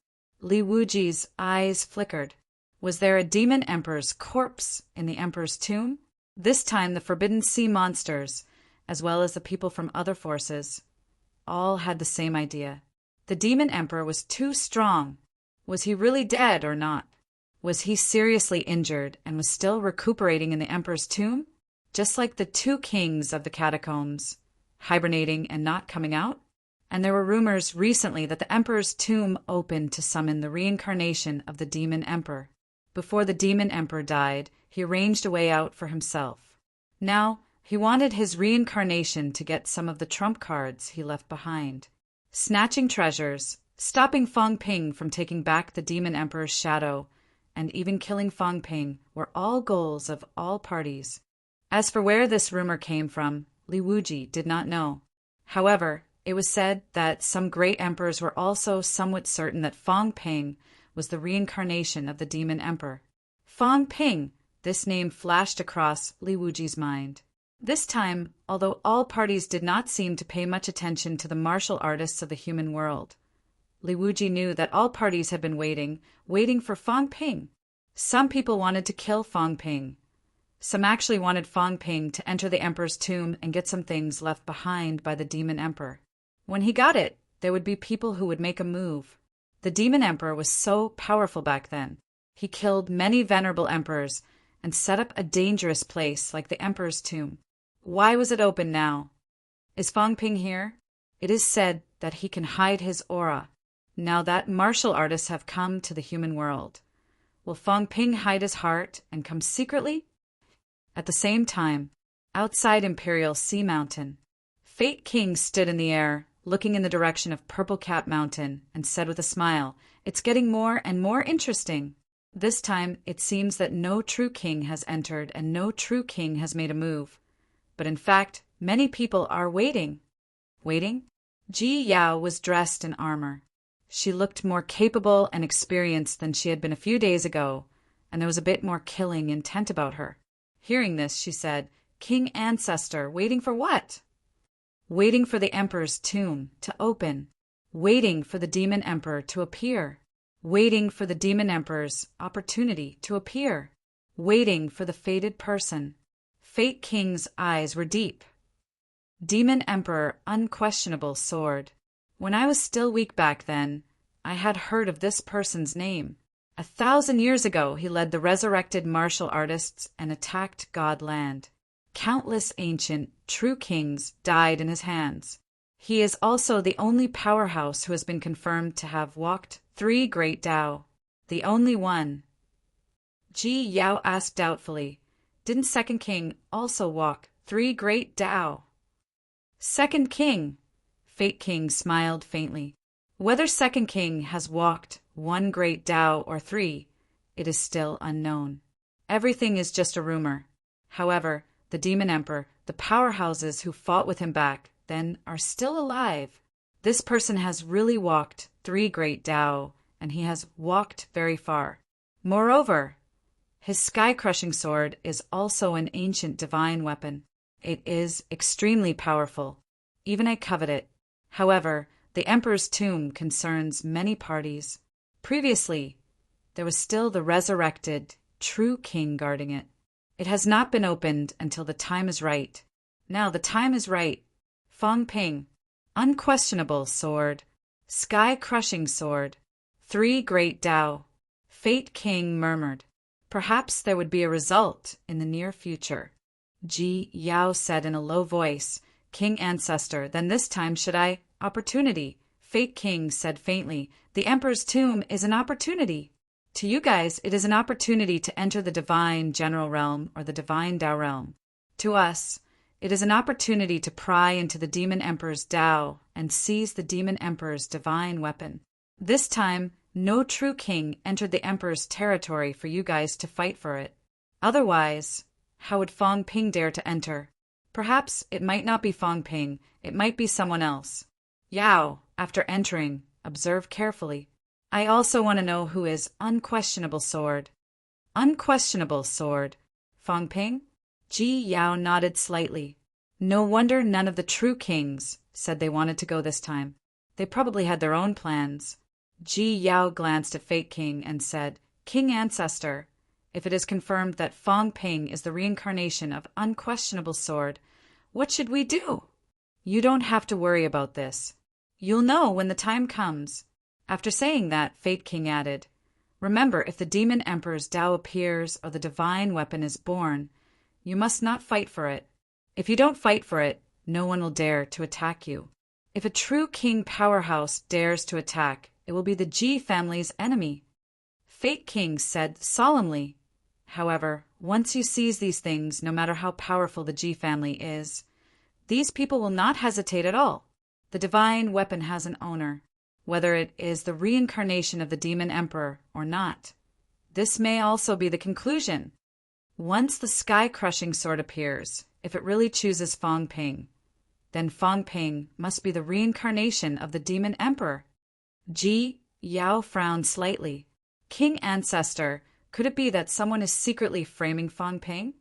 Li Wuji's eyes flickered. Was there a demon emperor's corpse in the emperor's tomb? This time the Forbidden Sea monsters, as well as the people from other forces, all had the same idea. The demon emperor was too strong. Was he really dead or not? Was he seriously injured and was still recuperating in the emperor's tomb? Just like the two kings of the catacombs, hibernating and not coming out? And there were rumors recently that the emperor's tomb opened to summon the reincarnation of the demon emperor. Before the demon emperor died, he arranged a way out for himself. Now, he wanted his reincarnation to get some of the trump cards he left behind. Snatching treasures, stopping Fong Ping from taking back the demon emperor's shadow, and even killing Fong Ping were all goals of all parties. As for where this rumor came from, Li Wuji did not know. However, it was said that some great emperors were also somewhat certain that Fong Ping was the reincarnation of the demon emperor. Fong Ping, this name flashed across Li Wuji's mind. This time, although all parties did not seem to pay much attention to the martial artists of the human world, Li Wuji knew that all parties had been waiting for Fong Ping. Some people wanted to kill Fong Ping. Some actually wanted Fong Ping to enter the emperor's tomb and get some things left behind by the demon emperor. When he got it, there would be people who would make a move. The demon emperor was so powerful back then. He killed many venerable emperors and set up a dangerous place like the emperor's tomb. Why was it open now? Is Fong Ping here? It is said that he can hide his aura, now that martial artists have come to the human world. Will Fong Ping hide his heart and come secretly? At the same time, outside Imperial Sea Mountain, Fate King stood in the air, looking in the direction of Purple Cat Mountain, and said with a smile, "It's getting more and more interesting. This time, it seems that no true king has entered and no true king has made a move. But in fact, many people are waiting." Waiting? Ji Yao was dressed in armor. She looked more capable and experienced than she had been a few days ago, and there was a bit more killing intent about her. Hearing this, she said, "King Ancestor, waiting for what?" Waiting for the emperor's tomb to open, waiting for the demon emperor to appear, waiting for the demon emperor's opportunity to appear. waiting for the fated person. Fate King's eyes were deep. Demon Emperor, unquestionable sword. When I was still weak back then, I had heard of this person's name. 1,000 years ago, he led the resurrected martial artists and attacked Godland. Countless ancient, true kings died in his hands. He is also the only powerhouse who has been confirmed to have walked 3 great Tao. The only one. Ji Yao asked doubtfully, didn't Second King also walk 3 great Tao? Second King, Fate King smiled faintly. Whether Second King has walked 1 great Tao or 3, it is still unknown. Everything is just a rumor. However, the Demon Emperor, the powerhouses who fought with him back then are still alive. This person has really walked 3 great Tao, and he has walked very far. Moreover, his sky-crushing sword is also an ancient divine weapon. It is extremely powerful. Even I covet it. However, the Emperor's tomb concerns many parties. Previously, there was still the resurrected, true king guarding it. It has not been opened until the time is right. Now the time is right. Fong Ping, unquestionable sword, sky-crushing sword, 3 great Tao. Fate King murmured. Perhaps there would be a result in the near future. Ji Yao said in a low voice, King Ancestor, then this time should I? Opportunity. Fate King said faintly, the Emperor's tomb is an opportunity. To you guys, it is an opportunity to enter the divine general realm or the divine Tao realm. To us, it is an opportunity to pry into the Demon Emperor's Tao and seize the Demon Emperor's divine weapon. This time, no true king entered the Emperor's territory for you guys to fight for it. Otherwise, how would Fong Ping dare to enter? Perhaps it might not be Fong Ping, it might be someone else. Yao, after entering, observe carefully. I also want to know who is unquestionable sword. Unquestionable sword. Fong Ping? Ji Yao nodded slightly. No wonder none of the true kings said they wanted to go this time. They probably had their own plans. Ji Yao glanced at Fate King and said, King Ancestor, if it is confirmed that Fong Ping is the reincarnation of unquestionable sword, what should we do? You don't have to worry about this. You'll know when the time comes. After saying that, Fate King added, remember, if the Demon Emperor's Tao appears or the divine weapon is born, you must not fight for it. If you don't fight for it, no one will dare to attack you. If a true king powerhouse dares to attack, it will be the Ji family's enemy. Fate King said solemnly. However, once you seize these things, no matter how powerful the Ji family is, these people will not hesitate at all. The divine weapon has an owner, whether it is the reincarnation of the Demon Emperor or not. This may also be the conclusion. Once the sky-crushing sword appears, if it really chooses Fong Ping, then Fong Ping must be the reincarnation of the Demon Emperor. Ji Yao frowned slightly. King Ancestor, could it be that someone is secretly framing Fong Ping?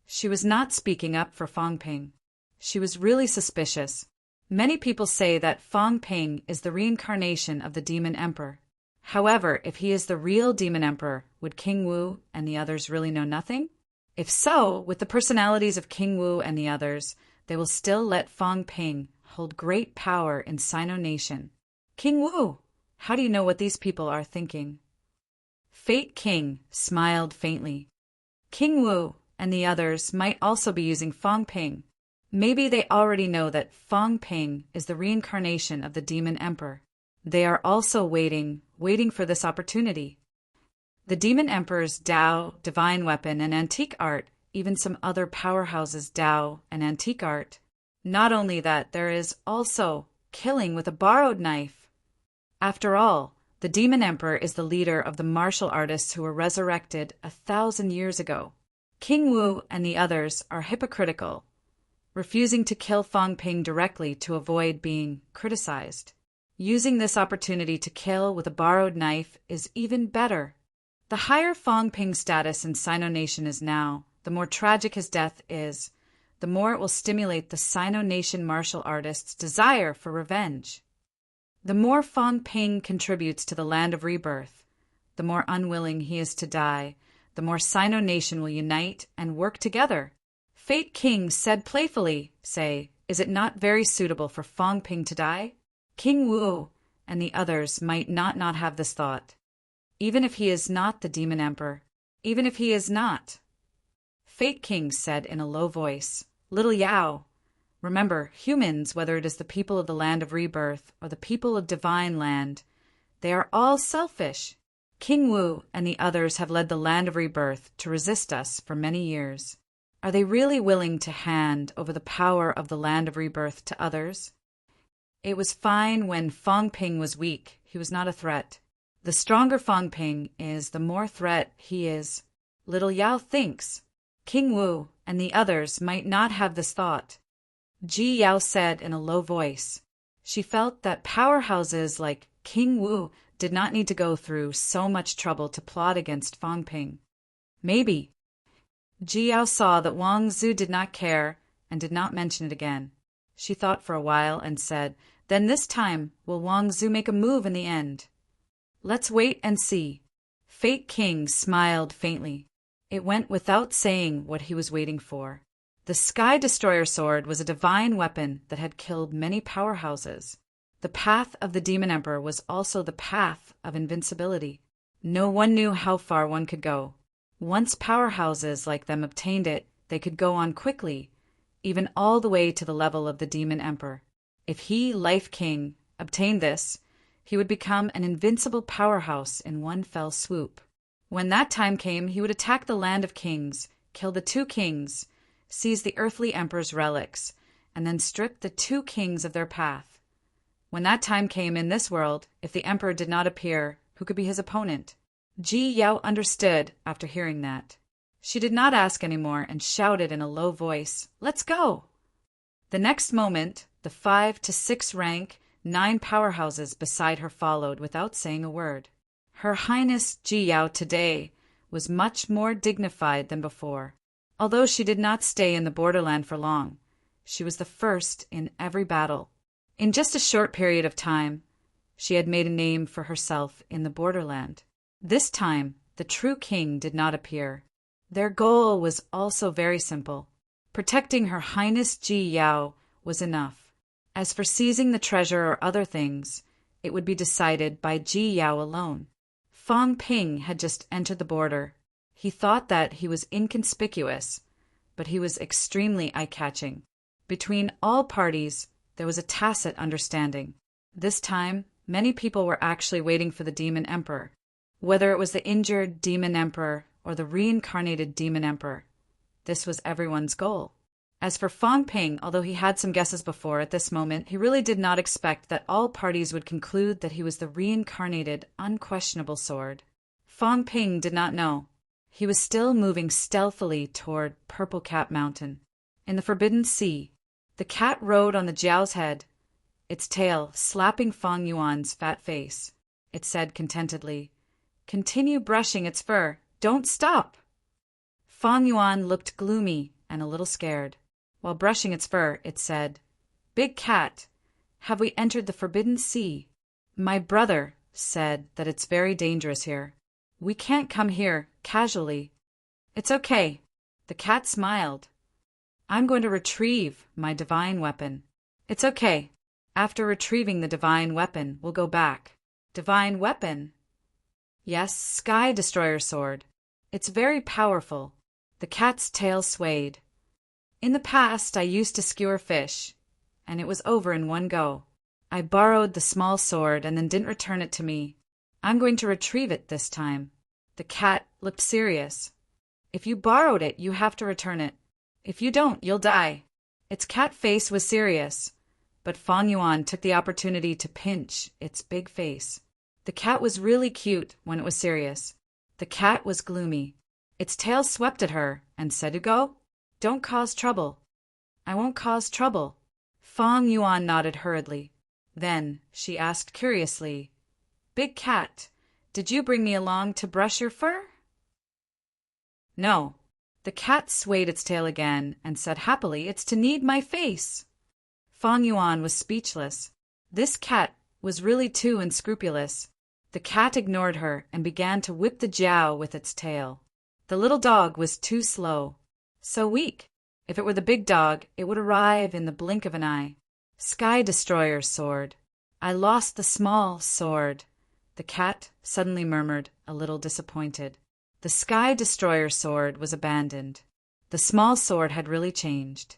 She was not speaking up for Fong Ping. She was really suspicious. Many people say that Fong Ping is the reincarnation of the Demon Emperor. However, if he is the real Demon Emperor, would King Wu and the others really know nothing? If so, with the personalities of King Wu and the others, they will still let Fong Ping hold great power in Sino Nation. King Wu, how do you know what these people are thinking? Fate King smiled faintly. King Wu and the others might also be using Fong Ping. Maybe they already know that Fong Ping is the reincarnation of the Demon Emperor. They are also waiting for this opportunity. The Demon Emperor's Tao, divine weapon, and antique art, even some other powerhouses' Tao and antique art. Not only that, there is also killing with a borrowed knife. After all, the Demon Emperor is the leader of the martial artists who were resurrected 1,000 years ago. King Wu and the others are hypocritical, refusing to kill Fong Ping directly to avoid being criticized. Using this opportunity to kill with a borrowed knife is even better. The higher Fong Ping's status in Sino Nation is now, the more tragic his death is, the more it will stimulate the Sino Nation martial artists' desire for revenge. The more Fong Ping contributes to the land of rebirth, the more unwilling he is to die, the more Sino nation will unite and work together. Fate King said playfully, "Say, is it not very suitable for Fong Ping to die?" King Wu and the others might not have this thought. Even if he is not the Demon Emperor, even if he is not. Fate King said in a low voice, "Little Yao, remember, humans, whether it is the people of the land of rebirth or the people of divine land, they are all selfish. King Wu and the others have led the land of rebirth to resist us for many years. Are they really willing to hand over the power of the land of rebirth to others? It was fine when Fong Ping was weak. He was not a threat. The stronger Fong Ping is, the more threat he is. Little Yao thinks. King Wu and the others might not have this thought." Ji Yao said in a low voice. She felt that powerhouses like King Wu did not need to go through so much trouble to plot against Fong Ping. Maybe. Ji Yao saw that Wang Zhu did not care and did not mention it again. She thought for a while and said, "Then this time will Wang Zhu make a move in the end? Let's wait and see." Fate King smiled faintly. It went without saying what he was waiting for. The Sky Destroyer sword was a divine weapon that had killed many powerhouses. The path of the Demon Emperor was also the path of invincibility. No one knew how far one could go. Once powerhouses like them obtained it, they could go on quickly, even all the way to the level of the Demon Emperor. If he, Life King, obtained this, he would become an invincible powerhouse in one fell swoop. When that time came, he would attack the land of kings, kill the two kings, seize the earthly emperor's relics, and then strip the two kings of their path. When that time came in this world, if the emperor did not appear, who could be his opponent? Ji Yao understood after hearing that. She did not ask any more and shouted in a low voice, "Let's go!" The next moment, the 5 to 6 rank, 9 powerhouses beside her followed without saying a word. Her Highness Ji Yao today was much more dignified than before. Although she did not stay in the borderland for long, she was the first in every battle. In just a short period of time, she had made a name for herself in the borderland. This time, the true king did not appear. Their goal was also very simple. Protecting Her Highness Ji Yao was enough. As for seizing the treasure or other things, it would be decided by Ji Yao alone. Fong Ping had just entered the border. He thought that he was inconspicuous, but he was extremely eye-catching. Between all parties, there was a tacit understanding. This time, many people were actually waiting for the Demon Emperor. Whether it was the injured Demon Emperor or the reincarnated Demon Emperor, this was everyone's goal. As for Fong Ping, although he had some guesses before, at this moment, he really did not expect that all parties would conclude that he was the reincarnated, unquestionable sword. Fong Ping did not know. He was still moving stealthily toward Purple Cat Mountain. In the Forbidden Sea, the cat rode on the Jiao's head, its tail slapping Fong Yuan's fat face. It said contentedly, "Continue brushing its fur. Don't stop." Fong Yuan looked gloomy and a little scared. While brushing its fur, it said, "Big Cat, have we entered the Forbidden Sea? My brother said that it's very dangerous here. We can't come here casually." "It's okay." The cat smiled. "I'm going to retrieve my divine weapon." "It's okay. After retrieving the divine weapon, we'll go back." "Divine weapon?" "Yes, Sky Destroyer sword. It's very powerful." The cat's tail swayed. "In the past, I used to skewer fish, and it was over in one go. I borrowed the small sword and then didn't return it to me. I'm going to retrieve it this time." The cat looked serious. "If you borrowed it, you have to return it. If you don't, you'll die." Its cat face was serious, but Fong Yuan took the opportunity to pinch its big face. The cat was really cute when it was serious. The cat was gloomy. Its tail swept at her and said to go. "Don't cause trouble." "I won't cause trouble." Fong Yuan nodded hurriedly. Then she asked curiously, "Big Cat, did you bring me along to brush your fur?" "No." The cat swayed its tail again and said happily, "It's to knead my face." Fong Yuan was speechless. This cat was really too unscrupulous. The cat ignored her and began to whip the Jiao with its tail. The little dog was too slow. So weak. If it were the big dog, it would arrive in the blink of an eye. Sky Destroyer's sword. I lost the small sword. The cat suddenly murmured, a little disappointed. The Sky Destroyer sword was abandoned. The small sword had really changed.